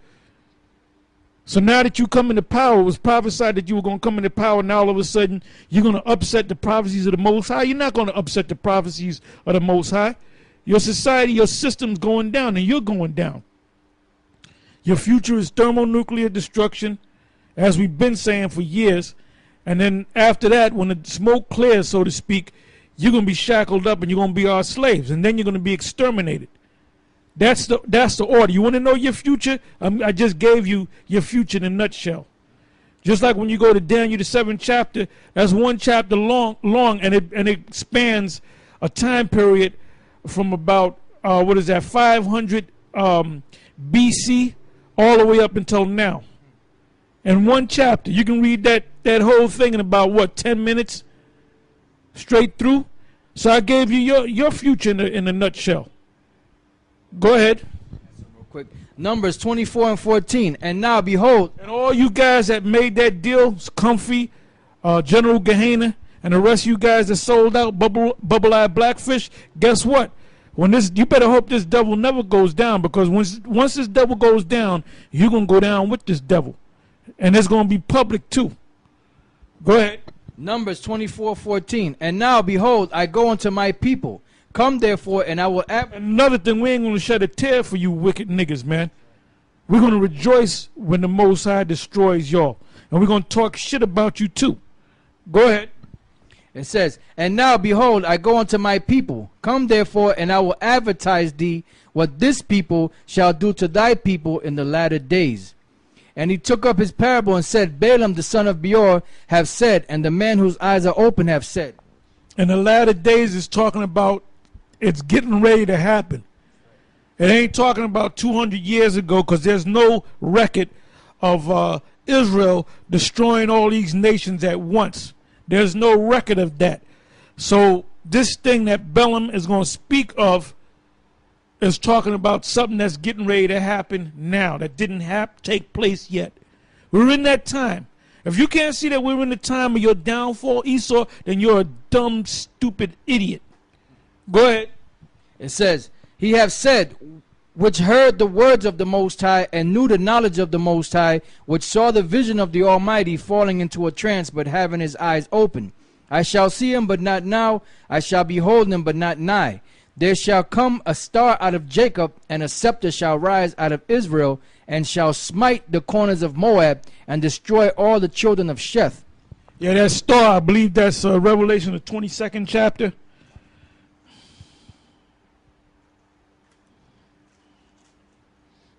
So now that you come into power, it was prophesied that you were going to come into power. Now all of a sudden, you're going to upset the prophecies of the Most High. You're not going to upset the prophecies of the Most High. Your society, your system's going down, and you're going down. Your future is thermonuclear destruction, as we've been saying for years. And then after that, when the smoke clears, so to speak, you're going to be shackled up and you're going to be our slaves. And then you're going to be exterminated. That's the order. You want to know your future? I just gave you your future in a nutshell. Just like when you go to Daniel, the 7th chapter, that's one chapter long, and it spans a time period from about, 500 BC all the way up until now. In one chapter, you can read that whole thing in about, 10 minutes straight through? So I gave you your future in a nutshell. Go ahead. Real quick. Numbers 24 and 14. And now, behold. And all you guys that made that deal, Comfy, General Gehenna, and the rest of you guys that sold out, Bubble-Eyed Blackfish, guess what? You better hope this devil never goes down, because once this devil goes down, you're going to go down with this devil. And it's going to be public too. Go ahead. Numbers 24:14. And now, behold, I go unto my people. Come therefore, and I will. Another thing, we ain't going to shed a tear for you wicked niggas, man. We're going to rejoice when the Most High destroys y'all. And we're going to talk shit about you too. Go ahead. It says, and now, behold, I go unto my people. Come therefore, and I will advertise thee what this people shall do to thy people in the latter days. And he took up his parable and said, Balaam the son of Beor have said, and the man whose eyes are open have said. In the latter days is talking about it's getting ready to happen. It ain't talking about 200 years ago, because there's no record of Israel destroying all these nations at once. There's no record of that. So this thing that Balaam is going to speak of is talking about something that's getting ready to happen now, that didn't take place yet. We're in that time. If you can't see that we're in the time of your downfall, Esau, then you're a dumb, stupid idiot. Go ahead. It says, he have said, which heard the words of the Most High, and knew the knowledge of the Most High, which saw the vision of the Almighty, falling into a trance, but having his eyes open. I shall see him, but not now. I shall behold him, but not nigh. There shall come a star out of Jacob, and a scepter shall rise out of Israel, and shall smite the corners of Moab, and destroy all the children of Sheth. Yeah, that star, I believe that's Revelation, the 22nd chapter.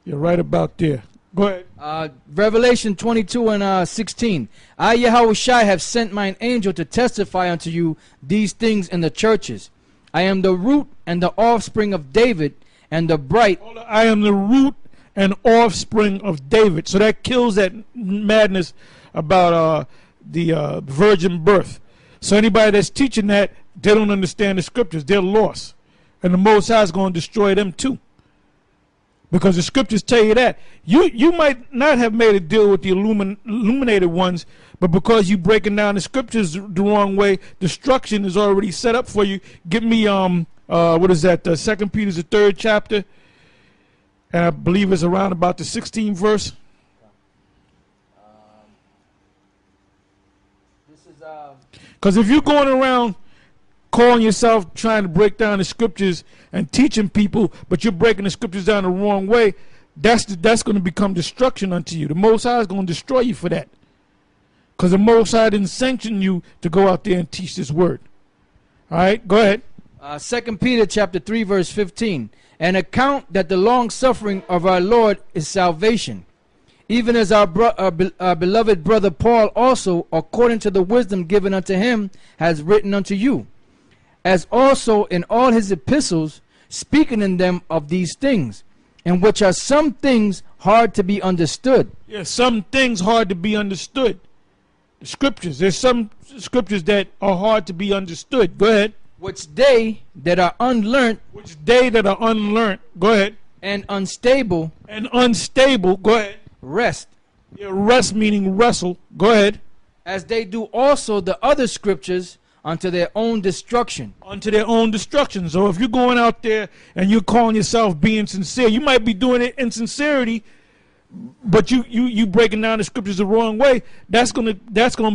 You're right about there. Go ahead. Revelation 22 and 16. I, Yahushua, have sent mine angel to testify unto you these things in the churches. I am the root and the offspring of David, and the bright. I am the root and offspring of David. So that kills that madness about the virgin birth. So anybody that's teaching that, they don't understand the scriptures. They're lost. And the Most High is going to destroy them too. Because the scriptures tell you that. You might not have made a deal with the illuminated ones, but because you breaking down the scriptures the wrong way, destruction is already set up for you. Give me what is that? 2 Peter, the 3rd chapter, and I believe it's around about the 16th verse. Because if you're going around calling yourself trying to break down the scriptures and teaching people, but you're breaking the scriptures down the wrong way, that's going to become destruction unto you. The Most High is going to destroy you for that. Because the Most High didn't sanction you to go out there and teach this word. All right, go ahead. 2 Peter chapter 3, verse 15. And account that the long suffering of our Lord is salvation, even as our beloved brother Paul also, according to the wisdom given unto him, has written unto you, as also in all his epistles, speaking in them of these things, in which are some things hard to be understood. Yeah, some things hard to be understood. The scriptures, there's some scriptures that are hard to be understood. Go ahead. Which they that are unlearned. Go ahead. And unstable. Go ahead. Rest. Yeah, rest meaning wrestle. Go ahead. As they do also the other scriptures, unto their own destruction. So if you're going out there and you're calling yourself being sincere, you might be doing it in sincerity, but you breaking down the scriptures the wrong way, that's gonna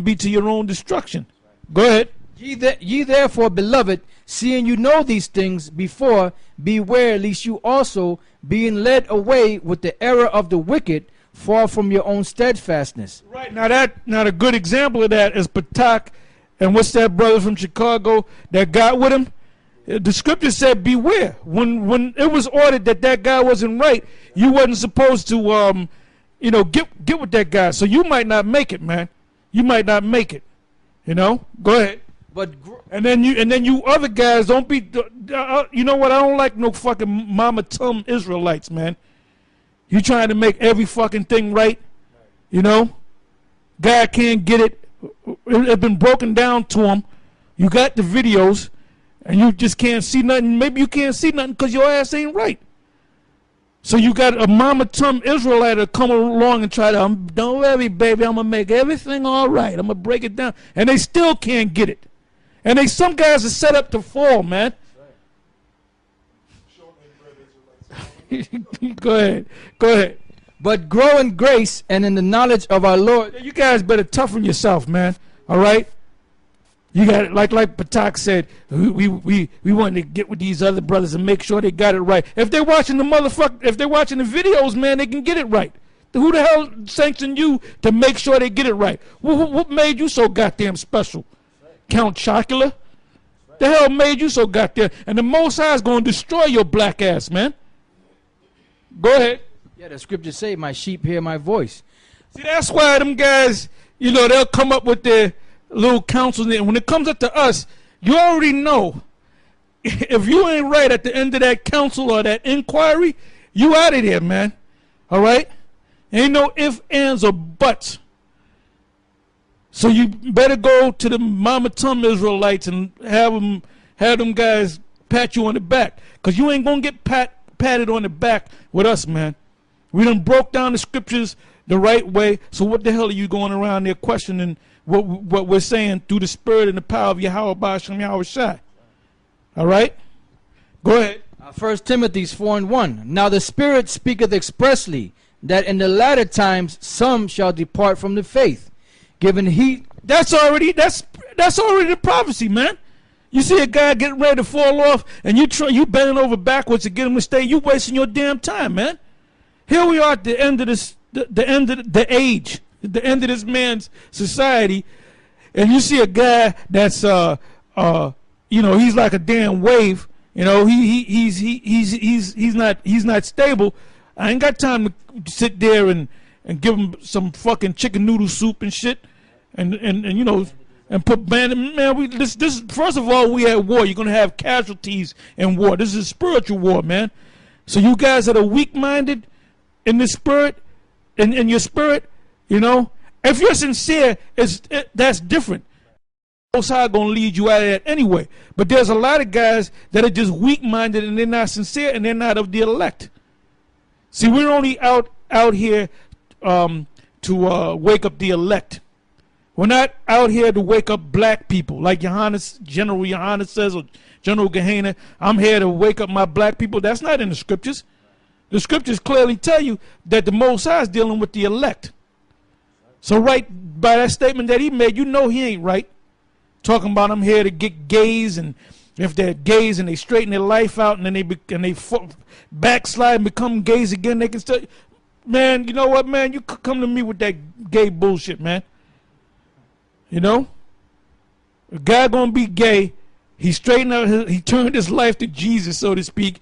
be to your own destruction. Go ahead. Ye therefore, beloved, seeing you know these things before, beware lest you also, being led away with the error of the wicked, fall from your own steadfastness. Right, now a good example of that is Patak, and what's that brother from Chicago that got with him? The scripture said beware. When it was ordered that guy wasn't right, you wasn't supposed to get with that guy. So you might not make it, man. You might not make it. Go ahead. But and then you other guys don't be. You know what? I don't like no fucking Mama Tum Israelites, man. You trying to make every fucking thing right. God can't get it. It's been broken down to him. You got the videos, and you just can't see nothing. Maybe you can't see nothing because your ass ain't right. So you got a Mama Tum Israelite to come along and try to, don't worry, baby, I'm going to make everything all right. I'm going to break it down. And they still can't get it. And some guys are set up to fall, man. Go ahead. But grow in grace and in the knowledge of our Lord. You guys better toughen yourself, man. All right? You got it, like Patak said, we want to get with these other brothers and make sure they got it right. If they're watching the videos, man, they can get it right. Who the hell sanctioned you to make sure they get it right? What made you so goddamn special? Count Chocula? The hell made you so goddamn? And the Most High is going to destroy your black ass, man. Go ahead. Yeah, the scriptures say, my sheep hear my voice. See, that's why them guys, they'll come up with their little counsel. And when it comes up to us, you already know. If you ain't right at the end of that counsel or that inquiry, you out of there, man. All right? Ain't no ifs, ands, or buts. So you better go to the Mama Tum Israelites and have them guys pat you on the back. Because you ain't going to get patted on the back with us, man. We done broke down the scriptures the right way. So what the hell are you going around there questioning what we're saying through the spirit and the power of Yahweh Ba'ashem Yahweh Shai? All right? Go ahead. 1 Timothy 4:1. Now the Spirit speaketh expressly that in the latter times some shall depart from the faith, given heed. That's already the prophecy, man. You see a guy getting ready to fall off, and you bending over backwards to get him to stay. You wasting your damn time, man. Here we are at the end of the end of the age, the end of this man's society, and you see a guy that's he's like a damn wave. He's not stable. I ain't got time to sit there and give him some fucking chicken noodle soup and shit, and put man. This first of all, we at war. You're gonna have casualties in war. This is a spiritual war, man. So you guys that are weak-minded in the spirit, in your spirit, if you're sincere, that's different. Most High gonna lead you out of that anyway. But there's a lot of guys that are just weak-minded and they're not sincere and they're not of the elect. See, we're only out here to wake up the elect. We're not out here to wake up black people like General Yohanan says, or General Gehenna. I'm here to wake up my black people. That's not in the scriptures. The scriptures clearly tell you that the Most High is dealing with the elect. So right by that statement that he made, he ain't right. Talking about I'm here to get gays, and if they're gays and they straighten their life out and then they backslide and become gays again, they can still. Man, you know what, man? You come to me with that gay bullshit, man. A guy gonna be gay. He straightened out. He turned his life to Jesus, so to speak.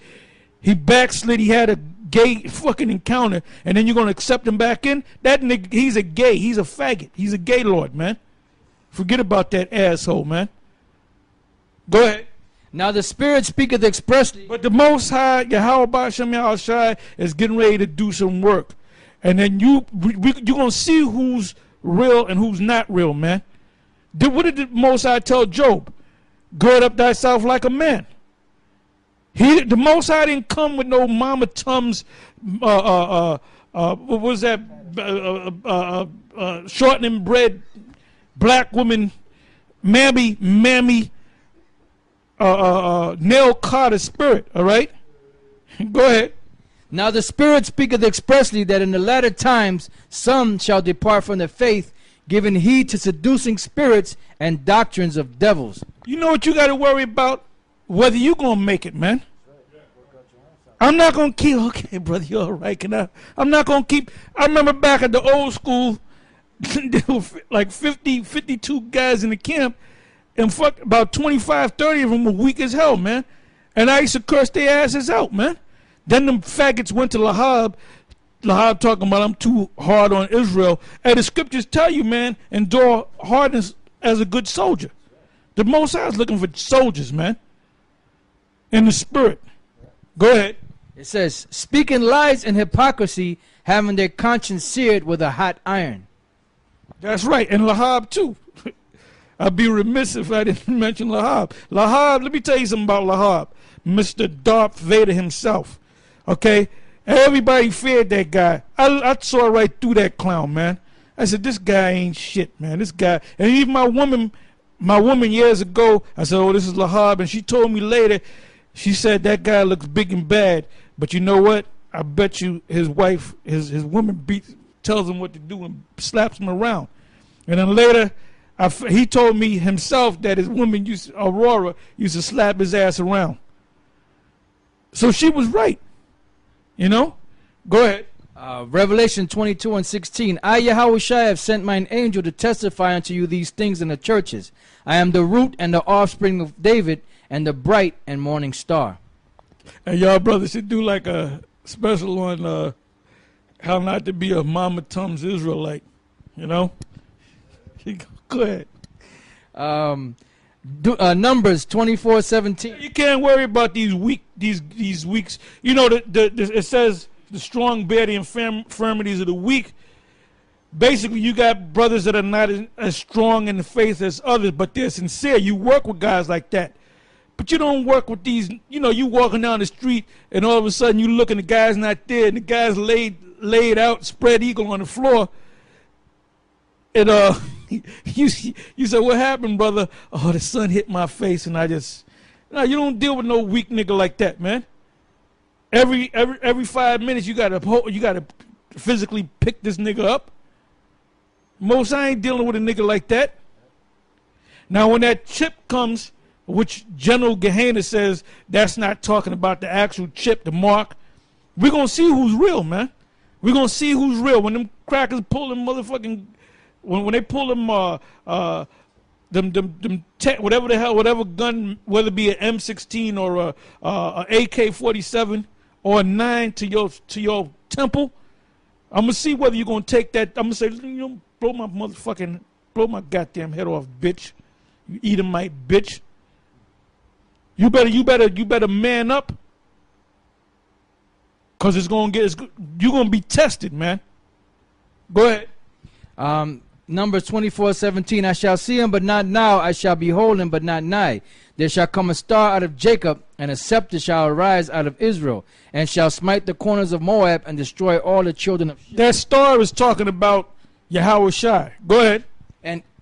He backslid. He had a gay fucking encounter, and then you're gonna accept him back in? That nigga, he's a gay. He's a faggot. He's a gay lord, man. Forget about that asshole, man. Go ahead. Now the Spirit speaketh expressly. But the Most High, Yahweh Ba'ashem Yahweh Shai, is getting ready to do some work. And then you're going to see who's real and who's not real, man. What did the Most High tell Job? Gird up thyself like a man. The Most High didn't come with no Mama Tums, what was that, shortening bread, black woman, mammy, Nell Carter spirit, all right? Go ahead. Now the Spirit speaketh expressly that in the latter times some shall depart from the faith, giving heed to seducing spirits and doctrines of devils. You know what you got to worry about? Whether you going to make it, man. I'm not going to keep, okay, brother, you're all right. I'm not going to keep, I remember back at the old school, there were like 52 guys in the camp, and fuck, about 25, 30 of them were weak as hell, man. And I used to curse their asses out, man. Then them faggots went to Lahab. Lahab talking about I'm too hard on Israel. And the scriptures tell you, man, endure hardness as a good soldier. The Most High is looking for soldiers, man. In the spirit. Go ahead. It says, speaking lies and hypocrisy, having their conscience seared with a hot iron. That's right. And Lahab, too. I'd be remiss if I didn't mention Lahab. Lahab, let me tell you something about Lahab. Mr. Darth Vader himself. Okay? Everybody feared that guy. I saw right through that clown, man. I said, this guy ain't shit, man. This guy. And even my woman years ago, I said, oh, this is Lahab. And she told me later, she said, that guy looks big and bad. But you know what? I bet you his wife, his woman tells him what to do and slaps him around. And then later, he told me himself that his woman, Aurora, used to slap his ass around. So she was right. You know? Go ahead. Revelation 22:16. I, Yahushua, have sent mine angel to testify unto you these things in the churches. I am the root and the offspring of David, and the bright and morning star. And y'all brothers should do like a special on how not to be a Mama Tums Israelite. You know? Go ahead. Numbers 24:17. You can't worry about these weeks. You know, it says the strong bear the infirmities of the weak. Basically, you got brothers that are not as strong in the faith as others, but they're sincere. You work with guys like that. But you don't work with these, you know, you walking down the street and all of a sudden you look and the guy's not there and the guy's laid out, spread eagle on the floor. And you say, what happened, brother? Oh, the sun hit my face and no, you don't deal with no weak nigga like that, man. Every 5 minutes you gotta physically pick this nigga up. Most I ain't dealing with a nigga like that. Now when that chip comes, which General Gehenna says that's not talking about the actual chip, the mark, we're gonna see who's real, man. We're gonna see who's real. When them crackers pull them motherfucking, when they pull them whatever gun, whether it be an M16 or a AK-47 or a 9 to your temple, I'm gonna see whether you're gonna take that. I'm gonna say, you know, blow my goddamn head off, bitch. You Edomite bitch. You better man up, cause you're gonna be tested, man. Go ahead. Numbers 24:17. I shall see him, but not now. I shall behold him, but not nigh. There shall come a star out of Jacob, and a scepter shall arise out of Israel, and shall smite the corners of Moab, and destroy all the children of. That star is talking about Yahushua. Go ahead.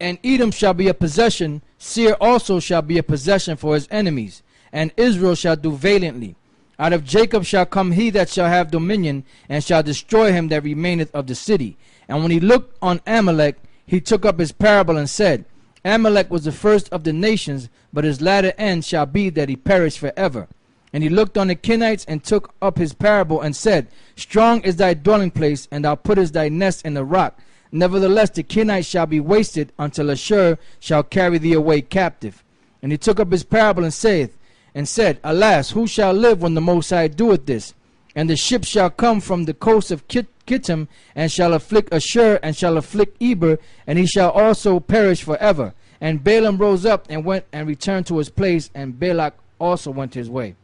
And Edom shall be a possession. Seir also shall be a possession for his enemies, and Israel shall do valiantly. Out of Jacob shall come he that shall have dominion, and shall destroy him that remaineth of the city. And when he looked on Amalek, he took up his parable and said, Amalek was the first of the nations, but his latter end shall be that he perish forever. And he looked on the Kenites and took up his parable and said, Strong is thy dwelling place, and thou puttest thy nest in the rock. Nevertheless the Kenites shall be wasted until Ashur shall carry thee away captive. And he took up his parable and said, Alas, who shall live when the Most High doeth this? And the ship shall come from the coast of Kittim, and shall afflict Ashur, and shall afflict Eber, and he shall also perish forever. And Balaam rose up and went and returned to his place, and Balak also went his way.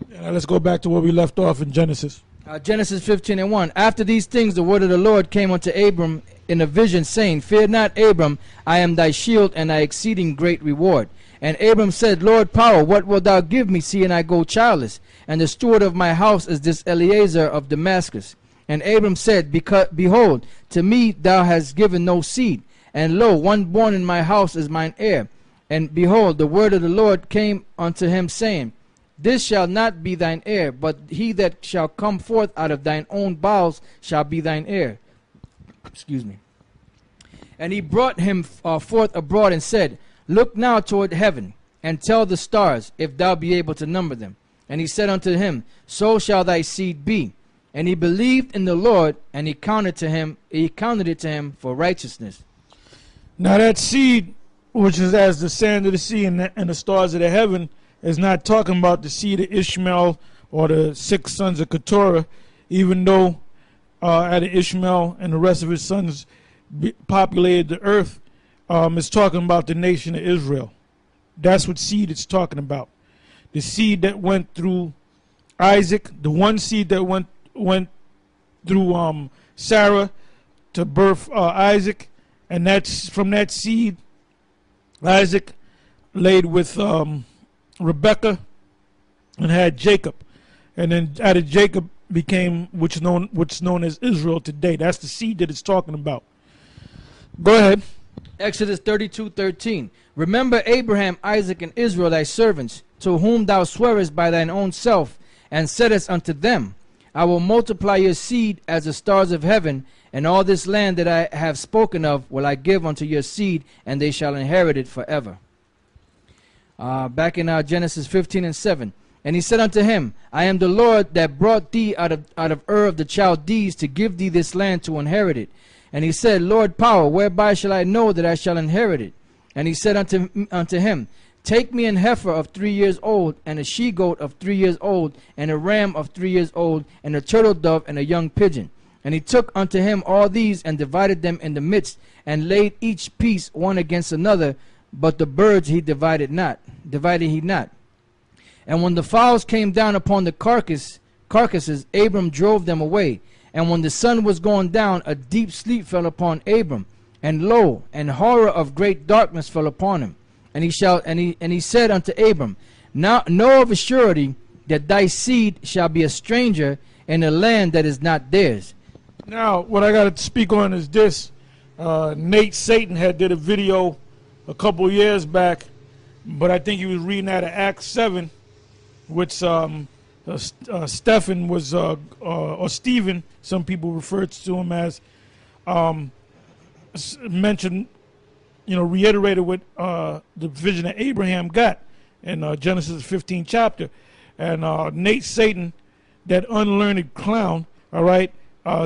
Now let's go back to where we left off in Genesis. Genesis 15:1. After these things the word of the Lord came unto Abram in a vision, saying, Fear not, Abram, I am thy shield and thy exceeding great reward. And Abram said, Lord power, what wilt thou give me, seeing I go childless? And the steward of my house is this Eliezer of Damascus. And Abram said, Behold, to me thou hast given no seed, and lo, one born in my house is mine heir. And behold, the word of the Lord came unto him, saying, This shall not be thine heir, but he that shall come forth out of thine own bowels shall be thine heir. Excuse me. And he brought him forth abroad and said, Look now toward heaven, and tell the stars, if thou be able to number them. And he said unto him, So shall thy seed be. And he believed in the Lord, and he counted it to him for righteousness. Now that seed, which is as the sand of the sea and the stars of the heaven, is not talking about the seed of Ishmael or the 6 sons of Keturah, even though Ishmael and the rest of his sons populated the earth. It's talking about the nation of Israel. That's what seed it's talking about. The seed that went through Isaac, the one seed that went through Sarah to birth Isaac, and that's from that seed Isaac laid with Rebekah and had Jacob, and then out of Jacob became what's known as Israel today. That's the seed that it's talking about. Go ahead. Exodus 32:13. Remember Abraham, Isaac, and Israel thy servants, to whom thou swearest by thine own self, and saidest unto them, I will multiply your seed as the stars of heaven, and all this land that I have spoken of will I give unto your seed, and they shall inherit it forever. Back in Genesis 15:7. And he said unto him, I am the Lord that brought thee out of Ur of the Chaldees to give thee this land to inherit it. And he said, Lord power, whereby shall I know that I shall inherit it? And he said unto him, Take me an heifer of 3 years old, and a she-goat of 3 years old, and a ram of 3 years old, and a turtle dove, and a young pigeon. And he took unto him all these, and divided them in the midst, and laid each piece one against another, but the birds he divided he not. And when the fowls came down upon the carcasses, Abram drove them away. And when the sun was going down, a deep sleep fell upon Abram, and lo, an horror of great darkness fell upon him. And he said unto Abram, Now know of a surety that thy seed shall be a stranger in a land that is not theirs. Now, what I got to speak on is this. Nate Satan had did a video a couple years back, but I think he was reading out of Acts 7, which Stephen was, or Stephen, some people referred to him as, mentioned, reiterated what the vision that Abraham got in Genesis 15 chapter. And Nate Satan, that unlearned clown, all right,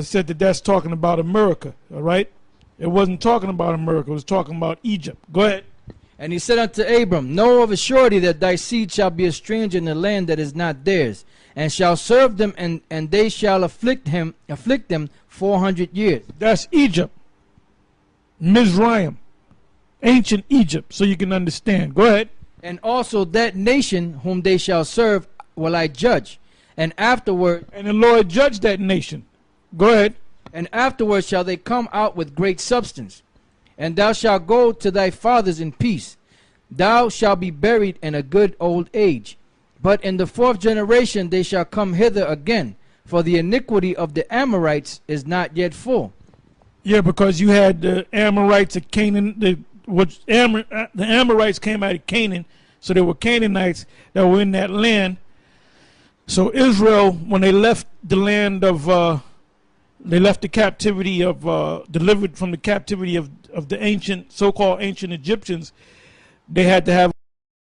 said that that's talking about America, all right? It wasn't talking about America. It was talking about Egypt. Go ahead. And he said unto Abram, Know of a surety that thy seed shall be a stranger in the land that is not theirs, and shall serve them, and they shall afflict them 400 years. That's Egypt. Mizraim. Ancient Egypt, so you can understand. Go ahead. And also that nation whom they shall serve will I judge. And afterward... And the Lord judged that nation. Go ahead. And afterward shall they come out with great substance. And thou shalt go to thy fathers in peace. Thou shalt be buried in a good old age. But in the 4th generation they shall come hither again, for the iniquity of the Amorites is not yet full. Yeah, because you had the Amorites of Canaan. The Amorites came out of Canaan, so there were Canaanites that were in that land. So Israel, when they left the land of, they left the captivity of, delivered from the captivity of the ancient, so-called ancient Egyptians, they had to have